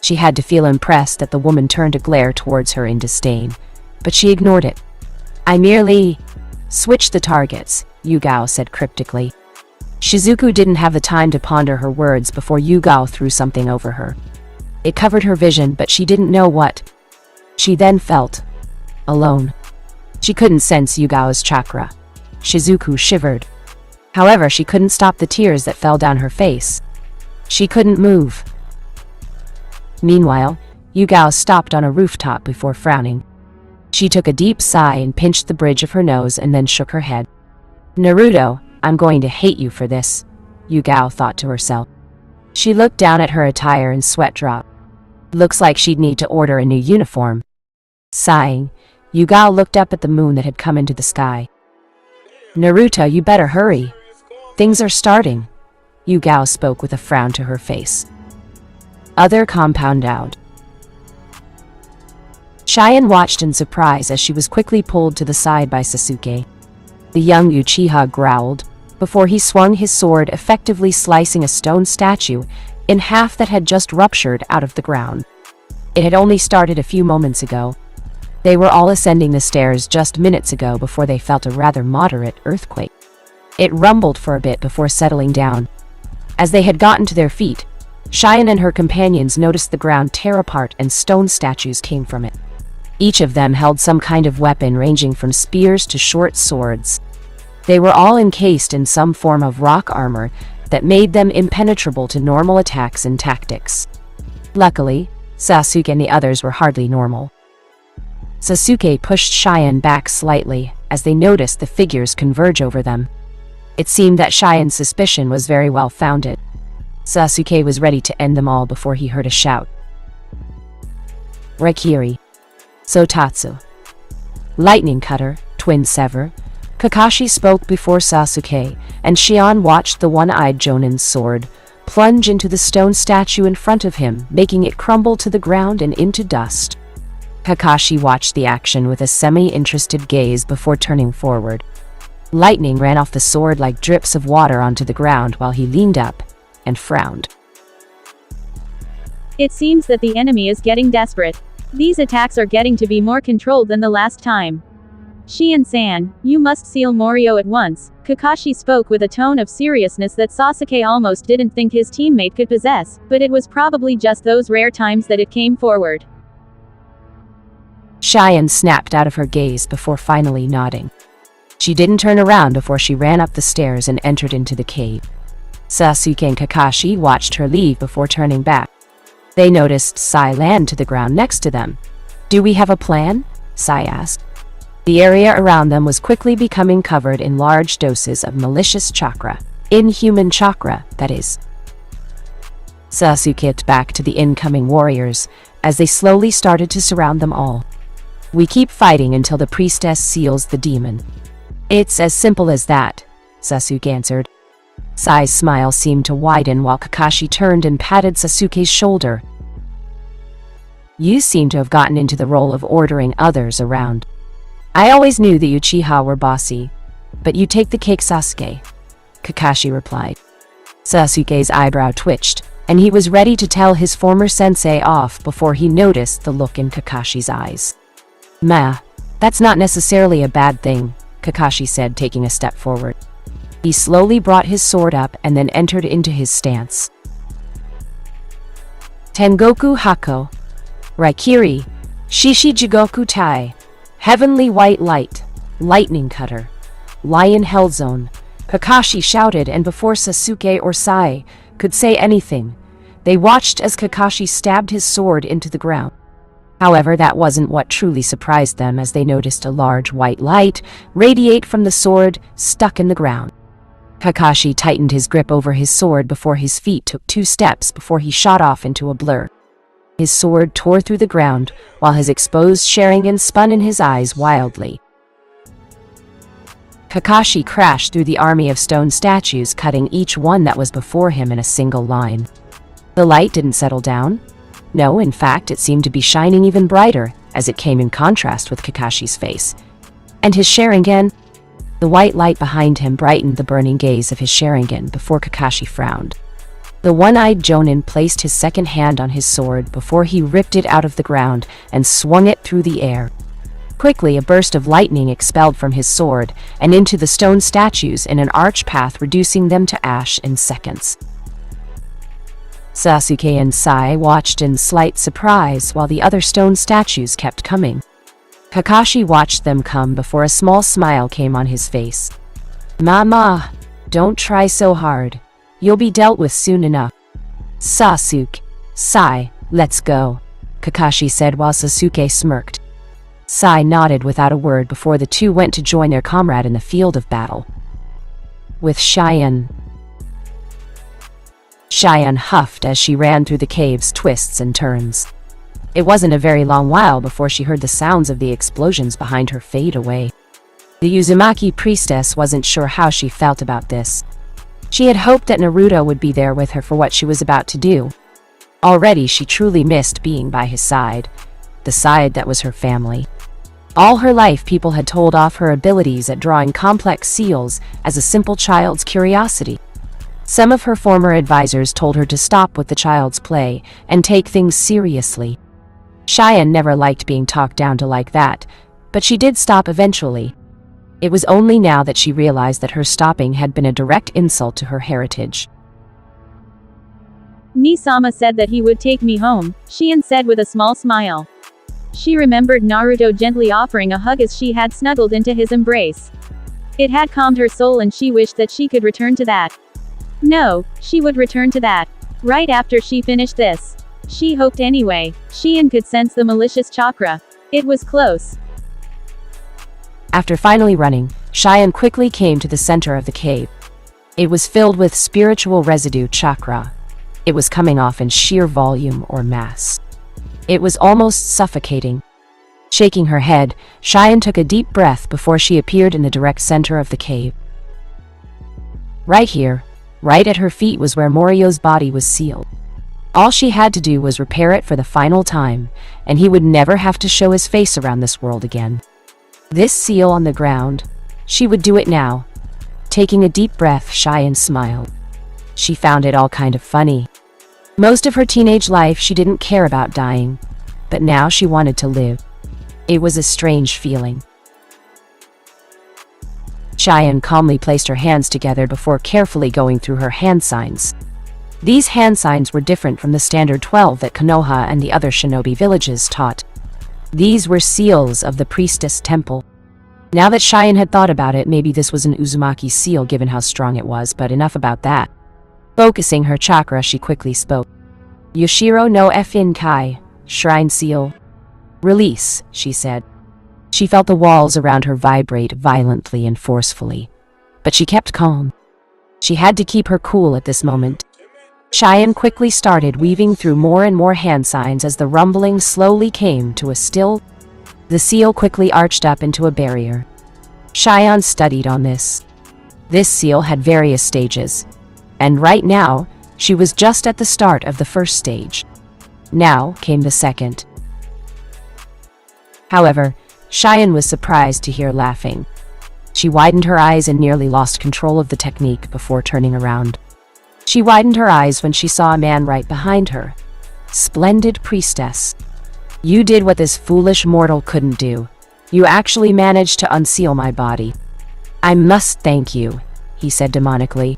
She had to feel impressed that the woman turned a glare towards her in disdain, but she ignored it. "I merely switched the targets," Yugao said cryptically. Shizuku didn't have the time to ponder her words before Yugao threw something over her. It covered her vision, but she didn't know what. She then felt alone. She couldn't sense Yugao's chakra. Shizuku shivered. However, she couldn't stop the tears that fell down her face. She couldn't move. Meanwhile, Yugao stopped on a rooftop before frowning. She took a deep sigh and pinched the bridge of her nose and then shook her head. "Naruto, I'm going to hate you for this," Yugao thought to herself. She looked down at her attire and sweat dropped. Looks like she'd need to order a new uniform. Sighing, Yugao looked up at the moon that had come into the sky. Naruto, you better hurry. Things are starting. Yugao spoke with a frown to her face. Other compound out. Cheyenne watched in surprise as she was quickly pulled to the side by Sasuke. The young Uchiha growled, before he swung his sword, effectively slicing a stone statue in half that had just ruptured out of the ground. It had only started a few moments ago. They were all ascending the stairs just minutes ago before they felt a rather moderate earthquake. It rumbled for a bit before settling down. As they had gotten to their feet, Cheyenne and her companions noticed the ground tear apart and stone statues came from it. Each of them held some kind of weapon ranging from spears to short swords. They were all encased in some form of rock armor that made them impenetrable to normal attacks and tactics. Luckily, Sasuke and the others were hardly normal. Sasuke pushed Cheyenne back slightly as they noticed the figures converge over them. It seemed that Cheyenne's suspicion was very well founded. Sasuke was ready to end them all before he heard a shout. Raikiri. Sotatsu. Lightning Cutter, Twin Sever. Kakashi spoke before Sasuke, and Shion watched the one-eyed Jonin's sword plunge into the stone statue in front of him, making it crumble to the ground and into dust. Kakashi watched the action with a semi-interested gaze before turning forward. Lightning ran off the sword like drips of water onto the ground while he leaned up and frowned. It seems that the enemy is getting desperate. These attacks are getting to be more controlled than the last time. Shion-san, you must seal Morio at once. Kakashi spoke with a tone of seriousness that Sasuke almost didn't think his teammate could possess, but it was probably just those rare times that it came forward. Cheyenne snapped out of her gaze before finally nodding. She didn't turn around before she ran up the stairs and entered into the cave. Sasuke and Kakashi watched her leave before turning back. They noticed Sai land to the ground next to them. "Do we have a plan?" Sai asked. The area around them was quickly becoming covered in large doses of malicious chakra. Inhuman chakra, that is. Sasuke looked back to the incoming warriors as they slowly started to surround them all. "We keep fighting until the priestess seals the demon." "It's as simple as that," Sasuke answered. Sai's smile seemed to widen while Kakashi turned and patted Sasuke's shoulder. "You seem to have gotten into the role of ordering others around. I always knew the Uchiha were bossy, but you take the cake, Sasuke," Kakashi replied. Sasuke's eyebrow twitched, and he was ready to tell his former sensei off before he noticed the look in Kakashi's eyes. "Meh, that's not necessarily a bad thing," Kakashi said, taking a step forward. He slowly brought his sword up and then entered into his stance. Tengoku Hako. Raikiri. Shishi Jigoku Tai. Heavenly White Light. Lightning Cutter. Lion Hell Zone. Kakashi shouted, and before Sasuke or Sai could say anything, they watched as Kakashi stabbed his sword into the ground. However, that wasn't what truly surprised them as they noticed a large white light radiate from the sword stuck in the ground. Kakashi tightened his grip over his sword before his feet took 2 steps before he shot off into a blur. His sword tore through the ground while his exposed Sharingan spun in his eyes wildly. Kakashi crashed through the army of stone statues, cutting each one that was before him in a single line. The light didn't settle down. No, in fact, it seemed to be shining even brighter as it came in contrast with Kakashi's face. And his Sharingan? The white light behind him brightened the burning gaze of his Sharingan before Kakashi frowned. The one-eyed Jonin placed his second hand on his sword before he ripped it out of the ground and swung it through the air. Quickly, a burst of lightning expelled from his sword and into the stone statues in an arch path, reducing them to ash in seconds. Sasuke and Sai watched in slight surprise while the other stone statues kept coming. Kakashi watched them come before a small smile came on his face. "Mama, don't try so hard. You'll be dealt with soon enough." "Sasuke, Sai, let's go," Kakashi said while Sasuke smirked. Sai nodded without a word before the two went to join their comrade in the field of battle. With Cheyenne Cheyenne huffed as she ran through the cave's twists and turns. It wasn't a very long while before she heard the sounds of the explosions behind her fade away. The Uzumaki priestess wasn't sure how she felt about this. She had hoped that Naruto would be there with her for what she was about to do. Already she truly missed being by his side, the side that was her family. All her life people had told off her abilities at drawing complex seals as a simple child's curiosity. Some of her former advisors told her to stop with the child's play and take things seriously. Cheyenne never liked being talked down to like that, but she did stop eventually. It was only now that she realized that her stopping had been a direct insult to her heritage. "Mi-sama said that he would take me home," Shion said with a small smile. She remembered Naruto gently offering a hug as she had snuggled into his embrace. It had calmed her soul and she wished that she could return to that. No, she would return to that. Right after she finished this. She hoped anyway. Shion could sense the malicious chakra. It was close. After finally running, Cheyenne quickly came to the center of the cave. It was filled with spiritual residue chakra. It was coming off in sheer volume or mass. It was almost suffocating. Shaking her head, Cheyenne took a deep breath before she appeared in the direct center of the cave. Right here, right at her feet was where Morio's body was sealed. All she had to do was repair it for the final time, and he would never have to show his face around this world again. This seal on the ground, she would do it now. Taking a deep breath, Cheyenne smiled. She found it all kind of funny. Most of her teenage life she didn't care about dying, but now she wanted to live. It was a strange feeling. Cheyenne calmly placed her hands together before carefully going through her hand signs. These hand signs were different from the standard 12 that Konoha and the other shinobi villages taught. These were seals of the priestess temple. Now that Cheyenne had thought about it, maybe this was an Uzumaki seal given how strong it was, but enough about that. Focusing her chakra, she quickly spoke. "Yoshiro no Fin Kai, shrine seal. Release," she said. She felt the walls around her vibrate violently and forcefully, but she kept calm. She had to keep her cool at this moment. Cheyenne quickly started weaving through more and more hand signs as the rumbling slowly came to a still. The seal quickly arched up into a barrier. Cheyenne studied on this. This seal had various stages, and right now, she was just at the start of the first stage. Now came the second. However, Cheyenne was surprised to hear laughing. She widened her eyes and nearly lost control of the technique before turning around. She widened her eyes when she saw a man right behind her. "Splendid priestess. You did what this foolish mortal couldn't do. You actually managed to unseal my body. I must thank you," he said demonically.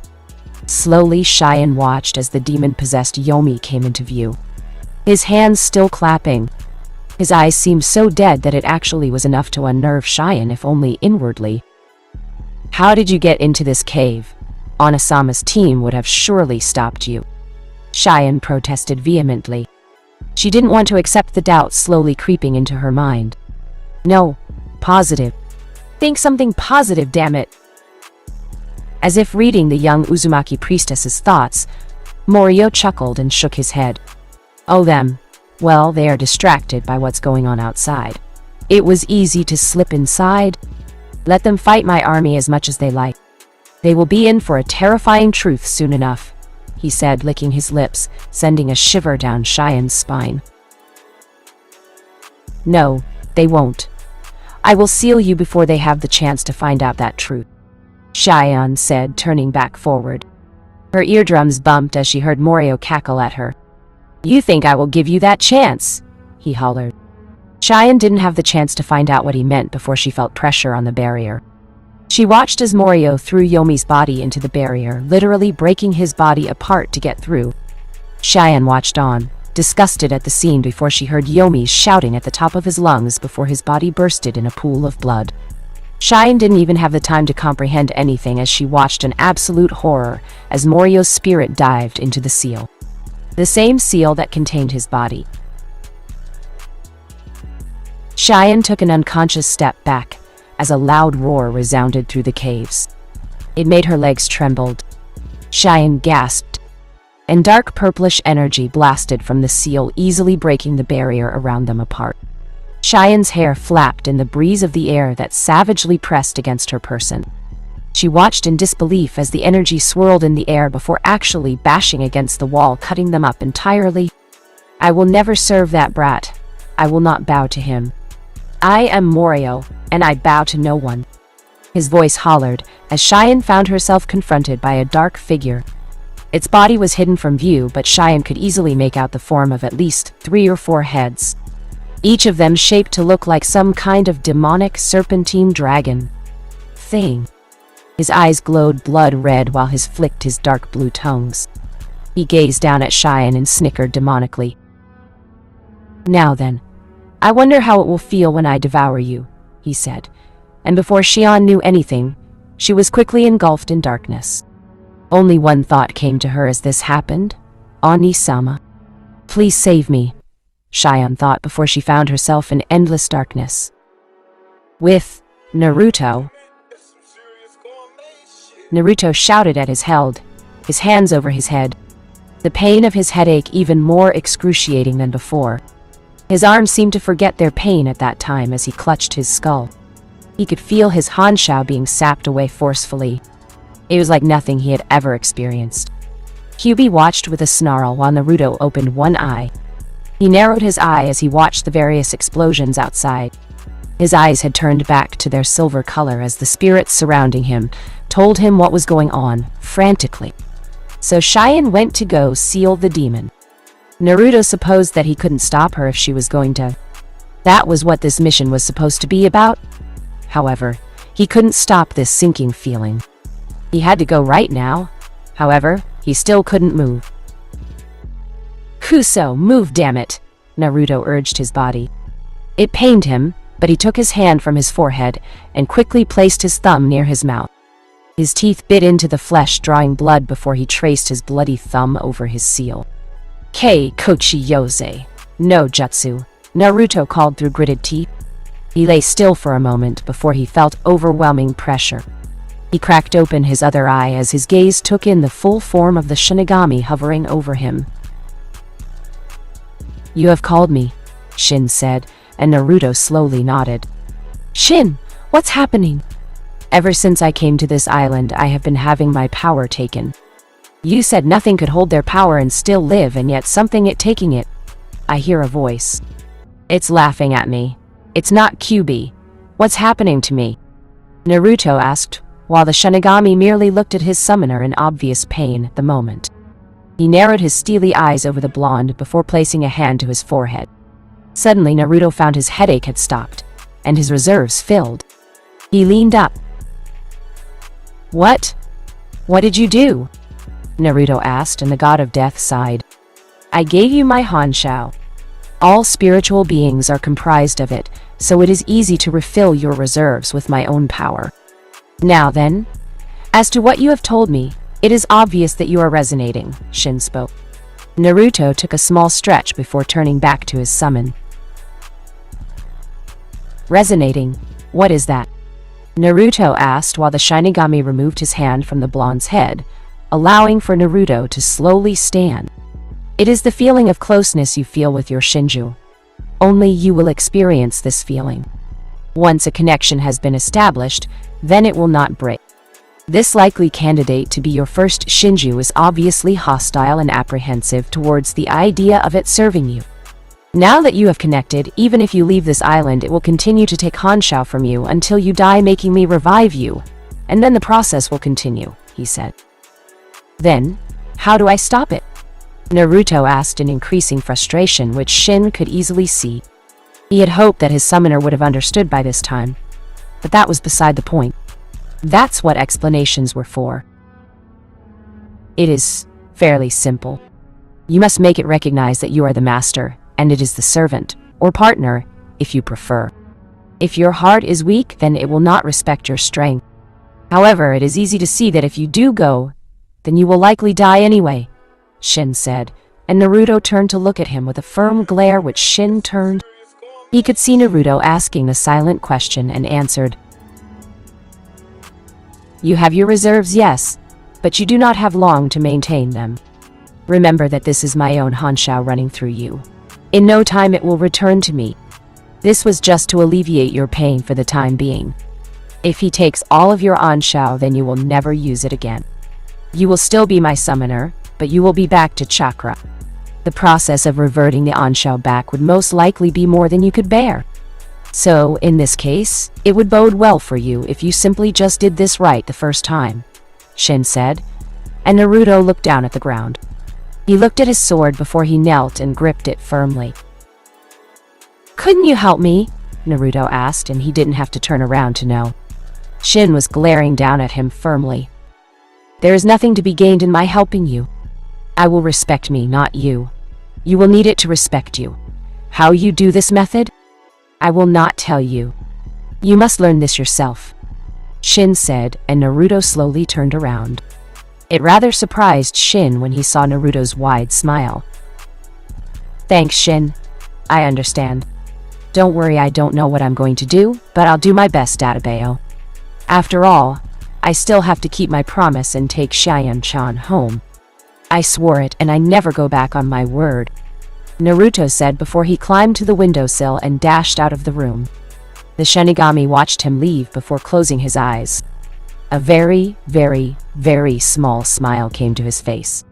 Slowly, Cheyenne watched as the demon-possessed Yomi came into view. His hands still clapping. His eyes seemed so dead that it actually was enough to unnerve Cheyenne, if only inwardly. "How did you get into this cave? Onasama's team would have surely stopped you," Cheyenne protested vehemently. She didn't want to accept the doubt slowly creeping into her mind. "No, positive. Think something positive, damn it." As if reading the young Uzumaki priestess's thoughts, Morio chuckled and shook his head. "Oh, them. Well, they are distracted by what's going on outside. It was easy to slip inside. Let them fight my army as much as they like. They will be in for a terrifying truth soon enough," he said, licking his lips, sending a shiver down Cheyenne's spine. "No, they won't. I will seal you before they have the chance to find out that truth," Cheyenne said, turning back forward. Her eardrums bumped as she heard Morio cackle at her. "You think I will give you that chance?" he hollered. Cheyenne didn't have the chance to find out what he meant before she felt pressure on the barrier. She watched as Morio threw Yomi's body into the barrier, literally breaking his body apart to get through. Cheyenne watched on, disgusted at the scene, before she heard Yomi shouting at the top of his lungs before his body bursted in a pool of blood. Cheyenne didn't even have the time to comprehend anything as she watched in absolute horror as Morio's spirit dived into the seal. The same seal that contained his body. Cheyenne took an unconscious step back as a loud roar resounded through the caves. It made her legs tremble. Cheyenne gasped. and dark purplish energy blasted from the seal, easily breaking the barrier around them apart. Cheyenne's hair flapped in the breeze of the air that savagely pressed against her person. She watched in disbelief as the energy swirled in the air before actually bashing against the wall, cutting them up entirely. "I will never serve that brat. I will not bow to him. I am Morio, and I bow to no one." His voice hollered as Cheyenne found herself confronted by a dark figure. Its body was hidden from view, but Cheyenne could easily make out the form of at least 3 or 4 heads, each of them shaped to look like some kind of demonic serpentine dragon thing. His eyes glowed blood red while he flicked his dark blue tongues. He gazed down at Cheyenne and snickered demonically. "Now then, I wonder how it will feel when I devour you," he said, and before Cheyenne knew anything, she was quickly engulfed in darkness. Only one thought came to her as this happened: Oni-sama. "Please save me," Cheyenne thought before she found herself in endless darkness. With Naruto. Naruto shouted at his hands over his head, the pain of his headache even more excruciating than before. His arms seemed to forget their pain at that time as he clutched his skull. He could feel his Hanshao being sapped away forcefully. It was like nothing he had ever experienced. Kyubi watched with a snarl while Naruto opened one eye. He narrowed his eye as he watched the various explosions outside. His eyes had turned back to their silver color as the spirits surrounding him told him what was going on, frantically. So Cheyenne went to go seal the demon. Naruto supposed that he couldn't stop her if she was going to. That was what this mission was supposed to be about. However, he couldn't stop this sinking feeling. He had to go right now. However, he still couldn't move. "Kuso, move, damn it," Naruto urged his body. It pained him, but he took his hand from his forehead and quickly placed his thumb near his mouth. His teeth bit into the flesh, drawing blood before he traced his bloody thumb over his seal. "Kei Kochi Yose, no jutsu," Naruto called through gritted teeth. He lay still for a moment before he felt overwhelming pressure. He cracked open his other eye as his gaze took in the full form of the shinigami hovering over him. "You have called me," Shin said, and Naruto slowly nodded. "Shin, what's happening?" "Ever since I came to this island, I have been having my power taken. You said nothing could hold their power and still live, and yet something it taking it." I hear a voice. "It's laughing at me. It's not Kyubi. What's happening to me?" Naruto asked, while the shinigami merely looked at his summoner in obvious pain at the moment. He narrowed his steely eyes over the blonde before placing a hand to his forehead. Suddenly, Naruto found his headache had stopped, and his reserves filled. He leaned up. "What? What did you do?" Naruto asked, and the god of death sighed. "I gave you my Hanshao. All spiritual beings are comprised of it, so it is easy to refill your reserves with my own power. Now then, as to what you have told me, it is obvious that you are resonating," Shin spoke. Naruto took a small stretch before turning back to his summon. "Resonating? What is that?" Naruto asked while the shinigami removed his hand from the blonde's head, allowing for Naruto to slowly stand. "It is the feeling of closeness you feel with your Shinju. Only you will experience this feeling. Once a connection has been established, then it will not break. This likely candidate to be your first Shinju is obviously hostile and apprehensive towards the idea of it serving you. Now that you have connected, even if you leave this island, it will continue to take Hanshao from you until you die, making me revive you, and then the process will continue," he said. "Then, how do I stop it?" Naruto asked in increasing frustration, which Shin could easily see. He had hoped that his summoner would have understood by this time, but that was beside the point. That's what explanations were for. It is fairly simple. You must make it recognize that you are the master, and it is the servant, or partner, if you prefer. If your heart is weak, then it will not respect your strength. However, it is easy to see that if you do go, then you will likely die anyway," Shin said, and Naruto turned to look at him with a firm glare, which Shin turned. He could see Naruto asking the silent question and answered. "You have your reserves, yes, but you do not have long to maintain them. Remember that this is my own Hanshao running through you. In no time it will return to me. This was just to alleviate your pain for the time being. If he takes all of your Hanshao, then you will never use it again. You will still be my summoner, but you will be back to chakra. The process of reverting the Hanshao back would most likely be more than you could bear. So, in this case, it would bode well for you if you simply just did this right the first time, Shin said, and Naruto looked down at the ground. He looked at his sword before he knelt and gripped it firmly. Couldn't you help me? Naruto asked, and he didn't have to turn around to know. Shin was glaring down at him firmly. There is nothing to be gained in my helping you. I will respect me, not you. You will need it to respect you. How you do this method? I will not tell you. You must learn this yourself, Shin said, and Naruto slowly turned around. It rather surprised Shin when he saw Naruto's wide smile. Thanks, Shin. I understand. Don't worry, I don't know what I'm going to do, but I'll do my best, Databeo. After all, I still have to keep my promise and take Xian-chan home. I swore it, and I never go back on my word, Naruto said before he climbed to the windowsill and dashed out of the room. The shinigami watched him leave before closing his eyes. A very, very, very small smile came to his face.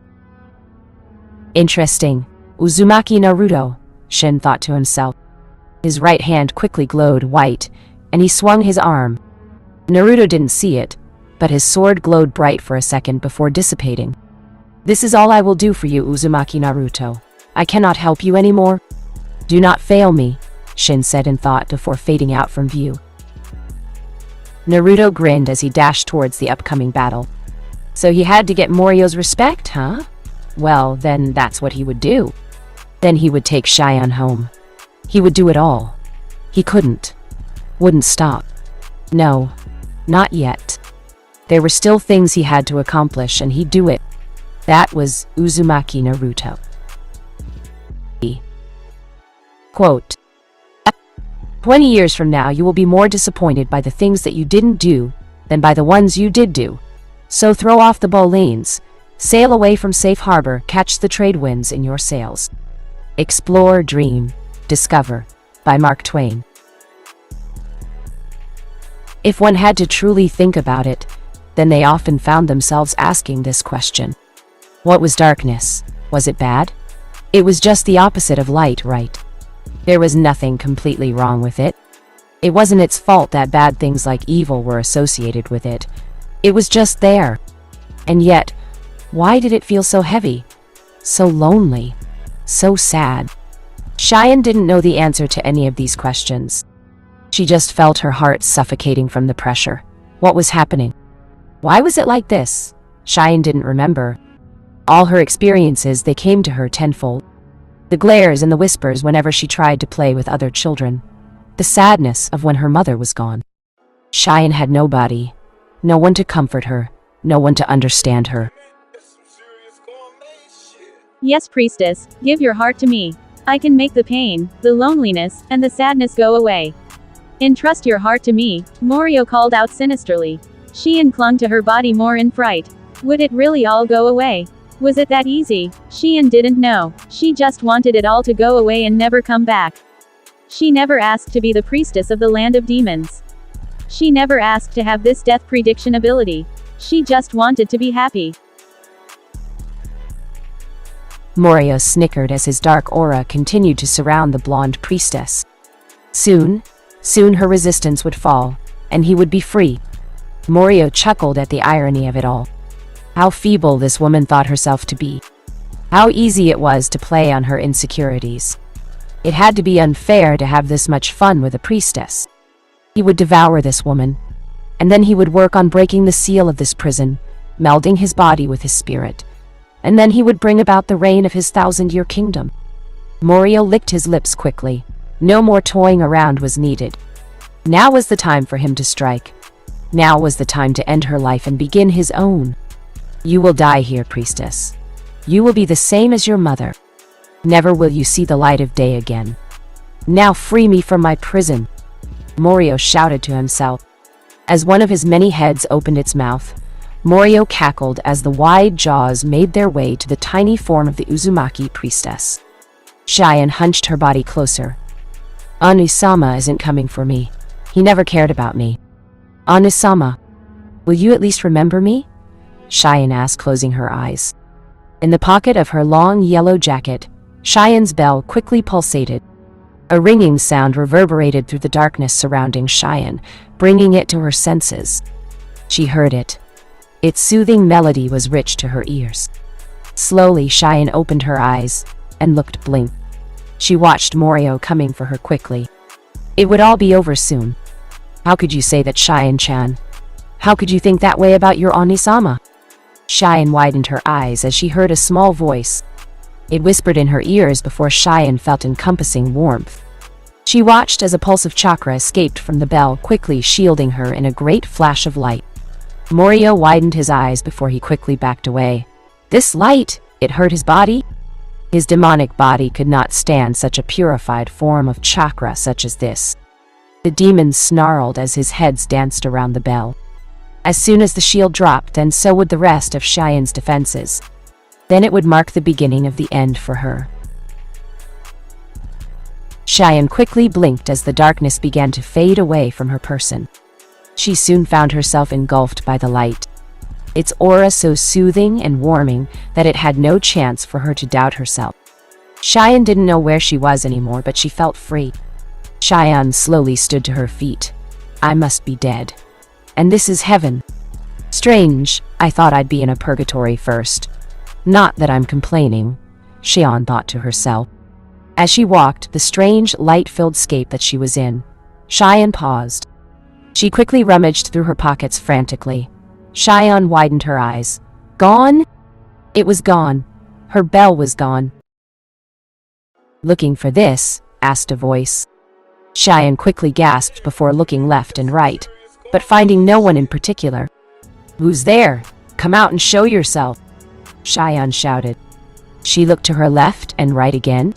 Interesting. Uzumaki Naruto, Shin thought to himself. His right hand quickly glowed white, and he swung his arm. Naruto didn't see it, but his sword glowed bright for a second before dissipating. This is all I will do for you, Uzumaki Naruto. I cannot help you anymore. Do not fail me, Shin said in thought before fading out from view. Naruto grinned as he dashed towards the upcoming battle. So he had to get Morio's respect, huh? Well, then that's what he would do. Then he would take Xian home. He would do it all. He wouldn't stop. No, not yet. There were still things he had to accomplish, and he'd do it. That was Uzumaki Naruto. Quote, 20 years from now, you will be more disappointed by the things that you didn't do than by the ones you did do. So throw off the bow lanes, sail away from safe harbor, catch the trade winds in your sails. Explore, dream, discover, by Mark Twain. If one had to truly think about it, then they often found themselves asking this question. What was darkness? Was it bad? It was just the opposite of light, right? There was nothing completely wrong with it. It wasn't its fault that bad things like evil were associated with it. It was just there. And yet, why did it feel so heavy? So lonely? So sad? Xian didn't know the answer to any of these questions. She just felt her heart suffocating from the pressure. What was happening? Why was it like this? Xian didn't remember. All her experiences, they came to her tenfold. The glares and the whispers whenever she tried to play with other children. The sadness of when her mother was gone. Xian had nobody. No one to comfort her. No one to understand her. Yes, priestess, give your heart to me. I can make the pain, the loneliness, and the sadness go away. Entrust your heart to me, Morio called out sinisterly. Xian clung to her body more in fright. Would it really all go away? Was it that easy? Xian didn't know. She just wanted it all to go away and never come back. She never asked to be the priestess of the land of demons. She never asked to have this death prediction ability. She just wanted to be happy. Morio snickered as his dark aura continued to surround the blonde priestess. Soon her resistance would fall, and he would be free. Morio chuckled at the irony of it all. How feeble this woman thought herself to be. How easy it was to play on her insecurities. It had to be unfair to have this much fun with a priestess. He would devour this woman, and then he would work on breaking the seal of this prison, melding his body with his spirit, and then he would bring about the reign of his 1,000-year kingdom. Morio licked his lips quickly. No more toying around was needed. Now was the time for him to strike. Now was the time to end her life and begin his own. You will die here, priestess. You will be the same as your mother. Never will you see the light of day again. Now free me from my prison, Morio shouted to himself. As one of his many heads opened its mouth, Morio cackled as the wide jaws made their way to the tiny form of the Uzumaki priestess. Cheyenne hunched her body closer. Anu-sama isn't coming for me. He never cared about me. Anu-sama, will you at least remember me? Cheyenne asked, closing her eyes. In the pocket of her long yellow jacket, Cheyenne's bell quickly pulsated. A ringing sound reverberated through the darkness surrounding Cheyenne, bringing it to her senses. She heard it. Its soothing melody was rich to her ears. Slowly, Cheyenne opened her eyes and looked blank. She watched Morio coming for her quickly. It would all be over soon. How could you say that, Cheyenne-chan? How could you think that way about your Anu-sama? Cheyenne widened her eyes as she heard a small voice. It whispered in her ears before Cheyenne felt encompassing warmth. She watched as a pulse of chakra escaped from the bell, quickly shielding her in a great flash of light. Morio widened his eyes before he quickly backed away. This light, it hurt his body? His demonic body could not stand such a purified form of chakra such as this. The demon snarled as his heads danced around the bell. As soon as the shield dropped, then so would the rest of Cheyenne's defenses. Then it would mark the beginning of the end for her. Cheyenne quickly blinked as the darkness began to fade away from her person. She soon found herself engulfed by the light. Its aura so soothing and warming that it had no chance for her to doubt herself. Cheyenne didn't know where she was anymore, but she felt free. Cheyenne slowly stood to her feet. I must be dead. And this is heaven. Strange, I thought I'd be in a purgatory first. Not that I'm complaining, Cheyenne thought to herself. As she walked the strange, light-filled scape that she was in, Cheyenne paused. She quickly rummaged through her pockets frantically. Cheyenne widened her eyes. Gone? It was gone. Her bell was gone. Looking for this? Asked a voice. Cheyenne quickly gasped before looking left and right, but finding no one in particular. Who's there? Come out and show yourself, Cheyenne shouted. She looked to her left and right again.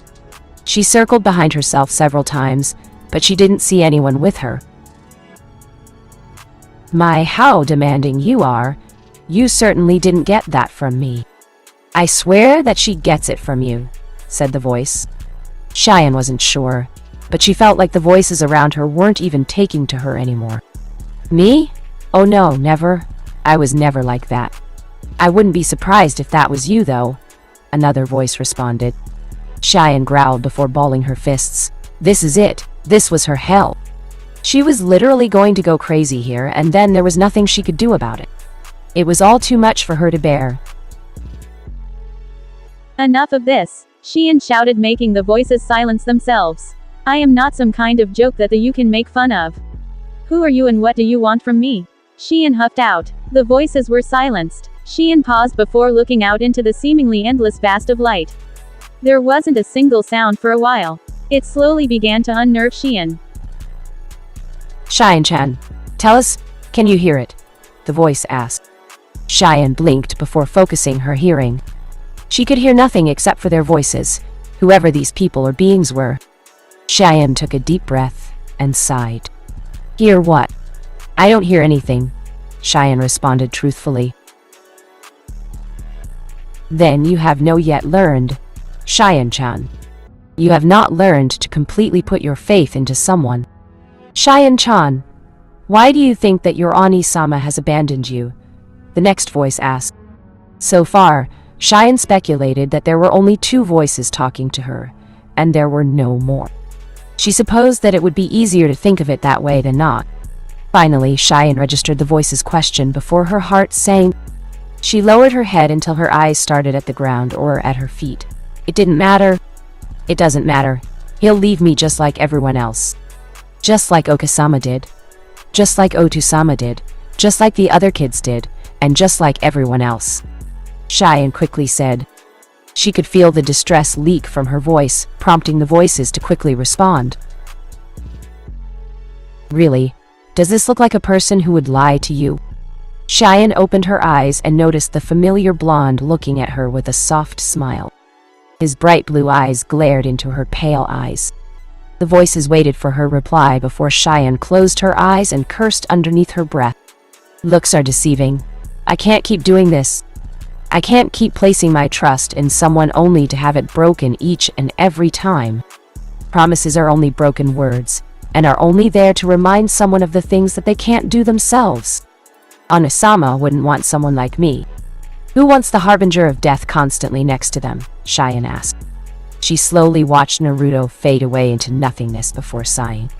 She circled behind herself several times, but she didn't see anyone with her. My, how demanding you are. You certainly didn't get that from me. I swear that she gets it from you, said the voice. Cheyenne wasn't sure, but she felt like the voices around her weren't even taking to her anymore. Me? Oh no, never. I was never like that. I wouldn't be surprised if that was you, though, another voice responded. Cheyenne growled before balling her fists. This is it. This was her hell. She was literally going to go crazy here, and then there was nothing she could do about it. It was all too much for her to bear. Enough of this, Cheyenne shouted, making the voices silence themselves. I am not some kind of joke that you can make fun of. Who are you and what do you want from me? Cheyenne huffed out. The voices were silenced. Cheyenne paused before looking out into the seemingly endless vast of light. There wasn't a single sound for a while. It slowly began to unnerve Cheyenne. Cheyenne-chan, tell us, can you hear it? The voice asked. Cheyenne blinked before focusing her hearing. She could hear nothing except for their voices, whoever these people or beings were. Cheyenne took a deep breath and sighed. Hear what? I don't hear anything, Cheyenne responded truthfully. Then you have no yet learned, Cheyenne-chan. You have not learned to completely put your faith into someone. Cheyenne-chan, why do you think that your Ani-sama has abandoned you? The next voice asked. So far, Cheyenne speculated that there were only two voices talking to her, and there were no more. She supposed that it would be easier to think of it that way than not. Finally, Cheyenne registered the voice's question before her heart sank. She lowered her head until her eyes started at the ground or at her feet. It didn't matter. It doesn't matter. He'll leave me just like everyone else. Just like Okasama did. Just like Otusama did. Just like the other kids did. And just like everyone else. Cheyenne quickly said. She could feel the distress leak from her voice, prompting the voices to quickly respond. Really? Does this look like a person who would lie to you? Cheyenne opened her eyes and noticed the familiar blonde looking at her with a soft smile. His bright blue eyes glared into her pale eyes. The voices waited for her reply before Cheyenne closed her eyes and cursed underneath her breath. Looks are deceiving. I can't keep doing this. I can't keep placing my trust in someone only to have it broken each and every time. Promises are only broken words, and are only there to remind someone of the things that they can't do themselves. Onasama wouldn't want someone like me. Who wants the harbinger of death constantly next to them? Cheyenne asked. She slowly watched Naruto fade away into nothingness before sighing.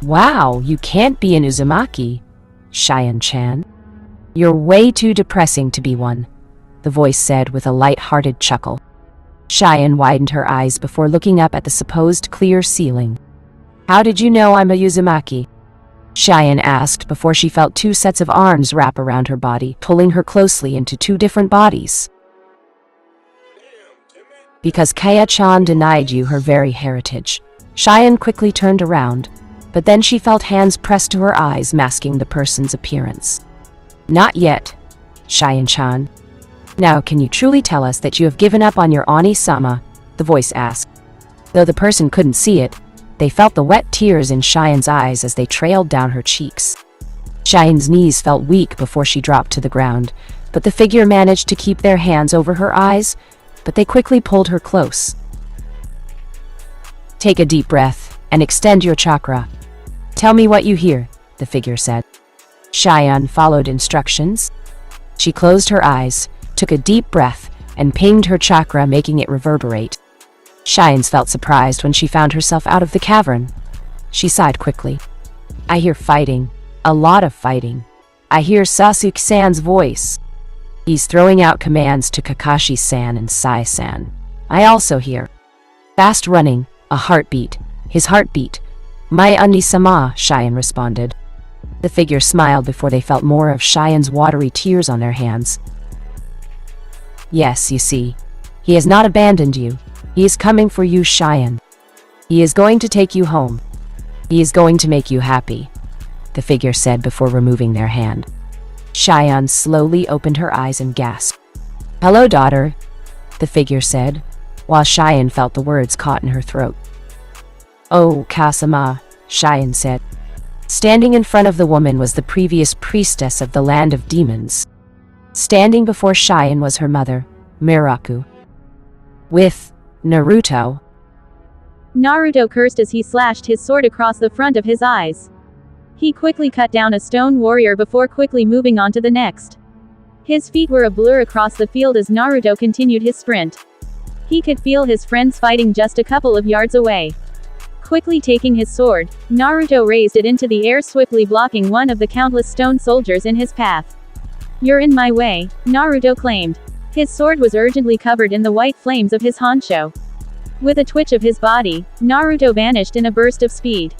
Wow, you can't be an Uzumaki, Cheyenne-chan. You're way too depressing to be one, the voice said with a light-hearted chuckle. Cheyenne widened her eyes before looking up at the supposed clear ceiling. How did you know I'm a Uzumaki? Cheyenne asked before she felt two sets of arms wrap around her body, pulling her closely into two different bodies. Because Kaya-chan denied you her very heritage. Cheyenne quickly turned around, but then she felt hands pressed to her eyes, masking the person's appearance. Not yet, Cheyenne-chan. Now can you truly tell us that you have given up on your Oni-sama? The voice asked. Though the person couldn't see it, they felt the wet tears in Cheyenne's eyes as they trailed down her cheeks. Cheyenne's knees felt weak before she dropped to the ground, but the figure managed to keep their hands over her eyes, but they quickly pulled her close. Take a deep breath and extend your chakra. Tell me what you hear, the figure said. Cheyenne followed instructions. She closed her eyes, took a deep breath, and pinged her chakra, making it reverberate. Cheyenne felt surprised when she found herself out of the cavern. She sighed quickly. I hear fighting. A lot of fighting. I hear Sasuke-san's voice. He's throwing out commands to Kakashi-san and Sai-san. I also hear fast running, a heartbeat. His heartbeat. My Oni-sama, Cheyenne responded. The figure smiled before they felt more of Cheyenne's watery tears on their hands. Yes, you see. He has not abandoned you. He is coming for you, Cheyenne. He is going to take you home. He is going to make you happy, the figure said before removing their hand. Cheyenne slowly opened her eyes and gasped. Hello, daughter, the figure said, while Cheyenne felt the words caught in her throat. Oh, Kasama, Cheyenne said. Standing in front of the woman was the previous priestess of the land of demons. Standing before Cheyenne was her mother, Miraku. With Naruto. Naruto cursed as he slashed his sword across the front of his eyes. He quickly cut down a stone warrior before quickly moving on to the next. His feet were a blur across the field as Naruto continued his sprint. He could feel his friends fighting just a couple of yards away. Quickly taking his sword, Naruto raised it into the air, swiftly blocking one of the countless stone soldiers in his path. You're in my way, Naruto claimed. His sword was urgently covered in the white flames of his honcho. With a twitch of his body, Naruto vanished in a burst of speed.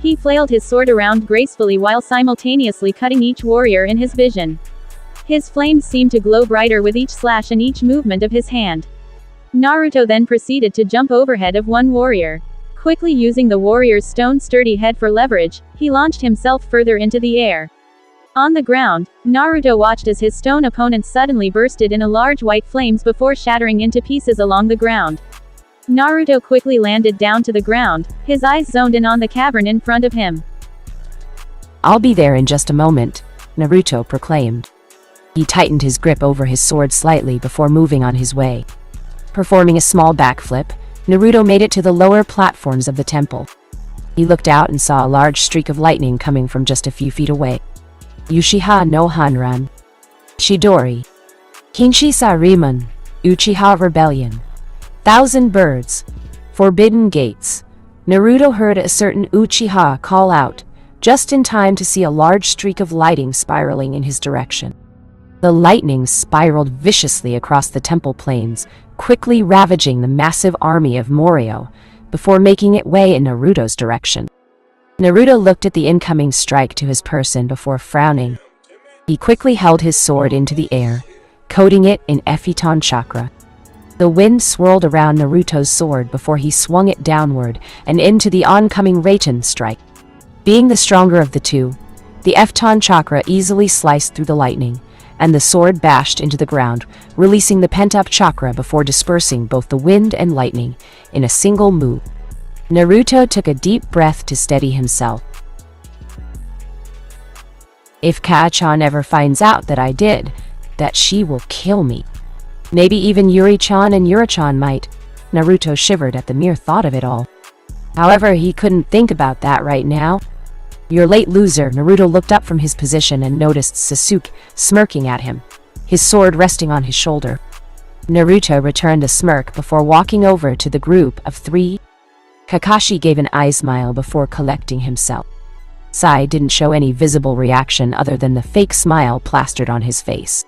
He flailed his sword around gracefully while simultaneously cutting each warrior in his vision. His flames seemed to glow brighter with each slash and each movement of his hand. Naruto then proceeded to jump overhead of one warrior. Quickly using the warrior's stone-sturdy head for leverage, he launched himself further into the air. On the ground, Naruto watched as his stone opponent suddenly bursted in a large white flames before shattering into pieces along the ground. Naruto quickly landed down to the ground, his eyes zoned in on the cavern in front of him. I'll be there in just a moment, Naruto proclaimed. He tightened his grip over his sword slightly before moving on his way. Performing a small backflip, Naruto made it to the lower platforms of the temple. He looked out and saw a large streak of lightning coming from just a few feet away. Yushiha no Hanran. Chidori. Kinshi Sariman. Uchiha Rebellion. Thousand Birds. Forbidden Gates. Naruto heard a certain Uchiha call out, just in time to see a large streak of lightning spiraling in his direction. The lightning spiraled viciously across the temple plains, quickly ravaging the massive army of Morio, before making its way in Naruto's direction. Naruto looked at the incoming strike to his person before frowning. He quickly held his sword into the air, coating it in Ephiton chakra. The wind swirled around Naruto's sword before he swung it downward and into the oncoming Raiten strike. Being the stronger of the two, the Ephiton chakra easily sliced through the lightning, and the sword bashed into the ground, releasing the pent-up chakra before dispersing both the wind and lightning in a single move. Naruto took a deep breath to steady himself. If Ka-chan ever finds out that I did, that she will kill me. Maybe even Yuri-chan and Yura-chan might. Naruto shivered at the mere thought of it all. However, he couldn't think about that right now. "You're late, loser." Naruto looked up from his position and noticed Sasuke smirking at him, his sword resting on his shoulder. Naruto returned a smirk before walking over to the group of three. Kakashi gave an eye smile before collecting himself. Sai didn't show any visible reaction other than the fake smile plastered on his face.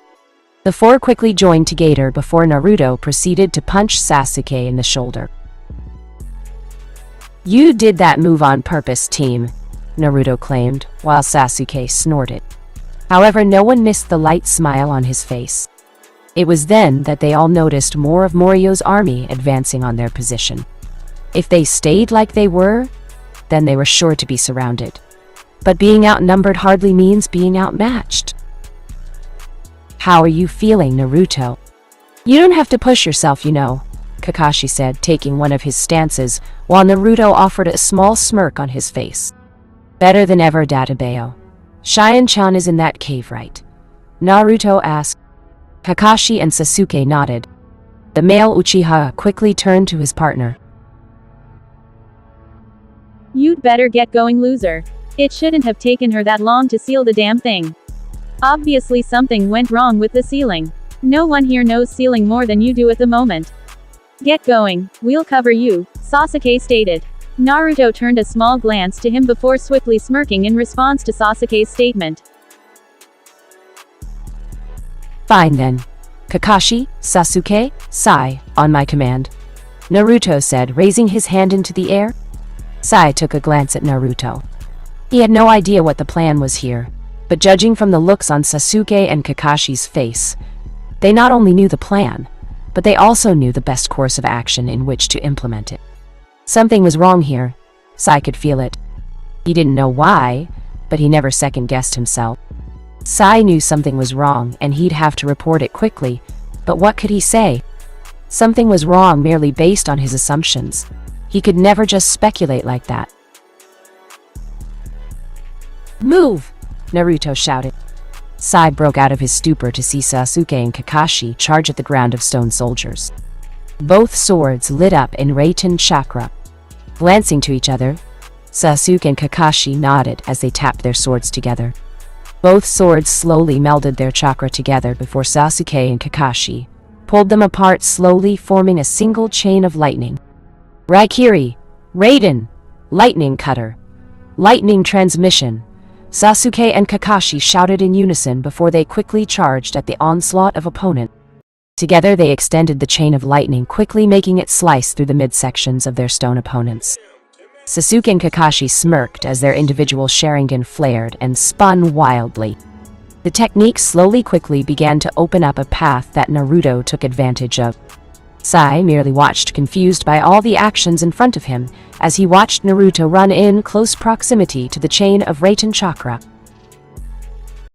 The four quickly joined together before Naruto proceeded to punch Sasuke in the shoulder. "You did that move on purpose, team," Naruto claimed, while Sasuke snorted. However, no one missed the light smile on his face. It was then that they all noticed more of Morio's army advancing on their position. If they stayed like they were, then they were sure to be surrounded. But being outnumbered hardly means being outmatched. "How are you feeling, Naruto?" "You don't have to push yourself, you know," Kakashi said, taking one of his stances, while Naruto offered a small smirk on his face. "Better than ever, Databeo. Chien-chan is in that cave, right?" Naruto asked. Kakashi and Sasuke nodded. The male Uchiha quickly turned to his partner. "You'd better get going, loser. It shouldn't have taken her that long to seal the damn thing. Obviously something went wrong with the sealing. No one here knows sealing more than you do at the moment. Get going, we'll cover you," Sasuke stated. Naruto turned a small glance to him before swiftly smirking in response to Sasuke's statement. "Fine then. Kakashi, Sasuke, Sai, on my command," Naruto said, raising his hand into the air. Sai took a glance at Naruto. He had no idea what the plan was here, but judging from the looks on Sasuke and Kakashi's face, they not only knew the plan, but they also knew the best course of action in which to implement it. Something was wrong here. Sai could feel it. He didn't know why, but he never second-guessed himself. Sai knew something was wrong, and he'd have to report it quickly, but what could he say? Something was wrong merely based on his assumptions. He could never just speculate like that. "Move!" Naruto shouted. Sai broke out of his stupor to see Sasuke and Kakashi charge at the ground of stone soldiers. Both swords lit up in Raiten chakra. Glancing to each other, Sasuke and Kakashi nodded as they tapped their swords together. Both swords slowly melded their chakra together before Sasuke and Kakashi pulled them apart slowly, forming a single chain of lightning. "Raikiri! Raiden! Lightning cutter! Lightning transmission!" Sasuke and Kakashi shouted in unison before they quickly charged at the onslaught of opponent. Together they extended the chain of lightning, quickly making it slice through the midsections of their stone opponents. Sasuke and Kakashi smirked as their individual Sharingan flared and spun wildly. The technique quickly began to open up a path that Naruto took advantage of. Sai merely watched, confused by all the actions in front of him, as he watched Naruto run in close proximity to the chain of Raiten chakra.